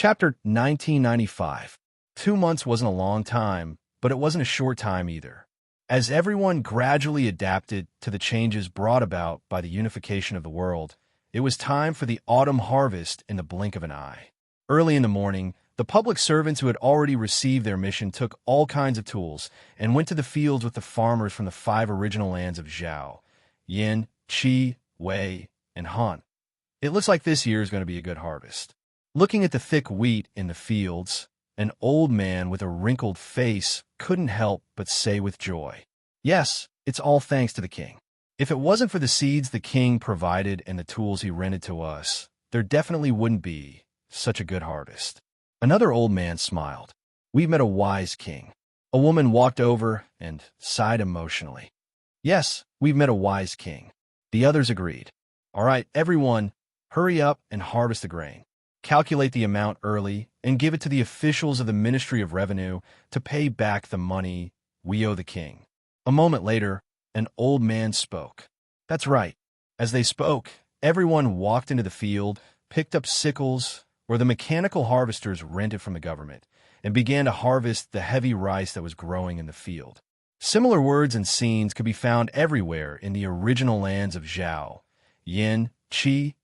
Chapter 1995. 2 months wasn't a long time, but it wasn't a short time either. As everyone gradually adapted to the changes brought about by the unification of the world, it was time for the autumn harvest in the blink of an eye. Early in the morning, the public servants who had already received their mission took all kinds of tools and went to the fields with the farmers from the 5 original lands of Zhao, Yin, Qi, Wei, and Han. It looks like this year is going to be a good harvest. Looking at the thick wheat in the fields, an old man with a wrinkled face couldn't help but say with joy, "Yes, it's all thanks to the king. If it wasn't for the seeds the king provided and the tools he rented to us, there definitely wouldn't be such a good harvest." Another old man smiled. "We've met a wise king." A woman walked over and sighed emotionally. "Yes, we've met a wise king." The others agreed. "All right, everyone, hurry up and harvest the grain. Calculate the amount early and give it to the officials of the Ministry of Revenue to pay back the money we owe the king." A moment later, an old man spoke. "That's right." As they spoke, everyone walked into the field, picked up sickles or the mechanical harvesters rented from the government, and began to harvest the heavy rice that was growing in the field. Similar words and scenes could be found everywhere in the original lands of Zhao, Yin, Qi,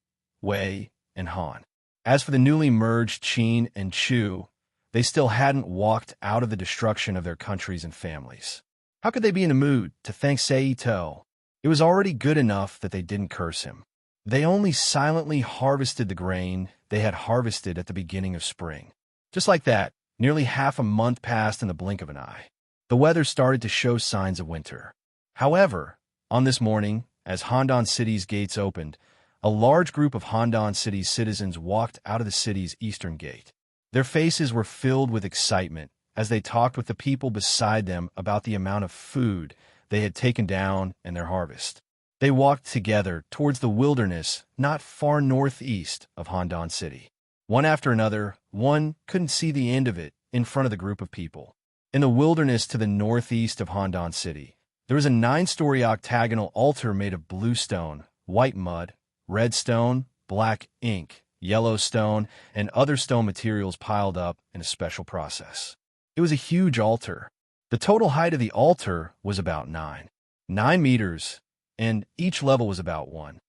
Wei, and Han. As for the newly merged Qin and Chu, they still hadn't walked out of the destruction of their countries and families. How could they be in the mood to thank Sei To? It was already good enough that they didn't curse him. They only silently harvested the grain they had harvested at the beginning of spring. Just like that, nearly half a month passed in the blink of an eye. The weather started to show signs of winter. However, on this morning, as Handan City's gates opened, a large group of Handan City's citizens walked out of the city's eastern gate. Their faces were filled with excitement as they talked with the people beside them about the amount of food they had taken down in their harvest. They walked together towards the wilderness not far northeast of Handan City. One after another, one couldn't see the end of it in front of the group of people. In the wilderness to the northeast of Handan City, there was a 9-story octagonal altar made of blue stone, white mud, red stone, black ink, yellow stone, and other stone materials piled up in a special process. It was a huge altar. The total height of the altar was about 9 meters, and each level was about 1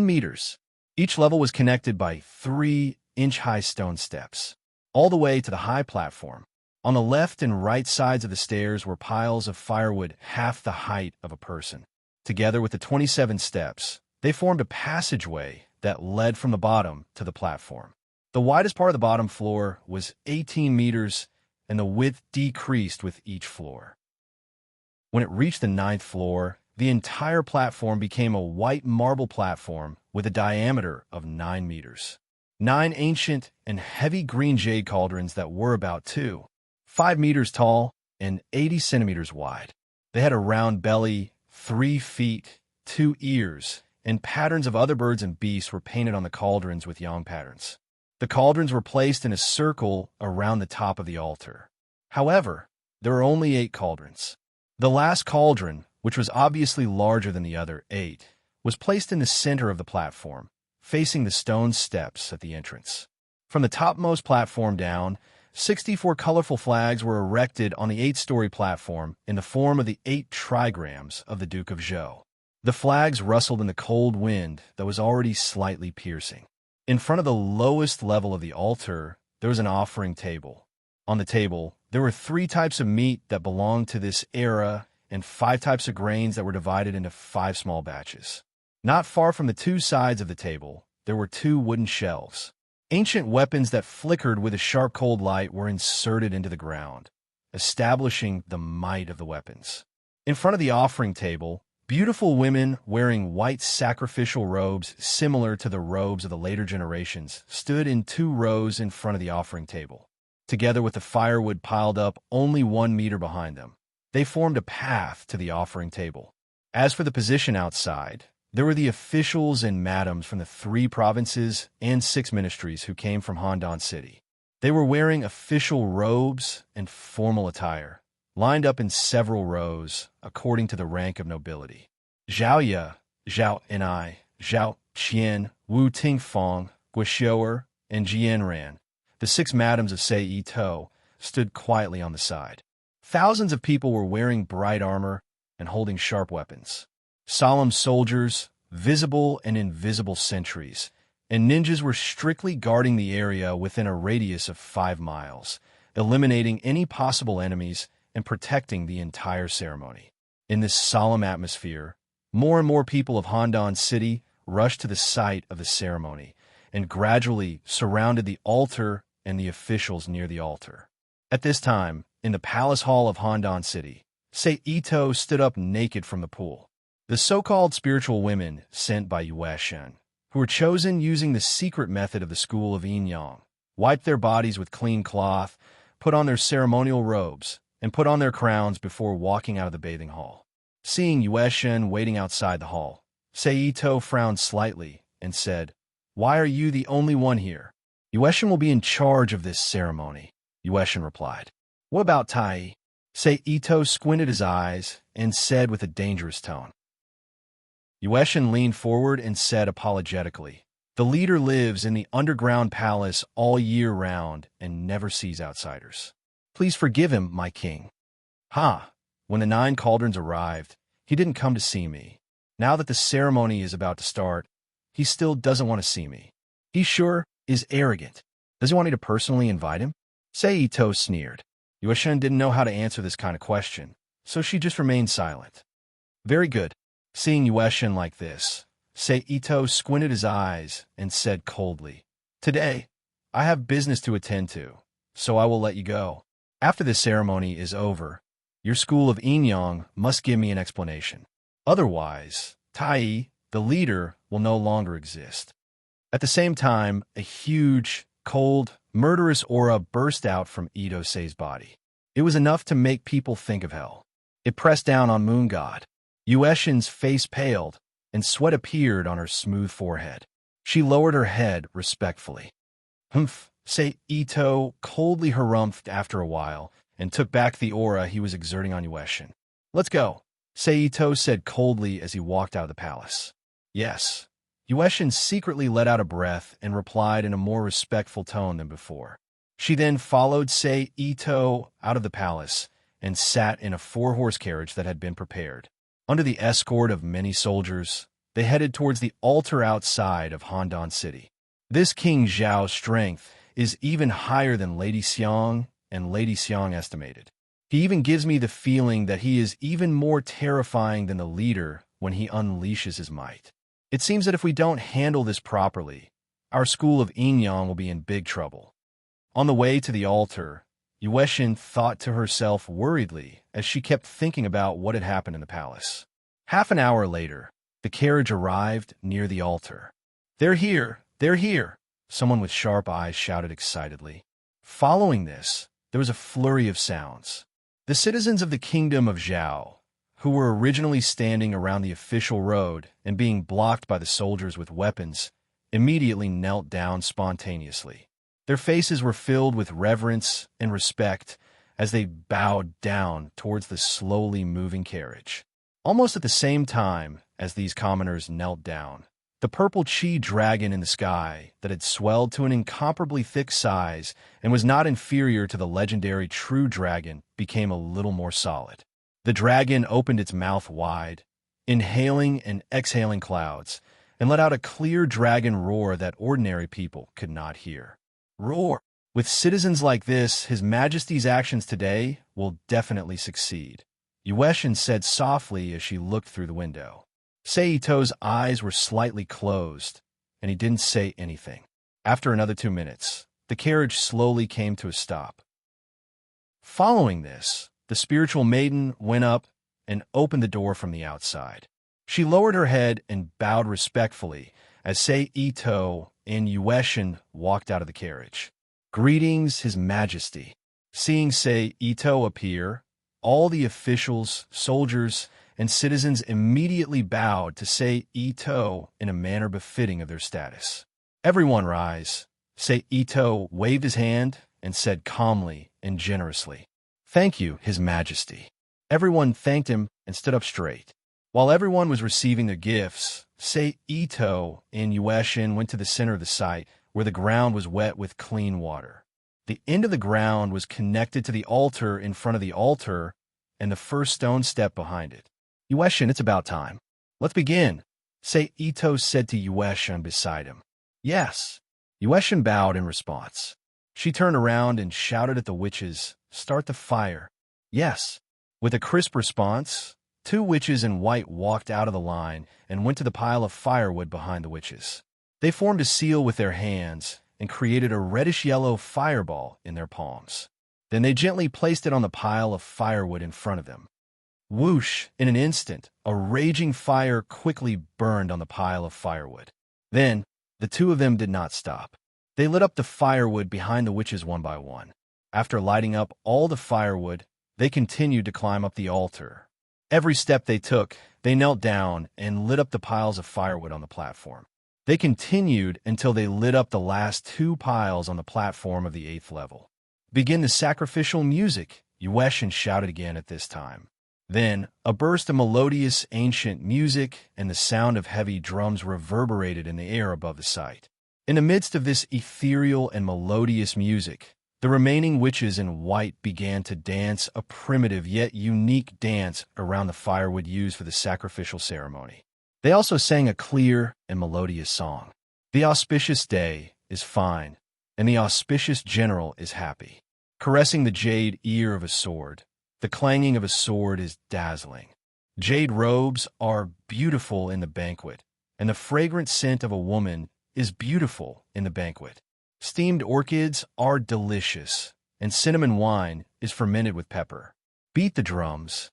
meters. Each level was connected by 3-inch-high stone steps, all the way to the high platform. On the left and right sides of the stairs were piles of firewood half the height of a person. Together with the 27 steps, they formed a passageway that led from the bottom to the platform. The widest part of the bottom floor was 18 meters, and the width decreased with each floor. When it reached the 9th floor, the entire platform became a white marble platform with a diameter of 9 meters. 9 ancient and heavy green jade cauldrons that were about 5 meters tall and 80 centimeters wide. They had a round belly, 3 feet, 2 ears, and patterns of other birds and beasts were painted on the cauldrons with yang patterns. The cauldrons were placed in a circle around the top of the altar. However, there were only 8 cauldrons. The last cauldron, which was obviously larger than the other 8, was placed in the center of the platform, facing the stone steps at the entrance. From the topmost platform down, 64 colorful flags were erected on the 8-story platform in the form of the 8 trigrams of the Duke of Zhou. The flags rustled in the cold wind that was already slightly piercing. In front of the lowest level of the altar, there was an offering table. On the table, there were 3 types of meat that belonged to this era and 5 types of grains that were divided into 5 small batches. Not far from the 2 sides of the table, there were 2 wooden shelves. Ancient weapons that flickered with a sharp cold light were inserted into the ground, establishing the might of the weapons. In front of the offering table, beautiful women wearing white sacrificial robes similar to the robes of the later generations stood in 2 rows in front of the offering table. Together with the firewood piled up only 1 meter behind them, they formed a path to the offering table. As for the position outside, there were the officials and madams from the 3 provinces and 6 ministries who came from Handan City. They were wearing official robes and formal attire, lined up in several rows according to the rank of nobility. Zhao Ye, Zhao Enai, Zhao Qian, Wu Tingfang, Guoxiuer, and Jian Ran. The 6 madams of Sei Ito stood quietly on the side. Thousands of people were wearing bright armor and holding sharp weapons. Solemn soldiers, visible and invisible sentries, and ninjas were strictly guarding the area within a radius of 5 miles, eliminating any possible enemies and protecting the entire ceremony. In this solemn atmosphere, more and more people of Handan City rushed to the site of the ceremony and gradually surrounded the altar and the officials near the altar. At this time, in the palace hall of Handan City, Sei Ito stood up naked from the pool. The so-called spiritual women sent by Yue Shen, who were chosen using the secret method of the school of Yin Yang, wiped their bodies with clean cloth, put on their ceremonial robes, and put on their crowns before walking out of the bathing hall. Seeing Yue Shen waiting outside the hall, Sei Ito frowned slightly and said, "Why are you the only one here?" "Yue Shen will be in charge of this ceremony," Yue Shen replied. "What about Tai?" Sei Ito squinted his eyes and said with a dangerous tone. Yue Shen leaned forward and said apologetically, "The leader lives in the underground palace all year round and never sees outsiders. Please forgive him, my king." "Ha! When the 9 cauldrons arrived, he didn't come to see me. Now that the ceremony is about to start, he still doesn't want to see me. He sure is arrogant. Does he want me to personally invite him?" Sei Ito sneered. Yue Shen didn't know how to answer this kind of question, so she just remained silent. "Very good." Seeing Yue Shen like this, Sei Ito squinted his eyes and said coldly, "Today, I have business to attend to, so I will let you go. After the ceremony is over, your school of Yin Yang must give me an explanation. Otherwise, Tai, the leader, will no longer exist." At the same time, a huge, cold, murderous aura burst out from Ito Sei's body. It was enough to make people think of hell. It pressed down on Moon God. Yue Shen's face paled, and sweat appeared on her smooth forehead. She lowered her head respectfully. "Humph," Sei Ito coldly harumphed after a while, and took back the aura he was exerting on Yue Shen. "Let's go," Sei Ito said coldly as he walked out of the palace. "Yes." Yue Shen secretly let out a breath and replied in a more respectful tone than before. She then followed Sei Ito out of the palace and sat in a 4-horse carriage that had been prepared. Under the escort of many soldiers, they headed towards the altar outside of Handan City. This King Zhao's strength is even higher than Lady Xiang and Lady Xiang estimated. He even gives me the feeling that he is even more terrifying than the leader when he unleashes his might. It seems that if we don't handle this properly, our school of Yin Yang will be in big trouble. On the way to the altar, Yue Shen thought to herself worriedly as she kept thinking about what had happened in the palace. Half an hour later, the carriage arrived near the altar. "They're here! They're here!" Someone with sharp eyes shouted excitedly. Following this, there was a flurry of sounds. The citizens of the kingdom of Zhao, who were originally standing around the official road and being blocked by the soldiers with weapons, immediately knelt down spontaneously. Their faces were filled with reverence and respect as they bowed down towards the slowly moving carriage. Almost at the same time as these commoners knelt down, the purple chi dragon in the sky that had swelled to an incomparably thick size and was not inferior to the legendary true dragon became a little more solid. The dragon opened its mouth wide, inhaling and exhaling clouds, and let out a clear dragon roar that ordinary people could not hear. Roar! With citizens like this, His Majesty's actions today will definitely succeed, Yue Shen said softly as she looked through the window. Sei Ito's eyes were slightly closed, and he didn't say anything. After another 2 minutes, the carriage slowly came to a stop. Following this, the spiritual maiden went up and opened the door from the outside. She lowered her head and bowed respectfully as Sei Ito and Yue Shen walked out of the carriage. "Greetings, His Majesty." Seeing Sei Ito appear, all the officials, soldiers, and citizens immediately bowed to Sei Ito in a manner befitting of their status. "Everyone rise." Sei Ito waved his hand and said calmly and generously, "Thank you, His Majesty." Everyone thanked him and stood up straight. While everyone was receiving their gifts, Sei Ito and Yue Shen went to the center of the site where the ground was wet with clean water. The end of the ground was connected to the altar in front of the altar and the first stone step behind it. Yueshin, it's about time. Let's begin, Ito said to Yueshin beside him. Yes. Yueshin bowed in response. She turned around and shouted at the witches, "Start the fire." Yes. With a crisp response, 2 witches in white walked out of the line and went to the pile of firewood behind the witches. They formed a seal with their hands and created a reddish-yellow fireball in their palms. Then they gently placed it on the pile of firewood in front of them. Whoosh! In an instant, a raging fire quickly burned on the pile of firewood. Then, the 2 of them did not stop. They lit up the firewood behind the witches one by one. After lighting up all the firewood, they continued to climb up the altar. Every step they took, they knelt down and lit up the piles of firewood on the platform. They continued until they lit up the last 2 piles on the platform of the 8th level. "Begin the sacrificial music," Yueshin shouted again at this time. Then, a burst of melodious ancient music and the sound of heavy drums reverberated in the air above the site. In the midst of this ethereal and melodious music, the remaining witches in white began to dance a primitive yet unique dance around the firewood used for the sacrificial ceremony. They also sang a clear and melodious song. "The auspicious day is fine, and the auspicious general is happy. Caressing the jade ear of a sword, the clanging of a sword is dazzling. Jade robes are beautiful in the banquet, and the fragrant scent of a woman is beautiful in the banquet. Steamed orchids are delicious, and cinnamon wine is fermented with pepper. Beat the drums."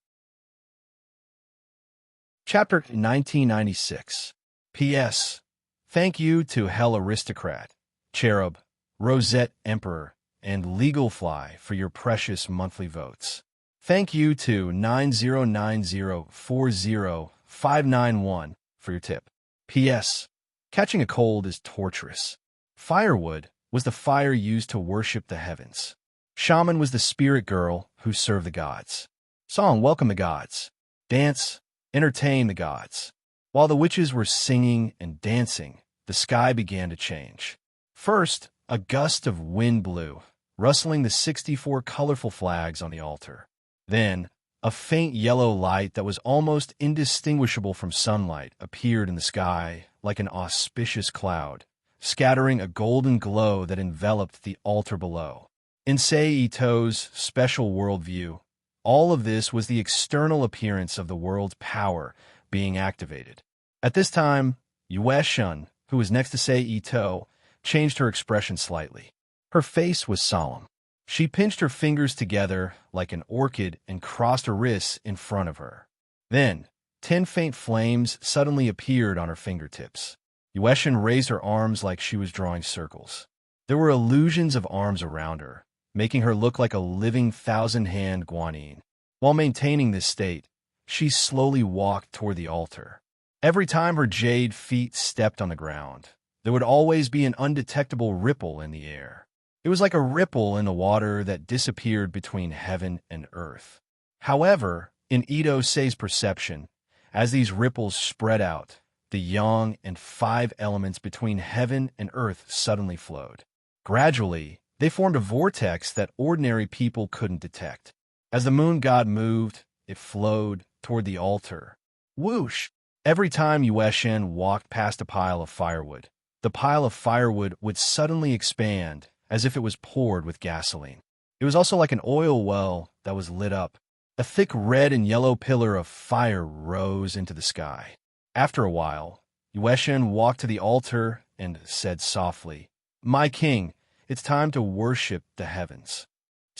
Chapter 1996. P.S. Thank you to Hell Aristocrat, Cherub, Rosette Emperor, and Legal Fly for your precious monthly votes. Thank you to 909040591 for your tip. P.S. Catching a cold is torturous. Firewood was the fire used to worship the heavens. Shaman was the spirit girl who served the gods. Song, welcome the gods. Dance, entertain the gods. While the witches were singing and dancing, the sky began to change. First, a gust of wind blew, rustling the 64 colorful flags on the altar. Then, a faint yellow light that was almost indistinguishable from sunlight appeared in the sky like an auspicious cloud, scattering a golden glow that enveloped the altar below. In Ito's special worldview, all of this was the external appearance of the world's power being activated. At this time, Yueshin, who was next to Ito, changed her expression slightly. Her face was solemn. She pinched her fingers together like an orchid and crossed her wrists in front of her. Then, 10 faint flames suddenly appeared on her fingertips. Yueshin raised her arms like she was drawing circles. There were illusions of arms around her, making her look like a living 1,000-hand guanyin. While maintaining this state, she slowly walked toward the altar. Every time her jade feet stepped on the ground, there would always be an undetectable ripple in the air. It was like a ripple in the water that disappeared between heaven and earth. However, in Ito's perception, as these ripples spread out, the yang and 5 elements between heaven and earth suddenly flowed. Gradually, they formed a vortex that ordinary people couldn't detect. As the moon god moved, it flowed toward the altar. Whoosh! Every time Yueshin walked past a pile of firewood, the pile of firewood would suddenly expand as if it was poured with gasoline. It was also like an oil well that was lit up. A thick red and yellow pillar of fire rose into the sky. After a while, Yueshin walked to the altar and said softly, "My king, it's time to worship the heavens."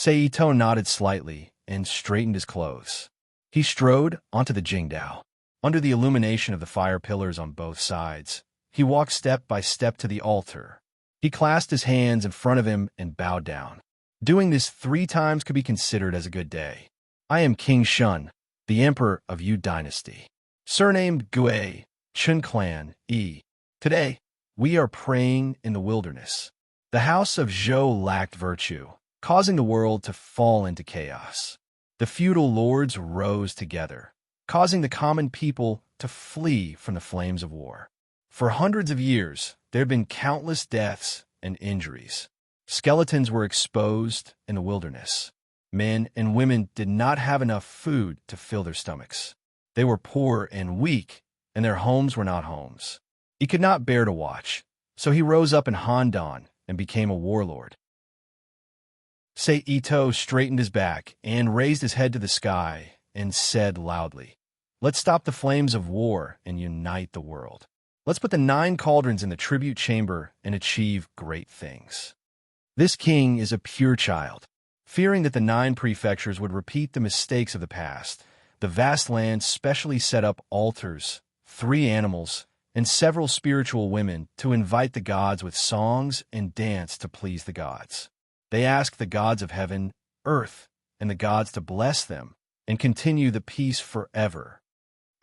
Ito nodded slightly and straightened his clothes. He strode onto the Jingdao. Under the illumination of the fire pillars on both sides, he walked step by step to the altar. He clasped his hands in front of him and bowed down. Doing this 3 times could be considered as a good day. "I am King Shun, the Emperor of Yu Dynasty. Surnamed Gue, Chun Clan, E. Today, we are praying in the wilderness. The house of Zhou lacked virtue, causing the world to fall into chaos. The feudal lords rose together, causing the common people to flee from the flames of war. For hundreds of years, there have been countless deaths and injuries. Skeletons were exposed in the wilderness. Men and women did not have enough food to fill their stomachs. They were poor and weak, and their homes were not homes. He could not bear to watch, so he rose up in Handan and became a warlord. Ito straightened his back and raised his head to the sky and said loudly, "Let's stop the flames of war and unite the world. Let's put the 9 cauldrons in the tribute chamber and achieve great things." This king is a pure child. Fearing that the 9 prefectures would repeat the mistakes of the past, the vast land specially set up altars, 3 animals, and several spiritual women to invite the gods with songs and dance to please the gods. They asked the gods of heaven, earth, and the gods to bless them and continue the peace forever.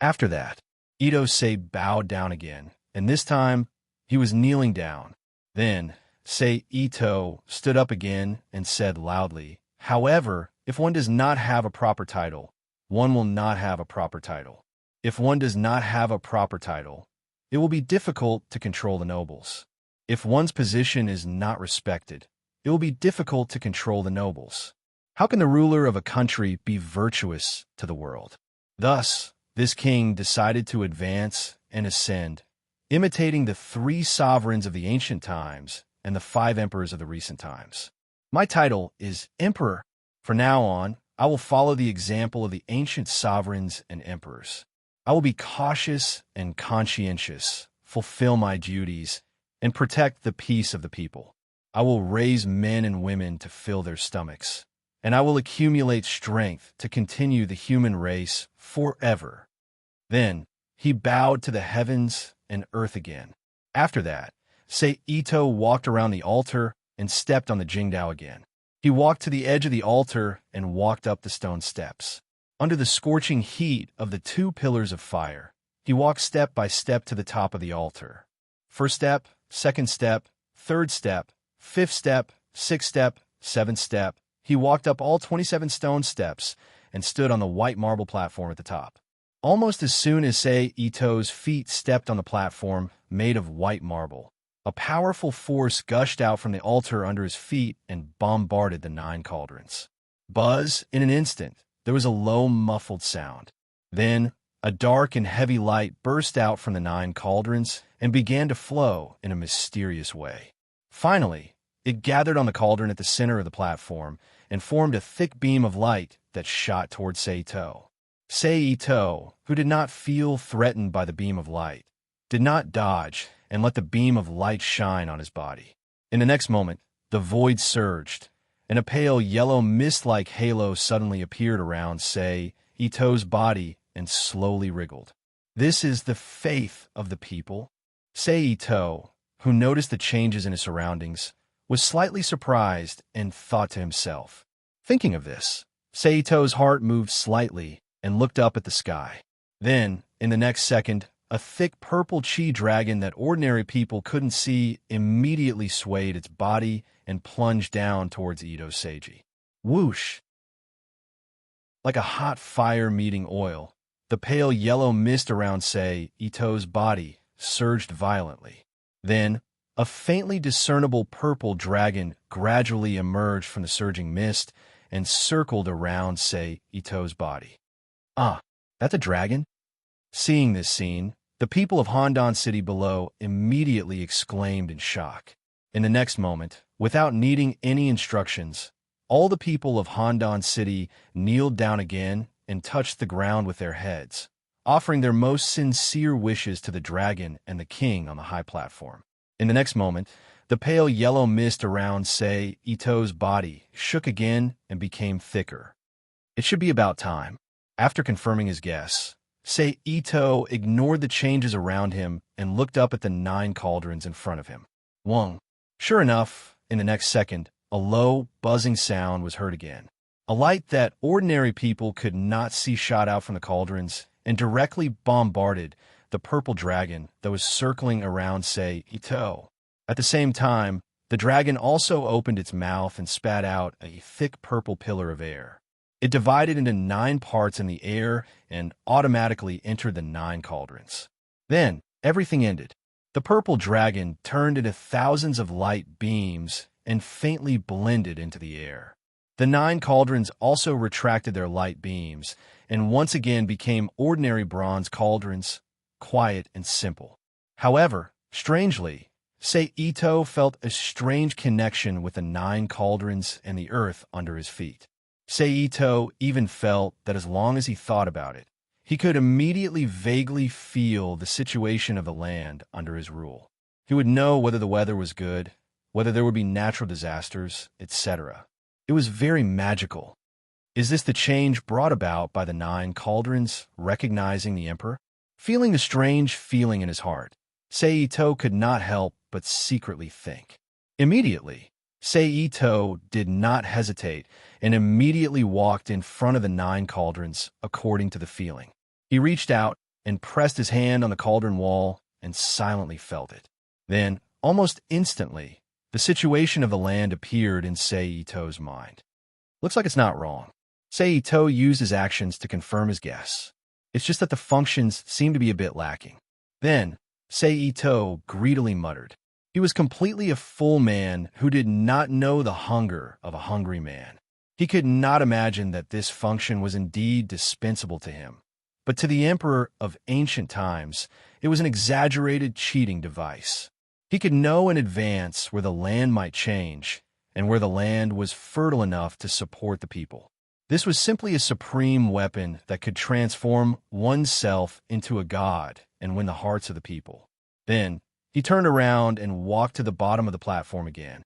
After that, Ito bowed down again, and this time he was kneeling down. Then Ito stood up again and said loudly, "However, if one does not have a proper title, one will not have a proper title. If one does not have a proper title, it will be difficult to control the nobles. If one's position is not respected, it will be difficult to control the nobles. How can the ruler of a country be virtuous to the world?" Thus, this king decided to advance and ascend, imitating the 3 sovereigns of the ancient times and the 5 emperors of the recent times. My title is Emperor. From now on, I will follow the example of the ancient sovereigns and emperors. I will be cautious and conscientious, fulfill my duties, and protect the peace of the people. I will raise men and women to fill their stomachs, and I will accumulate strength to continue the human race forever. Then he bowed to the heavens and earth again. After that, Ito walked around the altar and stepped on the Jingdao again. He walked to the edge of the altar and walked up the stone steps. Under the scorching heat of the 2 pillars of fire, he walked step by step to the top of the altar. First step, second step, third step, 5th step, 6th step, 7th step. He walked up all 27 stone steps and stood on the white marble platform at the top. Almost as soon as Ito's feet stepped on the platform made of white marble, a powerful force gushed out from the altar under his feet and bombarded the 9 cauldrons. Buzz, in an instant, there was a low, muffled sound. Then, a dark and heavy light burst out from the 9 cauldrons and began to flow in a mysterious way. Finally, it gathered on the cauldron at the center of the platform and formed a thick beam of light that shot towards Ito. Ito, who did not feel threatened by the beam of light, did not dodge and let the beam of light shine on his body. In the next moment, the void surged, and a pale yellow mist-like halo suddenly appeared around Ito's body and slowly wriggled. This is the faith of the people. Ito, who noticed the changes in his surroundings, was slightly surprised and thought to himself. Thinking of this, Ito's heart moved slightly and looked up at the sky. Then, in the next second, a thick purple chi dragon that ordinary people couldn't see immediately swayed its body and plunged down towards Ito Seiji. Whoosh! Like a hot fire meeting oil, the pale yellow mist around Ito's body surged violently. Then, a faintly discernible purple dragon gradually emerged from the surging mist and circled around Ito's body. "Ah, that's a dragon?" Seeing this scene, the people of Handan City below immediately exclaimed in shock. In the next moment, without needing any instructions, all the people of Handan City kneeled down again and touched the ground with their heads, offering their most sincere wishes to the dragon and the king on the high platform. In the next moment, the pale yellow mist around Ito's body shook again and became thicker. It should be about time. After confirming his guess, Ito ignored the changes around him and looked up at the 9 cauldrons in front of him. Wong. Sure enough, in the next second, a low, buzzing sound was heard again. A light that ordinary people could not see shot out from the cauldrons and directly bombarded the purple dragon that was circling around Ito. At the same time, the dragon also opened its mouth and spat out a thick purple pillar of air. It divided into 9 parts in the air and automatically entered the 9 cauldrons. Then, everything ended. The purple dragon turned into thousands of light beams and faintly blended into the air. The 9 cauldrons also retracted their light beams and once again became ordinary bronze cauldrons, quiet and simple. However, strangely, Ito felt a strange connection with the 9 cauldrons and the earth under his feet. Ito even felt that as long as he thought about it, he could immediately vaguely feel the situation of the land under his rule. He would know whether the weather was good, whether there would be natural disasters, etc. It was very magical. Is this the change brought about by the 9 cauldrons recognizing the emperor? Feeling the strange feeling in his heart, Ito could not help but secretly think. Immediately, Ito did not hesitate and immediately walked in front of the 9 cauldrons according to the feeling. He reached out and pressed his hand on the cauldron wall and silently felt it. Then, almost instantly, the situation of the land appeared in Ito's mind. Looks like it's not wrong. Ito used his actions to confirm his guess. It's just that the functions seem to be a bit lacking. Then, Ito greedily muttered. He was completely a full man who did not know the hunger of a hungry man. He could not imagine that this function was indeed dispensable to him. But to the emperor of ancient times, it was an exaggerated cheating device. He could know in advance where the land might change and where the land was fertile enough to support the people. This was simply a supreme weapon that could transform oneself into a god and win the hearts of the people. Then, he turned around and walked to the bottom of the platform again.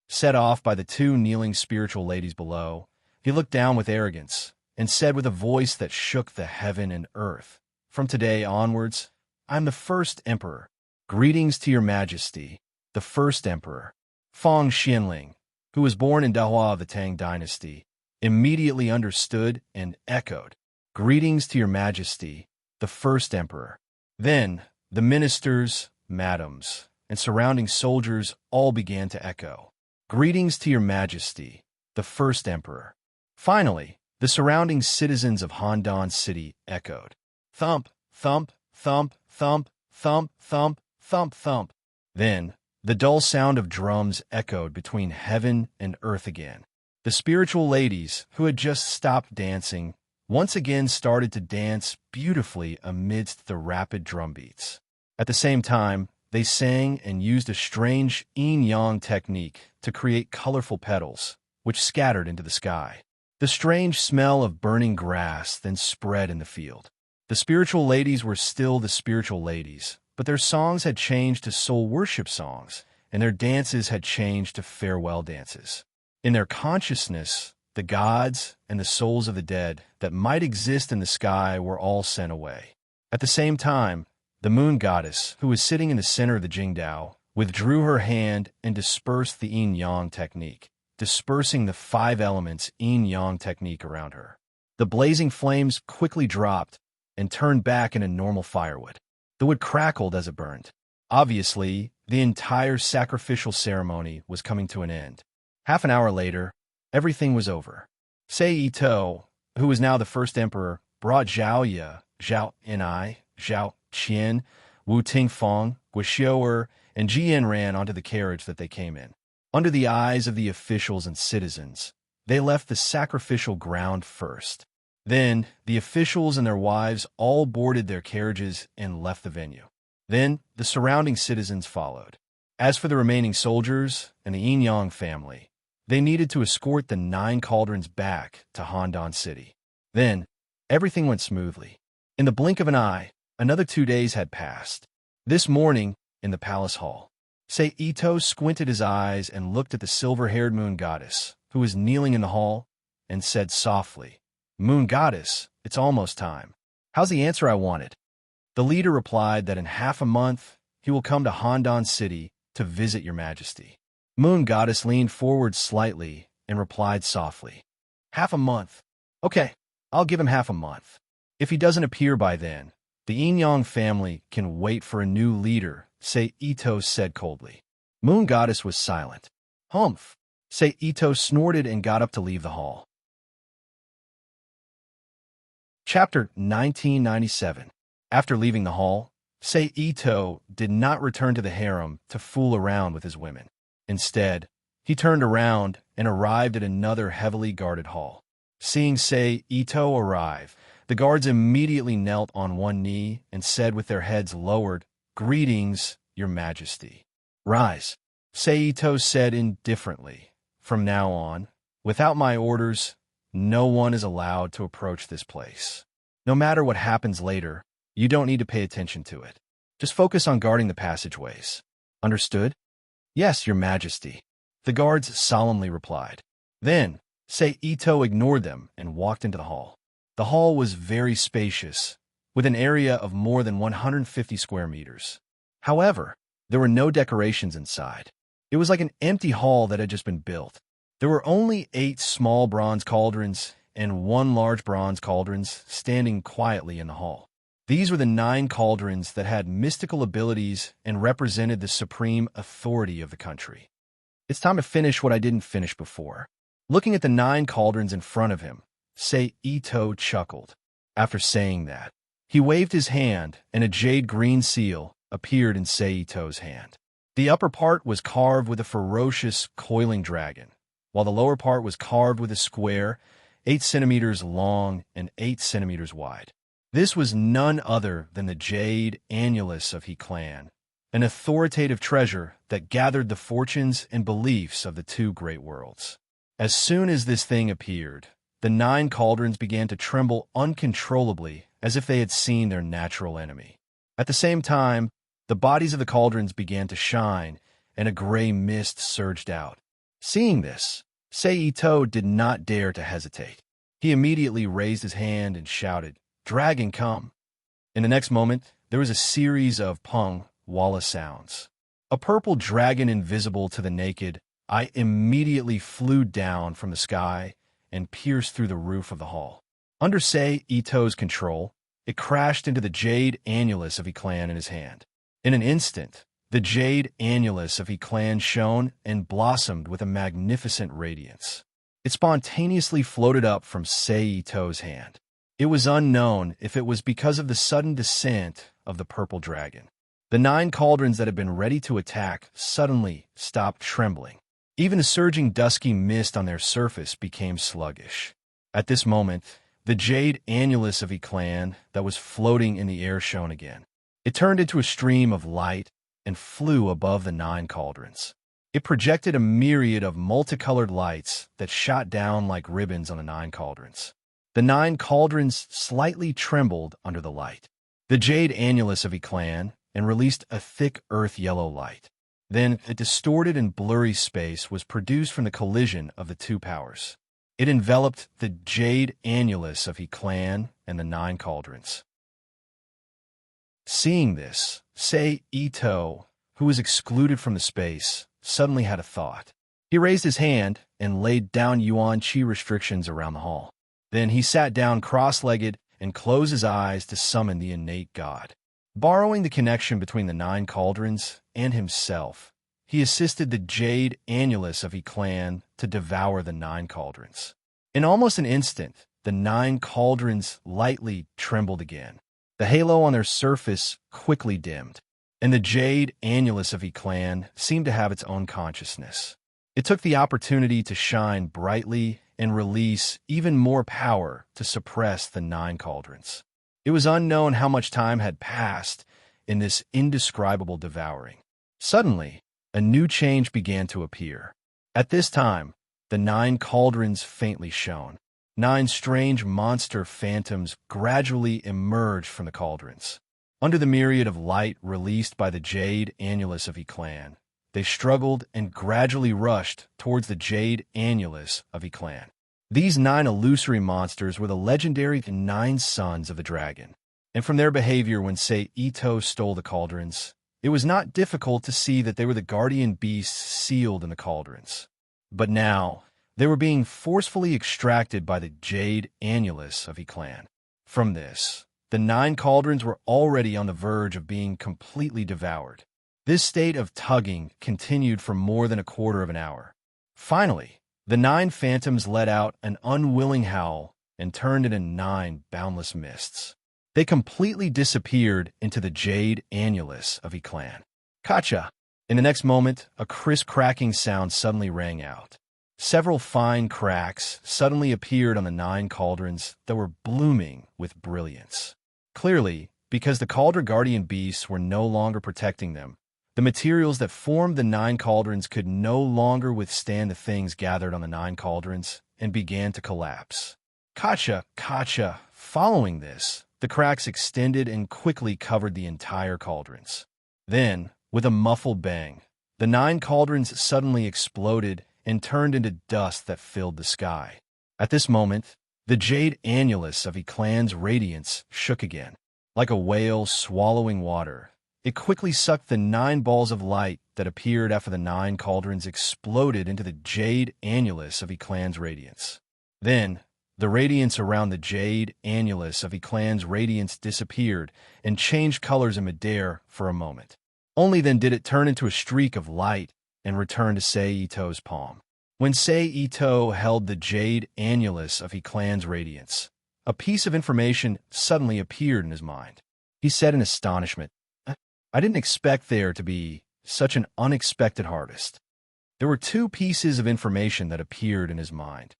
Set off by the 2 kneeling spiritual ladies below, he looked down with arrogance and said with a voice that shook the heaven and earth, "From today onwards, I am the first emperor. Greetings to your majesty, the first emperor." Feng Xianling, who was born in Dahua of the Tang dynasty, immediately understood and echoed, "Greetings to your majesty, the first emperor." Then, the ministers, madams, and surrounding soldiers all began to echo, "Greetings to your majesty, the first emperor." Finally, the surrounding citizens of Handan City echoed, "Thump, thump, thump, thump, thump, thump, thump, thump." Then, the dull sound of drums echoed between heaven and earth again. The spiritual ladies, who had just stopped dancing, once again started to dance beautifully amidst the rapid drum beats. At the same time, they sang and used a strange yin-yang technique to create colorful petals, which scattered into the sky. The strange smell of burning grass then spread in the field. The spiritual ladies were still the spiritual ladies, but their songs had changed to soul worship songs, and their dances had changed to farewell dances. In their consciousness, the gods and the souls of the dead that might exist in the sky were all sent away. At the same time, the moon goddess, who was sitting in the center of the Jingdao, withdrew her hand and dispersed the yin-yang technique, dispersing the 5 elements yin-yang technique around her. The blazing flames quickly dropped and turned back into normal firewood. The wood crackled as it burned. Obviously, the entire sacrificial ceremony was coming to an end. Half an hour later, everything was over. Ito, who was now the first emperor, brought Zhao Ye, Zhao Enai, Zhao Qian, Wu Tingfeng, Guixiuer, and Jian ran onto the carriage that they came in. Under the eyes of the officials and citizens, they left the sacrificial ground first. Then, the officials and their wives all boarded their carriages and left the venue. Then, the surrounding citizens followed. As for the remaining soldiers and the Yin-Yang family, they needed to escort the 9 cauldrons back to Handan City. Then, everything went smoothly. In the blink of an eye, another 2 days had passed. This morning, in the palace hall, Ito squinted his eyes and looked at the silver-haired moon goddess, who was kneeling in the hall, and said softly, "Moon goddess, it's almost time. How's the answer I wanted?" The leader replied that in half a month, he will come to Handan City to visit your majesty. Moon goddess leaned forward slightly and replied softly, "Half a month. Okay, I'll give him half a month. If he doesn't appear by then, the Yin-Yang family can wait for a new leader," Ito said coldly. Moon goddess was silent. "Humph." Ito snorted and got up to leave the hall. Chapter 1997. After leaving the hall, Ito did not return to the harem to fool around with his women. Instead, he turned around and arrived at another heavily guarded hall. Seeing Sei Ito arrive, the guards immediately knelt on one knee and said with their heads lowered, "Greetings, Your Majesty." "Rise," Sei Ito said indifferently. "From now on, without my orders, no one is allowed to approach this place. No matter what happens later, you don't need to pay attention to it. Just focus on guarding the passageways. Understood?" "Yes, Your Majesty," the guards solemnly replied. Then, Sei Ito ignored them and walked into the hall. The hall was very spacious, with an area of more than 150 square meters. However, there were no decorations inside. It was like an empty hall that had just been built. There were only 8 small bronze cauldrons and 1 large bronze cauldron standing quietly in the hall. These were the 9 cauldrons that had mystical abilities and represented the supreme authority of the country. It's time to finish what I didn't finish before. Looking at the 9 cauldrons in front of him, Sei Ito chuckled. After saying that, he waved his hand and a jade green seal appeared in Sei Ito's hand. The upper part was carved with a ferocious, coiling dragon, while the lower part was carved with a square, 8 centimeters long and 8 centimeters wide. This was none other than the jade annulus of He clan, an authoritative treasure that gathered the fortunes and beliefs of the 2 great worlds. As soon as this thing appeared, the 9 cauldrons began to tremble uncontrollably as if they had seen their natural enemy. At the same time, the bodies of the cauldrons began to shine, and a gray mist surged out. Seeing this, Sei Ito did not dare to hesitate. He immediately raised his hand and shouted, "Dragon, come!" In the next moment, there was a series of pung, walla sounds. A purple dragon invisible to the naked eye immediately flew down from the sky and pierced through the roof of the hall. Under Sei Ito's control, it crashed into the jade annulus of He clan in his hand. In an instant, the jade annulus of He clan shone and blossomed with a magnificent radiance. It spontaneously floated up from Sei Ito's hand. It was unknown if it was because of the sudden descent of the purple dragon. The 9 cauldrons that had been ready to attack suddenly stopped trembling. Even the surging dusky mist on their surface became sluggish. At this moment, the jade annulus of He clan that was floating in the air shone again. It turned into a stream of light and flew above the 9 cauldrons. It projected a myriad of multicolored lights that shot down like ribbons on the 9 cauldrons. The 9 cauldrons slightly trembled under the light. The jade annulus of He clan and released a thick earth yellow light. Then a distorted and blurry space was produced from the collision of the 2 powers. It enveloped the jade annulus of He clan and the 9 cauldrons. Seeing this, Sei Ito, who was excluded from the space, suddenly had a thought. He raised his hand and laid down yuan qi restrictions around the hall. Then he sat down cross-legged and closed his eyes to summon the innate god. Borrowing the connection between the 9 cauldrons and himself, he assisted the jade annulus of He clan to devour the 9 cauldrons. In almost an instant, the 9 cauldrons lightly trembled again. The halo on their surface quickly dimmed, and the jade annulus of He clan seemed to have its own consciousness. It took the opportunity to shine brightly and release even more power to suppress the 9 cauldrons. It was unknown how much time had passed in this indescribable devouring. Suddenly, a new change began to appear. At this time, the 9 cauldrons faintly shone. 9 strange monster phantoms gradually emerged from the cauldrons. Under the myriad of light released by the jade annulus of He clan, they struggled and gradually rushed towards the jade annulus of He clan. These 9 illusory monsters were the legendary 9 sons of the dragon, and from their behavior when Sei Ito stole the cauldrons, it was not difficult to see that they were the guardian beasts sealed in the cauldrons. But now, they were being forcefully extracted by the jade annulus of He clan. From this, the 9 cauldrons were already on the verge of being completely devoured. This state of tugging continued for more than a quarter of an hour. Finally, the 9 phantoms let out an unwilling howl and turned into 9 boundless mists. They completely disappeared into the jade annulus of He clan. "Kacha!" In the next moment, a crisp cracking sound suddenly rang out. Several fine cracks suddenly appeared on the 9 cauldrons that were blooming with brilliance. Clearly, because the cauldron guardian beasts were no longer protecting them, the materials that formed the 9 cauldrons could no longer withstand the things gathered on the 9 cauldrons and began to collapse. Kacha! Following this, the cracks extended and quickly covered the entire cauldrons. Then, with a muffled bang, the 9 cauldrons suddenly exploded and turned into dust that filled the sky. At this moment, the jade annulus of Eclan's radiance shook again. Like a whale swallowing water, it quickly sucked the 9 balls of light that appeared after the 9 cauldrons exploded into the jade annulus of Eclan's radiance. Then, the radiance around the jade annulus of Eclan's radiance disappeared and changed colors in midair for a moment. Only then did it turn into a streak of light and return to Sei-Ito's palm. When Sei-Ito held the jade annulus of Eclan's radiance, a piece of information suddenly appeared in his mind. He said in astonishment, "I didn't expect there to be such an unexpected harvest." There were 2 pieces of information that appeared in his mind.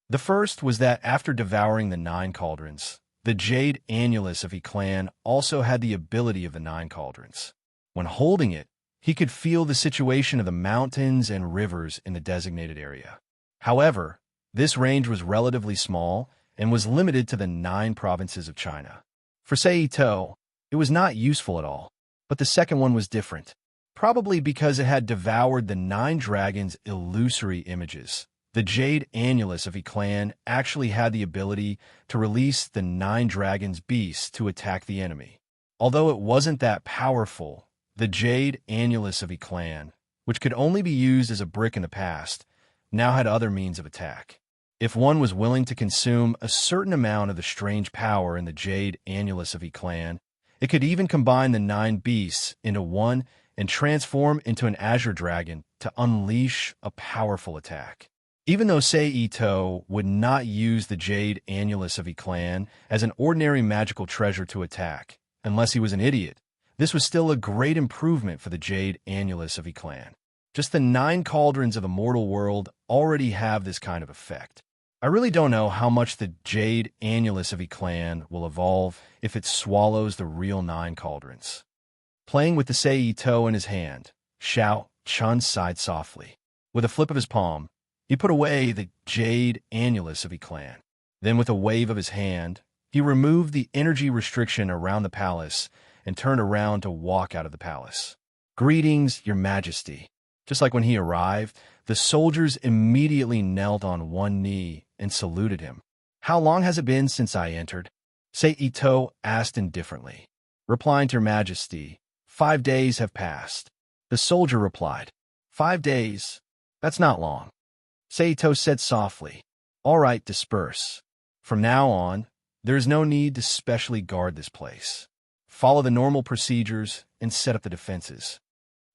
The first was that after devouring the 9 cauldrons, the jade annulus of Eclan also had the ability of the 9 cauldrons. When holding it, he could feel the situation of the mountains and rivers in the designated area. However, this range was relatively small and was limited to the 9 provinces of China. For Sei-Ito, it was not useful at all, but the second one was different, probably because it had devoured the 9 dragons' illusory images. The jade annulus of Eclan actually had the ability to release the 9 dragons' beasts to attack the enemy. Although it wasn't that powerful, the jade annulus of Eclan, which could only be used as a brick in the past, now had other means of attack. If one was willing to consume a certain amount of the strange power in the jade annulus of Eclan, it could even combine the 9 beasts into one and transform into an azure dragon to unleash a powerful attack. Even though Sei-Ito would not use the jade annulus of Eclan as an ordinary magical treasure to attack, unless he was an idiot, this was still a great improvement for the jade annulus of Eclan. Just the 9 cauldrons of the mortal world already have this kind of effect. I really don't know how much the jade annulus of Eclan will evolve if it swallows the real 9 cauldrons. Playing with the Sei-Ito in his hand, Xiao Chun sighed softly. With a flip of his palm, he put away the jade annulus of Eclan. Then with a wave of his hand, he removed the energy restriction around the palace and turned around to walk out of the palace. "Greetings, Your Majesty." Just like when he arrived, the soldiers immediately knelt on one knee and saluted him. "How long has it been since I entered?" Sei-Ito asked indifferently. Replying to Your Majesty, 5 days have passed. The soldier replied, 5 days? That's not long. Sei-Ito said softly, "All right, disperse. From now on, there is no need to specially guard this place. Follow the normal procedures and set up the defenses."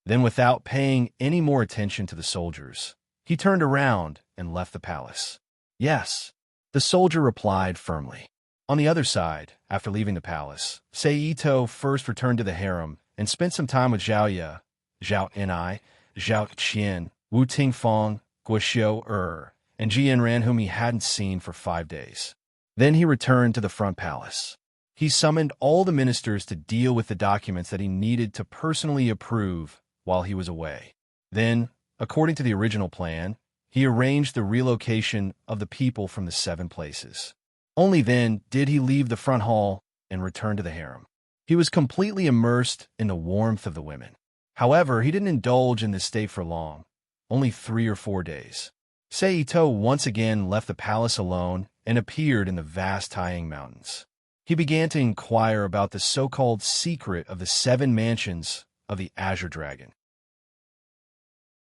Then, without paying any more attention to the soldiers, he turned around and left the palace. "Yes," the soldier replied firmly. On the other side, after leaving the palace, Sei-Ito first returned to the harem and spent some time with Zhao Ye, Zhao Ni, Zhao Qian, Wu Tingfang, Guoxiu and Jianran, whom he hadn't seen for 5 days. Then he returned to the front palace. He summoned all the ministers to deal with the documents that he needed to personally approve while he was away. Then, according to the original plan, he arranged the relocation of the people from the 7 places. Only then did he leave the front hall and return to the harem. He was completely immersed in the warmth of the women. However, he didn't indulge in this state for long, only 3 or 4 days. Sei-Ito once again left the palace alone and appeared in the vast Taiyang Mountains. He began to inquire about the so-called secret of the 7 mansions of the Azure Dragon.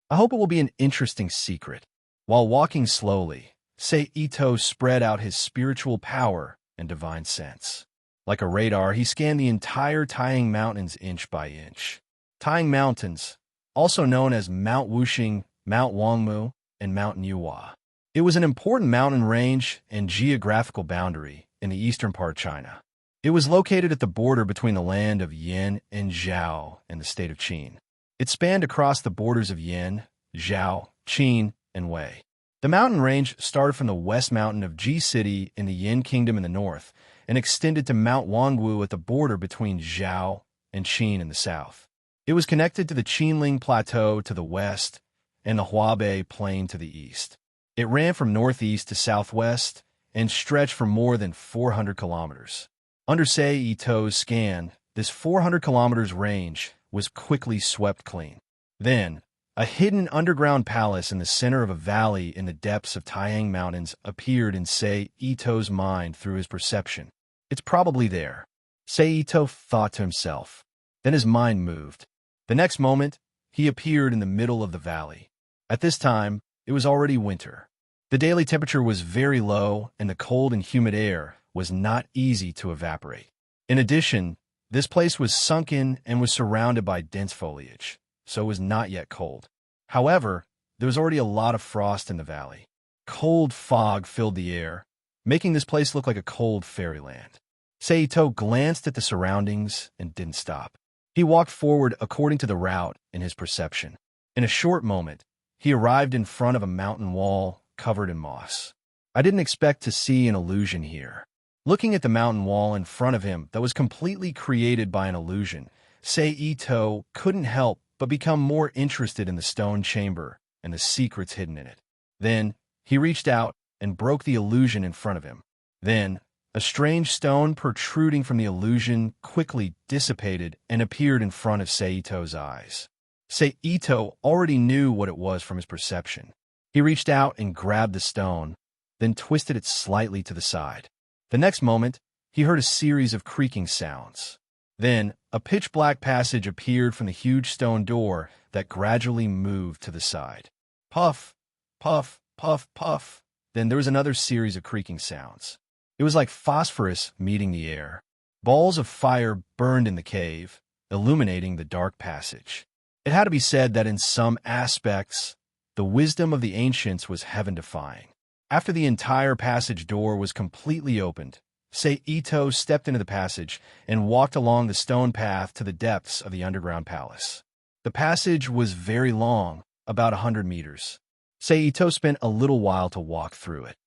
I hope it will be an interesting secret. While walking slowly, Sei-Ito spread out his spiritual power and divine sense. Like a radar, he scanned the entire Taiyang Mountains inch by inch. Taiyang Mountains, also known as Mount Wuxing, Mount Wangmu, and Mount Niuhua. It was an important mountain range and geographical boundary in the eastern part of China. It was located at the border between the land of Yin and Zhao and the state of Qin. It spanned across the borders of Yin, Zhao, Qin, and Wei. The mountain range started from the west mountain of Ji City in the Yin Kingdom in the north and extended to Mount Wangwu at the border between Zhao and Qin in the south. It was connected to the Qinling Plateau to the west and the Huabei Plain to the east. It ran from northeast to southwest and stretched for more than 400 kilometers. Under Sei Ito's scan, this 400 kilometers range was quickly swept clean. Then, a hidden underground palace in the center of a valley in the depths of Taiyang Mountains appeared in Sei Ito's mind through his perception. It's probably there, Sei Ito thought to himself. Then his mind moved. The next moment, he appeared in the middle of the valley. At this time, it was already winter. The daily temperature was very low, and the cold and humid air was not easy to evaporate. In addition, this place was sunken and was surrounded by dense foliage, so it was not yet cold. However, there was already a lot of frost in the valley. Cold fog filled the air, making this place look like a cold fairyland. Sei Ito glanced at the surroundings and didn't stop. He walked forward according to the route in his perception. In a short moment, he arrived in front of a mountain wall covered in moss. I didn't expect to see an illusion here. Looking at the mountain wall in front of him that was completely created by an illusion, Sei Ito couldn't help but become more interested in the stone chamber and the secrets hidden in it. Then, he reached out and broke the illusion in front of him. Then, a strange stone protruding from the illusion quickly dissipated and appeared in front of Sei Ito's eyes. Sei Ito already knew what it was from his perception. He reached out and grabbed the stone, then twisted it slightly to the side. The next moment, he heard a series of creaking sounds. Then, a pitch-black passage appeared from the huge stone door that gradually moved to the side. Puff, puff, puff, puff. Then there was another series of creaking sounds. It was like phosphorus meeting the air. Balls of fire burned in the cave, illuminating the dark passage. It had to be said that in some aspects, the wisdom of the ancients was heaven-defying. After the entire passage door was completely opened, Sei Ito stepped into the passage and walked along the stone path to the depths of the underground palace. The passage was very long, about 100 meters. Sei Ito spent a little while to walk through it.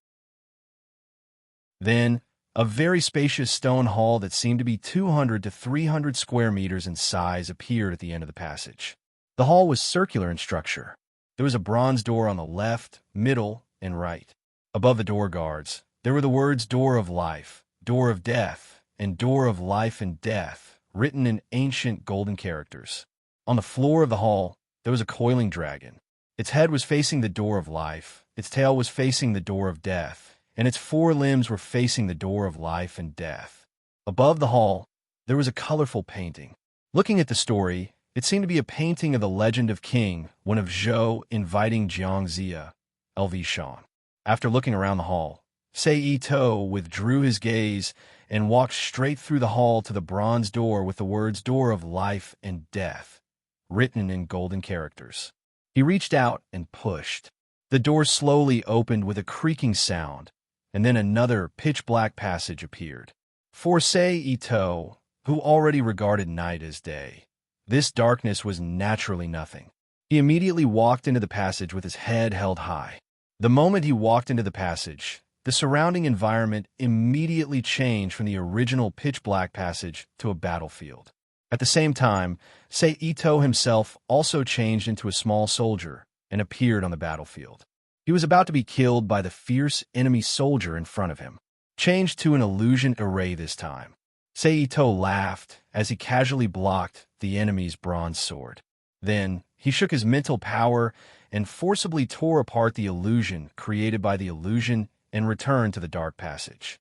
Then, a very spacious stone hall that seemed to be 200 to 300 square meters in size appeared at the end of the passage. The hall was circular in structure. There was a bronze door on the left, middle, and right. Above the door guards, there were the words Door of Life, Door of Death, and Door of Life and Death, written in ancient golden characters. On the floor of the hall, there was a coiling dragon. Its head was facing the Door of Life, its tail was facing the Door of Death, and its four limbs were facing the Door of Life and Death. Above the hall, there was a colorful painting. Looking at the story, it seemed to be a painting of the legend of King, one of Zhou inviting Jiangxia, LV Shan. After looking around the hall, Sei Ito withdrew his gaze and walked straight through the hall to the bronze door with the words Door of Life and Death, written in golden characters. He reached out and pushed. The door slowly opened with a creaking sound, and then another pitch-black passage appeared. For Sei Ito, who already regarded night as day, this darkness was naturally nothing. He immediately walked into the passage with his head held high. The moment he walked into the passage, the surrounding environment immediately changed from the original pitch-black passage to a battlefield. At the same time, Sei Ito himself also changed into a small soldier and appeared on the battlefield. He was about to be killed by the fierce enemy soldier in front of him. Changed to an illusion array this time. Sei Ito laughed as he casually blocked the enemy's bronze sword. Then, he shook his mental power and forcibly tore apart the illusion created by the illusion and returned to the dark passage.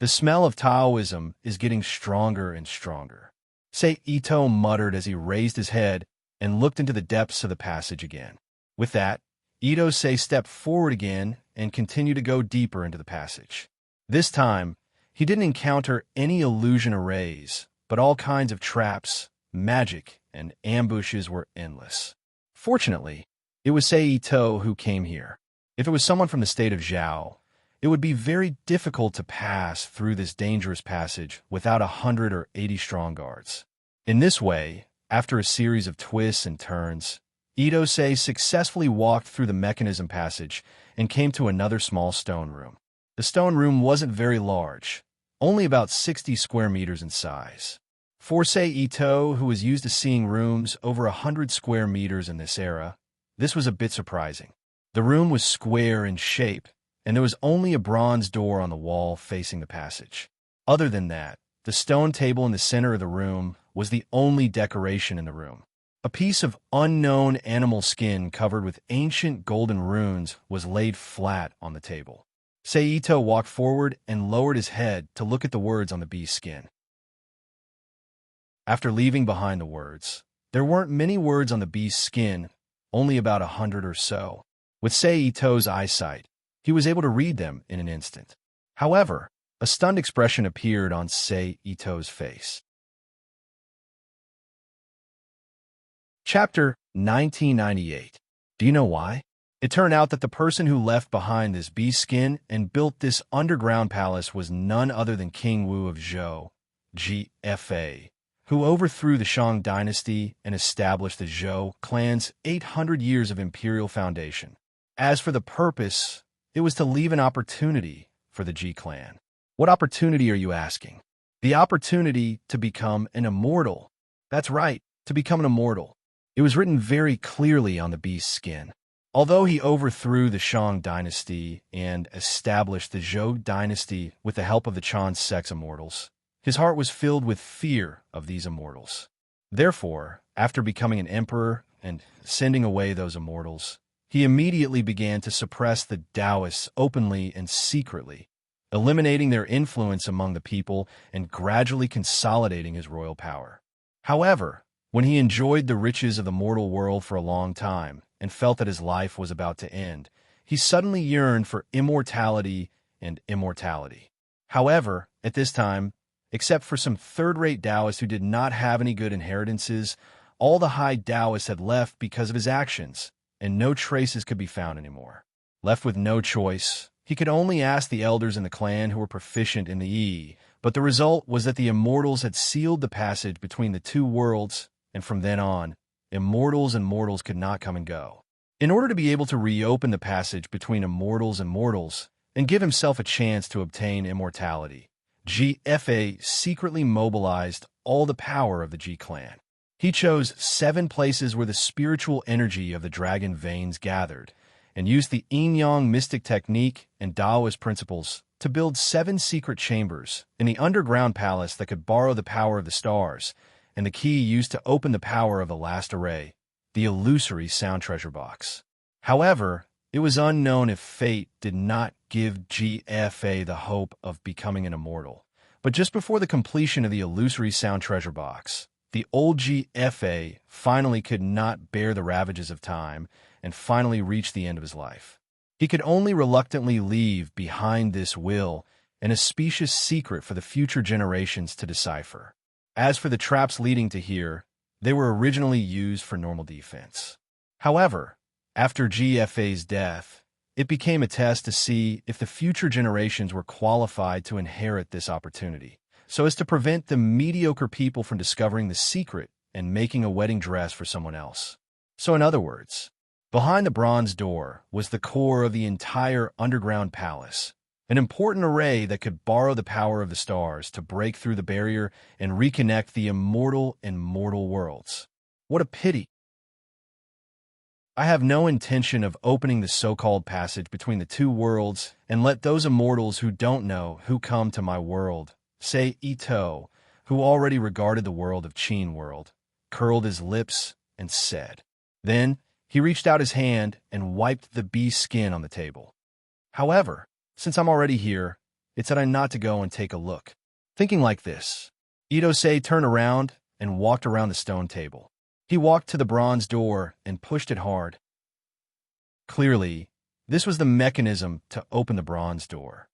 The smell of Taoism is getting stronger and stronger. Sei Ito muttered as he raised his head and looked into the depths of the passage again. With that, Ito-sei stepped forward again and continued to go deeper into the passage. This time, he didn't encounter any illusion arrays, but all kinds of traps, magic, and ambushes were endless. Fortunately, it was Sei Ito who came here. If it was someone from the state of Zhao, It would be very difficult to pass through this dangerous passage without 100 or 80 strong guards. In this way, after a series of twists and turns, Idose successfully walked through the mechanism passage and came to another small stone room. The stone room wasn't very large, only about 60 square meters in size. For Ito, who was used to seeing rooms over 100 square meters in this era, this was a bit surprising. The room was square in shape, and there was only a bronze door on the wall facing the passage. Other than that, the stone table in the center of the room was the only decoration in the room. A piece of unknown animal skin covered with ancient golden runes was laid flat on the table. Seito walked forward and lowered his head to look at the words on the beast's skin. After leaving behind the words, there weren't many words on the beast's skin, only about 100 or so. With Seito's eyesight, he was able to read them in an instant. However, a stunned expression appeared on Seito's face. Chapter 1998. Do you know why? It turned out that the person who left behind this beast skin and built this underground palace was none other than King Wu of Zhou, GFA, who overthrew the Shang dynasty and established the Zhou clan's 800 years of imperial foundation. As for the purpose, it was to leave an opportunity for the G clan. What opportunity are you asking? The opportunity to become an immortal. That's right, to become an immortal. It was written very clearly on the beast's skin. Although he overthrew the Shang dynasty and established the Zhou dynasty with the help of the Chan sex immortals, his heart was filled with fear of these immortals. Therefore, after becoming an emperor and sending away those immortals, he immediately began to suppress the Taoists openly and secretly, eliminating their influence among the people and gradually consolidating his royal power. However, when he enjoyed the riches of the mortal world for a long time and felt that his life was about to end, he suddenly yearned for immortality and immortality. However, at this time, except for some third-rate Taoists who did not have any good inheritances, all the high Taoists had left because of his actions, and no traces could be found anymore. Left with no choice, he could only ask the elders in the clan who were proficient in the Yi, but the result was that the immortals had sealed the passage between the two worlds, and from then on, immortals and mortals could not come and go. In order to be able to reopen the passage between immortals and mortals, and give himself a chance to obtain immortality, GFA secretly mobilized all the power of the G clan. He chose 7 places where the spiritual energy of the dragon veins gathered, and used the yin-yang mystic technique and Taoist principles to build 7 secret chambers in the underground palace that could borrow the power of the stars, and the key used to open the power of the last array, the illusory sound treasure box. However, it was unknown if fate did not give GFA the hope of becoming an immortal. But just before the completion of the illusory sound treasure box, the old GFA finally could not bear the ravages of time and finally reached the end of his life. He could only reluctantly leave behind this will and a specious secret for the future generations to decipher. As for the traps leading to here, they were originally used for normal defense. However, after GFA's death, it became a test to see if the future generations were qualified to inherit this opportunity, so as to prevent the mediocre people from discovering the secret and making a wedding dress for someone else. So in other words, behind the bronze door was the core of the entire underground palace, an important array that could borrow the power of the stars to break through the barrier and reconnect the immortal and mortal worlds. What a pity! I have no intention of opening the so-called passage between the two worlds and let those immortals who don't know who come to my world, say Ito, who already regarded the world of Qin world, curled his lips and said. Then he reached out his hand and wiped the beast's skin on the table. However, since I'm already here, it said I not to go and take a look. Thinking like this, Idose turned around and walked around the stone table. He walked to the bronze door and pushed it hard. Clearly, this was the mechanism to open the bronze door.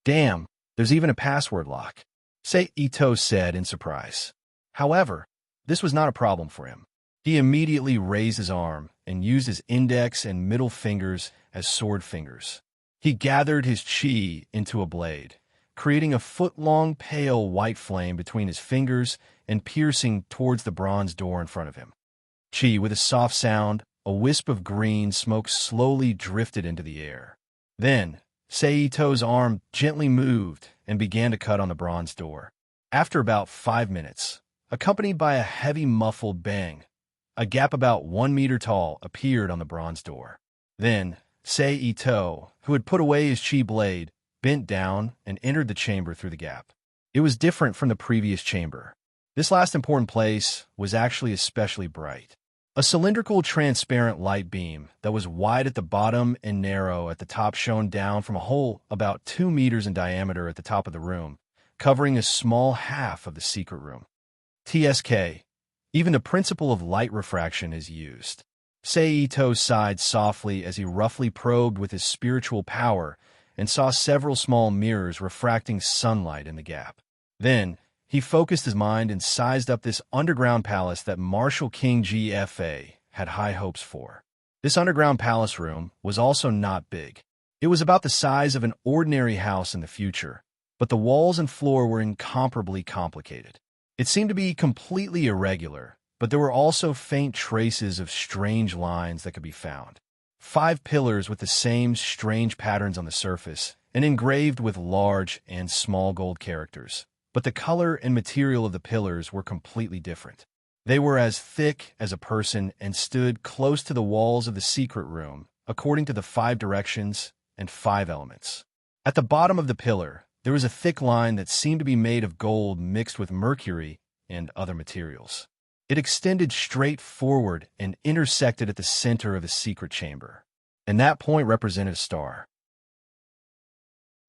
Damn, there's even a password lock, Ito said in surprise. However, this was not a problem for him. He immediately raised his arm and used his index and middle fingers as sword fingers. He gathered his chi into a blade, creating a foot-long pale white flame between his fingers and piercing towards the bronze door in front of him. Chi, with a soft sound, a wisp of green smoke slowly drifted into the air. Then, Seito's arm gently moved and began to cut on the bronze door. After about 5 minutes, accompanied by a heavy muffled bang, a gap about 1 meter tall appeared on the bronze door. Then, Seito, who had put away his chi blade, bent down and entered the chamber through the gap. It was different from the previous chamber. This last important place was actually especially bright. A cylindrical, transparent light beam that was wide at the bottom and narrow at the top shone down from a hole about 2 meters in diameter at the top of the room, covering a small half of the secret room. TSK. Even the principle of light refraction is used. Seito sighed softly as he roughly probed with his spiritual power and saw several small mirrors refracting sunlight in the gap. Then, he focused his mind and sized up this underground palace that Marshal King GFA had high hopes for. This underground palace room was also not big. It was about the size of an ordinary house in the future, but the walls and floor were incomparably complicated. It seemed to be completely irregular, but there were also faint traces of strange lines that could be found. 5 pillars with the same strange patterns on the surface and engraved with large and small gold characters. But the color and material of the pillars were completely different. They were as thick as a person and stood close to the walls of the secret room, according to the 5 directions and 5 elements. At the bottom of the pillar, there was a thick line that seemed to be made of gold mixed with mercury and other materials. It extended straight forward and intersected at the center of the secret chamber, and that point represented a star.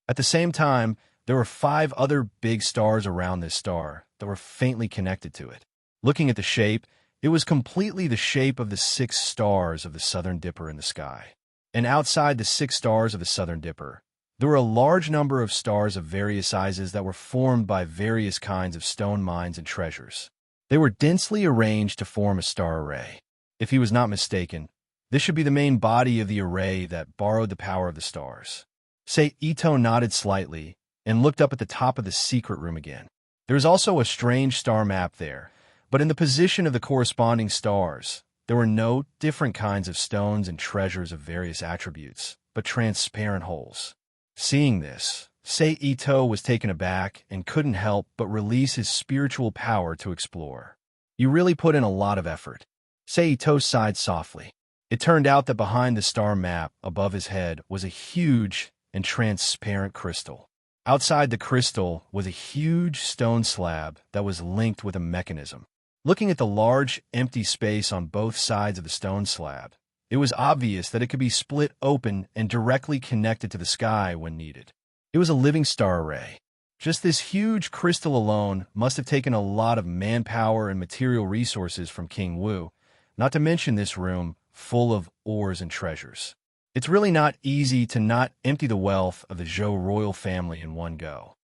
At the same time, there were 5 other big stars around this star that were faintly connected to it. Looking at the shape, it was completely the shape of the 6 stars of the Southern Dipper in the sky. And outside the 6 stars of the Southern Dipper, there were a large number of stars of various sizes that were formed by various kinds of stone mines and treasures. They were densely arranged to form a star array. If he was not mistaken, this should be the main body of the array that borrowed the power of the stars. Seito nodded slightly and looked up at the top of the secret room again. There was also a strange star map there, but in the position of the corresponding stars, there were no different kinds of stones and treasures of various attributes, but transparent holes. Seeing this, Seito was taken aback and couldn't help but release his spiritual power to explore. You really put in a lot of effort. Seito sighed softly. It turned out that behind the star map above his head was a huge and transparent crystal. Outside the crystal was a huge stone slab that was linked with a mechanism. Looking at the large, empty space on both sides of the stone slab, it was obvious that it could be split open and directly connected to the sky when needed. It was a living star array. Just this huge crystal alone must have taken a lot of manpower and material resources from King Wu, not to mention this room full of ores and treasures. It's really not easy to not empty the wealth of the Zhou royal family in one go.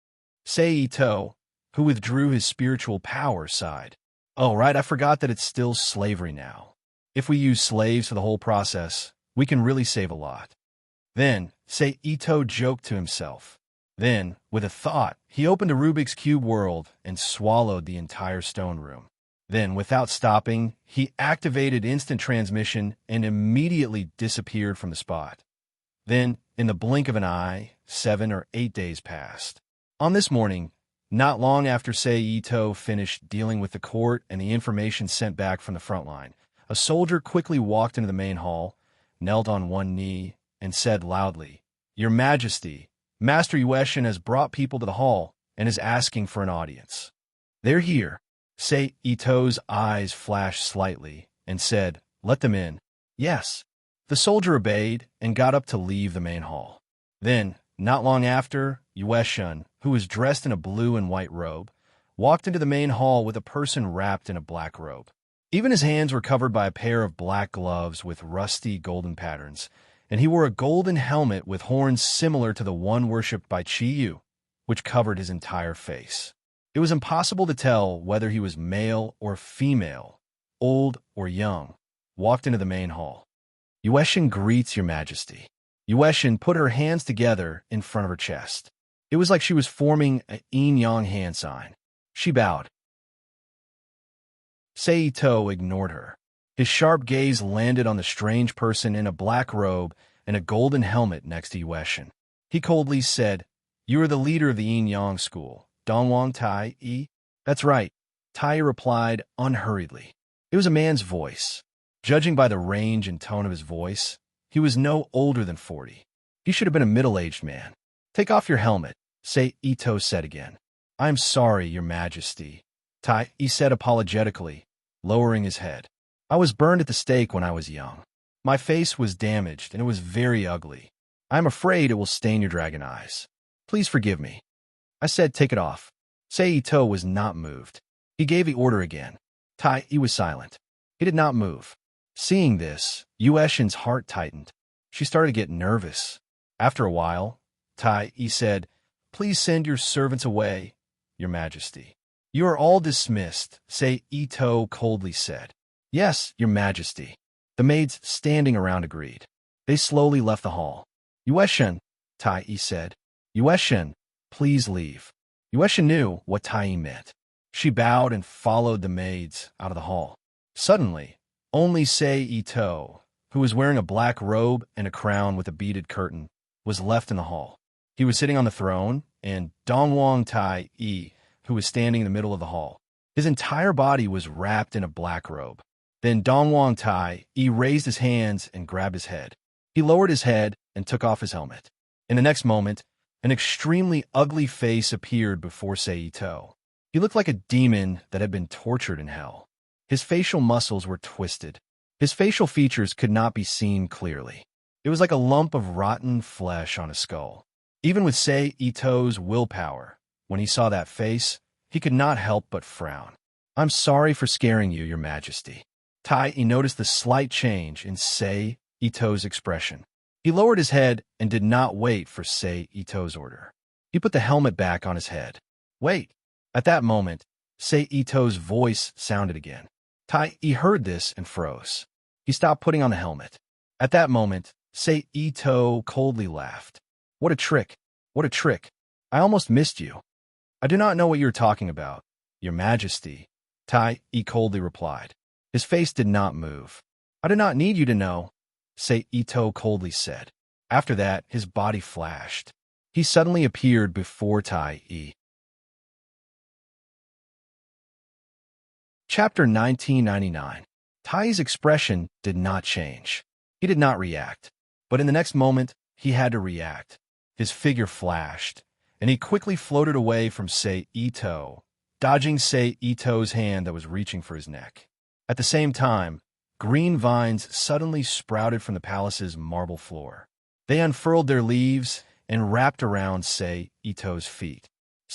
Seito, who withdrew his spiritual power, sighed. Oh, right, I forgot that it's still slavery now. If we use slaves for the whole process, we can really save a lot. Then, Seito joked to himself. Then, with a thought, he opened a Rubik's Cube world and swallowed the entire stone room. Then, without stopping, he activated instant transmission and immediately disappeared from the spot. Then, in the blink of an eye, 7 or 8 days passed. On this morning, not long after Seito finished dealing with the court and the information sent back from the front line, a soldier quickly walked into the main hall, knelt on one knee, and said loudly, "Your Majesty, Master Yueshin has brought people to the hall and is asking for an audience." "They're here." Seito's eyes flashed slightly and said, "Let them in." "Yes." The soldier obeyed and got up to leave the main hall. Then, not long after, Yueshin, who was dressed in a blue and white robe, walked into the main hall with a person wrapped in a black robe. Even his hands were covered by a pair of black gloves with rusty golden patterns, and he wore a golden helmet with horns similar to the one worshipped by Chiyu, which covered his entire face. It was impossible to tell whether he was male or female, old or young, walked into the main hall. "Yueshin greets your Majesty." Yueshin put her hands together in front of her chest. It was like she was forming an yin-yang hand sign. She bowed. Seito ignored her. His sharp gaze landed on the strange person in a black robe and a golden helmet next to Yueshin. He coldly said, "You are the leader of the yin-yang school, Dongwang Tai-yi?" "That's right," Tai replied unhurriedly. It was a man's voice. Judging by the range and tone of his voice, he was no older than 40. He should have been a middle-aged man. "Take off your helmet," Ito said again. "I'm sorry, Your Majesty," Tai said apologetically, lowering his head. "I was burned at the stake when I was young. My face was damaged, and it was very ugly. I'm afraid it will stain your dragon eyes. Please forgive me." I said, "Take it off." Ito was not moved. He gave the order again. Tai was silent. He did not move. Seeing this, Yueshin's heart tightened. She started to get nervous. After a while, Tai said, "Please send your servants away, Your Majesty." "You are all dismissed," Ito coldly said. "Yes, Your Majesty." The maids standing around agreed. They slowly left the hall. "Yueshin," Tai said. "Yueshin, please leave." Yueshin knew what Tai meant. She bowed and followed the maids out of the hall. Suddenly, only Ito, who was wearing a black robe and a crown with a beaded curtain, was left in the hall. He was sitting on the throne, and Dongwang Tai, who was standing in the middle of the hall. His entire body was wrapped in a black robe. Then Dongwang Tai raised his hands and grabbed his head. He lowered his head and took off his helmet. In the next moment, an extremely ugly face appeared before Ito. He looked like a demon that had been tortured in hell. His facial muscles were twisted. His facial features could not be seen clearly. It was like a lump of rotten flesh on a skull. Even with Ito's willpower, when he saw that face, he could not help but frown. "I'm sorry for scaring you, Your Majesty." Tai noticed the slight change in Ito's expression. He lowered his head and did not wait for Ito's order. He put the helmet back on his head. "Wait." At that moment, Ito's voice sounded again. Tai heard this and froze. He stopped putting on the helmet. At that moment, Ito coldly laughed. "What a trick! What a trick! I almost missed you." "I do not know what you are talking about, Your Majesty," Tai coldly replied. His face did not move. "I do not need you to know," Ito coldly said. After that, his body flashed. He suddenly appeared before Tai. Chapter 1999. Tai's expression did not change. He did not react. But in the next moment, he had to react. His figure flashed, and he quickly floated away from Ito, dodging Ito's hand that was reaching for his neck. At the same time, green vines suddenly sprouted from the palace's marble floor. They unfurled their leaves and wrapped around Ito's feet.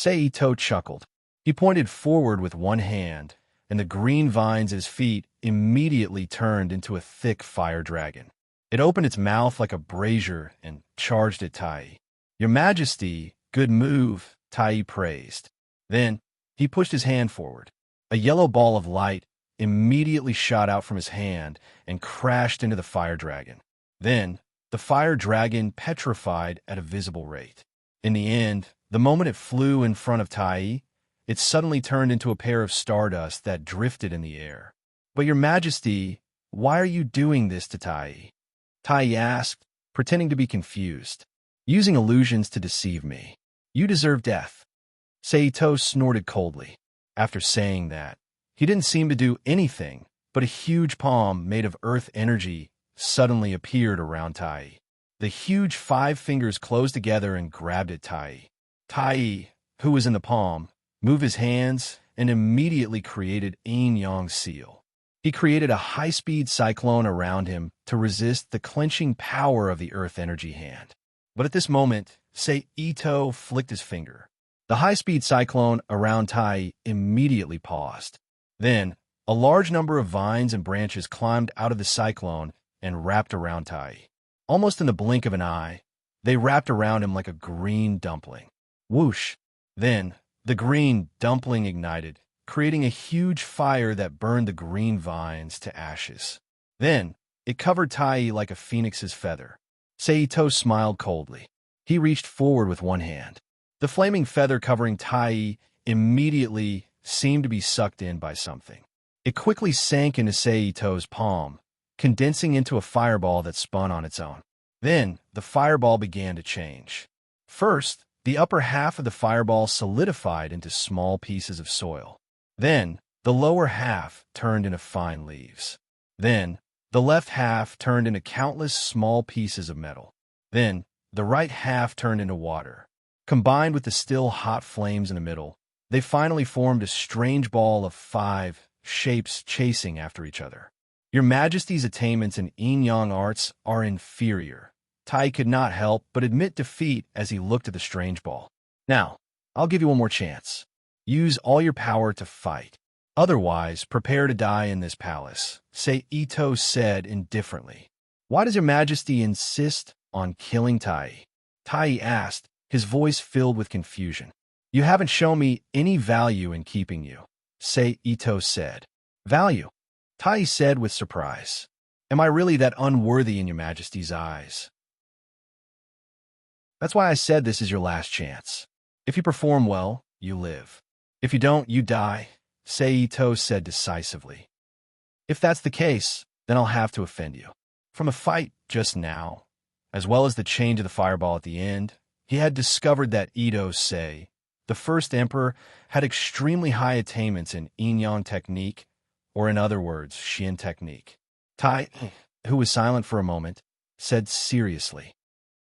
Ito chuckled. He pointed forward with one hand, and the green vines at his feet immediately turned into a thick fire dragon. It opened its mouth like a brazier and charged at Tai. "Your Majesty, good move," Tai praised. Then he pushed his hand forward. A yellow ball of light immediately shot out from his hand and crashed into the fire dragon. Then the fire dragon petrified at a visible rate. In the end, the moment it flew in front of Tai, it suddenly turned into a pair of stardust that drifted in the air. "But Your Majesty, why are you doing this to Tai?" Tai asked, pretending to be confused. "Using illusions to deceive me. You deserve death." Ito snorted coldly. After saying that, he didn't seem to do anything, but a huge palm made of earth energy suddenly appeared around Tai. The huge 5 fingers closed together and grabbed at Tai. Tai, who was in the palm, moved his hands and immediately created yin-yang seal. He created a high-speed cyclone around him to resist the clenching power of the earth energy hand. But at this moment, Ito flicked his finger. The high-speed cyclone around Tai immediately paused. Then, a large number of vines and branches climbed out of the cyclone and wrapped around Tai. Almost in the blink of an eye, they wrapped around him like a green dumpling. Whoosh! Then, the green dumpling ignited, creating a huge fire that burned the green vines to ashes. Then, it covered Tai like a phoenix's feather. Seito smiled coldly. He reached forward with one hand. The flaming feather covering Tai immediately seemed to be sucked in by something. It quickly sank into Seito's palm, condensing into a fireball that spun on its own. Then, the fireball began to change. First, the upper half of the fireball solidified into small pieces of soil. Then, the lower half turned into fine leaves. Then, the left half turned into countless small pieces of metal. Then, the right half turned into water. Combined with the still hot flames in the middle, they finally formed a strange ball of 5 shapes chasing after each other. Your Majesty's attainments in yin-yang arts are inferior. Tai could not help but admit defeat as he looked at the strange ball. Now, I'll give you one more chance. Use all your power to fight. Otherwise, prepare to die in this palace, Seito said indifferently. Why does Your Majesty insist on killing Tai? Tai asked, his voice filled with confusion. You haven't shown me any value in keeping you, Seito said. Value? Tai said with surprise. Am I really that unworthy in Your Majesty's eyes? That's why I said this is your last chance. If you perform well, you live. If you don't, you die, Seito said decisively. If that's the case, then I'll have to offend you. From a fight just now, as well as the change of the fireball at the end, he had discovered that Edo-sei, the first emperor, had extremely high attainments in yin-yang technique, or in other words, Shin technique. Tai, who was silent for a moment, said seriously,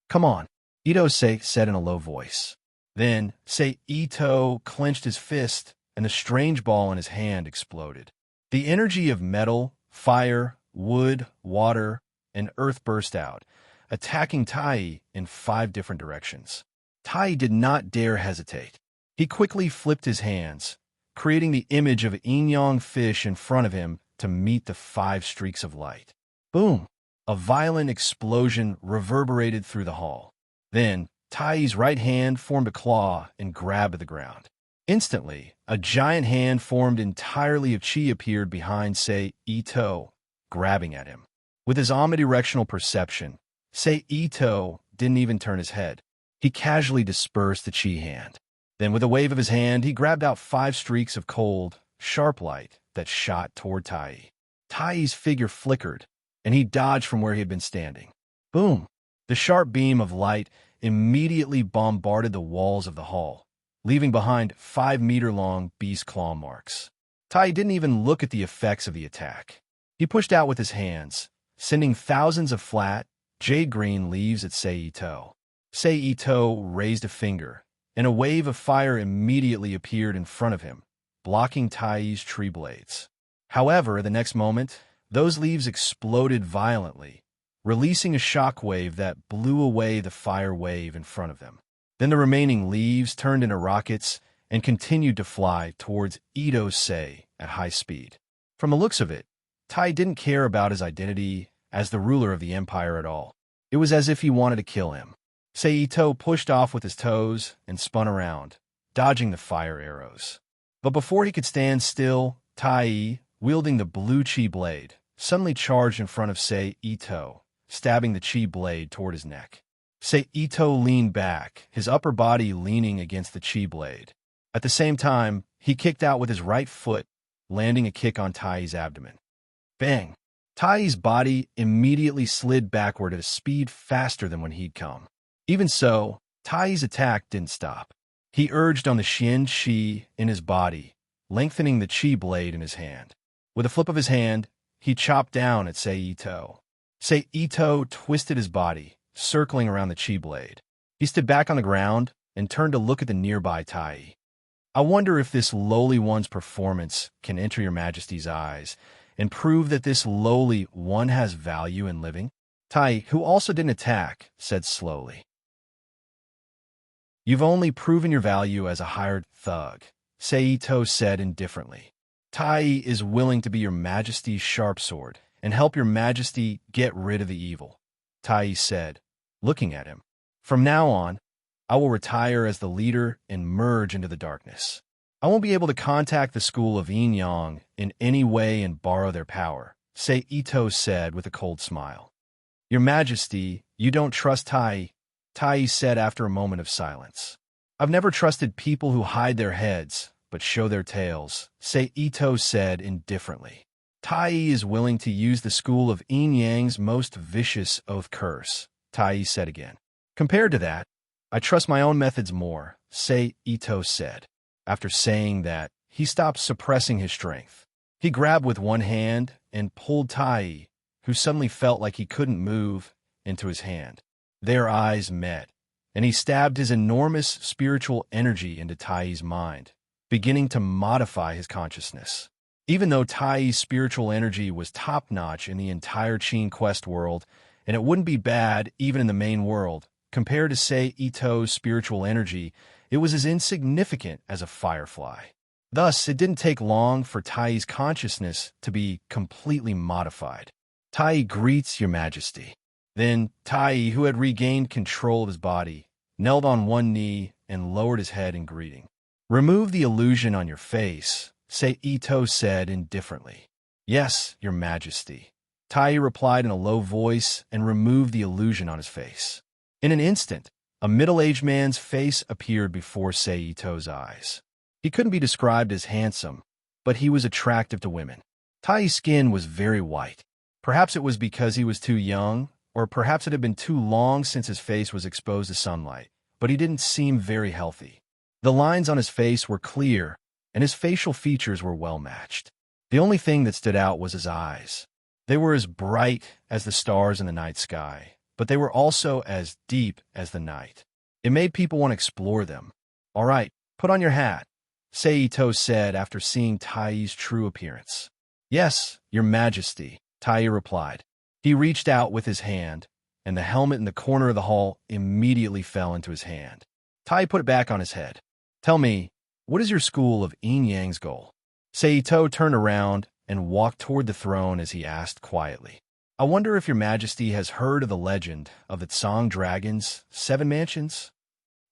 Come on, Edo-sei said in a low voice. Then, Seito clenched his fist, and the strange ball in his hand exploded. The energy of metal, fire, wood, water, and earth burst out, attacking Tai in 5 different directions. Tai did not dare hesitate. He quickly flipped his hands, creating the image of a yin-yang fish in front of him to meet the 5 streaks of light. Boom! A violent explosion reverberated through the hall. Then, Tai's right hand formed a claw and grabbed at the ground. Instantly, a giant hand formed entirely of chi appeared behind Seito, grabbing at him. With his omnidirectional perception, Seito didn't even turn his head. He casually dispersed the chi hand. Then with a wave of his hand, he grabbed out 5 streaks of cold, sharp light that shot toward Tai. Tai's figure flickered, and he dodged from where he had been standing. Boom! The sharp beam of light immediately bombarded the walls of the hall, leaving behind 5-meter-long beast claw marks. Tai didn't even look at the effects of the attack. He pushed out with his hands, sending thousands of flat, jade-green leaves at Seito. Seito raised a finger, and a wave of fire immediately appeared in front of him, blocking Tai's tree blades. However, the next moment, those leaves exploded violently, releasing a shockwave that blew away the fire wave in front of them. Then the remaining leaves turned into rockets and continued to fly towards Edo-sei at high speed. From the looks of it, Tai didn't care about his identity as the ruler of the empire at all. It was as if he wanted to kill him. Seito pushed off with his toes and spun around, dodging the fire arrows. But before he could stand still, Tai, wielding the blue chi blade, suddenly charged in front of Seito, stabbing the chi blade toward his neck. Seito leaned back, his upper body leaning against the chi blade. At the same time, he kicked out with his right foot, landing a kick on Tai's abdomen. Bang! Tai's body immediately slid backward at a speed faster than when he'd come. Even so, Tai's attack didn't stop. He urged on the Shin Chi in his body, lengthening the chi blade in his hand. With a flip of his hand, he chopped down at Seito. Seito twisted his body, circling around the chi blade. He stood back on the ground and turned to look at the nearby Tai. I wonder if this lowly one's performance can enter Your Majesty's eyes and prove that this lowly one has value in living? Tai, who also didn't attack, said slowly. You've only proven your value as a hired thug, Seito said indifferently. Tai is willing to be Your Majesty's sharp sword and help Your Majesty get rid of the evil, Tai said, looking at him. From now on, I will retire as the leader and merge into the darkness. I won't be able to contact the school of yin-yang in any way and borrow their power, Seito said with a cold smile. Your Majesty, you don't trust Tai, Tai said after a moment of silence. I've never trusted people who hide their heads, but show their tails, Ito said indifferently. Tai is willing to use the school of Yin Yang's most vicious oath curse, Tai said again. Compared to that, I trust my own methods more, Ito said. After saying that, he stopped suppressing his strength. He grabbed with one hand and pulled Tai, who suddenly felt like he couldn't move, into his hand. Their eyes met, and he stabbed his enormous spiritual energy into Tai's mind, beginning to modify his consciousness. Even though Tai's spiritual energy was top-notch in the entire Qin Quest world, and it wouldn't be bad even in the main world, compared to, Ito's spiritual energy, it was as insignificant as a firefly. Thus, it didn't take long for Tai's consciousness to be completely modified. Tai greets your Majesty. Then Tai, who had regained control of his body, knelt on one knee and lowered his head in greeting. Remove the illusion on your face, Ito said indifferently. Yes, your Majesty. Tai replied in a low voice and removed the illusion on his face. In an instant, a middle-aged man's face appeared before Ito's eyes. He couldn't be described as handsome, but he was attractive to women. Tai's skin was very white. Perhaps it was because he was too young, or perhaps it had been too long since his face was exposed to sunlight, but he didn't seem very healthy. The lines on his face were clear, and his facial features were well-matched. The only thing that stood out was his eyes. They were as bright as the stars in the night sky, but they were also as deep as the night. It made people want to explore them. All right, put on your hat, Ito said after seeing Tai's true appearance. Yes, your Majesty, Tai replied. He reached out with his hand, and the helmet in the corner of the hall immediately fell into his hand. Tai put it back on his head. Tell me, what is your school of Yin Yang's goal? Ito turned around and walked toward the throne as he asked quietly. I wonder if your Majesty has heard of the legend of the Tsang Dragon's 7 mansions?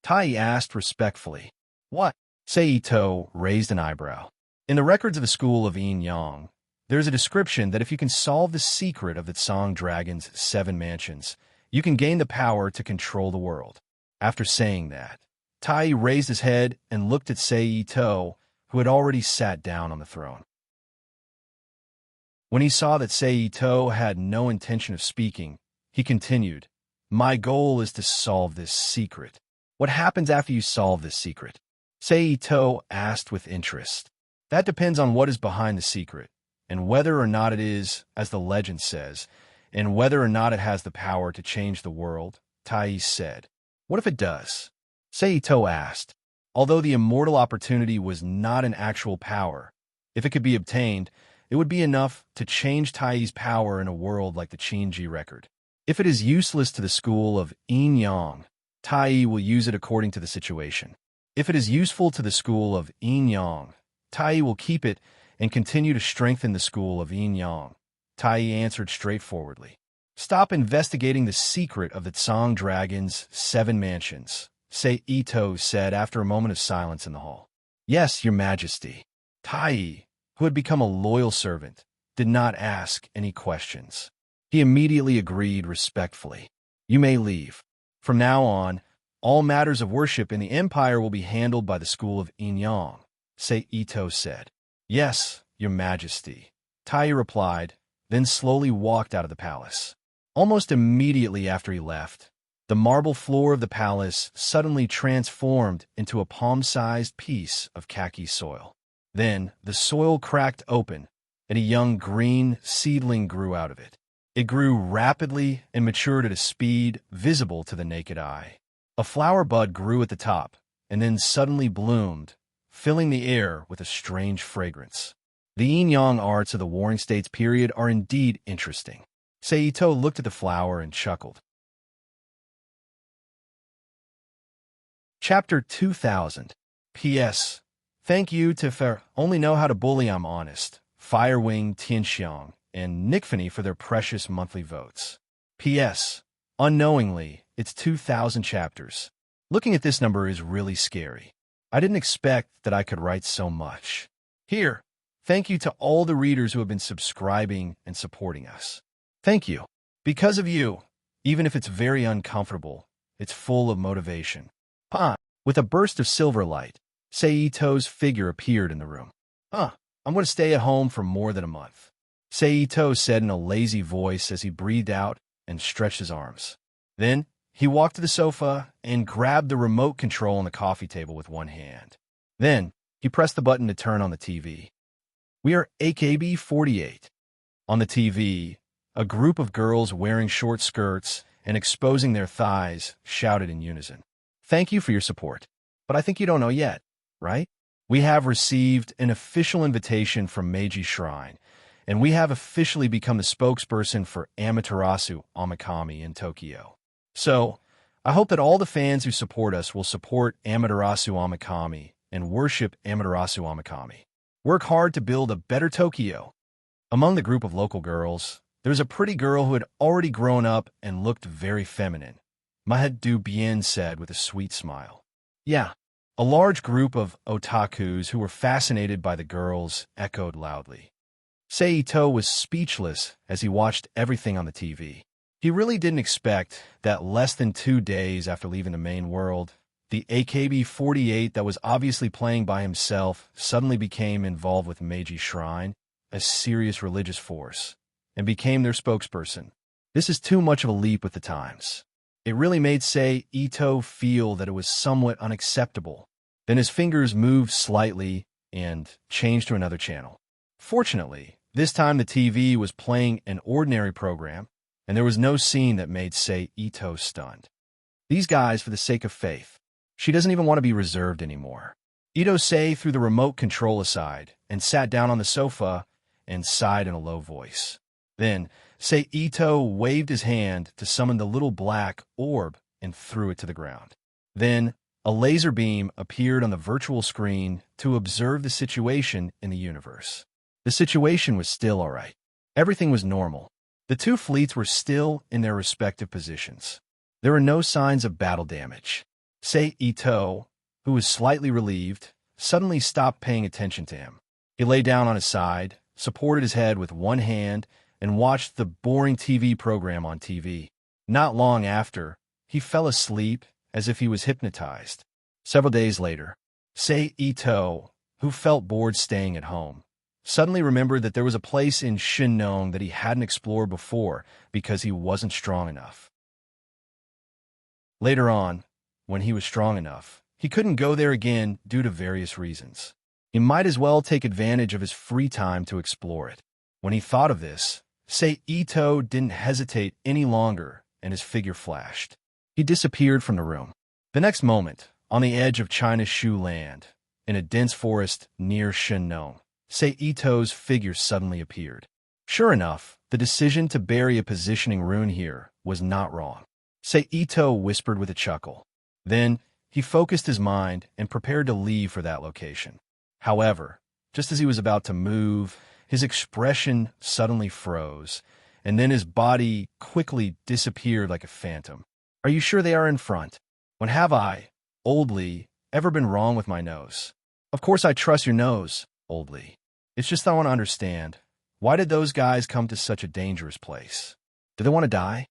Tai asked respectfully. What? Ito raised an eyebrow. In the records of the school of Yin Yang, there's a description that if you can solve the secret of the Tsang Dragon's 7 mansions, you can gain the power to control the world. After saying that, Tai raised his head and looked at Ito, who had already sat down on the throne. When he saw that Ito had no intention of speaking, he continued, My goal is to solve this secret. What happens after you solve this secret? Ito asked with interest. That depends on what is behind the secret, and whether or not it is, as the legend says, and whether or not it has the power to change the world, Tai said. What if it does? Ito asked. Although the immortal opportunity was not an actual power, if it could be obtained, it would be enough to change Tai's power in a world like the Qinji record. If it is useless to the school of Yin Yang, Tai will use it according to the situation. If it is useful to the school of Yin Yang, Tai will keep it and continue to strengthen the school of Yin Yang. Tai answered straightforwardly. Stop investigating the secret of the Tsang Dragon's 7 mansions, Ito said after a moment of silence in the hall. Yes, your Majesty. Tai, who had become a loyal servant, did not ask any questions. He immediately agreed respectfully. You may leave. From now on, all matters of worship in the Empire will be handled by the school of Yin Yang, Ito said. Yes, your Majesty, Tai replied, then slowly walked out of the palace. Almost immediately after he left, the marble floor of the palace suddenly transformed into a palm-sized piece of khaki soil. Then the soil cracked open, and a young green seedling grew out of it. It grew rapidly and matured at a speed visible to the naked eye. A flower bud grew at the top, and then suddenly bloomed, filling the air with a strange fragrance. The yin-yang arts of the Warring States period are indeed interesting. Ito looked at the flower and chuckled. Chapter 2000. P.S. Thank you to Fer, only know how to bully I'm honest, Firewing Tianxiang, and Nickfany for their precious monthly votes. P.S. Unknowingly, it's 2,000 chapters. Looking at this number is really scary. I didn't expect that I could write so much. Here, thank you to all the readers who have been subscribing and supporting us. Thank you. Because of you, even if it's very uncomfortable, it's full of motivation. Pa! With a burst of silver light, Seito's figure appeared in the room. I'm going to stay at home for more than a month, Seito said in a lazy voice as he breathed out and stretched his arms. Then, he walked to the sofa and grabbed the remote control on the coffee table with one hand. Then, he pressed the button to turn on the TV. We are AKB 48. On the TV, a group of girls wearing short skirts and exposing their thighs shouted in unison. Thank you for your support. But I think you don't know yet, right? We have received an official invitation from Meiji Shrine, and we have officially become the spokesperson for Amaterasu Omikami in Tokyo. So, I hope that all the fans who support us will support Amaterasu Omikami and worship Amaterasu Omikami. Work hard to build a better Tokyo. Among the group of local girls, there was a pretty girl who had already grown up and looked very feminine. Mahed Du Bien said with a sweet smile. Yeah. A large group of otakus who were fascinated by the girls echoed loudly. Seito was speechless as he watched everything on the TV. He really didn't expect that less than 2 days after leaving the main world, the AKB48 that was obviously playing by himself suddenly became involved with Meiji Shrine, a serious religious force, and became their spokesperson. This is too much of a leap with the times. It really made Seito feel that it was somewhat unacceptable. Then his fingers moved slightly and changed to another channel. Fortunately, this time the TV was playing an ordinary program, and there was no scene that made Seito stunned. These guys, for the sake of faith. She doesn't even want to be reserved anymore. Ito-sei threw the remote control aside and sat down on the sofa and sighed in a low voice. Then, Seito waved his hand to summon the little black orb and threw it to the ground. Then, a laser beam appeared on the virtual screen to observe the situation in the universe. The situation was still all right. Everything was normal. The two fleets were still in their respective positions. There were no signs of battle damage. Seito, who was slightly relieved, suddenly stopped paying attention to him. He lay down on his side, supported his head with one hand, and watched the boring TV program on TV. Not long after, he fell asleep as if he was hypnotized. Several days later, Seito, who felt bored staying at home, suddenly remembered that there was a place in Shinnon that he hadn't explored before because he wasn't strong enough. Later on, when he was strong enough, he couldn't go there again due to various reasons. He might as well take advantage of his free time to explore it. When he thought of this, Seito didn't hesitate any longer, and his figure flashed. He disappeared from the room. The next moment, on the edge of China's Shu land, in a dense forest near Shinnon, Seito's figure suddenly appeared. Sure enough, the decision to bury a positioning rune here was not wrong. Seito whispered with a chuckle. Then, he focused his mind and prepared to leave for that location. However, just as he was about to move, his expression suddenly froze, and then his body quickly disappeared like a phantom. Are you sure they are in front? When have I, Old Lee, ever been wrong with my nose? Of course I trust your nose, Old Lee. It's just I want to understand, why did those guys come to such a dangerous place? Do they want to die?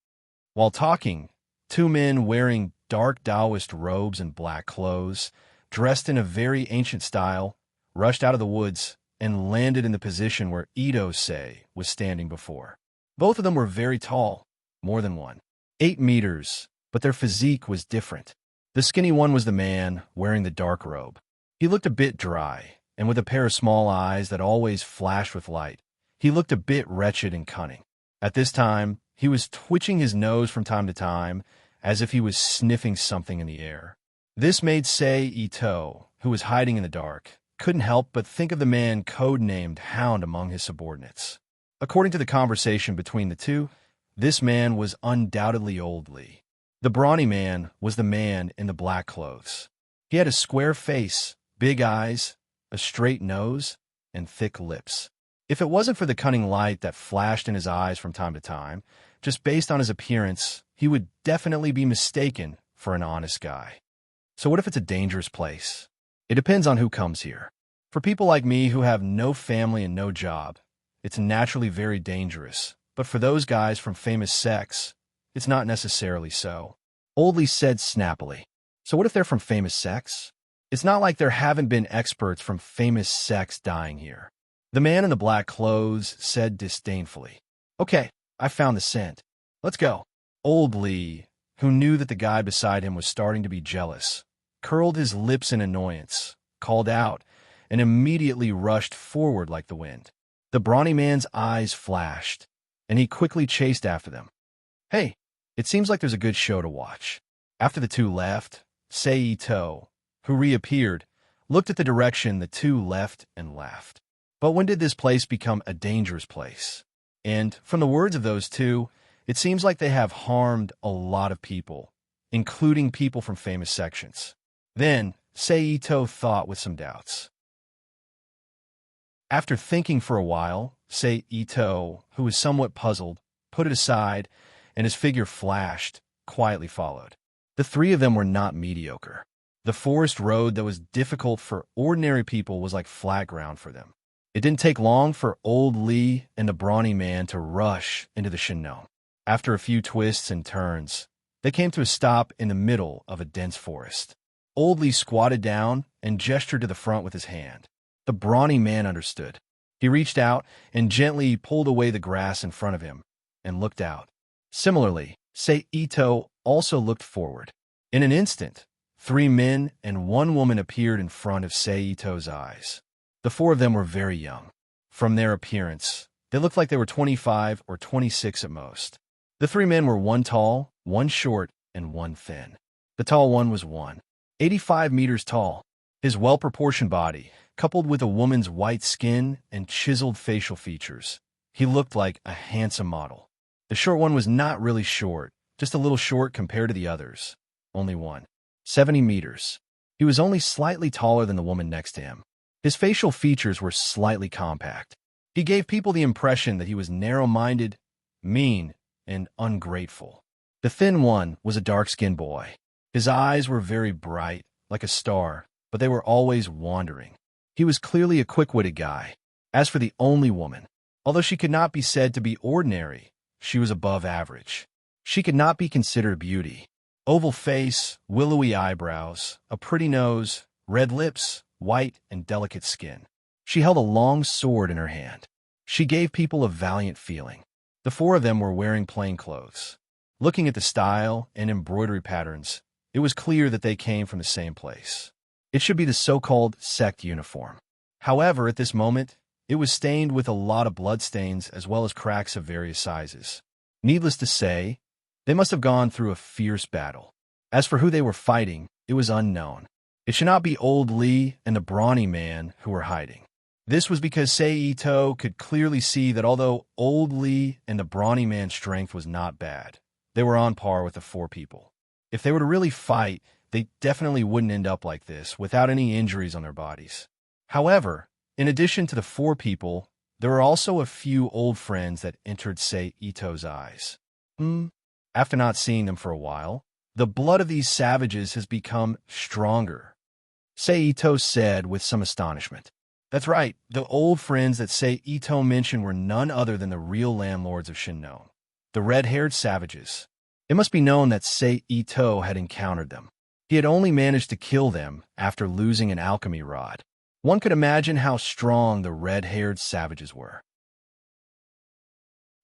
While talking, two men wearing dark Taoist robes and black clothes, dressed in a very ancient style, rushed out of the woods and landed in the position where Ito-sei was standing before. Both of them were very tall, more than one. 8 meters, but their physique was different. The skinny one was the man wearing the dark robe. He looked a bit dry, and with a pair of small eyes that always flashed with light, he looked a bit wretched and cunning. At this time, he was twitching his nose from time to time, as if he was sniffing something in the air. This made Seito, who was hiding in the dark, couldn't help but think of the man codenamed Hound among his subordinates. According to the conversation between the two, this man was undoubtedly Old Lee. The brawny man was the man in the black clothes. He had a square face, big eyes, a straight nose, and thick lips. If it wasn't for the cunning light that flashed in his eyes from time to time, just based on his appearance, he would definitely be mistaken for an honest guy. So what if it's a dangerous place? It depends on who comes here. For people like me who have no family and no job, it's naturally very dangerous, but for those guys from famous sects, it's not necessarily so. Old Lee said snappily. So what if they're from famous sects? It's not like there haven't been experts from famous sects dying here. The man in the black clothes said disdainfully. Okay, I found the scent. Let's go. Old Lee, who knew that the guy beside him was starting to be jealous, curled his lips in annoyance, called out, and immediately rushed forward like the wind. The brawny man's eyes flashed, and he quickly chased after them. Hey, it seems like there's a good show to watch. After the two left, Seito, who reappeared, looked at the direction the two left and laughed. But when did this place become a dangerous place? And, from the words of those two, it seems like they have harmed a lot of people, including people from famous sections. Then, Seito thought with some doubts. After thinking for a while, Seito, who was somewhat puzzled, put it aside, and his figure flashed, quietly followed. The three of them were not mediocre. The forest road that was difficult for ordinary people was like flat ground for them. It didn't take long for Old Lee and the brawny man to rush into the Shinno. After a few twists and turns, they came to a stop in the middle of a dense forest. Old Lee squatted down and gestured to the front with his hand. The brawny man understood. He reached out and gently pulled away the grass in front of him and looked out. Similarly, Seito also looked forward. In an instant, 3 men and 1 woman appeared in front of Seito's eyes. The 4 of them were very young. From their appearance, they looked like they were 25 or 26 at most. The 3 men were 1 tall, 1 short, and 1 thin. The tall one was 185 meters tall. His well-proportioned body, coupled with a woman's white skin and chiseled facial features, he looked like a handsome model. The short one was not really short, just a little short compared to the others. Only 170 meters. He was only slightly taller than the woman next to him. His facial features were slightly compact. He gave people the impression that he was narrow-minded, mean, and ungrateful. The thin one was a dark-skinned boy. His eyes were very bright, like a star, but they were always wandering. He was clearly a quick-witted guy. As for the only woman, although she could not be said to be ordinary, she was above average. She could not be considered beauty. Oval face, willowy eyebrows, a pretty nose, red lips, white and delicate skin. She held a long sword in her hand. She gave people a valiant feeling. The 4 of them were wearing plain clothes. Looking at the style and embroidery patterns, it was clear that they came from the same place. It should be the so-called sect uniform. However, at this moment, it was stained with a lot of bloodstains as well as cracks of various sizes. Needless to say, they must have gone through a fierce battle. As for who they were fighting, it was unknown. It should not be Old Lee and the brawny man who were hiding. This was because Seito could clearly see that although Old Lee and the brawny man's strength was not bad, they were on par with the 4 people. If they were to really fight, they definitely wouldn't end up like this, without any injuries on their bodies. However, in addition to the 4 people, there were also a few old friends that entered Seito's eyes. After not seeing them for a while, the blood of these savages has become stronger, Seito said with some astonishment. That's right, the old friends that Seito mentioned were none other than the real landlords of Shinno, the red-haired savages. It must be known that Seito had encountered them. He had only managed to kill them after losing an alchemy rod. One could imagine how strong the red-haired savages were.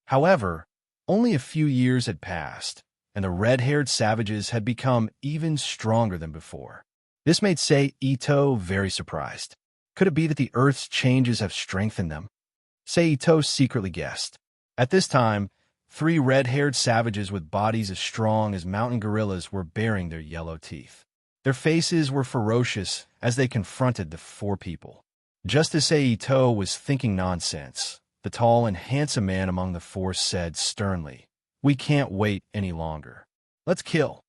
However, only a few years had passed, and the red-haired savages had become even stronger than before. This made Seito very surprised. Could it be that the Earth's changes have strengthened them? Seito secretly guessed. At this time, 3 red-haired savages with bodies as strong as mountain gorillas were baring their yellow teeth. Their faces were ferocious as they confronted the 4 people. Just as Seito was thinking nonsense, the tall and handsome man among the 4 said sternly, "We can't wait any longer. Let's kill."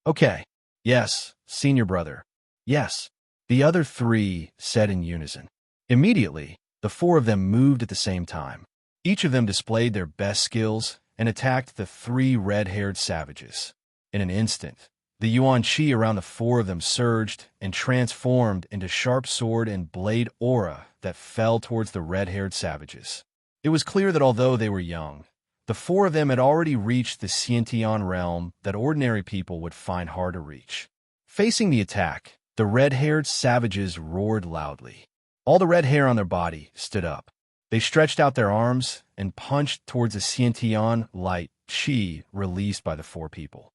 "Okay. Yes, senior brother. Yes," the other 3 said in unison. Immediately, the 4 of them moved at the same time. Each of them displayed their best skills and attacked the 3 red-haired savages. In an instant, the yuan qi around the 4 of them surged and transformed into sharp sword and blade aura that fell towards the red-haired savages. It was clear that although they were young, The four of them had already reached the Xiantian realm that ordinary people would find hard to reach. Facing the attack, the red-haired savages roared loudly. All the red hair on their body stood up. They stretched out their arms and punched towards the Xiantian light chi released by the four people.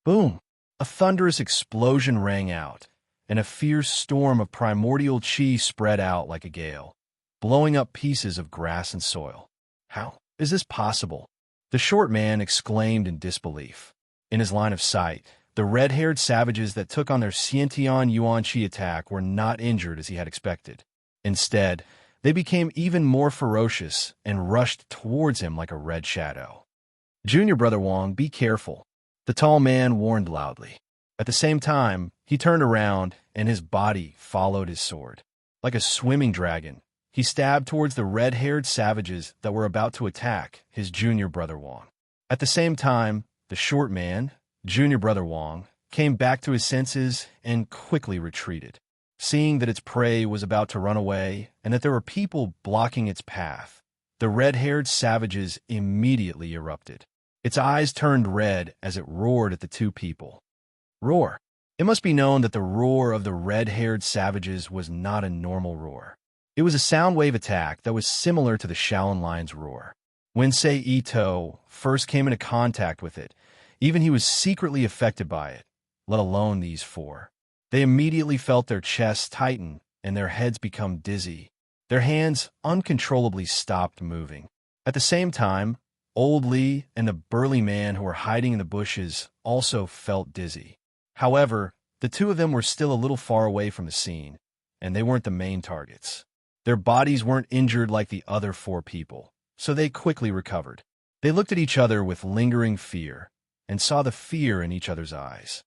Boom! A thunderous explosion rang out, and a fierce storm of primordial chi spread out like a gale, blowing up pieces of grass and soil. How is this possible? The short man exclaimed in disbelief. In his line of sight, the red-haired savages that took on their Xiantian Yuan Chi attack were not injured as he had expected. Instead, they became even more ferocious and rushed towards him like a red shadow. Junior Brother Wong, be careful, the tall man warned loudly. At the same time, he turned around and his body followed his sword. Like a swimming dragon, he stabbed towards the red-haired savages that were about to attack his junior brother Wong. At the same time, the short man, Junior Brother Wong, came back to his senses and quickly retreated. Seeing that its prey was about to run away and that there were people blocking its path, the red-haired savages immediately erupted. Its eyes turned red as it roared at the two people. Roar. It must be known that the roar of the red-haired savages was not a normal roar. It was a sound wave attack that was similar to the Shaolin Lion's roar. When Sei Ito first came into contact with it, even he was secretly affected by it, let alone these four. They immediately felt their chests tighten and their heads become dizzy. Their hands uncontrollably stopped moving. At the same time, Old Lee and the burly man who were hiding in the bushes also felt dizzy. However, the two of them were still a little far away from the scene, and they weren't the main targets. Their bodies weren't injured like the other four people, so they quickly recovered. They looked at each other with lingering fear, and saw the fear in each other's eyes.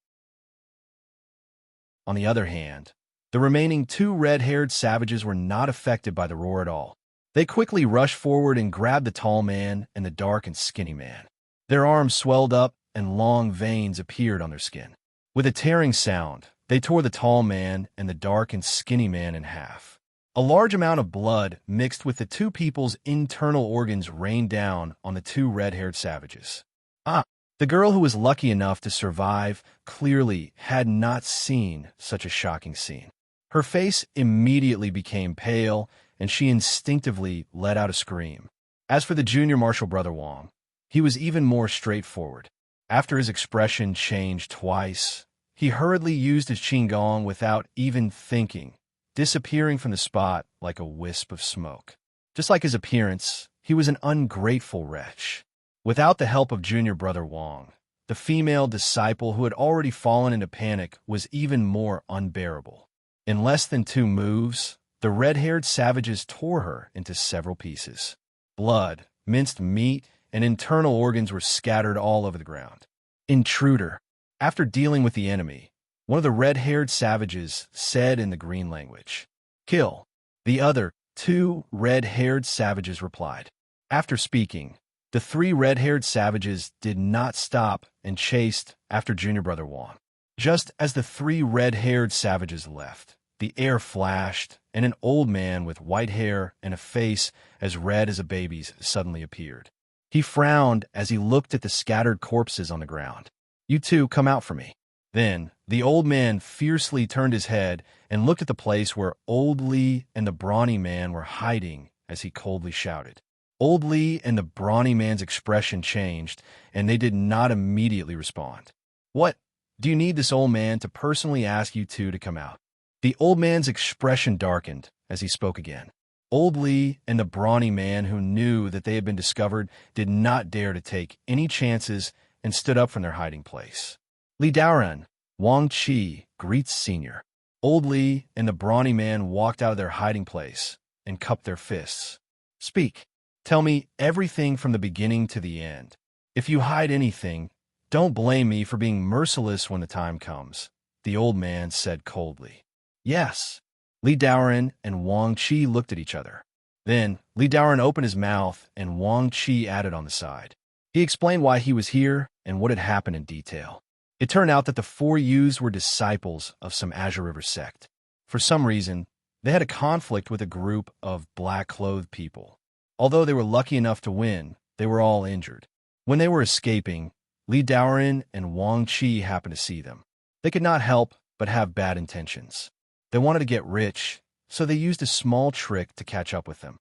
On the other hand, the remaining two red-haired savages were not affected by the roar at all. They quickly rushed forward and grabbed the tall man and the dark and skinny man. Their arms swelled up and long veins appeared on their skin. With a tearing sound, they tore the tall man and the dark and skinny man in half. A large amount of blood mixed with the two people's internal organs rained down on the two red-haired savages. The girl who was lucky enough to survive clearly had not seen such a shocking scene. Her face immediately became pale, and she instinctively let out a scream. As for the junior martial brother Wong, he was even more straightforward. After his expression changed twice, he hurriedly used his qigong without even thinking, disappearing from the spot like a wisp of smoke. Just like his appearance, he was an ungrateful wretch. Without the help of Junior Brother Wong, the female disciple who had already fallen into panic was even more unbearable. In less than 2 moves, the red-haired savages tore her into several pieces. Blood, minced meat, and internal organs were scattered all over the ground. Intruder. After dealing with the enemy, one of the red-haired savages said in the green language, "Kill." The other 2 red-haired savages replied. After speaking, the 3 red-haired savages did not stop and chased after Junior Brother Wong. Just as the 3 red-haired savages left, the air flashed, and an old man with white hair and a face as red as a baby's suddenly appeared. He frowned as he looked at the scattered corpses on the ground. "You two, come out for me." Then, the old man fiercely turned his head and looked at the place where Old Lee and the brawny man were hiding as he coldly shouted. Old Lee and the brawny man's expression changed, and they did not immediately respond. "What? Do you need this old man to personally ask you two to come out?" The old man's expression darkened as he spoke again. Old Lee and the brawny man, who knew that they had been discovered, did not dare to take any chances and stood up from their hiding place. "Li Daoren, Wang Chi greets Senior." Old Lee and the brawny man walked out of their hiding place and cupped their fists. "Speak. Tell me everything from the beginning to the end. If you hide anything, don't blame me for being merciless when the time comes," the old man said coldly. "Yes." Li Daoren and Wang Chi looked at each other. Then Li Daoren opened his mouth and Wang Chi added on the side. He explained why he was here and what had happened in detail. It turned out that the 4 youths were disciples of some Azure River sect. For some reason, they had a conflict with a group of black-clothed people. Although they were lucky enough to win, they were all injured. When they were escaping, Li Daoren and Wang Qi happened to see them. They could not help but have bad intentions. They wanted to get rich, so they used a small trick to catch up with them.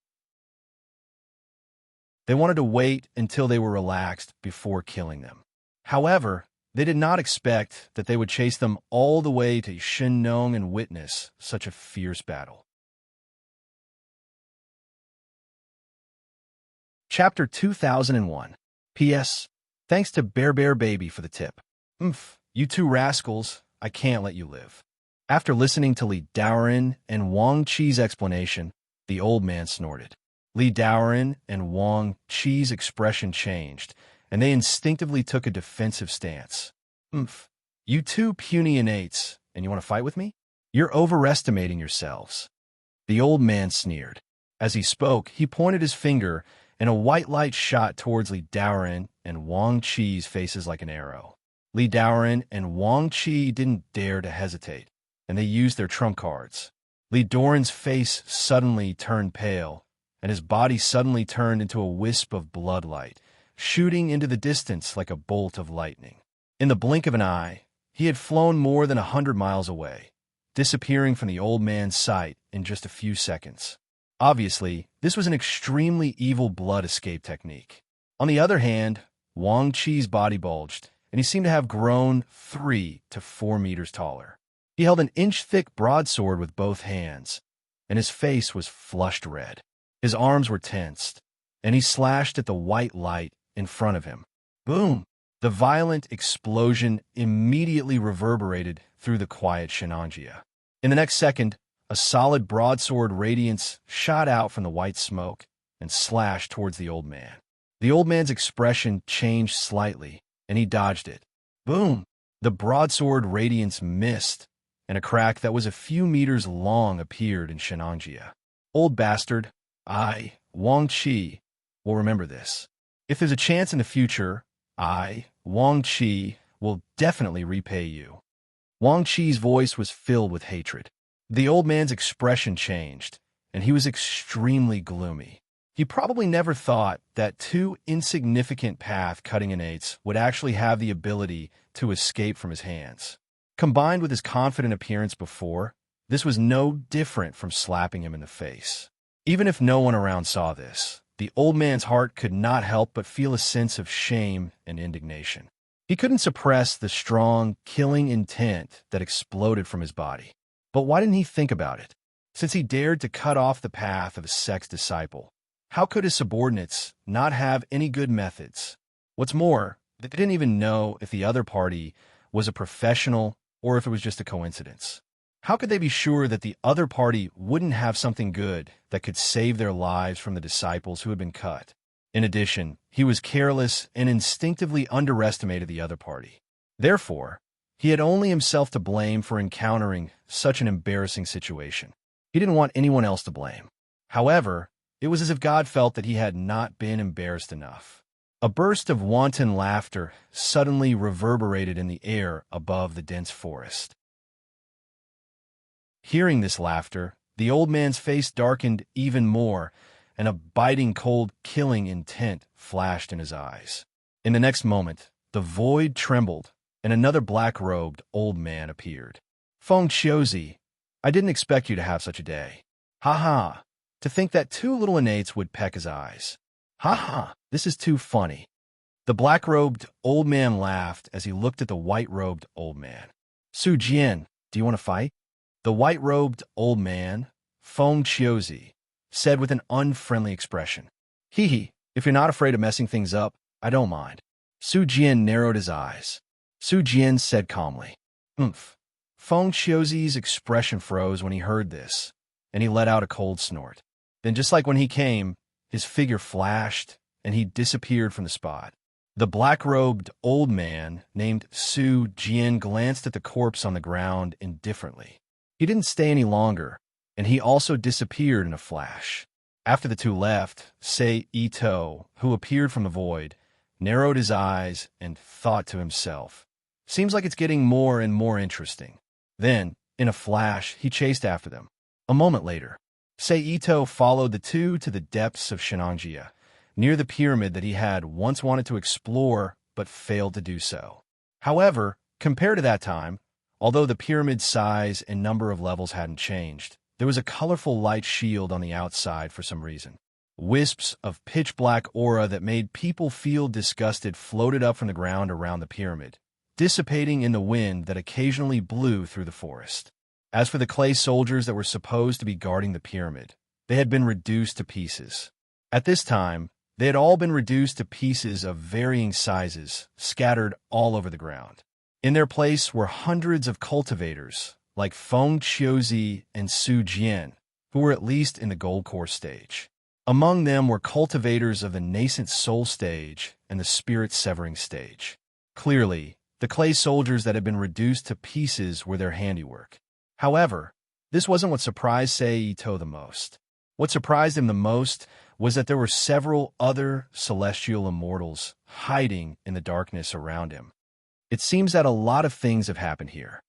They wanted to wait until they were relaxed before killing them. However, they did not expect that they would chase them all the way to Shinnong and witness such a fierce battle. Chapter 2001. P.S. Thanks to Bear Baby for the tip. You two rascals, I can't let you live. After listening to Li Daoren and Wang Qi's explanation, the old man snorted. Li Daoren and Wang Qi's expression changed, and they instinctively took a defensive stance. You two puny innates, and you want to fight with me? You're overestimating yourselves. The old man sneered. As he spoke, he pointed his finger, and a white light shot towards Li Daoren and Wang Qi's faces like an arrow. Li Daoren and Wang Qi didn't dare to hesitate, and they used their trump cards. Li Daoren's face suddenly turned pale, and his body suddenly turned into a wisp of bloodlight, shooting into the distance like a bolt of lightning. In the blink of an eye, he had flown more than 100 miles away, disappearing from the old man's sight in just a few seconds. Obviously, this was an extremely evil blood escape technique. On the other hand, Wang Qi's body bulged, and he seemed to have grown 3 to 4 meters taller. He held an inch-thick broadsword with both hands, and his face was flushed red. His arms were tensed, and he slashed at the white light in front of him. Boom! The violent explosion immediately reverberated through the quiet Shenanjia. In the next second, a solid broadsword radiance shot out from the white smoke and slashed towards the old man. The old man's expression changed slightly, and he dodged it. Boom! The broadsword radiance missed, and a crack that was a few meters long appeared in Shenanjia. Old bastard, I, Wang Qi, will remember this. If there's a chance in the future, I, Wang Qi, will definitely repay you. Wang Qi's voice was filled with hatred. The old man's expression changed, and he was extremely gloomy. He probably never thought that 2 insignificant path-cutting innates would actually have the ability to escape from his hands. Combined with his confident appearance before, this was no different from slapping him in the face. Even if no one around saw this, the old man's heart could not help but feel a sense of shame and indignation. He couldn't suppress the strong, killing intent that exploded from his body. But why didn't he think about it? Since he dared to cut off the path of a sex disciple, how could his subordinates not have any good methods? What's more, they didn't even know if the other party was a professional or if it was just a coincidence. How could they be sure that the other party wouldn't have something good that could save their lives from the disciples who had been cut? In addition, he was careless and instinctively underestimated the other party. Therefore, he had only himself to blame for encountering such an embarrassing situation. He didn't want anyone else to blame. However, it was as if God felt that he had not been embarrassed enough. A burst of wanton laughter suddenly reverberated in the air above the dense forest. Hearing this laughter, the old man's face darkened even more, and a biting cold killing intent flashed in his eyes. In the next moment, the void trembled, and another black-robed old man appeared. Feng Xiuzi, I didn't expect you to have such a day. Ha! To think that 2 little innates would peck his eyes. Ha! This is too funny. The black-robed old man laughed as he looked at the white-robed old man. Su Jian, do you want to fight? The white-robed old man, Feng Xiuzi, said with an unfriendly expression. Hee, if you're not afraid of messing things up, I don't mind. Su Jian narrowed his eyes. Su Jian said calmly. Feng Xiuzi's expression froze when he heard this, and he let out a cold snort. Then just like when he came, his figure flashed, and he disappeared from the spot. The black-robed old man named Su Jian glanced at the corpse on the ground indifferently. He didn't stay any longer, and he also disappeared in a flash. After the 2 left, Sei Ito, who appeared from the void, narrowed his eyes and thought to himself, seems like it's getting more and more interesting. Then, in a flash, he chased after them. A moment later, Sei Ito followed the 2 to the depths of Shenanjia, near the pyramid that he had once wanted to explore but failed to do so. However, compared to that time, although the pyramid's size and number of levels hadn't changed, there was a colorful light shield on the outside for some reason. Wisps of pitch-black aura that made people feel disgusted floated up from the ground around the pyramid, dissipating in the wind that occasionally blew through the forest. As for the clay soldiers that were supposed to be guarding the pyramid, they had been reduced to pieces. At this time, they had all been reduced to pieces of varying sizes, scattered all over the ground. In their place were hundreds of cultivators, like Feng Qiuzi and Su Jian, who were at least in the gold core stage. Among them were cultivators of the nascent soul stage and the spirit severing stage. Clearly, the clay soldiers that had been reduced to pieces were their handiwork. However, this wasn't what surprised Sei Ito the most. What surprised him the most was that there were several other celestial immortals hiding in the darkness around him. It seems that a lot of things have happened here.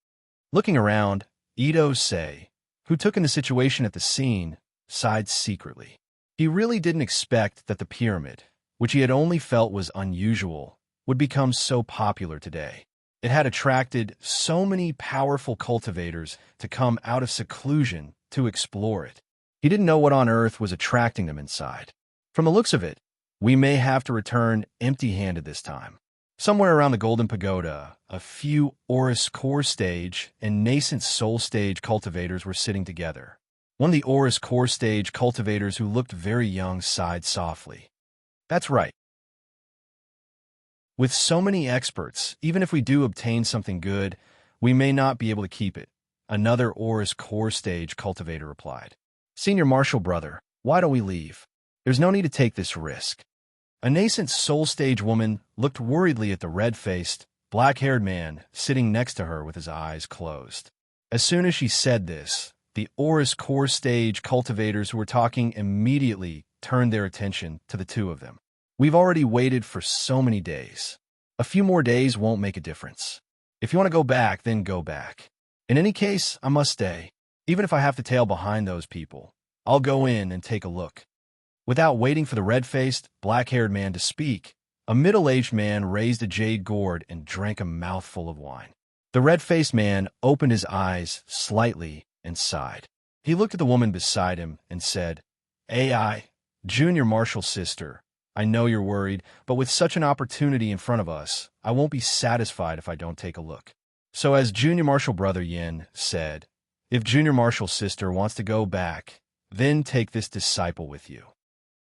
Looking around, Ito Sei, who took in the situation at the scene, sighed secretly. He really didn't expect that the pyramid, which he had only felt was unusual, would become so popular today. It had attracted so many powerful cultivators to come out of seclusion to explore it. He didn't know what on earth was attracting them inside. From the looks of it, we may have to return empty-handed this time. Somewhere around the Golden Pagoda, a few Aurus Core Stage and Nascent Soul Stage cultivators were sitting together. One of the Aurus Core Stage cultivators, who looked very young, sighed softly. That's right. With so many experts, even if we do obtain something good, we may not be able to keep it, another Aurus Core Stage cultivator replied. Senior Marshal Brother, why don't we leave? There's no need to take this risk. A nascent soul stage woman looked worriedly at the red-faced, black-haired man sitting next to her with his eyes closed. As soon as she said this, the Aurus Core Stage cultivators who were talking immediately turned their attention to the two of them. We've already waited for so many days. A few more days won't make a difference. If you want to go back, then go back. In any case, I must stay. Even if I have to tail behind those people, I'll go in and take a look. Without waiting for the red-faced, black-haired man to speak, a middle-aged man raised a jade gourd and drank a mouthful of wine. The red-faced man opened his eyes slightly and sighed. He looked at the woman beside him and said, AI, Junior Marshal's sister, I know you're worried, but with such an opportunity in front of us, I won't be satisfied if I don't take a look. So as Junior Marshal Brother Yin said, if Junior Marshal's sister wants to go back, then take this disciple with you.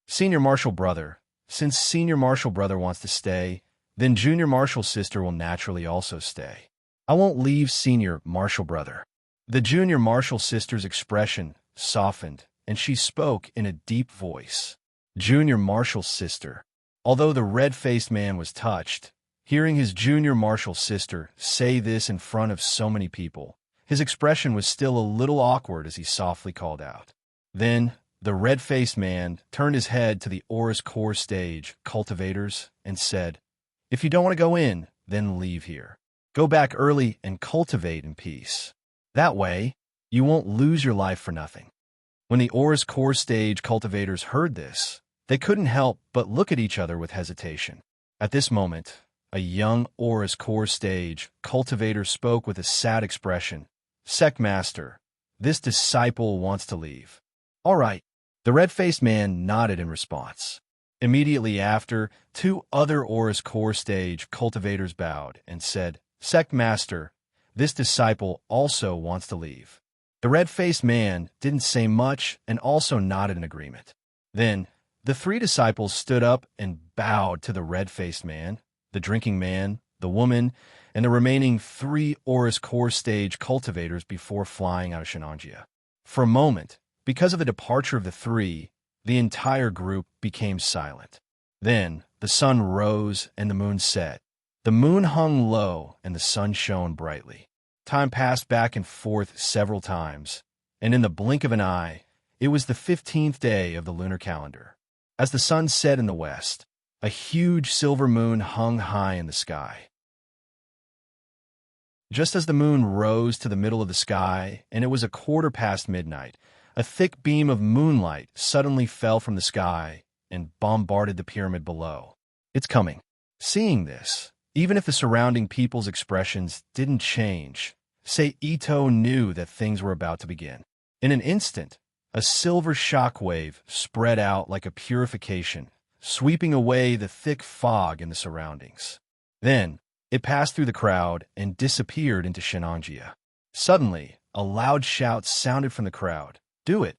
Senior Marshal Brother, since Senior Marshal Brother wants to stay, then Junior Marshal's sister will naturally also stay. I won't leave Senior Marshal Brother. The Junior Marshal sister's expression softened, and she spoke in a deep voice. Junior Marshal's sister. Although the red-faced man was touched, hearing his Junior Marshal sister say this in front of so many people, his expression was still a little awkward as he softly called out. Then, the red-faced man turned his head to the Aurus Core Stage cultivators and said, if you don't want to go in, then leave here. Go back early and cultivate in peace. That way, you won't lose your life for nothing. When the Aurus Core Stage cultivators heard this, they couldn't help but look at each other with hesitation. At this moment, a young Aurus Core Stage cultivator spoke with a sad expression. Sectmaster, this disciple wants to leave. All right. The red-faced man nodded in response. Immediately after, two other Aurus Core Stage cultivators bowed and said, Sectmaster, this disciple also wants to leave. The red-faced man didn't say much and also nodded in agreement. Then, the three disciples stood up and bowed to the red-faced man, the drinking man, the woman, and the remaining three Aurus Core Stage cultivators before flying out of Shenanjia. For a moment, because of the departure of the three, the entire group became silent. Then, the sun rose and the moon set. The moon hung low and the sun shone brightly. Time passed back and forth several times, and in the blink of an eye, it was the 15th day of the lunar calendar. As the sun set in the west, a huge silver moon hung high in the sky. Just as the moon rose to the middle of the sky and it was 1/4 past midnight, a thick beam of moonlight suddenly fell from the sky and bombarded the pyramid below. It's coming. Seeing this, even if the surrounding people's expressions didn't change, Ito knew that things were about to begin. In an instant, a silver shockwave spread out like a purification, sweeping away the thick fog in the surroundings. Then, it passed through the crowd and disappeared into Shenanjia. Suddenly, a loud shout sounded from the crowd. "Do it!"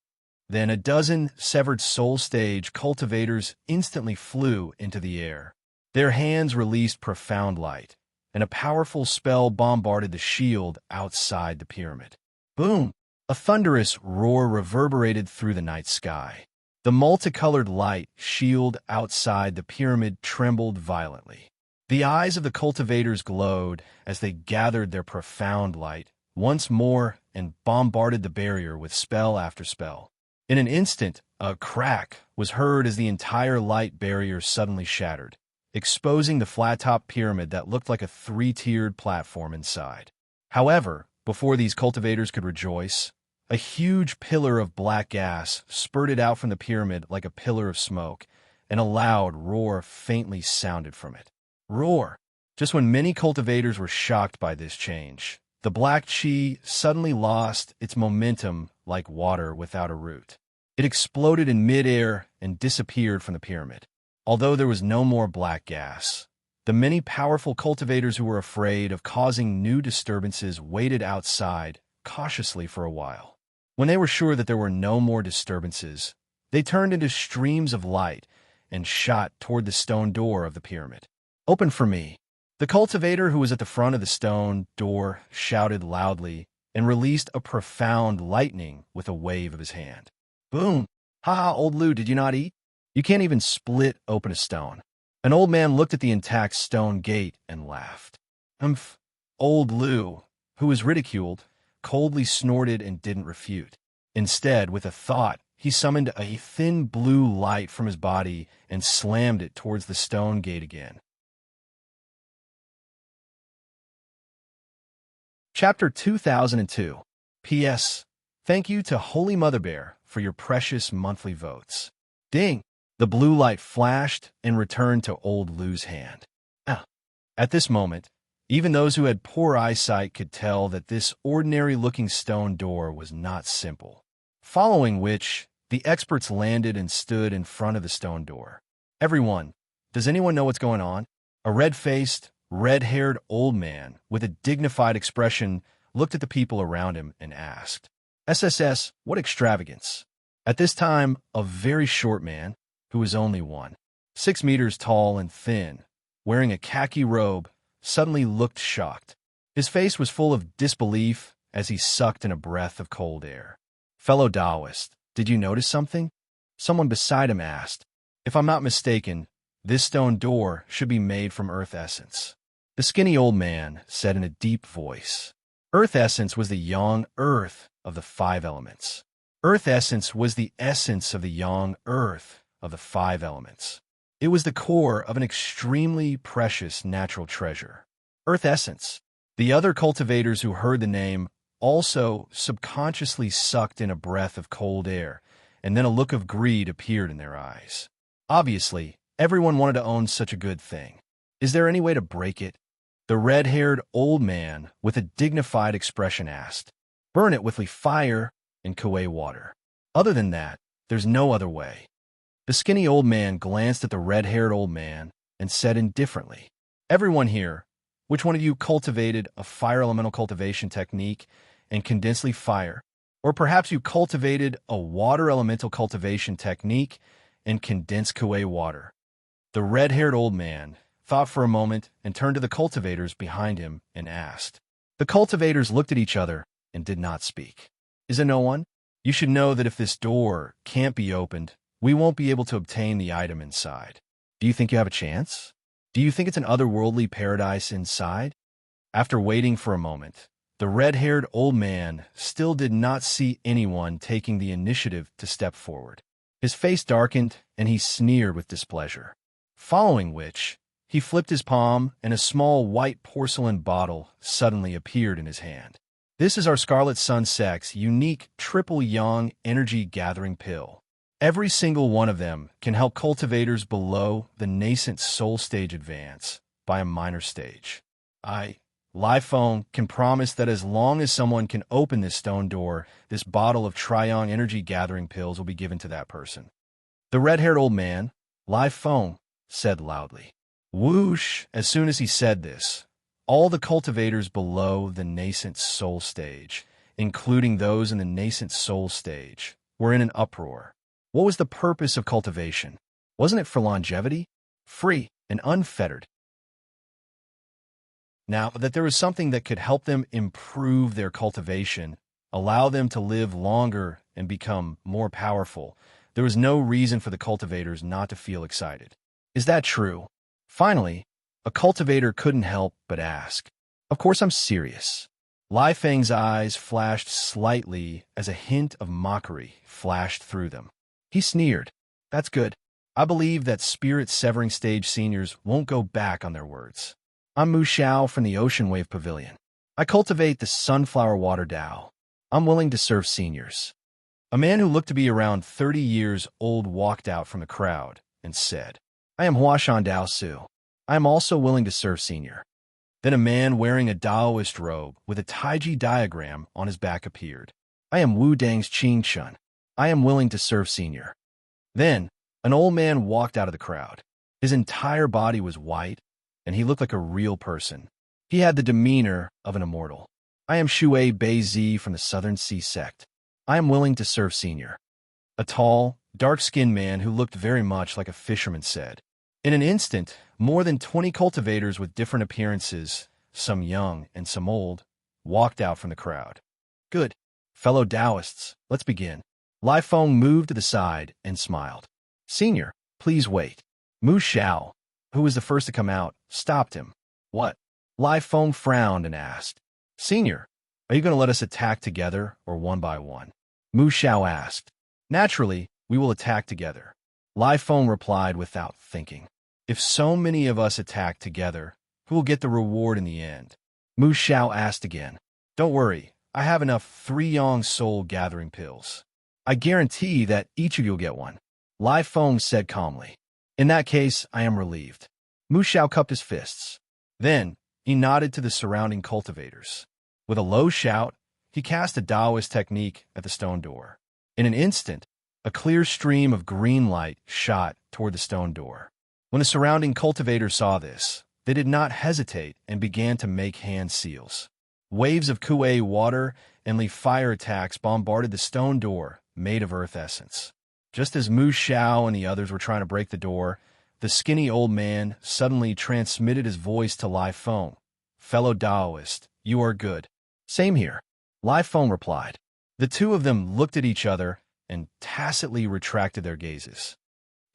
Then a dozen severed soul stage cultivators instantly flew into the air. Their hands released profound light, and a powerful spell bombarded the shield outside the pyramid. Boom! A thunderous roar reverberated through the night sky. The multicolored light shield outside the pyramid trembled violently. The eyes of the cultivators glowed as they gathered their profound light once more and bombarded the barrier with spell after spell. In an instant, a crack was heard as the entire light barrier suddenly shattered, exposing the flat-top pyramid that looked like a three-tiered platform inside. However, before these cultivators could rejoice, a huge pillar of black gas spurted out from the pyramid like a pillar of smoke, and a loud roar faintly sounded from it. Roar! Just when many cultivators were shocked by this change, the black chi suddenly lost its momentum like water without a root. It exploded in midair and disappeared from the pyramid. Although there was no more black gas, the many powerful cultivators who were afraid of causing new disturbances waited outside cautiously for a while. When they were sure that there were no more disturbances, they turned into streams of light and shot toward the stone door of the pyramid. "Open for me!" The cultivator who was at the front of the stone door shouted loudly and released a profound lightning with a wave of his hand. Boom! "Ha, old Lou, did you not eat? You can't even split open a stone." An old man looked at the intact stone gate and laughed. Humph! Old Lou, who was ridiculed, coldly snorted and didn't refute. Instead, with a thought, he summoned a thin blue light from his body and slammed it towards the stone gate again. Chapter 2002. P.S. Thank you to Holy Mother Bear for your precious monthly votes. Ding! The blue light flashed and returned to old Lou's hand. At this moment, even those who had poor eyesight could tell that this ordinary-looking stone door was not simple. Following which, the experts landed and stood in front of the stone door. "Everyone, does anyone know what's going on?" A red-faced, red-haired old man with a dignified expression looked at the people around him and asked, "SSS, what extravagance?" At this time, a very short man, who was only 6 meters tall and thin, wearing a khaki robe, suddenly looked shocked. His face was full of disbelief as he sucked in a breath of cold air. "Fellow Taoist, did you notice something?" Someone beside him asked. "If I'm not mistaken, this stone door should be made from earth essence." The skinny old man said in a deep voice. Earth essence was the yang earth of the 5 elements. Earth essence was the essence of the yang earth of the 5 elements. It was the core of an extremely precious natural treasure. Earth essence. The other cultivators who heard the name also subconsciously sucked in a breath of cold air, and then a look of greed appeared in their eyes. Obviously, everyone wanted to own such a good thing. Is there any way to break it? The red-haired old man with a dignified expression asked. "Burn it with fire and Kuei water. Other than that, there's no other way." The skinny old man glanced at the red-haired old man and said indifferently, "Everyone here, which one of you cultivated a fire elemental cultivation technique and condensely fire? Or perhaps you cultivated a water elemental cultivation technique and condensed Kuei water?" The red-haired old man thought for a moment and turned to the cultivators behind him and asked. The cultivators looked at each other and did not speak. "Is it no one? You should know that if this door can't be opened, we won't be able to obtain the item inside. Do you think you have a chance? Do you think it's an otherworldly paradise inside?" After waiting for a moment, the red-haired old man still did not see anyone taking the initiative to step forward. His face darkened and he sneered with displeasure. Following which, he flipped his palm and a small white porcelain bottle suddenly appeared in his hand. "This is our Scarlet Sun Sect's unique triple yang energy gathering pill. Every single one of them can help cultivators below the nascent soul stage advance by a minor stage. Live phone can promise that as long as someone can open this stone door, this bottle of Triong energy gathering pills will be given to that person. The red-haired old man, Live phone, said loudly. Whoosh! As soon as he said this, all the cultivators below the nascent soul stage, including those in the nascent soul stage, were in an uproar. What was the purpose of cultivation? Wasn't it for longevity? Free and unfettered. Now, that there was something that could help them improve their cultivation, allow them to live longer and become more powerful, there was no reason for the cultivators not to feel excited. Is that true? Finally, a cultivator couldn't help but ask. Of course I'm serious. Lai Feng's eyes flashed slightly as a hint of mockery flashed through them. He sneered. That's good. I believe that spirit-severing stage seniors won't go back on their words. I'm Mu Xiao from the Ocean Wave Pavilion. I cultivate the Sunflower Water Dao. I'm willing to serve seniors. A man who looked to be around 30 years old walked out from the crowd and said, I am Huashan Dao Su. I am also willing to serve senior. Then a man wearing a Taoist robe with a Taiji diagram on his back appeared. I am Wu Dang's Qing Chun. I am willing to serve senior. Then, an old man walked out of the crowd. His entire body was white, and he looked like a real person. He had the demeanor of an immortal. I am Shui Beizi from the Southern Sea Sect. I am willing to serve senior. A tall, dark-skinned man who looked very much like a fisherman said. In an instant, more than 20 cultivators with different appearances, some young and some old, walked out from the crowd. Good. Fellow Taoists, let's begin. Lai Feng moved to the side and smiled. Senior, please wait. Mu Xiao, who was the first to come out, stopped him. What? Lai Feng frowned and asked. Senior, are you going to let us attack together or one by one? Mu Xiao asked. Naturally, we will attack together. Lai Feng replied without thinking. If so many of us attack together, who will get the reward in the end? Mu Xiao asked again. Don't worry, I have enough 3 Yang soul gathering pills. I guarantee that each of you will get one. Lai Feng said calmly. In that case, I am relieved. Mu Xiao cupped his fists. Then, he nodded to the surrounding cultivators. With a low shout, he cast a Taoist technique at the stone door. In an instant, a clear stream of green light shot toward the stone door. When the surrounding cultivators saw this, they did not hesitate and began to make hand seals. Waves of Kuei water and leaf fire attacks bombarded the stone door made of earth essence. Just as Mu Xiao and the others were trying to break the door, the skinny old man suddenly transmitted his voice to Lai Feng. Fellow Taoist, you are good. Same here. Lai Feng replied. The two of them looked at each other and tacitly retracted their gazes.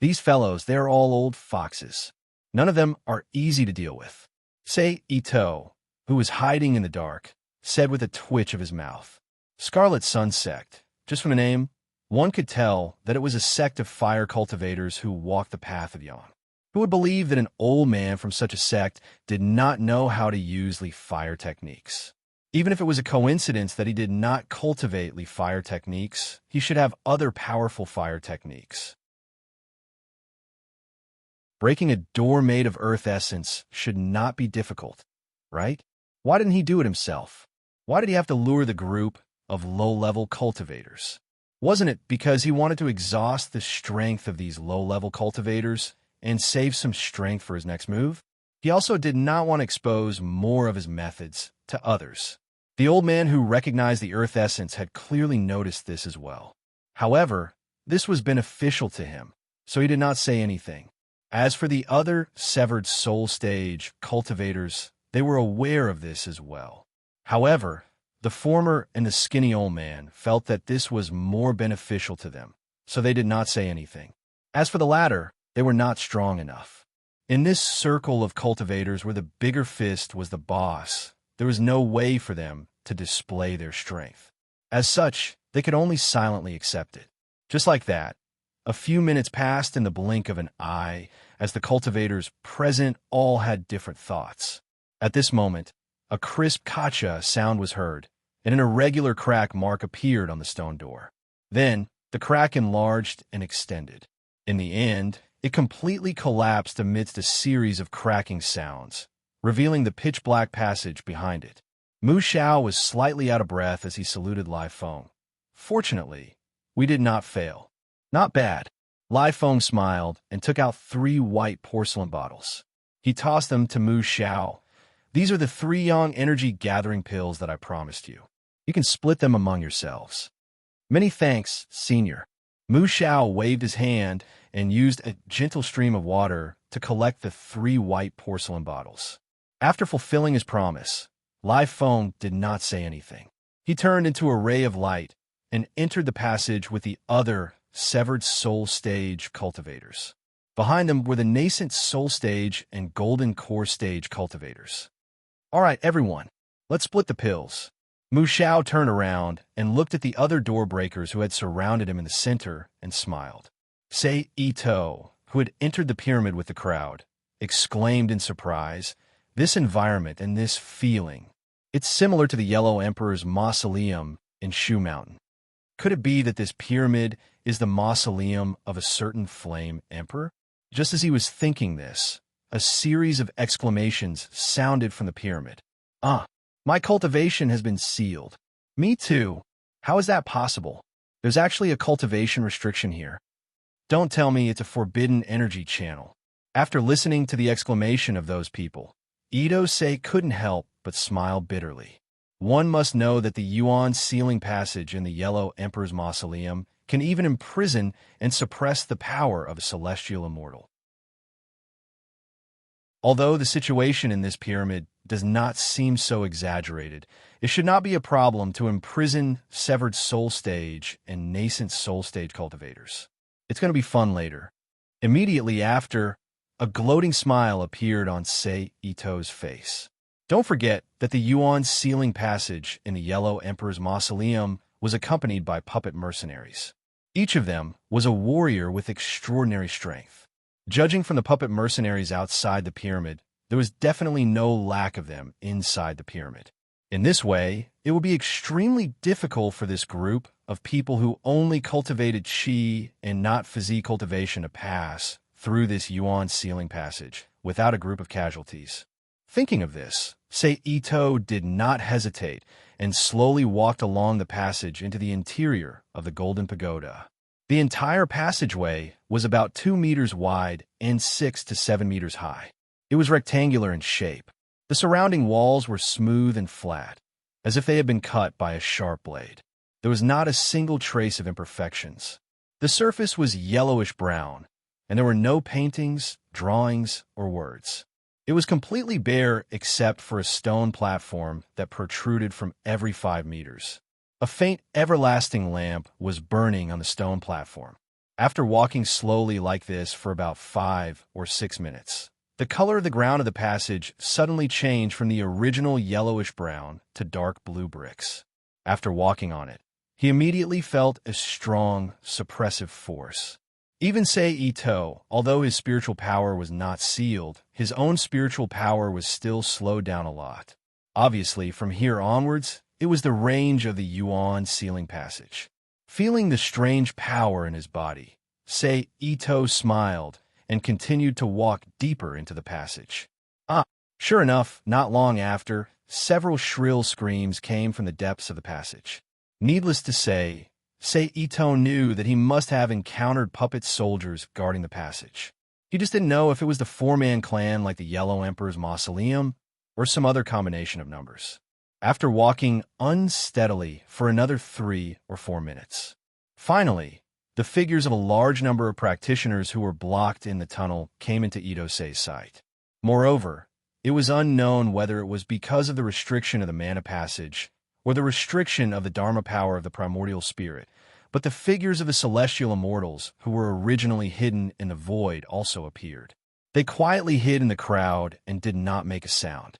These fellows, they are all old foxes. None of them are easy to deal with. Say Ito, who was hiding in the dark, said with a twitch of his mouth. Scarlet Sun Sect. Just from the name, one could tell that it was a sect of fire cultivators who walked the path of Yang. Who would believe that an old man from such a sect did not know how to use leaf fire techniques? Even if it was a coincidence that he did not cultivate leaf fire techniques, he should have other powerful fire techniques. Breaking a door made of earth essence should not be difficult, right? Why didn't he do it himself? Why did he have to lure the group of low-level cultivators? Wasn't it because he wanted to exhaust the strength of these low-level cultivators and save some strength for his next move? He also did not want to expose more of his methods to others. The old man who recognized the earth essence had clearly noticed this as well. However, this was beneficial to him, so he did not say anything. As for the other severed soul stage cultivators, they were aware of this as well. However, the former and the skinny old man felt that this was more beneficial to them, so they did not say anything. As for the latter, they were not strong enough. In this circle of cultivators where the bigger fist was the boss, there was no way for them to display their strength. As such, they could only silently accept it. Just like that, a few minutes passed in the blink of an eye as the cultivators present all had different thoughts. At this moment, a crisp kacha sound was heard, and an irregular crack mark appeared on the stone door. Then, The crack enlarged and extended. In the end, it completely collapsed amidst a series of cracking sounds, revealing the pitch-black passage behind it. Mu Xiao was slightly out of breath as he saluted Lai Feng. Fortunately, we did not fail. Not bad. Lai Feng smiled and took out 3 white porcelain bottles. He tossed them to Mu Xiao. These are the 3 yang energy gathering pills that I promised you. You can split them among yourselves. Many thanks, Senior. Mu Xiao waved his hand and used a gentle stream of water to collect the 3 white porcelain bottles. After fulfilling his promise, Lai Feng did not say anything. He turned into a ray of light and entered the passage with the other severed soul stage cultivators. Behind them were the nascent soul stage and golden core stage cultivators. All right, everyone, let's split the pills. Mu Xiao turned around and looked at the other door breakers who had surrounded him in the center and smiled. Sei Ito, who had entered the pyramid with the crowd, exclaimed in surprise, "This environment and this feeling, it's similar to the Yellow Emperor's mausoleum in Shu Mountain. Could it be that this pyramid is the mausoleum of a certain flame emperor?" Just as he was thinking this, a series of exclamations sounded from the pyramid. My cultivation has been sealed. Me too. How is that possible? There's actually a cultivation restriction here. Don't tell me it's a forbidden energy channel. After listening to the exclamation of those people, Ito-sei couldn't help but smile bitterly. One must know that the Yuan sealing passage in the Yellow Emperor's mausoleum can even imprison and suppress the power of a celestial immortal. Although the situation in this pyramid does not seem so exaggerated, it should not be a problem to imprison severed soul stage and nascent soul stage cultivators. It's going to be fun later. Immediately after, a gloating smile appeared on Sei Ito's face. Don't forget that the Yuan sealing passage in the Yellow Emperor's mausoleum was accompanied by puppet mercenaries. Each of them was a warrior with extraordinary strength. Judging from the puppet mercenaries outside the pyramid, there was definitely no lack of them inside the pyramid. In this way, it would be extremely difficult for this group of people who only cultivated qi and not physique cultivation to pass through this Yuan sealing passage without a group of casualties. Thinking of this, Sei Ito did not hesitate and slowly walked along the passage into the interior of the Golden Pagoda. The entire passageway was about 2 meters wide and 6 to 7 meters high. It was rectangular in shape. The surrounding walls were smooth and flat, as if they had been cut by a sharp blade. There was not a single trace of imperfections. The surface was yellowish-brown, and there were no paintings, drawings, or words. It was completely bare except for a stone platform that protruded from every 5 meters. A faint, everlasting lamp was burning on the stone platform. After walking slowly like this for about 5 or 6 minutes, the color of the ground of the passage suddenly changed from the original yellowish-brown to dark blue bricks. After walking on it, he immediately felt a strong, suppressive force. Even Sei Ito, although his spiritual power was not sealed, his own spiritual power was still slowed down a lot. Obviously, from here onwards, it was the range of the Yuan sealing passage. Feeling the strange power in his body, Sei Ito smiled and continued to walk deeper into the passage. Sure enough, not long after, several shrill screams came from the depths of the passage. Needless to say, Sei Ito knew that he must have encountered puppet soldiers guarding the passage. He just didn't know if it was the 4-man clan like the Yellow Emperor's mausoleum or some other combination of numbers. After walking unsteadily for another 3 or 4 minutes, finally, the figures of a large number of practitioners who were blocked in the tunnel came into Ito-sei's sight. Moreover, it was unknown whether it was because of the restriction of the mana passage or the restriction of the Dharma power of the primordial spirit, but the figures of the celestial immortals who were originally hidden in the void also appeared. They quietly hid in the crowd and did not make a sound.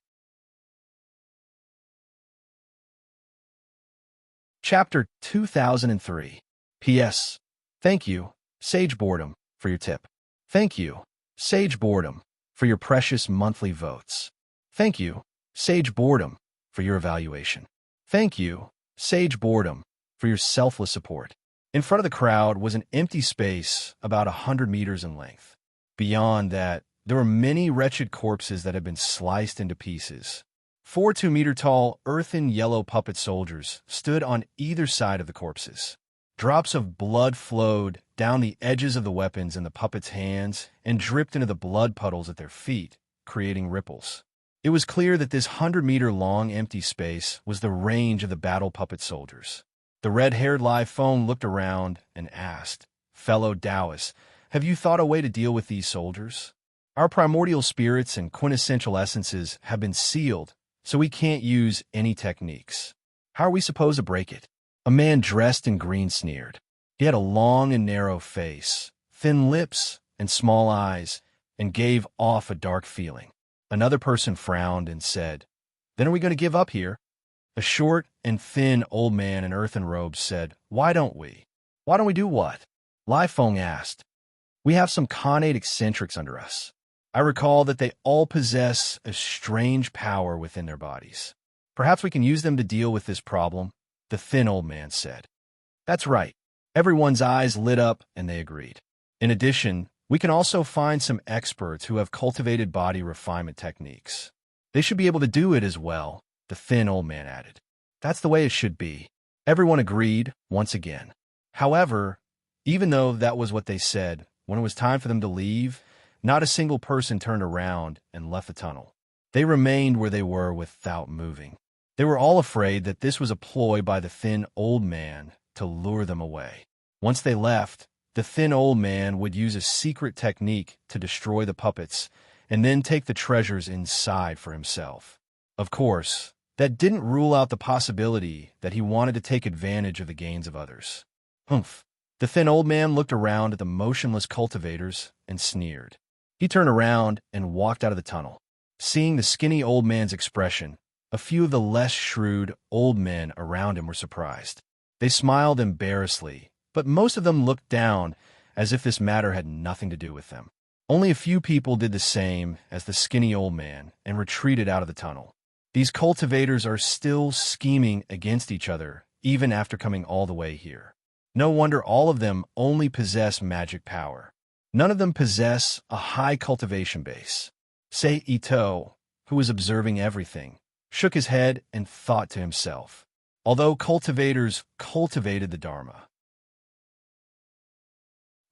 Chapter 2003. P.S. Thank you, Sage Boredom, for your tip. Thank you, Sage Boredom, for your precious monthly votes. Thank you, Sage Boredom, for your evaluation. Thank you, Sage Boredom, for your selfless support. In front of the crowd was an empty space about 100 meters in length. Beyond that, there were many wretched corpses that had been sliced into pieces. 4 2-meter-tall, earthen yellow puppet soldiers stood on either side of the corpses. Drops of blood flowed down the edges of the weapons in the puppets' hands and dripped into the blood puddles at their feet, creating ripples. It was clear that this 100-meter-long empty space was the range of the battle puppet soldiers. The red-haired live phone looked around and asked, "Fellow Taoists, have you thought a way to deal with these soldiers? Our primordial spirits and quintessential essences have been sealed, so we can't use any techniques. How are we supposed to break it?" A man dressed in green sneered. He had a long and narrow face, thin lips, and small eyes, and gave off a dark feeling. Another person frowned and said, "Then are we going to give up here?" A short and thin old man in earthen robes said, "Why don't we?" "Why don't we do what?" Lai Feng asked. "We have some Khanate eccentrics under us. I recall that they all possess a strange power within their bodies. Perhaps we can use them to deal with this problem," the thin old man said. "That's right." Everyone's eyes lit up and they agreed. "In addition, we can also find some experts who have cultivated body refinement techniques. They should be able to do it as well," the thin old man added. "That's the way it should be." Everyone agreed once again. However, even though that was what they said, when it was time for them to leave, not a single person turned around and left the tunnel. They remained where they were without moving. They were all afraid that this was a ploy by the thin old man to lure them away. Once they left, the thin old man would use a secret technique to destroy the puppets and then take the treasures inside for himself. Of course, that didn't rule out the possibility that he wanted to take advantage of the gains of others. Humph. The thin old man looked around at the motionless cultivators and sneered. He turned around and walked out of the tunnel. Seeing the skinny old man's expression, a few of the less shrewd old men around him were surprised. They smiled embarrassedly, but most of them looked down as if this matter had nothing to do with them. Only a few people did the same as the skinny old man and retreated out of the tunnel. These cultivators are still scheming against each other, even after coming all the way here. No wonder all of them only possess magic power. None of them possess a high cultivation base. Sei Ito, who was observing everything, shook his head and thought to himself, although cultivators cultivated the Dharma.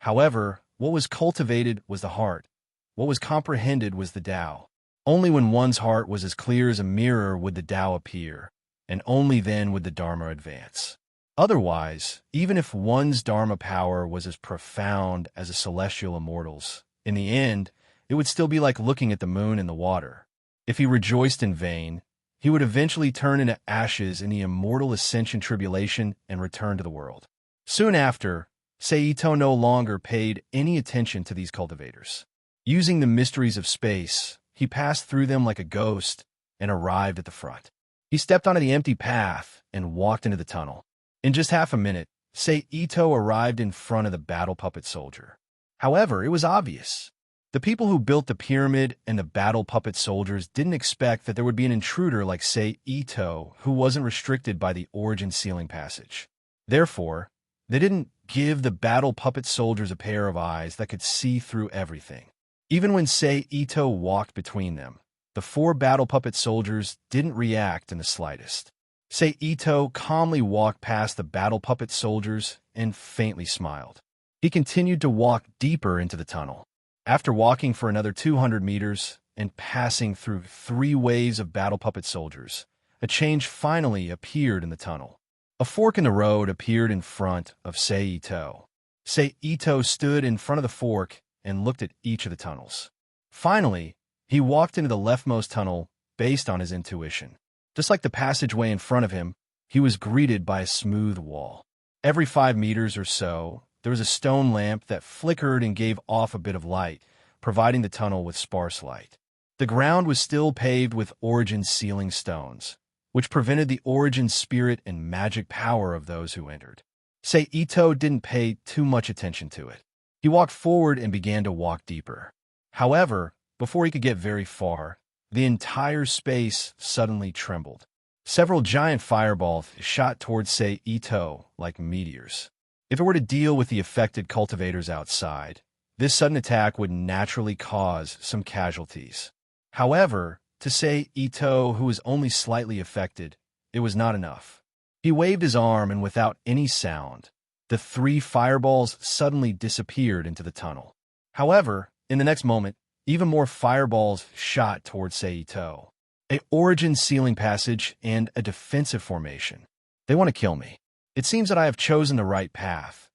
However, what was cultivated was the heart. What was comprehended was the Tao. Only when one's heart was as clear as a mirror would the Tao appear, and only then would the Dharma advance. Otherwise, even if one's Dharma power was as profound as a celestial immortal's, in the end, it would still be like looking at the moon and the water. If he rejoiced in vain, he would eventually turn into ashes in the immortal ascension tribulation and return to the world. Soon after, Seito no longer paid any attention to these cultivators. Using the mysteries of space, he passed through them like a ghost and arrived at the front. He stepped onto the empty path and walked into the tunnel. In just half a minute, Seito arrived in front of the battle puppet soldier. However, it was obvious. The people who built the pyramid and the battle puppet soldiers didn't expect that there would be an intruder like Seito who wasn't restricted by the origin ceiling passage. Therefore, they didn't give the battle puppet soldiers a pair of eyes that could see through everything. Even when Seito walked between them, the 4 battle puppet soldiers didn't react in the slightest. Seito calmly walked past the battle puppet soldiers and faintly smiled. He continued to walk deeper into the tunnel. After walking for another 200 meters and passing through 3 waves of battle puppet soldiers, a change finally appeared in the tunnel. A fork in the road appeared in front of Seito. Seito stood in front of the fork and looked at each of the tunnels. Finally, he walked into the leftmost tunnel based on his intuition. Just like the passageway in front of him, he was greeted by a smooth wall. Every 5 meters or so, there was a stone lamp that flickered and gave off a bit of light, providing the tunnel with sparse light. The ground was still paved with origin sealing stones, which prevented the origin spirit and magic power of those who entered. Seito didn't pay too much attention to it. He walked forward and began to walk deeper. However, before he could get very far, the entire space suddenly trembled. Several giant fireballs shot towards Seito like meteors. If it were to deal with the affected cultivators outside, this sudden attack would naturally cause some casualties. However, to say Ito, who was only slightly affected, it was not enough. He waved his arm, and without any sound, the 3 fireballs suddenly disappeared into the tunnel. However, in the next moment, even more fireballs shot towards Seito. A origin ceiling passage and a defensive formation. They want to kill me. It seems that I have chosen the right path.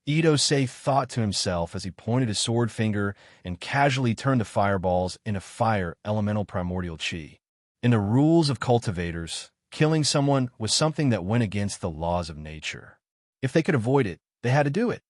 Ito-sei thought to himself as he pointed his sword finger and casually turned the fireballs into fire elemental primordial chi. In the rules of cultivators, killing someone was something that went against the laws of nature. If they could avoid it, they had to do it.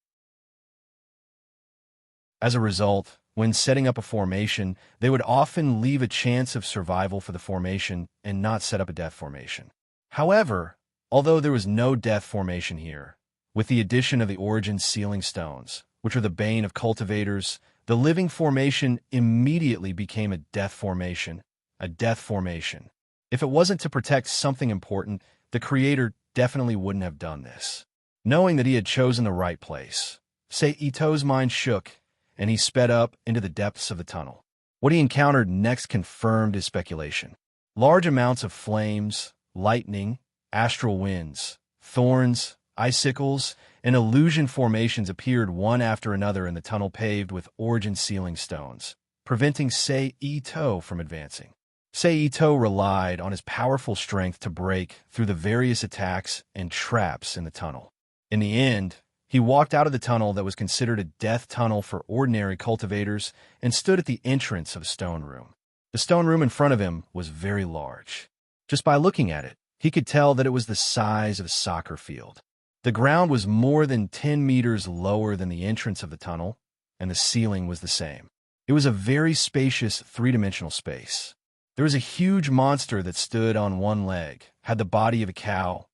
As a result, when setting up a formation, they would often leave a chance of survival for the formation and not set up a death formation. However, although there was no death formation here, with the addition of the origin sealing stones, which are the bane of cultivators, the living formation immediately became a death formation. A death formation. If it wasn't to protect something important, the creator definitely wouldn't have done this. Knowing that he had chosen the right place, Seito's mind shook, and he sped up into the depths of the tunnel. What he encountered next confirmed his speculation. Large amounts of flames, lightning, astral winds, thorns, icicles, and illusion formations appeared one after another in the tunnel paved with origin sealing stones, preventing Seito from advancing. Seito relied on his powerful strength to break through the various attacks and traps in the tunnel. In the end, he walked out of the tunnel that was considered a death tunnel for ordinary cultivators and stood at the entrance of a stone room. The stone room in front of him was very large. Just by looking at it, he could tell that it was the size of a soccer field. The ground was more than 10 meters lower than the entrance of the tunnel, and the ceiling was the same. It was a very spacious three-dimensional space. There was a huge monster that stood on one leg, had the body of a cow,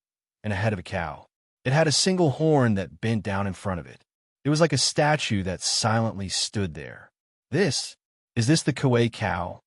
and a head of a cow. It had a single horn that bent down in front of it. It was like a statue that silently stood there. Is this the Kuei cow?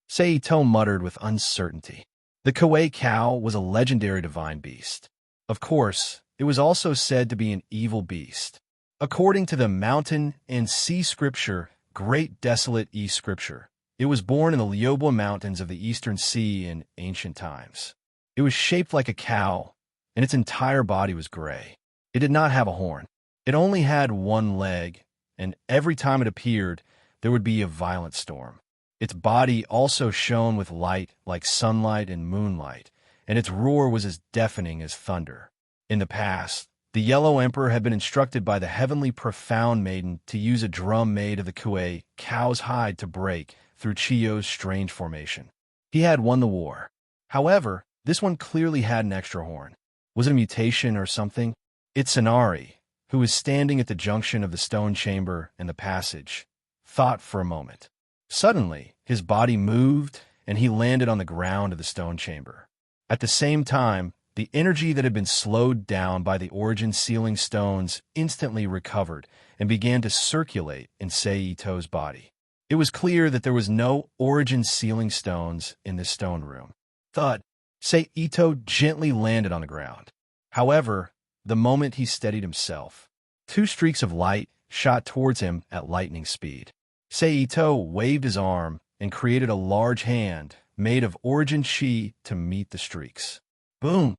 Seito muttered with uncertainty. The Kuei cow was a legendary divine beast. Of course, it was also said to be an evil beast. According to the Mountain and Sea Scripture, Great Desolate East Scripture, it was born in the Liobwa Mountains of the Eastern Sea in ancient times. It was shaped like a cow, and its entire body was gray. It did not have a horn. It only had one leg, and every time it appeared, there would be a violent storm. Its body also shone with light like sunlight and moonlight, and its roar was as deafening as thunder. In the past, the Yellow Emperor had been instructed by the heavenly profound maiden to use a drum made of the Kuei cow's hide to break through Chiyo's strange formation. He had won the war. However, this one clearly had an extra horn. Was it a mutation or something? Itsunari, who was standing at the junction of the stone chamber and the passage, thought for a moment. Suddenly, his body moved, and he landed on the ground of the stone chamber. At the same time, the energy that had been slowed down by the origin sealing stones instantly recovered and began to circulate in Seito's body. It was clear that there was no origin sealing stones in this stone room. Thud! Seito gently landed on the ground. However, the moment he steadied himself, 2 streaks of light shot towards him at lightning speed. Seito waved his arm and created a large hand made of origin chi to meet the streaks. Boom!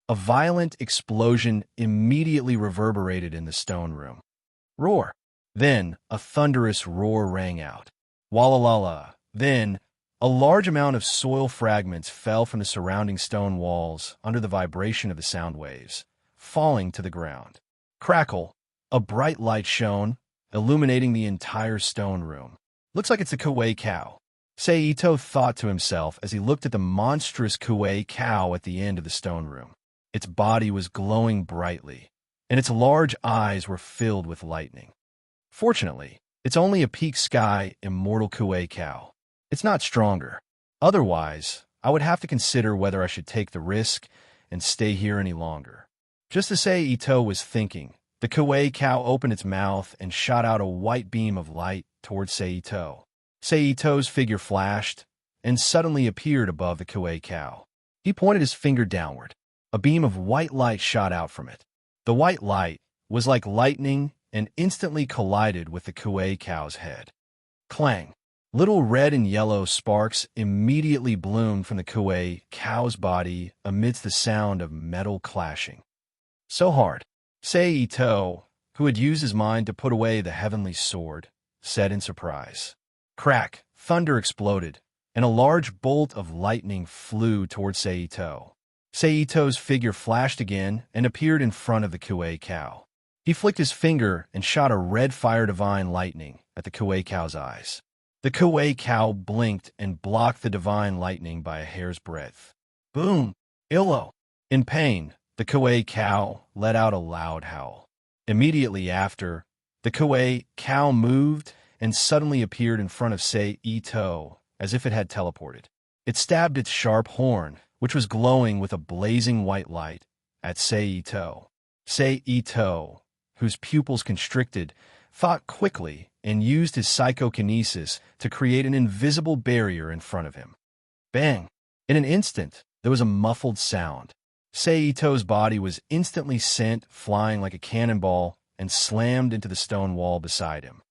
A violent explosion immediately reverberated in the stone room. Roar! Then a thunderous roar rang out. Walla-la-la! Then a large amount of soil fragments fell from the surrounding stone walls under the vibration of the sound waves, falling to the ground. Crackle! A bright light shone, illuminating the entire stone room. Looks like it's a Kuei cow. Seito thought to himself as he looked at the monstrous Kuei cow at the end of the stone room. Its body was glowing brightly, and its large eyes were filled with lightning. Fortunately, it's only a peak sky immortal Kuei cow. It's not stronger. Otherwise, I would have to consider whether I should take the risk and stay here any longer. Just as Seito was thinking, the Kuei cow opened its mouth and shot out a white beam of light towards Seito. Seito's figure flashed and suddenly appeared above the Kuei cow. He pointed his finger downward. A beam of white light shot out from it. The white light was like lightning and instantly collided with the Kuei cow's head. Clang! Little red and yellow sparks immediately bloomed from the Kuei cow's body amidst the sound of metal clashing. So hard, Sei-Ito, who had used his mind to put away the heavenly sword, said in surprise. Crack! Thunder exploded, and a large bolt of lightning flew towards Sei-Ito. Sei-Ito's figure flashed again and appeared in front of the Kuei cow. He flicked his finger and shot a red fire divine lightning at the Kuei cow's eyes. The Kuei cow blinked and blocked the divine lightning by a hair's breadth. Boom! Illo! In pain, the Kuei cow let out a loud howl. Immediately after, the Kuei cow moved and suddenly appeared in front of Sei-Ito as if it had teleported. It stabbed its sharp horn, which was glowing with a blazing white light, at Sei-Ito. Sei-Ito, whose pupils constricted, thought quickly and used his psychokinesis to create an invisible barrier in front of him. Bang! In an instant, there was a muffled sound. Sei-Ito's body was instantly sent flying like a cannonball and slammed into the stone wall beside him.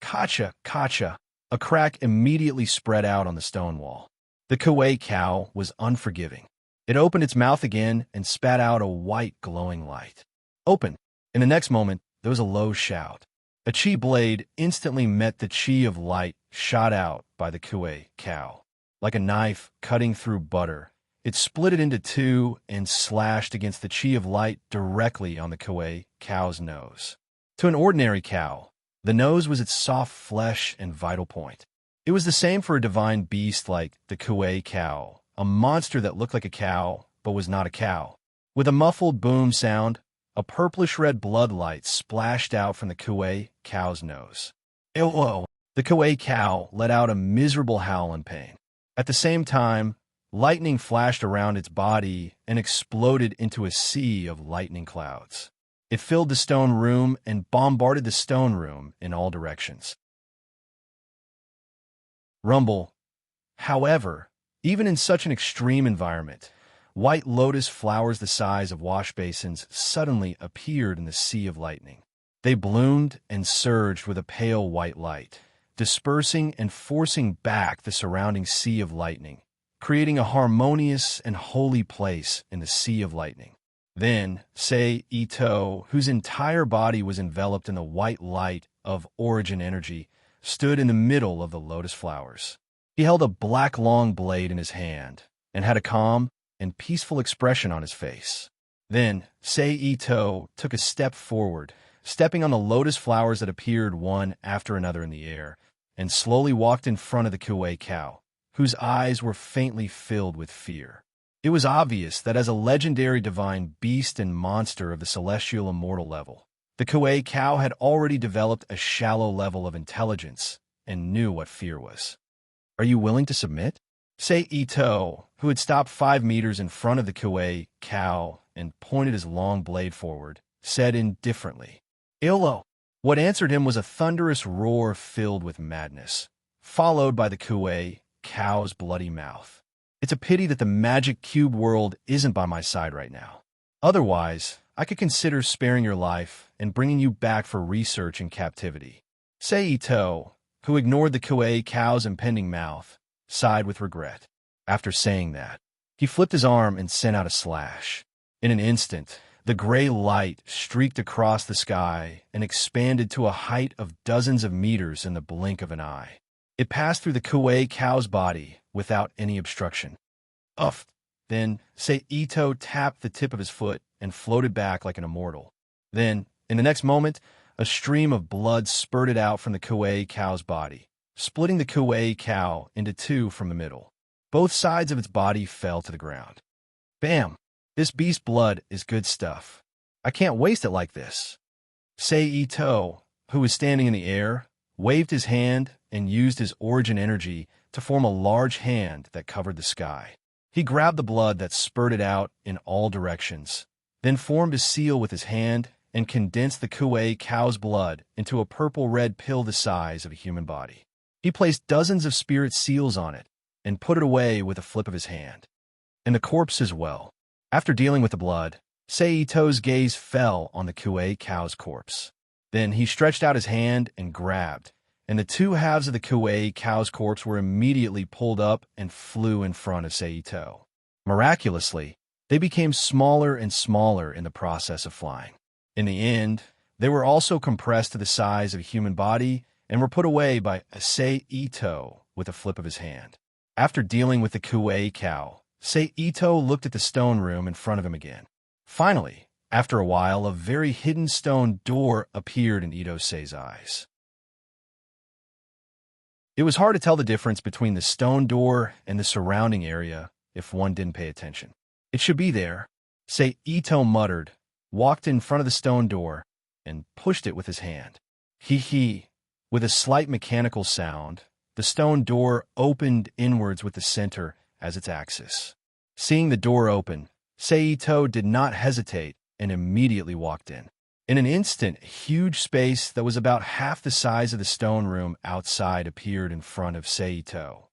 Kacha! Kacha! A crack immediately spread out on the stone wall. The Kuei cow was unforgiving. It opened its mouth again and spat out a white glowing light. Open! In the next moment, there was a low shout. A chi blade instantly met the chi of light shot out by the Kuei cow. Like a knife cutting through butter, it split it into two and slashed against the chi of light directly on the Kuei cow's nose. To an ordinary cow, the nose was its soft flesh and vital point. It was the same for a divine beast like the Kuei cow, a monster that looked like a cow but was not a cow. With a muffled boom sound, a purplish-red blood light splashed out from the Kuei cow's nose. Illo! The Kuei cow let out a miserable howl in pain. At the same time, lightning flashed around its body and exploded into a sea of lightning clouds. It filled the stone room and bombarded the stone room in all directions. Rumble. However, even in such an extreme environment, white lotus flowers the size of wash basins suddenly appeared in the sea of lightning. They bloomed and surged with a pale white light, dispersing and forcing back the surrounding sea of lightning, creating a harmonious and holy place in the sea of lightning. Then, Sei-Ito, whose entire body was enveloped in the white light of origin energy, stood in the middle of the lotus flowers. He held a black long blade in his hand and had a calm and peaceful expression on his face. Then, Sei-Ito took a step forward, stepping on the lotus flowers that appeared one after another in the air, and slowly walked in front of the Kuei cow, whose eyes were faintly filled with fear. It was obvious that as a legendary divine beast and monster of the celestial immortal level, the Kuei cow had already developed a shallow level of intelligence and knew what fear was. Are you willing to submit? Sei-Ito, who had stopped 5 meters in front of the Kuei cow and pointed his long blade forward, said indifferently, Illo. What answered him was a thunderous roar filled with madness, followed by the Kuei cow's bloody mouth. It's a pity that the magic cube world isn't by my side right now. Otherwise, I could consider sparing your life and bringing you back for research in captivity. Sei-Ito, who ignored the Kuei cow's impending mouth, sighed with regret. After saying that, he flipped his arm and sent out a slash. In an instant, the gray light streaked across the sky and expanded to a height of dozens of meters in the blink of an eye. It passed through the Kuei cow's body without any obstruction. Uff! Then, Sei-Ito tapped the tip of his foot and floated back like an immortal. Then, in the next moment, a stream of blood spurted out from the Kuei cow's body, splitting the Kuei cow into two from the middle. Both sides of its body fell to the ground. Bam! This beast blood is good stuff. I can't waste it like this. Sei-Ito, who was standing in the air, waved his hand and used his origin energy to form a large hand that covered the sky. He grabbed the blood that spurted out in all directions, then formed a seal with his hand and condensed the Kuei cow's blood into a purple-red pill the size of a human body. He placed dozens of spirit seals on it and put it away with a flip of his hand. And the corpse as well. After dealing with the blood, Seito's gaze fell on the Kuei cow's corpse. Then he stretched out his hand and grabbed, and the two halves of the Kuei cow's corpse were immediately pulled up and flew in front of Seito. Miraculously, they became smaller and smaller in the process of flying. In the end, they were also compressed to the size of a human body and were put away by Seito with a flip of his hand. After dealing with the Kuei cow, Seito looked at the stone room in front of him again. Finally, after a while, a very hidden stone door appeared in Ito-Sei's eyes. It was hard to tell the difference between the stone door and the surrounding area if one didn't pay attention. It should be there, Seito muttered, walked in front of the stone door, and pushed it with his hand. Hee. With a slight mechanical sound, the stone door opened inwards with the center as its axis. Seeing the door open, Seito did not hesitate and immediately walked in. In an instant, a huge space that was about half the size of the stone room outside appeared in front of Seito.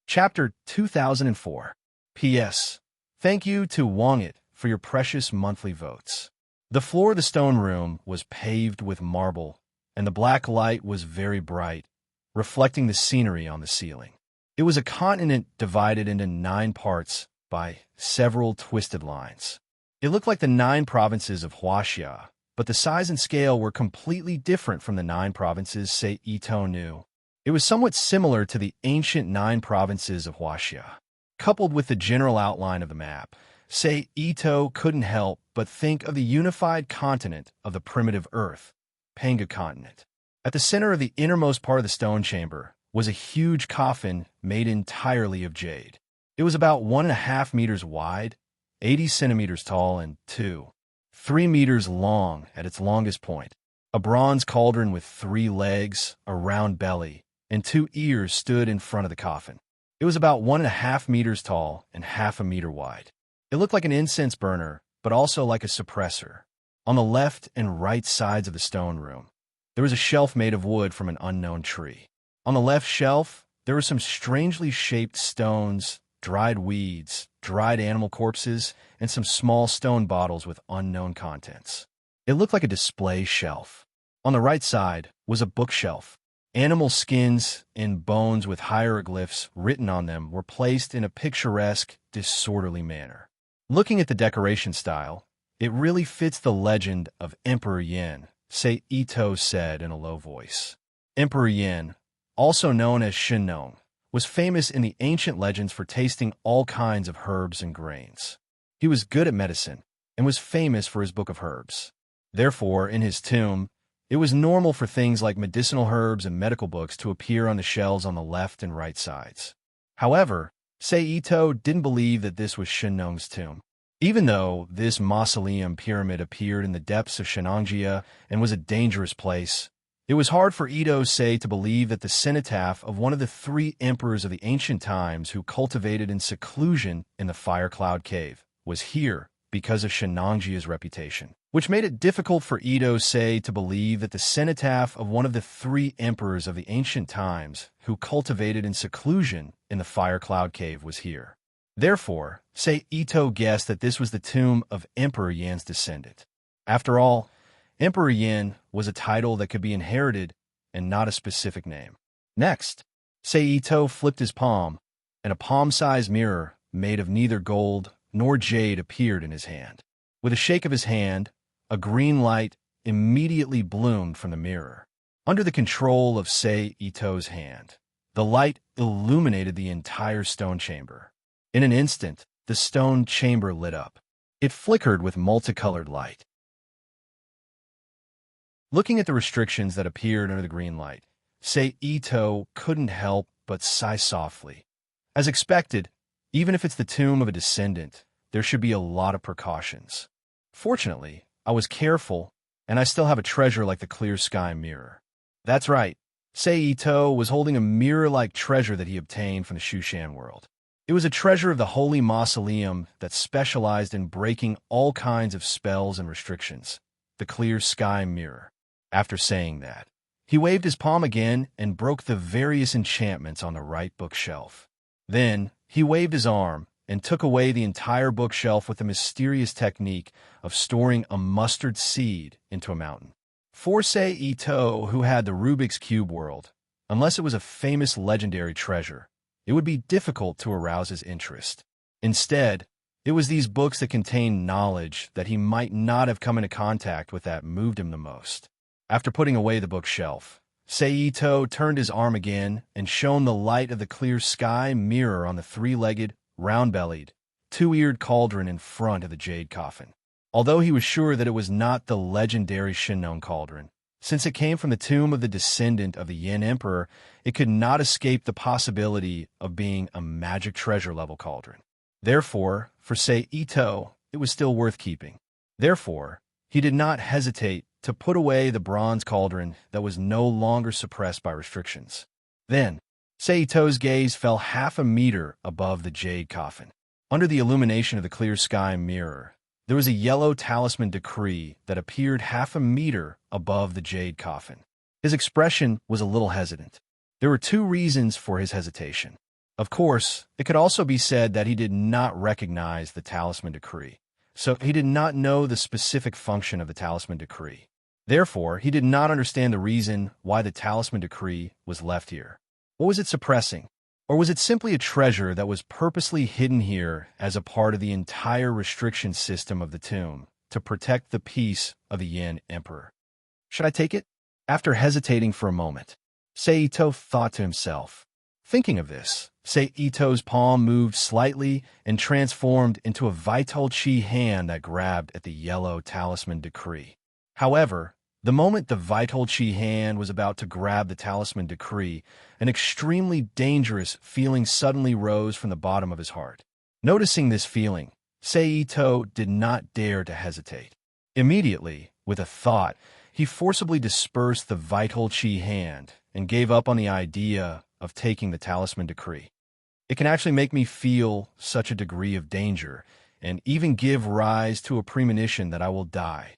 Chapter 2004. P.S. Thank you to Wongit for your precious monthly votes. The floor of the stone room was paved with marble, and the black light was very bright, reflecting the scenery on the ceiling. It was a continent divided into 9 parts by several twisted lines. It looked like the 9 provinces of Huaxia, but the size and scale were completely different from the 9 provinces Seito knew. It was somewhat similar to the ancient 9 provinces of Huaxia. Coupled with the general outline of the map, Seito couldn't help but think of the unified continent of the primitive Earth, Panga continent. At the center of the innermost part of the stone chamber was a huge coffin made entirely of jade. It was about 1.5 meters wide, 80 centimeters tall, and 3 meters long at its longest point. A bronze cauldron with 3 legs, a round belly, and 2 ears stood in front of the coffin. It was about 1.5 meters tall and 0.5 meter wide. It looked like an incense burner, but also like a suppressor. On the left and right sides of the stone room, there was a shelf made of wood from an unknown tree. On the left shelf, there were some strangely shaped stones, dried weeds, dried animal corpses, and some small stone bottles with unknown contents. It looked like a display shelf. On the right side was a bookshelf. Animal skins and bones with hieroglyphs written on them were placed in a picturesque, disorderly manner. Looking at the decoration style, it really fits the legend of Emperor Yin, Seito said in a low voice. Emperor Yin, also known as Shinnong, was famous in the ancient legends for tasting all kinds of herbs and grains. He was good at medicine and was famous for his book of herbs. Therefore, in his tomb, it was normal for things like medicinal herbs and medical books to appear on the shelves on the left and right sides. However, Seito didn't believe that this was Shinnong's tomb. Even though this mausoleum pyramid appeared in the depths of Shenangjia and was a dangerous place, it was hard for Ito-Sei to believe that the cenotaph of one of the 3 emperors of the ancient times who cultivated in seclusion in the Fire Cloud Cave was here because of Shenangjia's reputation, which made it difficult for Ito-Sei to believe that the cenotaph of one of the 3 emperors of the ancient times who cultivated in seclusion in the Fire Cloud Cave was here. Therefore, Seito guessed that this was the tomb of Emperor Yin's descendant. After all, Emperor Yin was a title that could be inherited and not a specific name. Next, Seito flipped his palm, and a palm-sized mirror made of neither gold nor jade appeared in his hand. With a shake of his hand, a green light immediately bloomed from the mirror. Under the control of Seito's hand, the light illuminated the entire stone chamber. In an instant, the stone chamber lit up. It flickered with multicolored light. Looking at the restrictions that appeared under the green light, Seito couldn't help but sigh softly. As expected, even if it's the tomb of a descendant, there should be a lot of precautions. Fortunately, I was careful, and I still have a treasure like the clear sky mirror. That's right, Seito was holding a mirror-like treasure that he obtained from the Shushan world. It was a treasure of the holy mausoleum that specialized in breaking all kinds of spells and restrictions, the clear sky mirror. After saying that, He waved his palm again and broke the various enchantments on the right bookshelf. Then, he waved his arm and took away the entire bookshelf with the mysterious technique of storing a mustard seed into a mountain. For Sei Ito, who had the Rubik's Cube world, unless it was a famous legendary treasure, it would be difficult to arouse his interest. Instead, it was these books that contained knowledge that he might not have come into contact with that moved him the most. After putting away the bookshelf, Sei Ito turned his arm again and shone the light of the clear sky mirror on the three-legged, round-bellied, two-eared cauldron in front of the jade coffin. Although he was sure that it was not the legendary Shinnon cauldron, since it came from the tomb of the descendant of the Yin Emperor, it could not escape the possibility of being a magic treasure-level cauldron. Therefore, for Sei Ito, it was still worth keeping. Therefore, he did not hesitate to put away the bronze cauldron that was no longer suppressed by restrictions. Then, Sei Ito's gaze fell half a meter above the jade coffin. Under the illumination of the clear sky mirror, there was a yellow talisman decree that appeared half a meter above the jade coffin. His expression was a little hesitant. There were two reasons for his hesitation. Of course, it could also be said that he did not recognize the talisman decree, so he did not know the specific function of the talisman decree. Therefore, he did not understand the reason why the talisman decree was left here. What was it suppressing? Or was it simply a treasure that was purposely hidden here as a part of the entire restriction system of the tomb to protect the peace of the Yin Emperor? Should I take it? After hesitating for a moment, Sei Ito thought to himself. Thinking of this, Sei Ito's palm moved slightly and transformed into a vital chi hand that grabbed at the yellow talisman decree. However, the moment the vital chi hand was about to grab the talisman decree, an extremely dangerous feeling suddenly rose from the bottom of his heart. Noticing this feeling, Sei Ito did not dare to hesitate. Immediately, with a thought, he forcibly dispersed the vital chi hand and gave up on the idea of taking the talisman decree. It can actually make me feel such a degree of danger and even give rise to a premonition that I will die.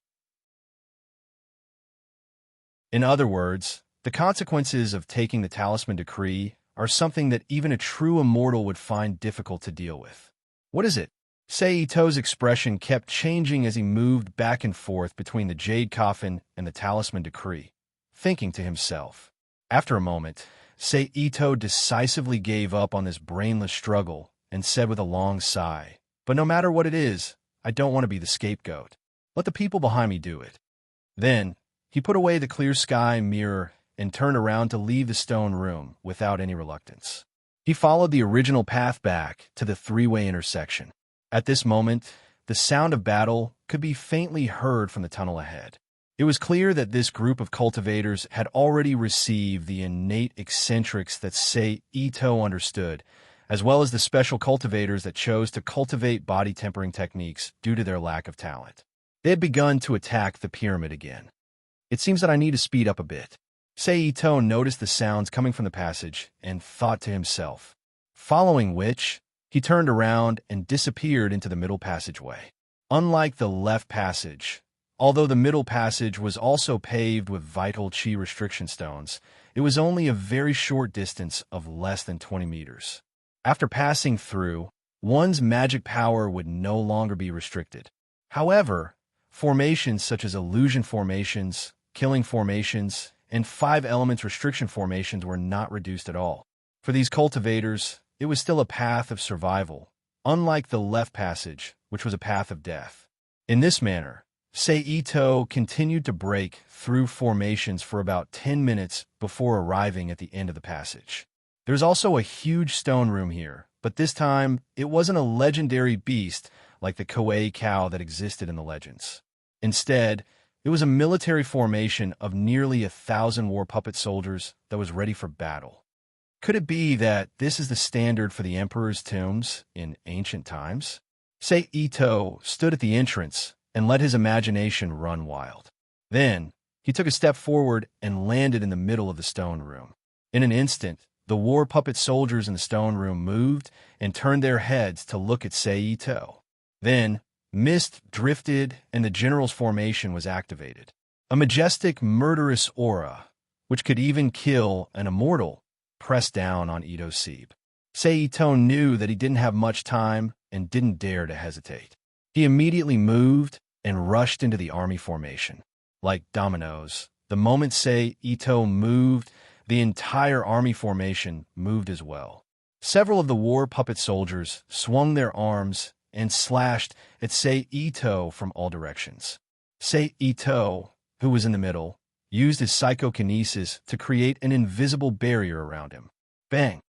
In other words, the consequences of taking the talisman decree are something that even a true immortal would find difficult to deal with. What is it? Sei Ito's expression kept changing as he moved back and forth between the jade coffin and the talisman decree, thinking to himself. After a moment, Sei Ito decisively gave up on this brainless struggle and said with a long sigh, "But no matter what it is, I don't want to be the scapegoat. Let the people behind me do it." Then, he put away the clear sky mirror and turned around to leave the stone room without any reluctance. He followed the original path back to the three-way intersection. At this moment, the sound of battle could be faintly heard from the tunnel ahead. It was clear that this group of cultivators had already received the innate eccentrics that Sei Ito understood, as well as the special cultivators that chose to cultivate body tempering techniques due to their lack of talent. They had begun to attack the pyramid again. It seems that I need to speed up a bit. Sei Ito noticed the sounds coming from the passage and thought to himself, following which, he turned around and disappeared into the middle passageway. Unlike the left passage, although the middle passage was also paved with vital chi restriction stones, it was only a very short distance of less than 20 meters. After passing through, one's magic power would no longer be restricted. However, formations such as illusion formations, killing formations, and 5 elements restriction formations were not reduced at all. For these cultivators, it was still a path of survival, unlike the left passage, which was a path of death. In this manner, Sei Ito continued to break through formations for about 10 minutes before arriving at the end of the passage. There's also a huge stone room here, but this time, it wasn't a legendary beast like the Koei cow that existed in the legends. Instead, it was a military formation of nearly 1,000 war puppet soldiers that was ready for battle. Could it be that this is the standard for the emperor's tombs in ancient times? Sei Ito stood at the entrance and let his imagination run wild. Then, he took a step forward and landed in the middle of the stone room. In an instant, the war puppet soldiers in the stone room moved and turned their heads to look at Sei Ito. Then, mist drifted and the general's formation was activated. A majestic, murderous aura, which could even kill an immortal, pressed down on Ito's Seeb. Ito knew that he didn't have much time and didn't dare to hesitate. He immediately moved and rushed into the army formation. Like dominoes, the moment Ito moved, the entire army formation moved as well. Several of the war puppet soldiers swung their arms and slashed at Ito from all directions. Ito, who was in the middle, used his psychokinesis to create an invisible barrier around him. Bang!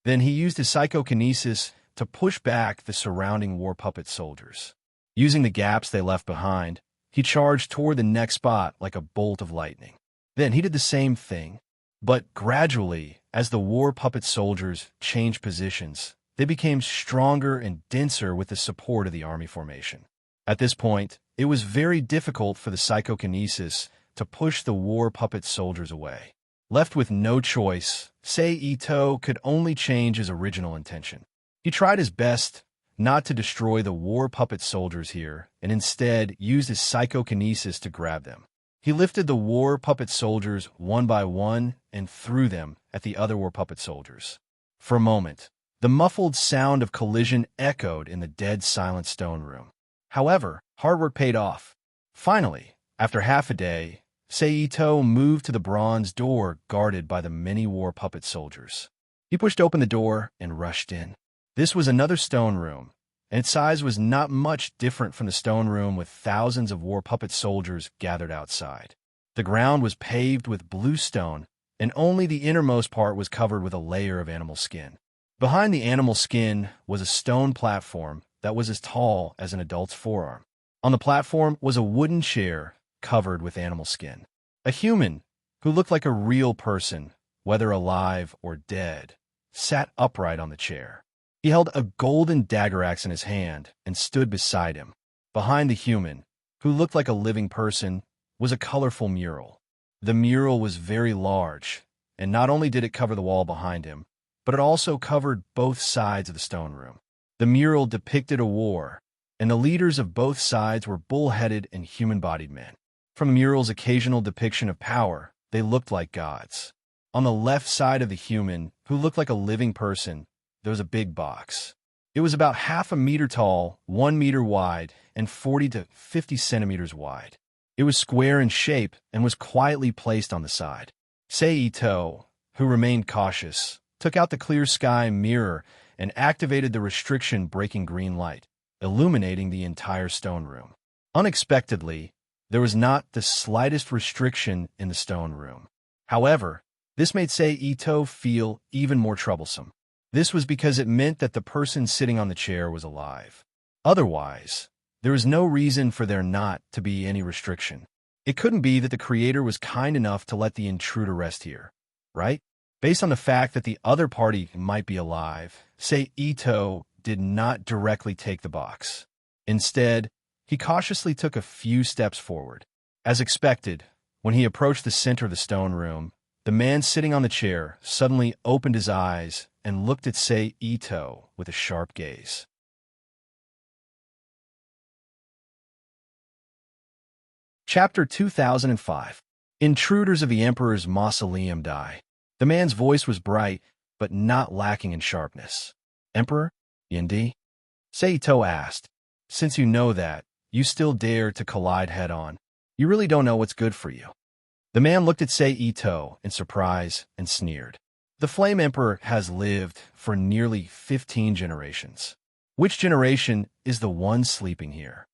Then he used his psychokinesis to push back the surrounding war puppet soldiers. Using the gaps they left behind, he charged toward the next spot like a bolt of lightning. Then he did the same thing, but gradually, as the war puppet soldiers changed positions, they became stronger and denser with the support of the army formation. At this point, it was very difficult for the psychokinesis to push the war puppet soldiers away. Left with no choice, Ito could only change his original intention. He tried his best not to destroy the war puppet soldiers here, and instead used his psychokinesis to grab them. He lifted the war puppet soldiers one by one and threw them at the other war puppet soldiers. For a moment, the muffled sound of collision echoed in the dead silent stone room. However, hard work paid off. Finally, after half a day, Ito moved to the bronze door guarded by the many war puppet soldiers. He pushed open the door and rushed in. This was another stone room, and its size was not much different from the stone room with thousands of war puppet soldiers gathered outside. The ground was paved with blue stone, and only the innermost part was covered with a layer of animal skin. Behind the animal skin was a stone platform that was as tall as an adult's forearm. On the platform was a wooden chair covered with animal skin. A human, who looked like a real person, whether alive or dead, sat upright on the chair. He held a golden dagger axe in his hand and stood beside him. Behind the human, who looked like a living person, was a colorful mural. The mural was very large, and not only did it cover the wall behind him, but it also covered both sides of the stone room. The mural depicted a war, and the leaders of both sides were bull-headed and human-bodied men. From the mural's occasional depiction of power, they looked like gods. On the left side of the human, who looked like a living person, there was a big box. It was about half a meter tall, 1 meter wide, and 40 to 50 centimeters wide. It was square in shape and was quietly placed on the side. Ito, who remained cautious, took out the clear sky mirror and activated the restriction-breaking green light, illuminating the entire stone room. Unexpectedly, there was not the slightest restriction in the stone room. However, this made Ito feel even more troublesome. This was because it meant that the person sitting on the chair was alive. Otherwise, there was no reason for there not to be any restriction. It couldn't be that the creator was kind enough to let the intruder rest here, right? Based on the fact that the other party might be alive, Ito did not directly take the box. Instead, he cautiously took a few steps forward. As expected, when he approached the center of the stone room, the man sitting on the chair suddenly opened his eyes and looked at Ito with a sharp gaze. Chapter 2005. Intruders of the Emperor's Mausoleum die. The man's voice was bright, but not lacking in sharpness. Emperor? Yindi? Ito asked. Since you know that, you still dare to collide head-on. You really don't know what's good for you. The man looked at Ito in surprise and sneered. The Flame Emperor has lived for nearly 15 generations. Which generation is the one sleeping here?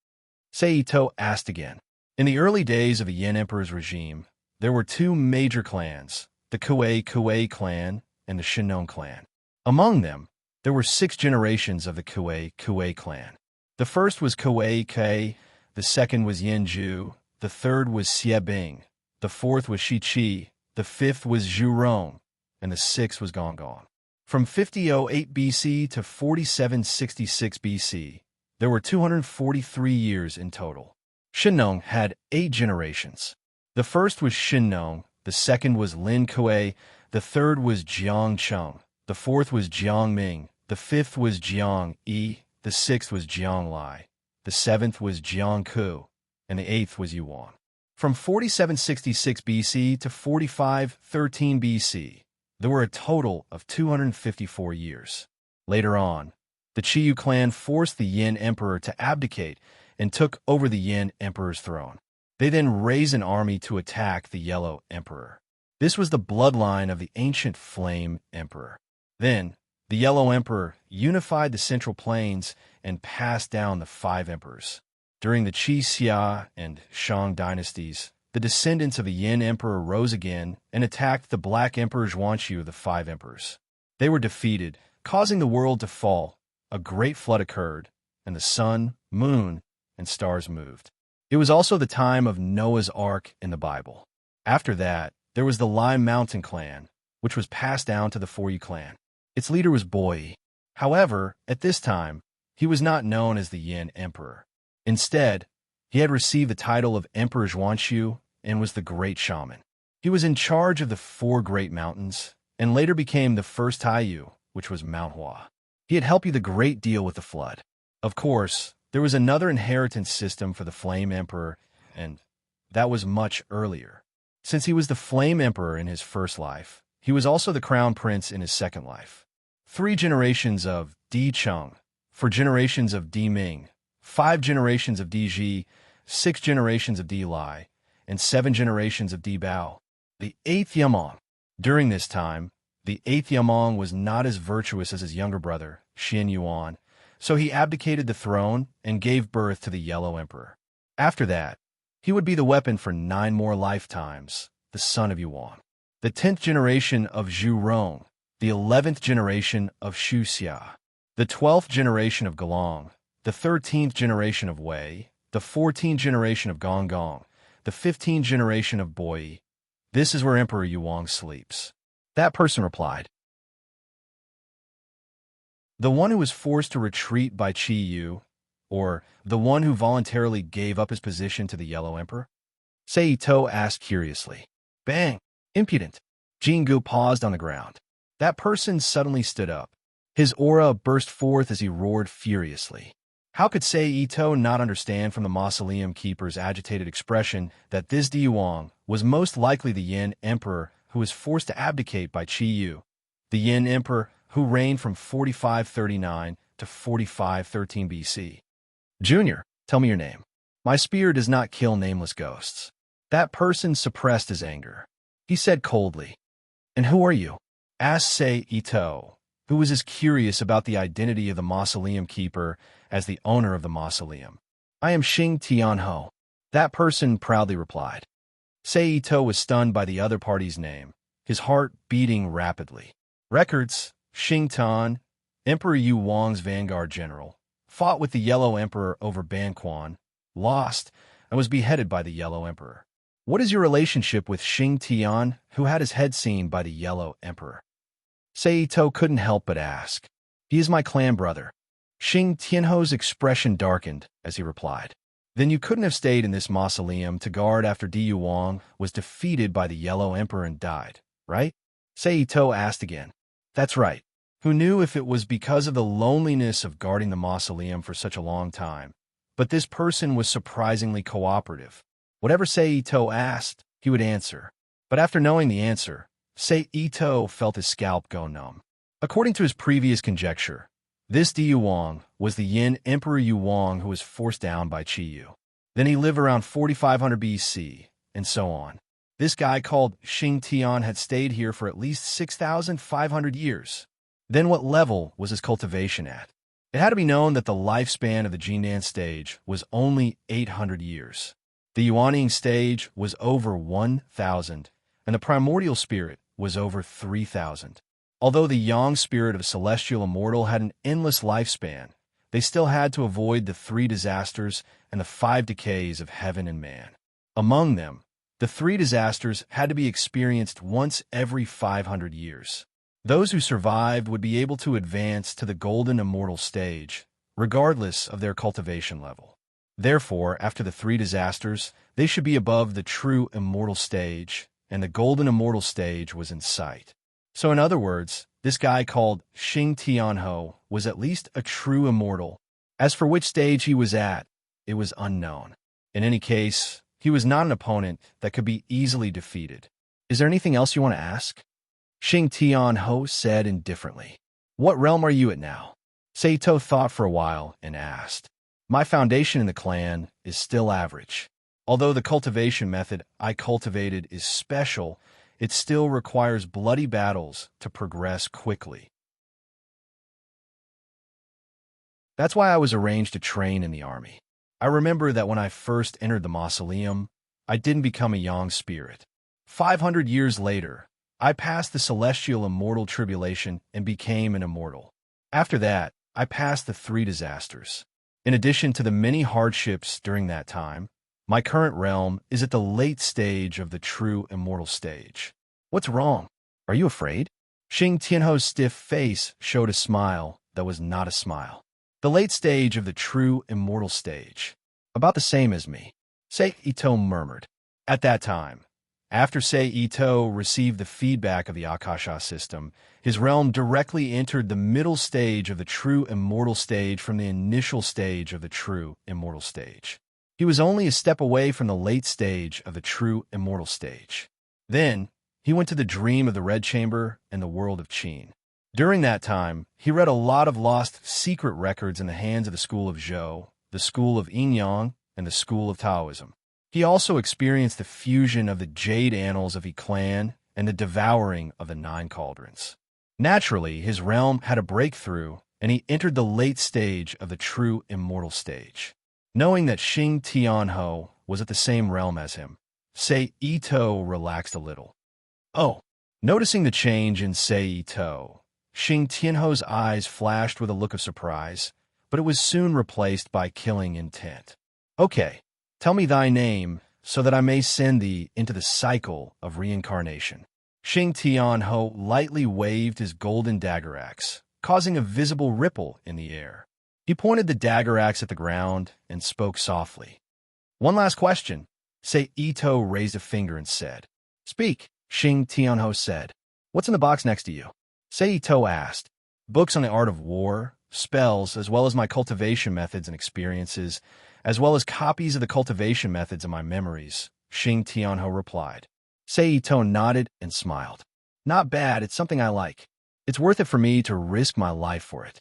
Ito asked again. In the early days of the Yin Emperor's regime, there were two major clans, the Kuei clan and the Shinnong clan. Among them, there were 6 generations of the Kuei clan. The first was Kuei, the second was Yenju, the third was Xiebing, the fourth was Shiqi, the fifth was Zhurong, and the sixth was Gonggong. From 5008 BC to 4766 BC, there were 243 years in total. Shinnong had 8 generations. The first was Shinnong, the second was Lin Kuei, the third was Jiang Cheng, the fourth was Jiang Ming, the fifth was Jiang Yi, the sixth was Jiang Lai, the seventh was Jiang Ku, and the eighth was Yuan. From 4766 BC to 4513 BC, there were a total of 254 years. Later on, the Qiyu clan forced the Yin Emperor to abdicate and took over the Yin Emperor's throne. They then raised an army to attack the Yellow Emperor. This was the bloodline of the ancient Flame Emperor. Then, the Yellow Emperor unified the Central Plains and passed down the 5 emperors. During the Qi, Xia, and Shang dynasties, the descendants of the Yin Emperor rose again and attacked the Black Emperor Zhuanqiu of the 5 emperors. They were defeated, causing the world to fall. A great flood occurred, and the sun, moon, and stars moved. It was also the time of Noah's Ark in the Bible. After that, there was the Lime Mountain clan, which was passed down to the Foryu clan. Its leader was Boi. However, at this time, he was not known as the Yin Emperor. Instead, he had received the title of Emperor Zhuanqiu and was the Great Shaman. He was in charge of the 4 great mountains and later became the first Taiyu, which was Mount Hua. He had helped you the great deal with the flood. Of course, there was another inheritance system for the Flame Emperor, and that was much earlier. Since he was the Flame Emperor in his first life, he was also the Crown Prince in his second life. 3 generations of Di Cheng, 4 generations of Di Ming, 5 generations of Di Ji, 6 generations of Di Lai, and 7 generations of Di Bao. The 8th Yamong. During this time, the 8th Yamong was not as virtuous as his younger brother, Xin Yuan, so he abdicated the throne and gave birth to the Yellow Emperor. After that, he would be the weapon for 9 more lifetimes, the son of Yuan. The 10th generation of Zhu Rong, the 11th generation of Xu Xia, the 12th generation of Gelong, the 13th generation of Wei, the 14th generation of Gong Gong, the 15th generation of Boi. This is where Emperor Yuan sleeps. That person replied, the one who was forced to retreat by Qi Yu, or the one who voluntarily gave up his position to the Yellow Emperor? Sei To asked curiously. Bang! Impudent! Jingu paused on the ground. That person suddenly stood up. His aura burst forth as he roared furiously. How could Sei Ito not understand from the mausoleum keeper's agitated expression that this Diwang was most likely the Yin Emperor who was forced to abdicate by Qi Yu, the Yin Emperor who reigned from 4539 to 4513 BC. Junior, tell me your name. My spear does not kill nameless ghosts. That person suppressed his anger. He said coldly, and who are you? Asked Sei Ito, who was as curious about the identity of the mausoleum keeper as the owner of the mausoleum. I am Xing Tianho. That person proudly replied. Sei Ito was stunned by the other party's name, his heart beating rapidly. Records, Xing Tan, Emperor Yu Wang's vanguard general, fought with the Yellow Emperor over Banquan, lost, and was beheaded by the Yellow Emperor. What is your relationship with Xing Tian, who had his head seen by the Yellow Emperor? Sei Ito couldn't help but ask. He is my clan brother. Xing Tianho's expression darkened as he replied. Then you couldn't have stayed in this mausoleum to guard after Di Wang was defeated by the Yellow Emperor and died, right? Sei Ito asked again. That's right. Who knew if it was because of the loneliness of guarding the mausoleum for such a long time? But this person was surprisingly cooperative. Whatever Sei Ito asked, he would answer. But after knowing the answer, Sei Ito felt his scalp go numb. According to his previous conjecture, this Di Yuang was the Yin Emperor Yuang who was forced down by Qi Yu. Then he lived around 4500 BC, and so on. This guy called Xing Tian had stayed here for at least 6,500 years. Then what level was his cultivation at? It had to be known that the lifespan of the Jinan stage was only 800 years. The Yuaning stage was over 1,000, and the primordial spirit was over 3,000. Although the Yang spirit of celestial immortal had an endless lifespan, they still had to avoid the 3 disasters and the 5 decays of heaven and man. Among them, the 3 disasters had to be experienced once every 500 years. Those who survived would be able to advance to the golden immortal stage, regardless of their cultivation level. Therefore, after the 3 disasters, they should be above the true immortal stage, and the golden immortal stage was in sight. So in other words, this guy called Xing Tianho was at least a true immortal. As for which stage he was at, it was unknown. In any case, He was not an opponent that could be easily defeated. Is there anything else you want to ask? Xing Tianho said indifferently. What realm are you at now? Saito thought for a while and asked. My foundation in the clan is still average. Although the cultivation method I cultivated is special, it still requires bloody battles to progress quickly. That's why I was arranged to train in the army. I remember that when I first entered the mausoleum, I didn't become a young spirit. 500 years later, I passed the celestial immortal tribulation and became an immortal. After that, I passed the 3 disasters. In addition to the many hardships during that time, my current realm is at the late stage of the true immortal stage. What's wrong? Are you afraid? Xing Tianho's stiff face showed a smile that was not a smile. The late stage of the true immortal stage. About the same as me, Saito murmured. At that time, after Saito received the feedback of the Akasha system, his realm directly entered the middle stage of the true immortal stage from the initial stage of the true immortal stage. He was only a step away from the late stage of the true immortal stage. Then, he went to the dream of the Red Chamber and the world of Qin. During that time, he read a lot of lost secret records in the hands of the school of Zhou, the school of Yin-Yang, and the school of Taoism. He also experienced the fusion of the Jade Annals of Yi Clan and the devouring of the 9 Cauldrons. Naturally, his realm had a breakthrough, and he entered the late stage of the true immortal stage. Knowing that Xing Tianho was at the same realm as him, Saito relaxed a little. Oh, noticing the change in Saito, Xing Tianho's eyes flashed with a look of surprise, but it was soon replaced by killing intent. Okay, tell me thy name, so that I may send thee into the cycle of reincarnation. Xing Tianho lightly waved his golden dagger axe, causing a visible ripple in the air. He pointed the dagger axe at the ground and spoke softly. One last question. Saito raised a finger and said. Speak, Xing Tianho said. What's in the box next to you? Saito asked. Books on the art of war, spells, as well as my cultivation methods and experiences, as well as copies of the cultivation methods and my memories, Xing Tianho replied. Saito nodded and smiled. Not bad, it's something I like. It's worth it for me to risk my life for it.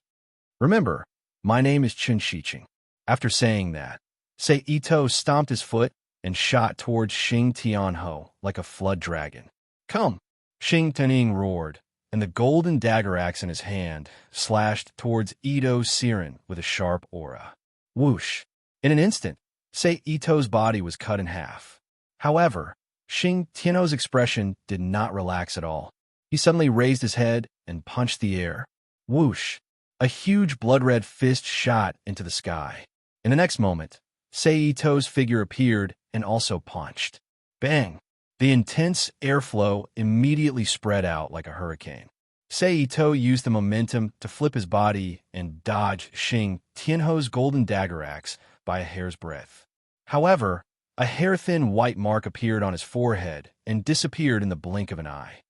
Remember, my name is Chen Shiqing. After saying that, Saito stomped his foot and shot towards Xing Tianho like a flood dragon. Come! Xing Tianho roared, and the golden dagger axe in his hand slashed towards Ito's serene with a sharp aura. Whoosh! In an instant, Saito's body was cut in half. However, Xing Tianho's expression did not relax at all. He suddenly raised his head and punched the air. Whoosh! A huge blood-red fist shot into the sky. In the next moment, Saito's figure appeared and also punched. Bang! The intense airflow immediately spread out like a hurricane. Saito used the momentum to flip his body and dodge Xing Tianho's golden dagger axe by a hair's breadth. However, a hair-thin white mark appeared on his forehead and disappeared in the blink of an eye.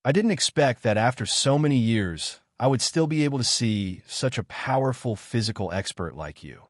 I didn't expect that after so many years, I would still be able to see such a powerful physical expert like you,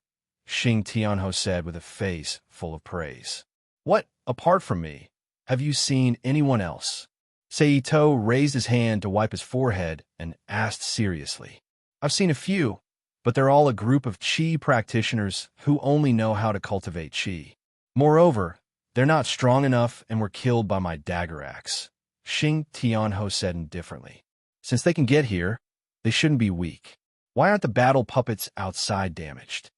Xing Tianho said with a face full of praise. What, apart from me, have you seen anyone else? Saito raised his hand to wipe his forehead and asked seriously. I've seen a few, but they're all a group of Qi practitioners who only know how to cultivate Qi. Moreover, they're not strong enough and were killed by my dagger axe, Xing Tianho said indifferently. Since they can get here, they shouldn't be weak. Why aren't the battle puppets outside damaged?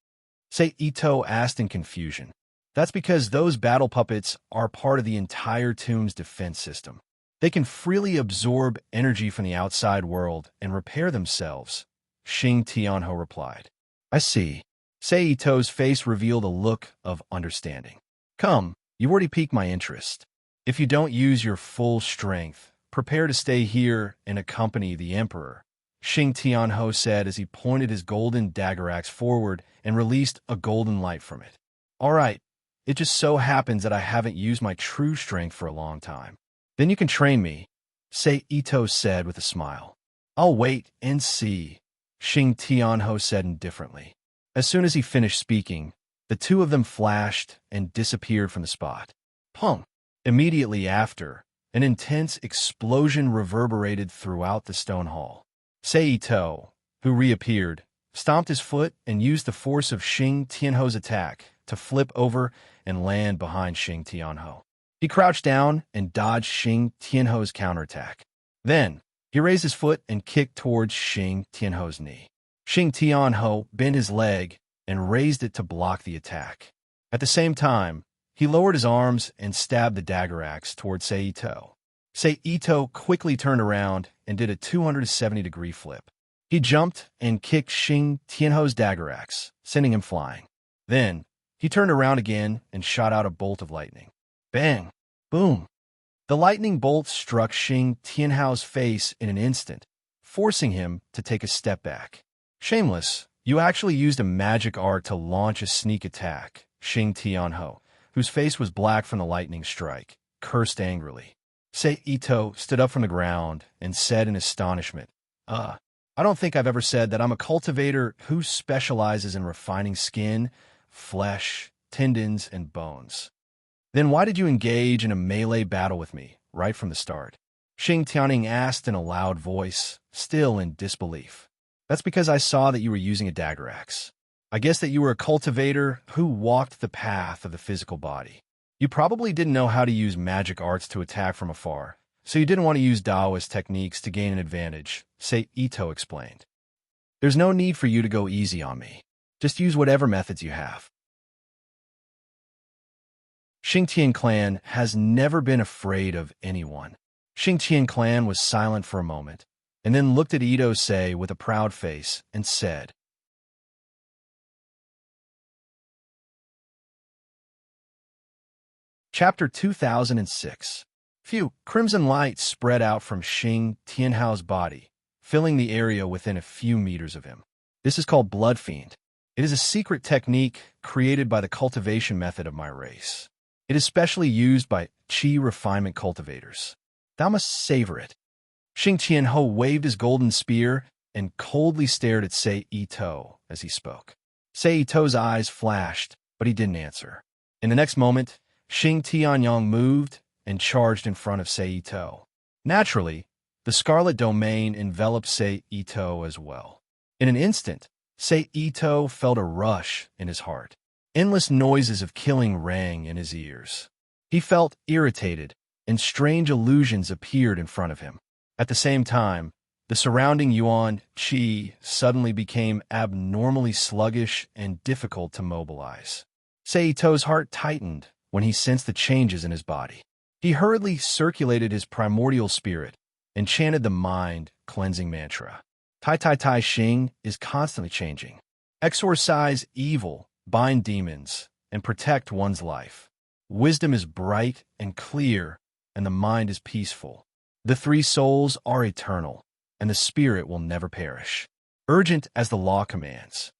Saito asked in confusion. That's because those battle puppets are part of the entire tomb's defense system. They can freely absorb energy from the outside world and repair themselves, Xing Tianho replied. I see. Saito's face revealed a look of understanding. Come, you've already piqued my interest. If you don't use your full strength, prepare to stay here and accompany the Emperor, Xing Tianho said as he pointed his golden dagger axe forward and released a golden light from it. All right, it just so happens that I haven't used my true strength for a long time. Then you can train me, Saito said with a smile. I'll wait and see, Xing Tianho said indifferently. As soon as he finished speaking, The two of them flashed and disappeared from the spot. Pum! Immediately after, an intense explosion reverberated throughout the stone hall. Seito, who reappeared, stomped his foot and used the force of Xing Tianho's attack to flip over and land behind Xing Tianho. He crouched down and dodged Xing Tianho's counterattack. Then, he raised his foot and kicked towards Xing Tianho's knee. Xing Tianho bent his leg and raised it to block the attack. At the same time, he lowered his arms and stabbed the dagger axe toward Seito. Seito quickly turned around and did a 270-degree flip. He jumped and kicked Xing Tianho's dagger axe, sending him flying. Then, he turned around again and shot out a bolt of lightning. Bang! Boom! The lightning bolt struck Xing Tianho's face in an instant, forcing him to take a step back. Shameless, you actually used a magic art to launch a sneak attack, Xing Tianho, whose face was black from the lightning strike, cursed angrily. Seito stood up from the ground and said in astonishment, I don't think I've ever said that I'm a cultivator who specializes in refining skin, flesh, tendons, and bones. Then why did you engage in a melee battle with me, right from the start? Xing Tianing asked in a loud voice, still in disbelief. That's because I saw that you were using a dagger axe. I guess that you were a cultivator who walked the path of the physical body. You probably didn't know how to use magic arts to attack from afar, so you didn't want to use Taoist techniques to gain an advantage, Seito explained. There's no need for you to go easy on me. Just use whatever methods you have. Xingtian clan has never been afraid of anyone. Xingtian clan was silent for a moment, and then looked at Ito-sei with a proud face and said, Chapter 2006. Phew, crimson light spread out from Xing Tianhao's body, filling the area within a few meters of him. This is called Blood Fiend. It is a secret technique created by the cultivation method of my race. It is specially used by Qi refinement cultivators. Thou must savor it. Xing Tianho waved his golden spear and coldly stared at Seito as he spoke. Seito's eyes flashed, but he didn't answer. In the next moment, Xing Tianyong moved and charged in front of Seito. Naturally, the Scarlet Domain enveloped Seito as well. In an instant, Seito felt a rush in his heart. Endless noises of killing rang in his ears. He felt irritated, and strange illusions appeared in front of him. At the same time, the surrounding Yuan Qi suddenly became abnormally sluggish and difficult to mobilize. Seito's heart tightened when he sensed the changes in his body. He hurriedly circulated his primordial spirit and chanted the mind-cleansing mantra. Tai Tai Tai Xing is constantly changing. Exorcise evil, bind demons, and protect one's life. Wisdom is bright and clear, and the mind is peaceful. The three souls are eternal, and the spirit will never perish. Urgent as the law commands.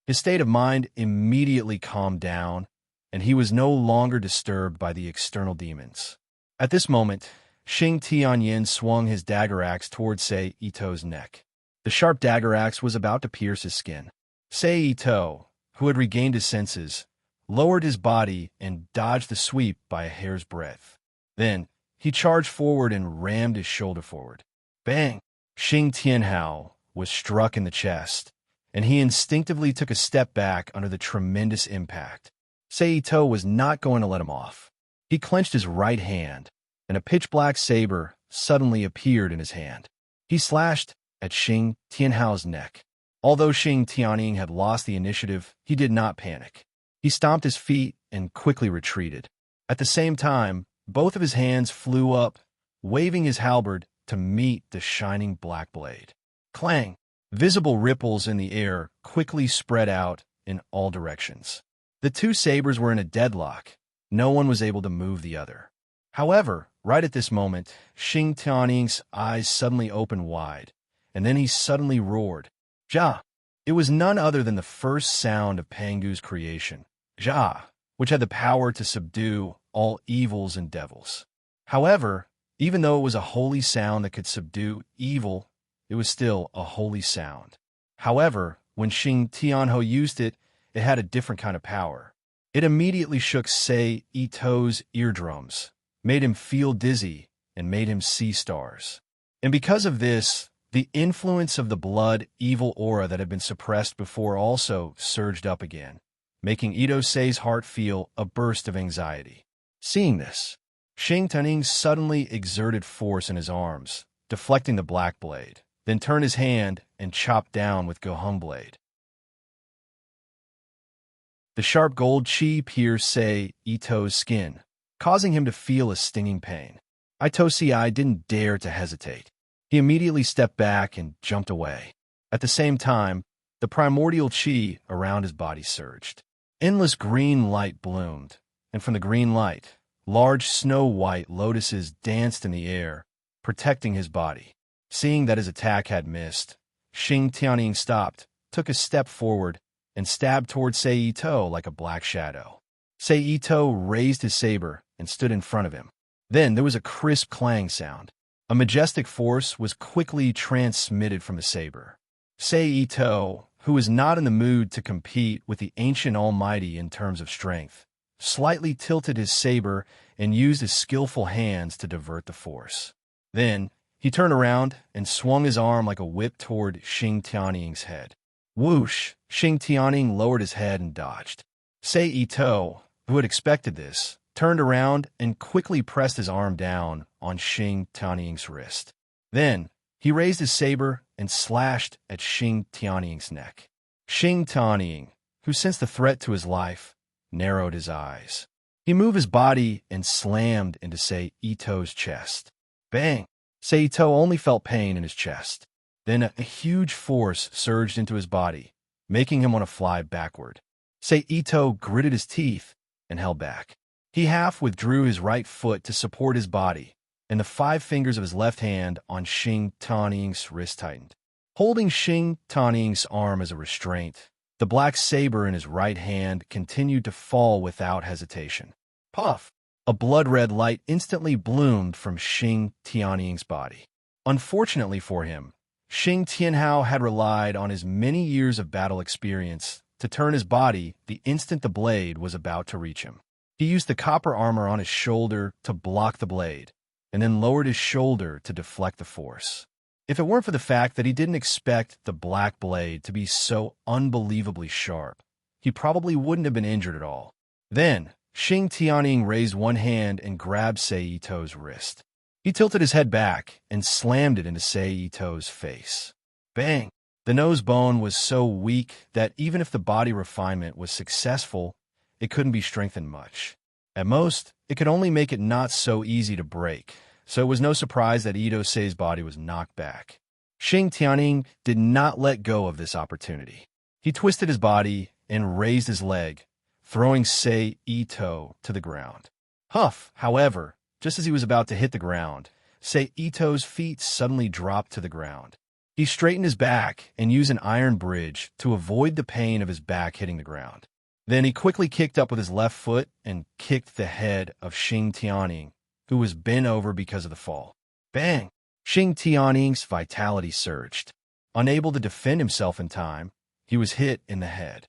His state of mind immediately calmed down, and he was no longer disturbed by the external demons. At this moment, Xing Tianyin swung his dagger axe toward Seito's neck. The sharp dagger axe was about to pierce his skin. Seito, who had regained his senses, lowered his body and dodged the sweep by a hair's breadth. Then, he charged forward and rammed his shoulder forward. Bang! Xing Tianhao was struck in the chest, and he instinctively took a step back under the tremendous impact. Seito was not going to let him off. He clenched his right hand, and a pitch-black saber suddenly appeared in his hand. He slashed at Xing Tianhao's neck. Although Xing Tianying had lost the initiative, he did not panic. He stomped his feet and quickly retreated. At the same time, both of his hands flew up, waving his halberd to meet the shining black blade. Clang! Visible ripples in the air quickly spread out in all directions. The two sabers were in a deadlock. No one was able to move the other. However, right at this moment, Xing Tianying's eyes suddenly opened wide, and then he suddenly roared. Ja! It was none other than the first sound of Pangu's creation, Ja, which had the power to subdue all evils and devils. However, even though it was a holy sound that could subdue evil, it was still a holy sound. However, when Xing Tianho used it, it had a different kind of power. It immediately shook Sei Ito's eardrums, made him feel dizzy, and made him see stars. And because of this, the influence of the blood evil aura that had been suppressed before also surged up again, making Ito Sei's heart feel a burst of anxiety. Seeing this, Xing Tuning suddenly exerted force in his arms, deflecting the black blade, then turned his hand and chopped down with Gohung blade. The sharp gold chi pierced Sei Ito's skin, causing him to feel a stinging pain. Ito Sei didn't dare to hesitate. He immediately stepped back and jumped away. At the same time, the primordial chi around his body surged. Endless green light bloomed, and from the green light, large snow-white lotuses danced in the air, protecting his body. Seeing that his attack had missed, Xing Tianning stopped, took a step forward, and stabbed toward Sei Ito like a black shadow. Sei Ito raised his saber and stood in front of him. Then there was a crisp clang sound. A majestic force was quickly transmitted from the saber. Sei Ito, who was not in the mood to compete with the ancient almighty in terms of strength, slightly tilted his saber and used his skillful hands to divert the force. Then, he turned around and swung his arm like a whip toward Xing Tianning's head. Whoosh! Xing Tianning lowered his head and dodged. Sei Ito, who had expected this, turned around and quickly pressed his arm down on Xing Tianning's wrist. Then, he raised his saber and slashed at Xing Tianning's neck. Xing Tianning, who sensed the threat to his life, narrowed his eyes. He moved his body and slammed into Sei Ito's chest. Bang! Sei Ito only felt pain in his chest. Then a huge force surged into his body, making him want to fly backward. Sei Ito gritted his teeth and held back. He half withdrew his right foot to support his body, and the 5 fingers of his left hand on Xing Tianning's wrist tightened. Holding Xing Tianning's arm as a restraint, the black saber in his right hand continued to fall without hesitation. Puff! A blood-red light instantly bloomed from Xing Tianning's body. Unfortunately for him, Xing Tianhao had relied on his many years of battle experience to turn his body the instant the blade was about to reach him. He used the copper armor on his shoulder to block the blade, and then lowered his shoulder to deflect the force. If it weren't for the fact that he didn't expect the black blade to be so unbelievably sharp, he probably wouldn't have been injured at all. Then, Xing Tianning raised one hand and grabbed Sei Ito's wrist. He tilted his head back and slammed it into Sei Ito's face. Bang! The nose bone was so weak that even if the body refinement was successful, it couldn't be strengthened much. At most, it could only make it not so easy to break, so it was no surprise that Ito Sei's body was knocked back. Xing Tianning did not let go of this opportunity. He twisted his body and raised his leg, throwing Sei Ito to the ground. Huff, however, just as he was about to hit the ground, Sei Ito's feet suddenly dropped to the ground. He straightened his back and used an iron bridge to avoid the pain of his back hitting the ground. Then he quickly kicked up with his left foot and kicked the head of Xing Tianning, who was bent over because of the fall. Bang! Xing Tianning's vitality surged. Unable to defend himself in time, he was hit in the head.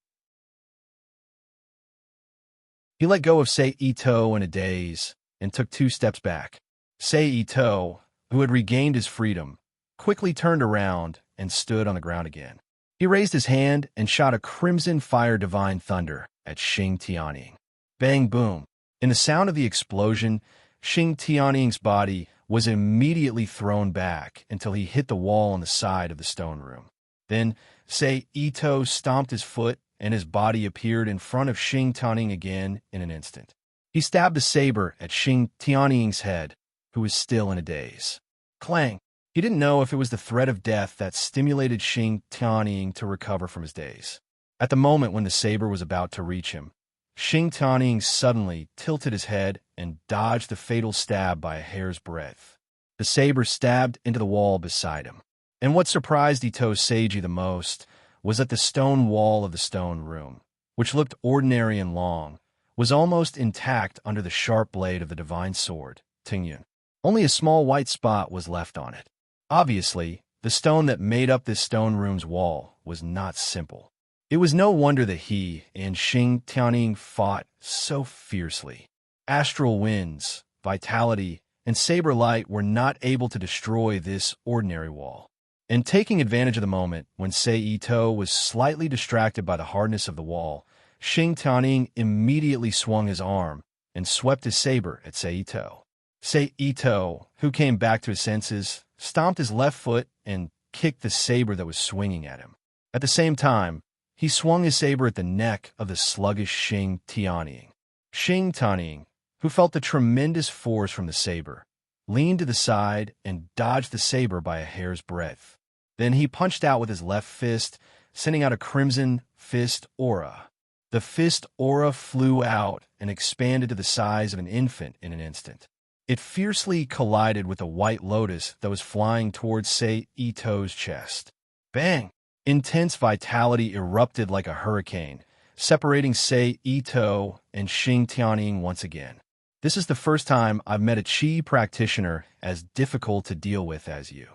He let go of Sei Ito in a daze and took 2 steps back. Sei Ito, who had regained his freedom, quickly turned around and stood on the ground again. He raised his hand and shot a crimson fire divine thunder at Xing Tianning. Bang boom! In the sound of the explosion, Xing Tianning's body was immediately thrown back until he hit the wall on the side of the stone room. Then Sei Ito stomped his foot and his body appeared in front of Xing Tianning again in an instant. He stabbed a saber at Xing Tianning's head, who was still in a daze. Clang! He didn't know if it was the threat of death that stimulated Xing Tianning to recover from his daze. At the moment when the saber was about to reach him, Xing Tianning suddenly tilted his head and dodged the fatal stab by a hair's breadth. The saber stabbed into the wall beside him. And what surprised Ito Seiji the most was that the stone wall of the stone room, which looked ordinary and long, was almost intact under the sharp blade of the divine sword, Tingyun. Only a small white spot was left on it. Obviously, the stone that made up this stone room's wall was not simple. It was no wonder that he and Xing Tianying fought so fiercely. Astral winds, vitality, and saber light were not able to destroy this ordinary wall. And taking advantage of the moment when Sei Ito was slightly distracted by the hardness of the wall, Xing Tianying immediately swung his arm and swept his saber at Sei Ito. Sei Ito, who came back to his senses, stomped his left foot and kicked the saber that was swinging at him. At the same time, he swung his saber at the neck of the sluggish Xing Tianying. Xing Tianying, who felt the tremendous force from the saber, leaned to the side and dodged the saber by a hair's breadth. Then he punched out with his left fist, sending out a crimson fist aura. The fist aura flew out and expanded to the size of an infant in an instant. It fiercely collided with a white lotus that was flying towards Sei Ito's chest. Bang! Intense vitality erupted like a hurricane, separating Sei Ito and Xing Tianying once again. This is the first time I've met a Qi practitioner as difficult to deal with as you.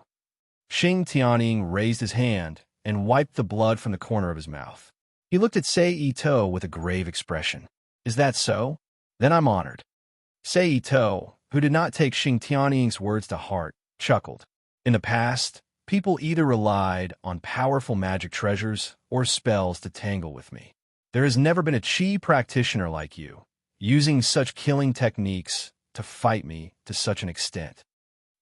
Xing Tianying raised his hand and wiped the blood from the corner of his mouth. He looked at Sei Ito with a grave expression. Is that so? Then I'm honored. Sei Ito, who did not take Xing Tianying's words to heart, chuckled. In the past, people either relied on powerful magic treasures or spells to tangle with me. There has never been a Qi practitioner like you, using such killing techniques to fight me to such an extent.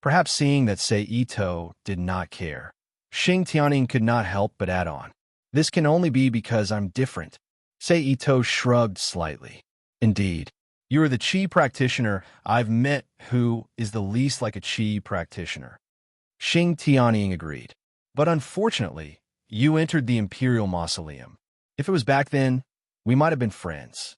Perhaps seeing that Sei Ito did not care, Xing Tianying could not help but add on. This can only be because I'm different. Sei Ito shrugged slightly. Indeed, you are the Qi practitioner I've met who is the least like a Qi practitioner. Xing Tianying agreed. But unfortunately, you entered the Imperial Mausoleum. If it was back then, we might have been friends.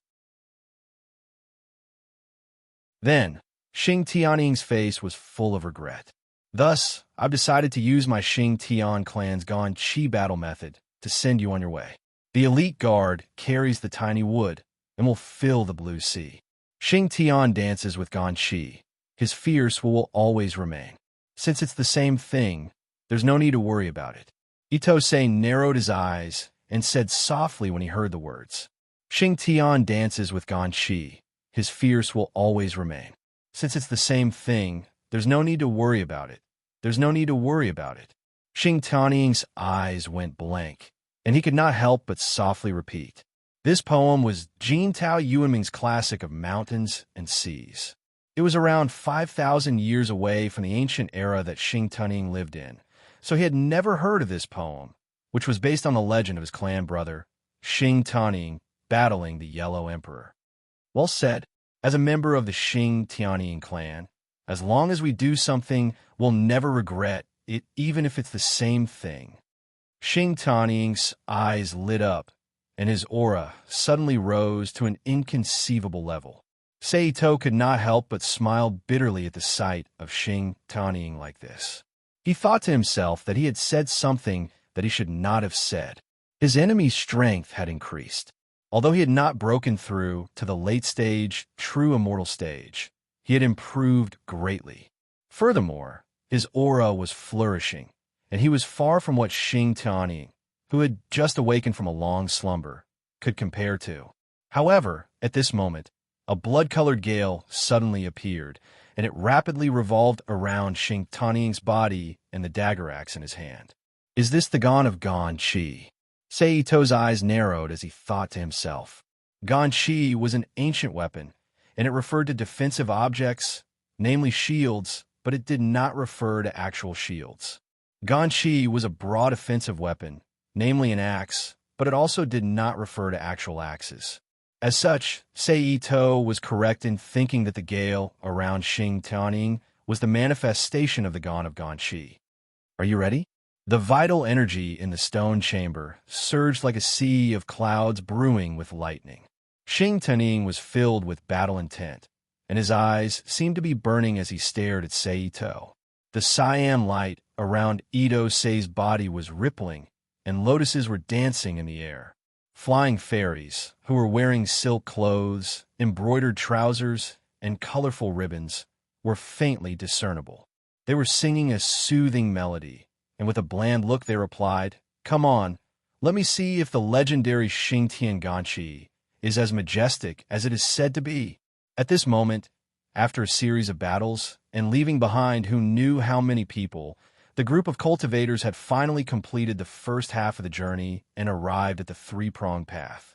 Then, Xing Tianying's face was full of regret. Thus, I've decided to use my Xing Tian clan's Gone Qi battle method to send you on your way. The elite guard carries the tiny wood and will fill the blue sea. Xing Tian dances with Gone Qi. His fierce will always remain. Since it's the same thing, there's no need to worry about it. Ito-sei narrowed his eyes and said softly when he heard the words. Xing Tian dances with Gone Qi. His fierce will always remain. Since it's the same thing, there's no need to worry about it. There's no need to worry about it. Xing Tianying's eyes went blank, and he could not help but softly repeat. This poem was Jin Tao Yuanming's classic of mountains and seas. It was around 5,000 years away from the ancient era that Xing Tianying lived in, so he had never heard of this poem, which was based on the legend of his clan brother, Xing Tianying, battling the Yellow Emperor. Well said. As a member of the Xing Tianying clan, as long as we do something, we'll never regret it, even if it's the same thing. Xing Tianying's eyes lit up, and his aura suddenly rose to an inconceivable level. Sei Ito could not help but smile bitterly at the sight of Xing Tianying like this. He thought to himself that he had said something that he should not have said. His enemy's strength had increased. Although he had not broken through to the late-stage, true immortal stage, he had improved greatly. Furthermore, his aura was flourishing, and he was far from what Xing Tianying, who had just awakened from a long slumber, could compare to. However, at this moment, a blood-colored gale suddenly appeared, and it rapidly revolved around Xing Tianying's body and the dagger axe in his hand. Is this the Gone of Gone Qi? Sei Ito's eyes narrowed as he thought to himself. Gone Qi was an ancient weapon, and it referred to defensive objects, namely shields, but it did not refer to actual shields. Gone Qi was a broad offensive weapon, namely an axe, but it also did not refer to actual axes. As such, Sei Ito was correct in thinking that the gale around Xing Tianying was the manifestation of the Gone of Gone Qi. Are you ready? The vital energy in the stone chamber surged like a sea of clouds brewing with lightning. Xing Tianying was filled with battle intent, and his eyes seemed to be burning as he stared at Sei Ito. The cyan light around Ito-sei's body was rippling, and lotuses were dancing in the air. Flying fairies, who were wearing silk clothes, embroidered trousers, and colorful ribbons, were faintly discernible. They were singing a soothing melody, and with a bland look they replied, "Come on, Let me see if the legendary Xingtian is as majestic as it is said to be. At this moment, after a series of battles, and leaving behind who knew how many people, the group of cultivators had finally completed the first half of the journey and arrived at the three-pronged path.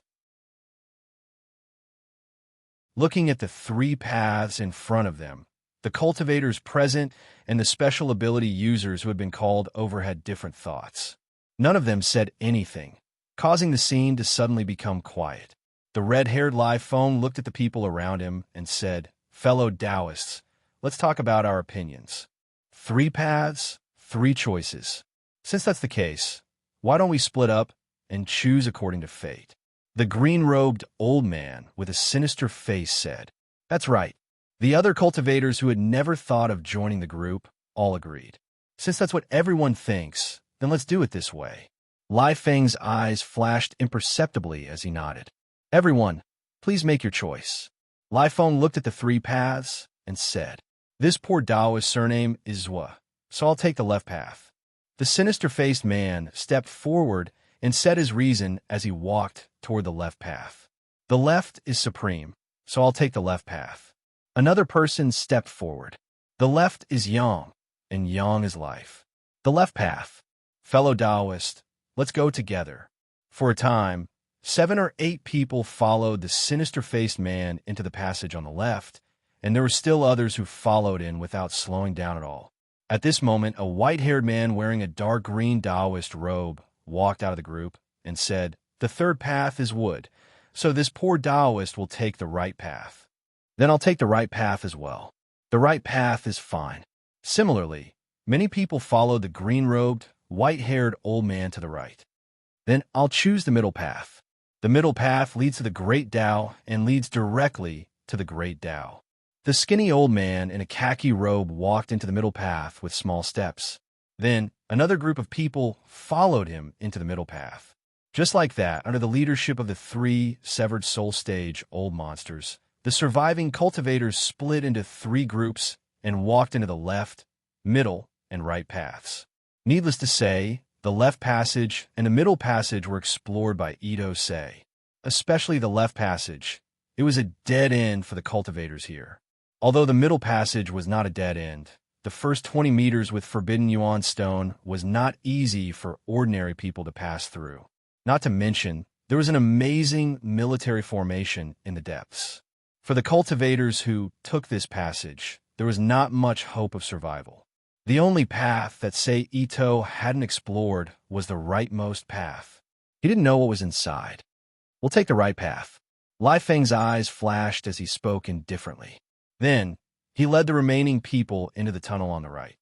Looking at the three paths in front of them, the cultivators present and the special ability users who had been called over had different thoughts. None of them said anything, causing the scene to suddenly become quiet. The red-haired live phone looked at the people around him and said, "Fellow Taoists, let's talk about our opinions. Three paths, three choices. Since that's the case, why don't we split up and choose according to fate?" The green-robed old man with a sinister face said, "That's right." The other cultivators who had never thought of joining the group all agreed. "Since that's what everyone thinks, then let's do it this way." Lai Feng's eyes flashed imperceptibly as he nodded. "Everyone, please make your choice." Lai Feng looked at the three paths and said, "This poor Taoist surname is Zhua, so I'll take the left path." The sinister-faced man stepped forward and said his reason as he walked toward the left path. "The left is supreme, so I'll take the left path." Another person stepped forward. "The left is yang, and yang is life. The left path. Fellow Taoist, let's go together." For a time, 7 or 8 people followed the sinister-faced man into the passage on the left, and there were still others who followed in without slowing down at all. At this moment, a white-haired man wearing a dark green Taoist robe walked out of the group and said, "The third path is wood, so this poor Taoist will take the right path. Then I'll take the right path as well. The right path is fine." Similarly, many people followed the green-robed, white-haired old man to the right. "Then I'll choose the middle path. The middle path leads to the Great Tao and leads directly to the Great Tao." The skinny old man in a khaki robe walked into the middle path with small steps. Then another group of people followed him into the middle path. Just like that, under the leadership of the 3 severed soul stage old monsters, the surviving cultivators split into 3 groups and walked into the left, middle, and right paths. Needless to say, the left passage and the middle passage were explored by Ito Sei. Especially the left passage. It was a dead end for the cultivators here. Although the middle passage was not a dead end, the first 20 meters with Forbidden Yuan Stone was not easy for ordinary people to pass through. Not to mention, there was an amazing military formation in the depths. For the cultivators who took this passage, there was not much hope of survival. The only path that Sei Ito hadn't explored was the rightmost path. He didn't know what was inside. "We'll take the right path." Lai Feng's eyes flashed as he spoke indifferently. Then, he led the remaining people into the tunnel on the right.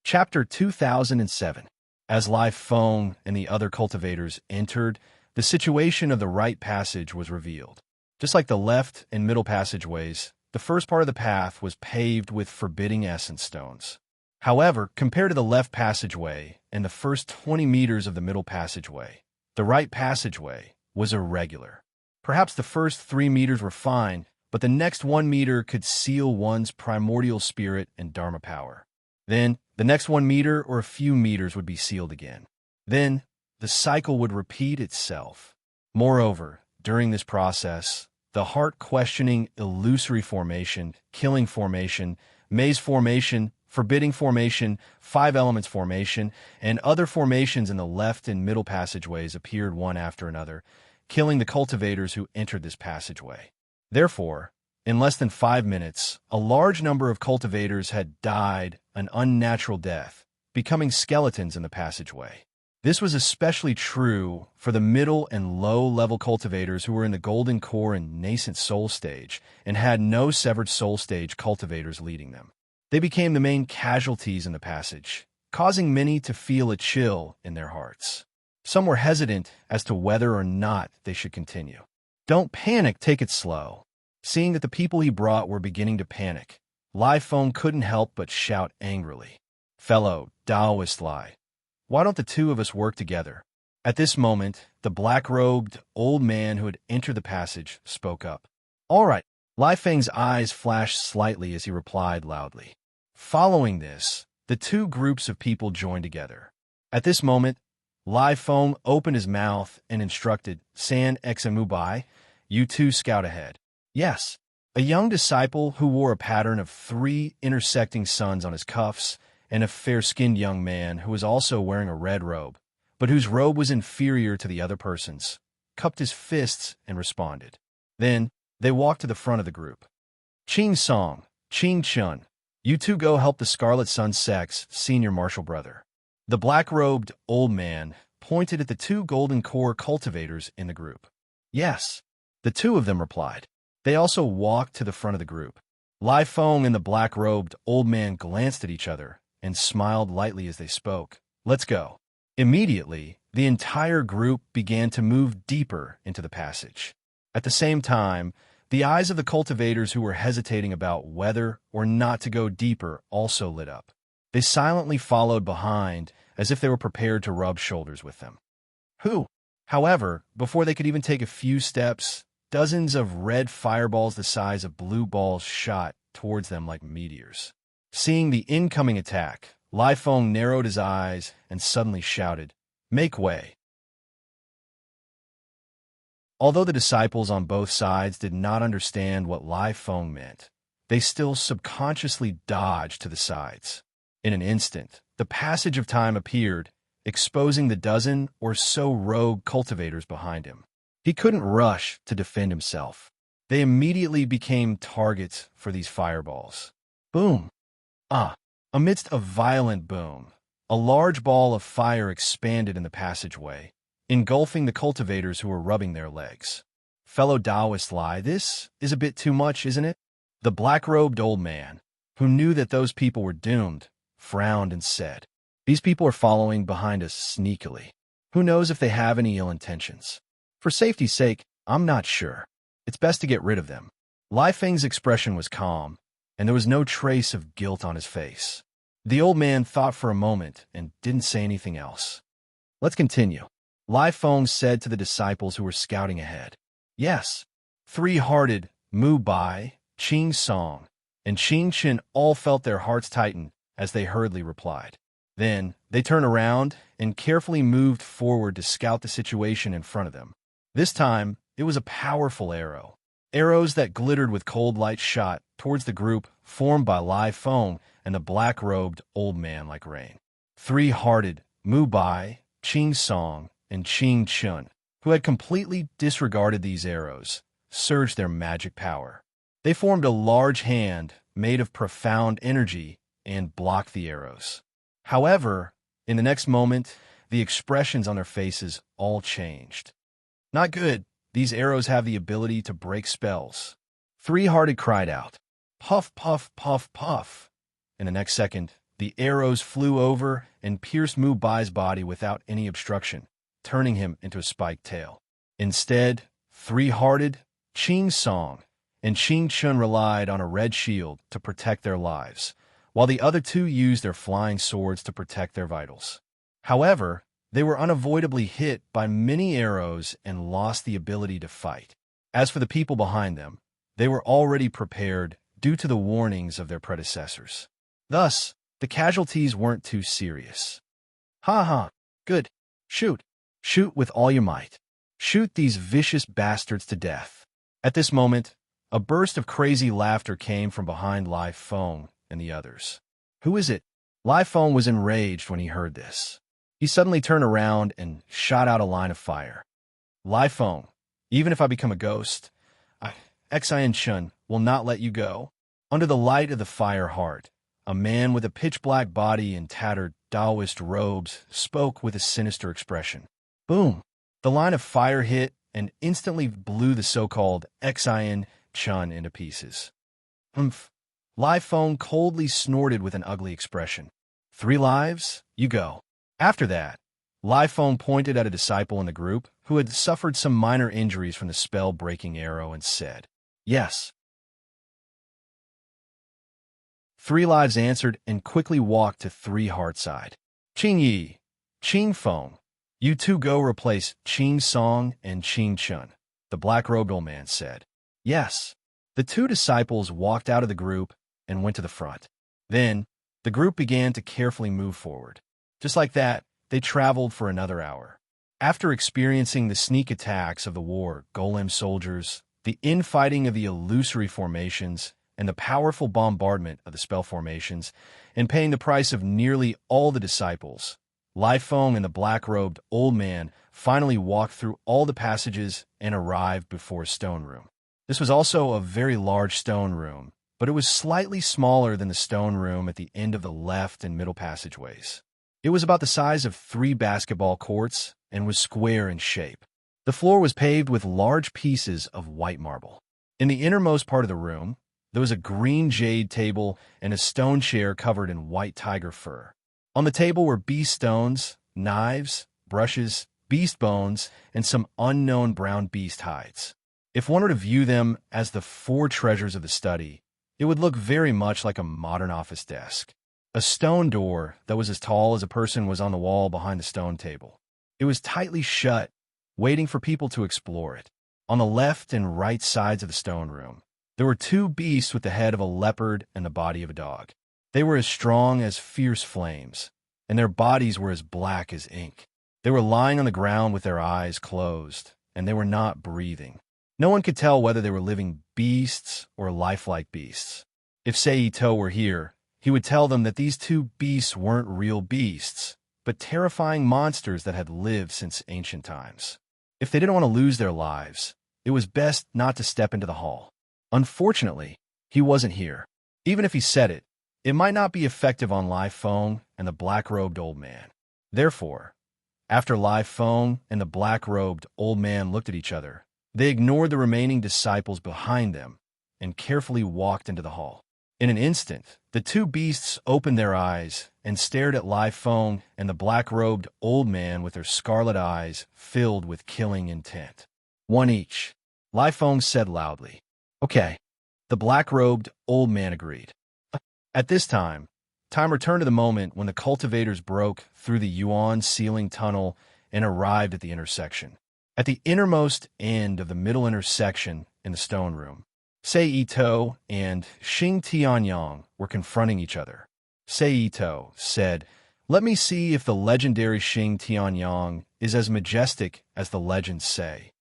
Chapter 2007. As Lai Feng and the other cultivators entered, the situation of the right passage was revealed. Just like the left and middle passageways, the first part of the path was paved with forbidding essence stones. However, compared to the left passageway and the first 20 meters of the middle passageway, the right passageway was irregular. Perhaps the first 3 meters were fine, but the next 1 meter could seal one's primordial spirit and dharma power. Then, the next 1 meter or a few meters would be sealed again. Then, the cycle would repeat itself. Moreover, during this process, the heart-questioning illusory formation, killing formation, maze formation, forbidding formation, 5 elements formation, and other formations in the left and middle passageways appeared one after another, killing the cultivators who entered this passageway. Therefore, in less than 5 minutes, a large number of cultivators had died an unnatural death, becoming skeletons in the passageway. This was especially true for the middle and low-level cultivators who were in the golden core and nascent soul stage and had no severed soul stage cultivators leading them. They became the main casualties in the passage, causing many to feel a chill in their hearts. Some were hesitant as to whether or not they should continue. "Don't panic, take it slow." Seeing that the people he brought were beginning to panic, Lai Feng couldn't help but shout angrily, "Fellow Taoist Lai, why don't the 2 of us work together?" At this moment, the black-robed old man who had entered the passage spoke up. "All right." Lai Feng's eyes flashed slightly as he replied loudly. Following this, the two groups of people joined together. At this moment, Lai Feng opened his mouth and instructed, San Examubai, you two scout ahead. Yes, a young disciple who wore a pattern of 3 intersecting suns on his cuffs, and a fair-skinned young man who was also wearing a red robe, but whose robe was inferior to the other person's, cupped his fists and responded. Then, they walked to the front of the group. Ching Song, Ching Chun, you two go help the Scarlet Sun Sect's senior martial brother. The black-robed old man pointed at the 2 golden core cultivators in the group. Yes, the 2 of them replied. They also walked to the front of the group. Lai Feng and the black-robed old man glanced at each other and smiled lightly as they spoke. Let's go. Immediately, the entire group began to move deeper into the passage. At the same time, the eyes of the cultivators who were hesitating about whether or not to go deeper also lit up. They silently followed behind, as if they were prepared to rub shoulders with them. However, before they could even take a few steps, dozens of red fireballs the size of blue balls shot towards them like meteors. Seeing the incoming attack, Lai Feng narrowed his eyes and suddenly shouted, "Make way!" Although the disciples on both sides did not understand what Lai Feng meant, they still subconsciously dodged to the sides. In an instant, the passage of time appeared, exposing the dozen or so rogue cultivators behind him. He couldn't rush to defend himself. They immediately became targets for these fireballs. Boom! Amidst a violent boom, a large ball of fire expanded in the passageway, engulfing the cultivators who were rubbing their legs. Fellow Taoist Lai, this is a bit too much, isn't it? The black-robed old man, who knew that those people were doomed, frowned and said, These people are following behind us sneakily. Who knows if they have any ill intentions? For safety's sake, I'm not sure. It's best to get rid of them. Lai Feng's expression was calm, and there was no trace of guilt on his face. The old man thought for a moment and didn't say anything else. Let's continue. Lai Feng said to the disciples who were scouting ahead. Yes, 3-hearted Mu Bai, Qing Song, and Qing Chen all felt their hearts tighten as they hurriedly replied. Then, they turned around and carefully moved forward to scout the situation in front of them. This time, it was a powerful arrow. Arrows that glittered with cold light shot towards the group formed by Lai Feng and the black-robed old man like rain. 3-hearted Mu Bai, Qing Song, and Qing Chun, who had completely disregarded these arrows, surged their magic power. They formed a large hand made of profound energy and blocked the arrows. However, in the next moment, the expressions on their faces all changed. Not good. These arrows have the ability to break spells. 3-hearted cried out, Puff, puff, puff, puff. In the next second, the arrows flew over and pierced Mu Bai's body without any obstruction, turning him into a spiked tail. Instead, 3-hearted Qing Song and Qing Chun relied on a red shield to protect their lives, while the other 2 used their flying swords to protect their vitals. However, they were unavoidably hit by many arrows and lost the ability to fight. As for the people behind them, they were already prepared due to the warnings of their predecessors. Thus, the casualties weren't too serious. Ha, good. Shoot. Shoot with all your might. Shoot these vicious bastards to death. At this moment, a burst of crazy laughter came from behind Lai Feng and the others. Who is it? Lai Feng was enraged when he heard this. He suddenly turned around and shot out a line of fire. Lai Feng, even if I become a ghost, Xian Chun will not let you go. Under the light of the fire heart, a man with a pitch-black body and tattered Taoist robes spoke with a sinister expression. Boom! The line of fire hit and instantly blew the so-called Xian Chun into pieces. Lai Feng coldly snorted with an ugly expression. 3 lives? You go. After that, Lai Feng pointed at a disciple in the group who had suffered some minor injuries from the spell-breaking arrow and said, Yes. 3 lives answered and quickly walked to 3-heart side. Qing Yi, Qing Feng, you 2 go replace Qing Song and Qing Chun, the black-robed old man said. Yes. The 2 disciples walked out of the group and went to the front. Then, The group began to carefully move forward. Just like that, they traveled for another hour. After experiencing the sneak attacks of the war golem soldiers, the infighting of the illusory formations, and the powerful bombardment of the spell formations, and paying the price of nearly all the disciples, Lai Feng and the black-robed old man finally walked through all the passages and arrived before a stone room. This was also a very large stone room, but it was slightly smaller than the stone room at the end of the left and middle passageways. It was about the size of 3 basketball courts and was square in shape. The floor was paved with large pieces of white marble. In the innermost part of the room, there was a green jade table and a stone chair covered in white tiger fur. On the table were beast stones, knives, brushes, beast bones, and some unknown brown beast hides. If one were to view them as the 4 treasures of the study, it would look very much like a modern office desk. A stone door that was as tall as a person was on the wall behind the stone table. It was tightly shut, waiting for people to explore it. On the left and right sides of the stone room, there were 2 beasts with the head of a leopard and the body of a dog. They were as strong as fierce flames, and their bodies were as black as ink. They were lying on the ground with their eyes closed, and they were not breathing. No one could tell whether they were living beasts or lifelike beasts. If Seito were here, he would tell them that these 2 beasts weren't real beasts, but terrifying monsters that had lived since ancient times. If they didn't want to lose their lives, it was best not to step into the hall. Unfortunately, he wasn't here. Even if he said it, it might not be effective on Lai Feng and the black-robed old man. Therefore, after Lai Feng and the black-robed old man looked at each other, they ignored the remaining disciples behind them and carefully walked into the hall. In an instant, the 2 beasts opened their eyes and stared at Lai Feng and the black-robed old man with their scarlet eyes filled with killing intent. One each, Lai Feng said loudly. Okay. The black-robed old man agreed. At this time returned to the moment when the cultivators broke through the Yuan ceiling tunnel and arrived at the intersection. At the innermost end of the middle intersection in the stone room, Seito and Xing Tianyang were confronting each other. Seito said, "Let me see if the legendary Xing Tianyang is as majestic as the legends say."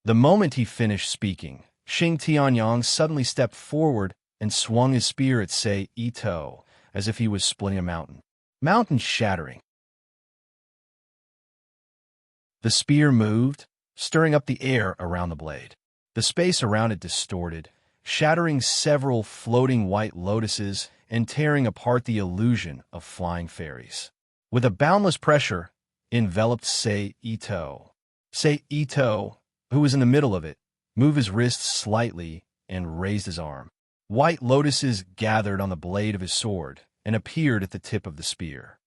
The moment he finished speaking, Xing Tianyang suddenly stepped forward and swung his spear at Seito as if he was splitting a mountain. Mountain shattering. The spear moved, stirring up the air around the blade. The space around it distorted, shattering several floating white lotuses and tearing apart the illusion of flying fairies. With a boundless pressure, enveloped Seito. Seito, who was in the middle of it, moved his wrist slightly and raised his arm. White lotuses gathered on the blade of his sword and appeared at the tip of the spear.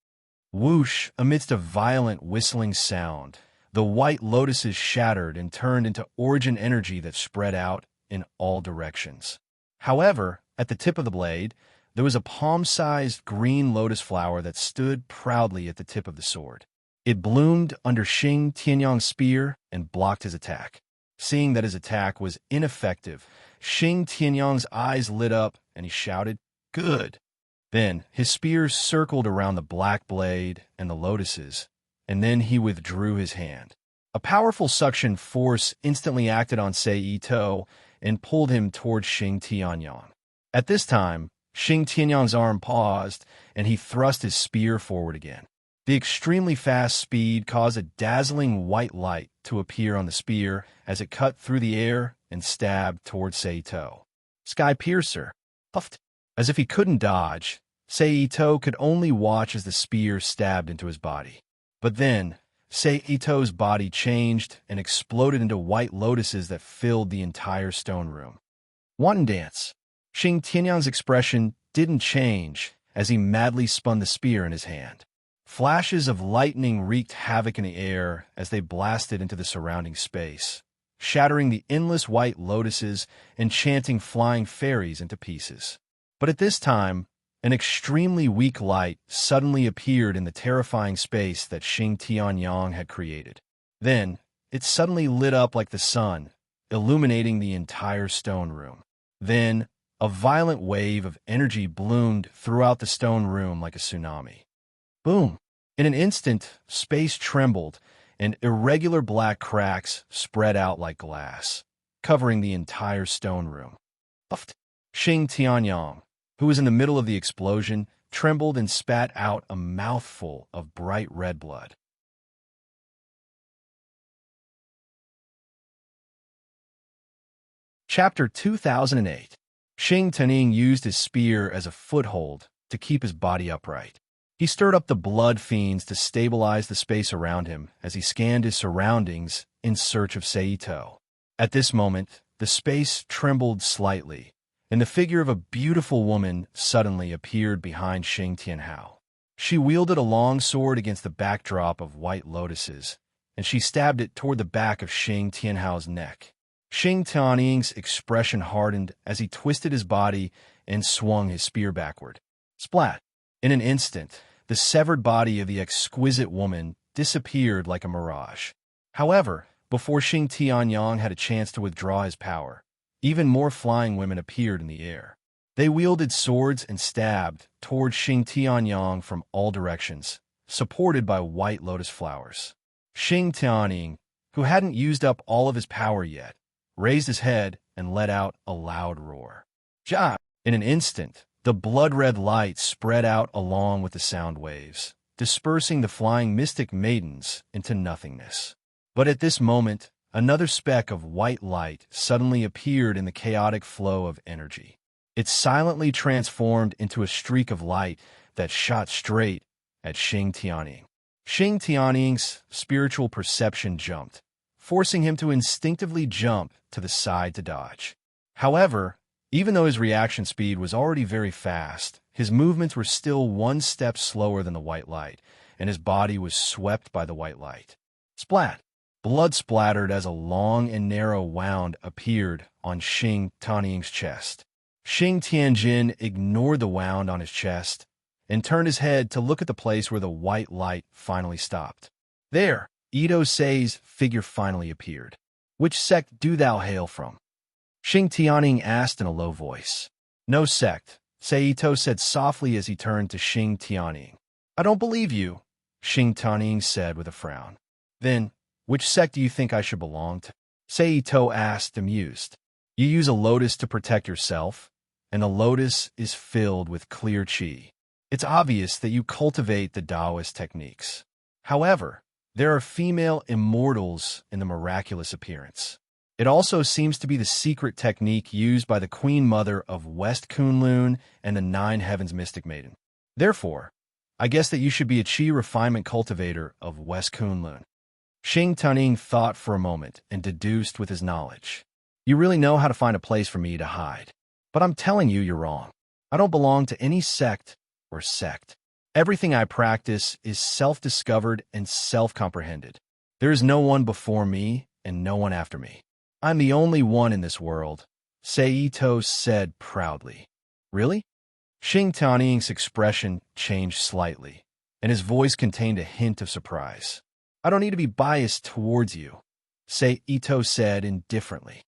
Whoosh! Amidst a violent whistling sound, the white lotuses shattered and turned into origin energy that spread out in all directions. However, at the tip of the blade, there was a palm-sized green lotus flower that stood proudly at the tip of the sword. It bloomed under Xing Tianyang's spear and blocked his attack. Seeing that his attack was ineffective, Xing Tianyang's eyes lit up and he shouted, "Good!" Then his spear circled around the black blade and the lotuses, and then he withdrew his hand. A powerful suction force instantly acted on Seito and pulled him towards Xing Tianyang. At this time, Xing Tianyang's arm paused, and he thrust his spear forward again. The extremely fast speed caused a dazzling white light to appear on the spear as it cut through the air and stabbed towards Seito. Sky Piercer puffed. As if he couldn't dodge, Seito could only watch as the spear stabbed into his body. But then, Seito's body changed and exploded into white lotuses that filled the entire stone room. Wanton dance. Xing Tianyang's expression didn't change as he madly spun the spear in his hand. Flashes of lightning wreaked havoc in the air as they blasted into the surrounding space, shattering the endless white lotuses and chanting flying fairies into pieces. But at this time, an extremely weak light suddenly appeared in the terrifying space that Xing Tianyang had created. Then, it suddenly lit up like the sun, illuminating the entire stone room. Then, A violent wave of energy bloomed throughout the stone room like a tsunami. Boom! In an instant, space trembled, and irregular black cracks spread out like glass, covering the entire stone room. Puffed. Xing Tianyang, who was in the middle of the explosion, trembled and spat out a mouthful of bright red blood. Chapter 2008. Xing Tianying used his spear as a foothold to keep his body upright. He stirred up the blood fiends to stabilize the space around him as he scanned his surroundings in search of Saito. At this moment, the space trembled slightly, and the figure of a beautiful woman suddenly appeared behind Xing Tianhao. She wielded a long sword against the backdrop of white lotuses, and she stabbed it toward the back of Xing Tianhao's neck. Xing Tianying's expression hardened as he twisted his body and swung his spear backward. Splat! In an instant, the severed body of the exquisite woman disappeared like a mirage. However, before Xing Tianyang had a chance to withdraw his power, even more flying women appeared in the air. They wielded swords and stabbed toward Xing Tianyang from all directions, supported by white lotus flowers. Xing Tianying, who hadn't used up all of his power yet, raised his head and let out a loud roar. Ja! In an instant, the blood-red light spread out along with the sound waves, dispersing the flying mystic maidens into nothingness. But at this moment, another speck of white light suddenly appeared in the chaotic flow of energy. It silently transformed into a streak of light that shot straight at Xing Tianying. Xing Tianying's spiritual perception jumped, forcing him to instinctively jump to the side to dodge. However, even though his reaction speed was already very fast, his movements were still one step slower than the white light, and his body was swept by the white light. Splat! Blood splattered as a long and narrow wound appeared on Xing Tianying's chest. Xing Tianjin ignored the wound on his chest and turned his head to look at the place where the white light finally stopped. There, Ito Sei's figure finally appeared. Which sect do thou hail from? Xing Tianying asked in a low voice. No sect, Seito said softly as he turned to Xing Tianying. I don't believe you, Xing Tianying said with a frown. Then, which sect do you think I should belong to? Seito asked, amused. You use a lotus to protect yourself, and the lotus is filled with clear qi. It's obvious that you cultivate the Taoist techniques. However, there are female immortals in the miraculous appearance. It also seems to be the secret technique used by the Queen Mother of West Kunlun and the Nine Heavens Mystic Maiden. Therefore, I guess that you should be a qi refinement cultivator of West Kunlun. Xing Tianying thought for a moment and deduced with his knowledge. You really know how to find a place for me to hide. But I'm telling you, you're wrong. I don't belong to any sect or sect. Everything I practice is self-discovered and self-comprehended. There is no one before me and no one after me. I'm the only one in this world, Seito said proudly. Really? Xing Tianying's expression changed slightly, and his voice contained a hint of surprise. I don't need to be biased towards you, Seito said indifferently.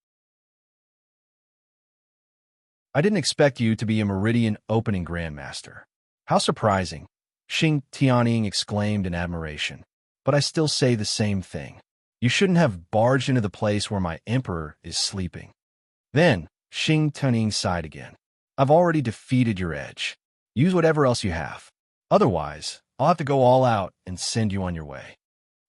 I didn't expect you to be a Meridian Opening Grandmaster. How surprising, Xing Tianying exclaimed in admiration. But I still say the same thing. You shouldn't have barged into the place where my emperor is sleeping. Then, Xing Tianying sighed again. I've already defeated your edge. Use whatever else you have. Otherwise, I'll have to go all out and send you on your way.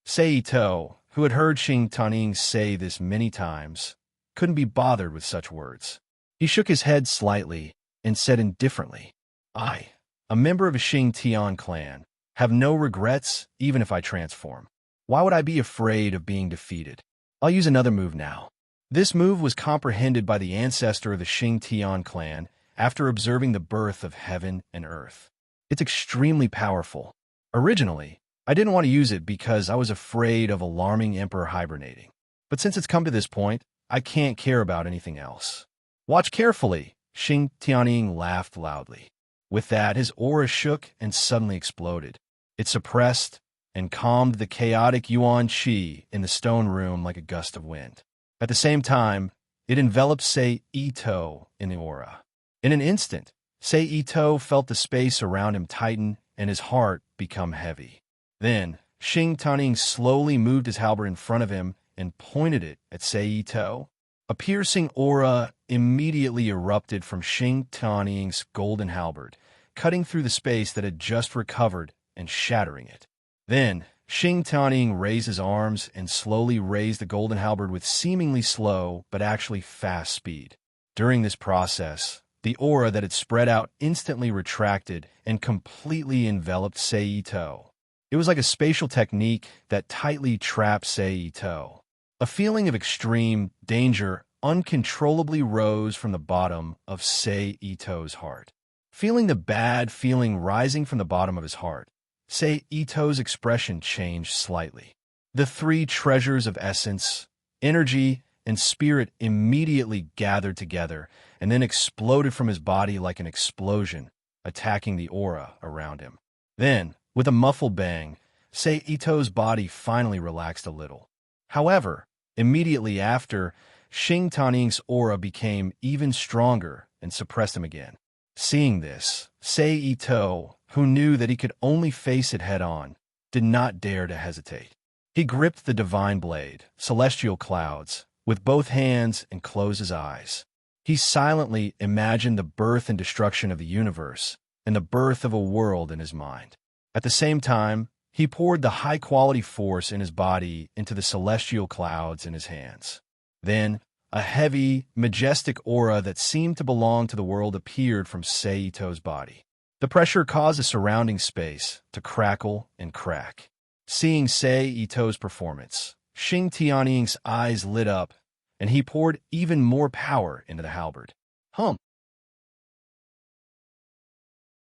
Seito, who had heard Xing Tianying say this many times, couldn't be bothered with such words. He shook his head slightly and said indifferently, I, a member of a Xing Tian clan, have no regrets even if I transform. Why would I be afraid of being defeated? I'll use another move now. This move was comprehended by the ancestor of the Xing Tian clan after observing the birth of heaven and earth. It's extremely powerful. Originally, I didn't want to use it because I was afraid of alarming Emperor hibernating. But since it's come to this point, I can't care about anything else. Watch carefully, Xing Tianying laughed loudly. With that, his aura shook and suddenly exploded. It suppressed and calmed the chaotic yuan qi in the stone room like a gust of wind. At the same time, it enveloped Seito in the aura. In an instant, Seito felt the space around him tighten and his heart become heavy. Then, Xing Taning slowly moved his halberd in front of him and pointed it at Seito. A piercing aura immediately erupted from Xing Taning's golden halberd, cutting through the space that had just recovered and shattering it. Then, Xing Taning raised his arms and slowly raised the golden halberd with seemingly slow but actually fast speed. During this process, the aura that had spread out instantly retracted and completely enveloped Seito. It was like a spatial technique that tightly trapped Seito. A feeling of extreme danger uncontrollably rose from the bottom of Seito's heart. Feeling the bad feeling rising from the bottom of his heart, Seito's expression changed slightly. The three treasures of essence, energy, and spirit immediately gathered together and then exploded from his body like an explosion, attacking the aura around him. Then, with a muffled bang, Seito's body finally relaxed a little. However, immediately after, Xing Taning's aura became even stronger and suppressed him again. Seeing this, Seito, who knew that he could only face it head-on, did not dare to hesitate. He gripped the divine blade, celestial clouds, with both hands and closed his eyes. He silently imagined the birth and destruction of the universe and the birth of a world in his mind. At the same time, he poured the high-quality force in his body into the celestial clouds in his hands. Then, a heavy, majestic aura that seemed to belong to the world appeared from Seito's body. The pressure caused the surrounding space to crackle and crack. Seeing Seito's performance, Xing Tianing's eyes lit up, and he poured even more power into the halberd. Hum!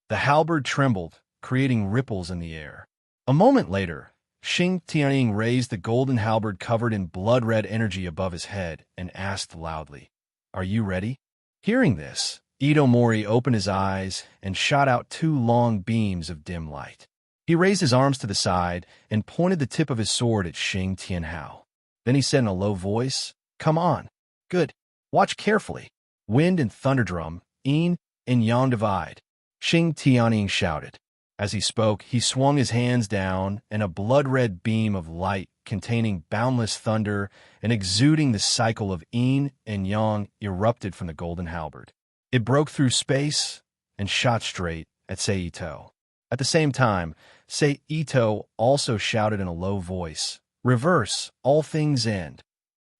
The halberd trembled, creating ripples in the air. A moment later, Xing Tianing raised the golden halberd covered in blood-red energy above his head and asked loudly, "Are you ready?" Hearing this, Itomori opened his eyes and shot out two long beams of dim light. He raised his arms to the side and pointed the tip of his sword at Xing Tianhao. Then he said in a low voice, "Come on. Good. Watch carefully. Wind and thunderdrum, yin and yang divide." Xing Tianing shouted. As he spoke, he swung his hands down, and a blood-red beam of light containing boundless thunder and exuding the cycle of yin and yang erupted from the golden halberd. It broke through space and shot straight at Seito. At the same time, Seito also shouted in a low voice, "Reverse, all things end."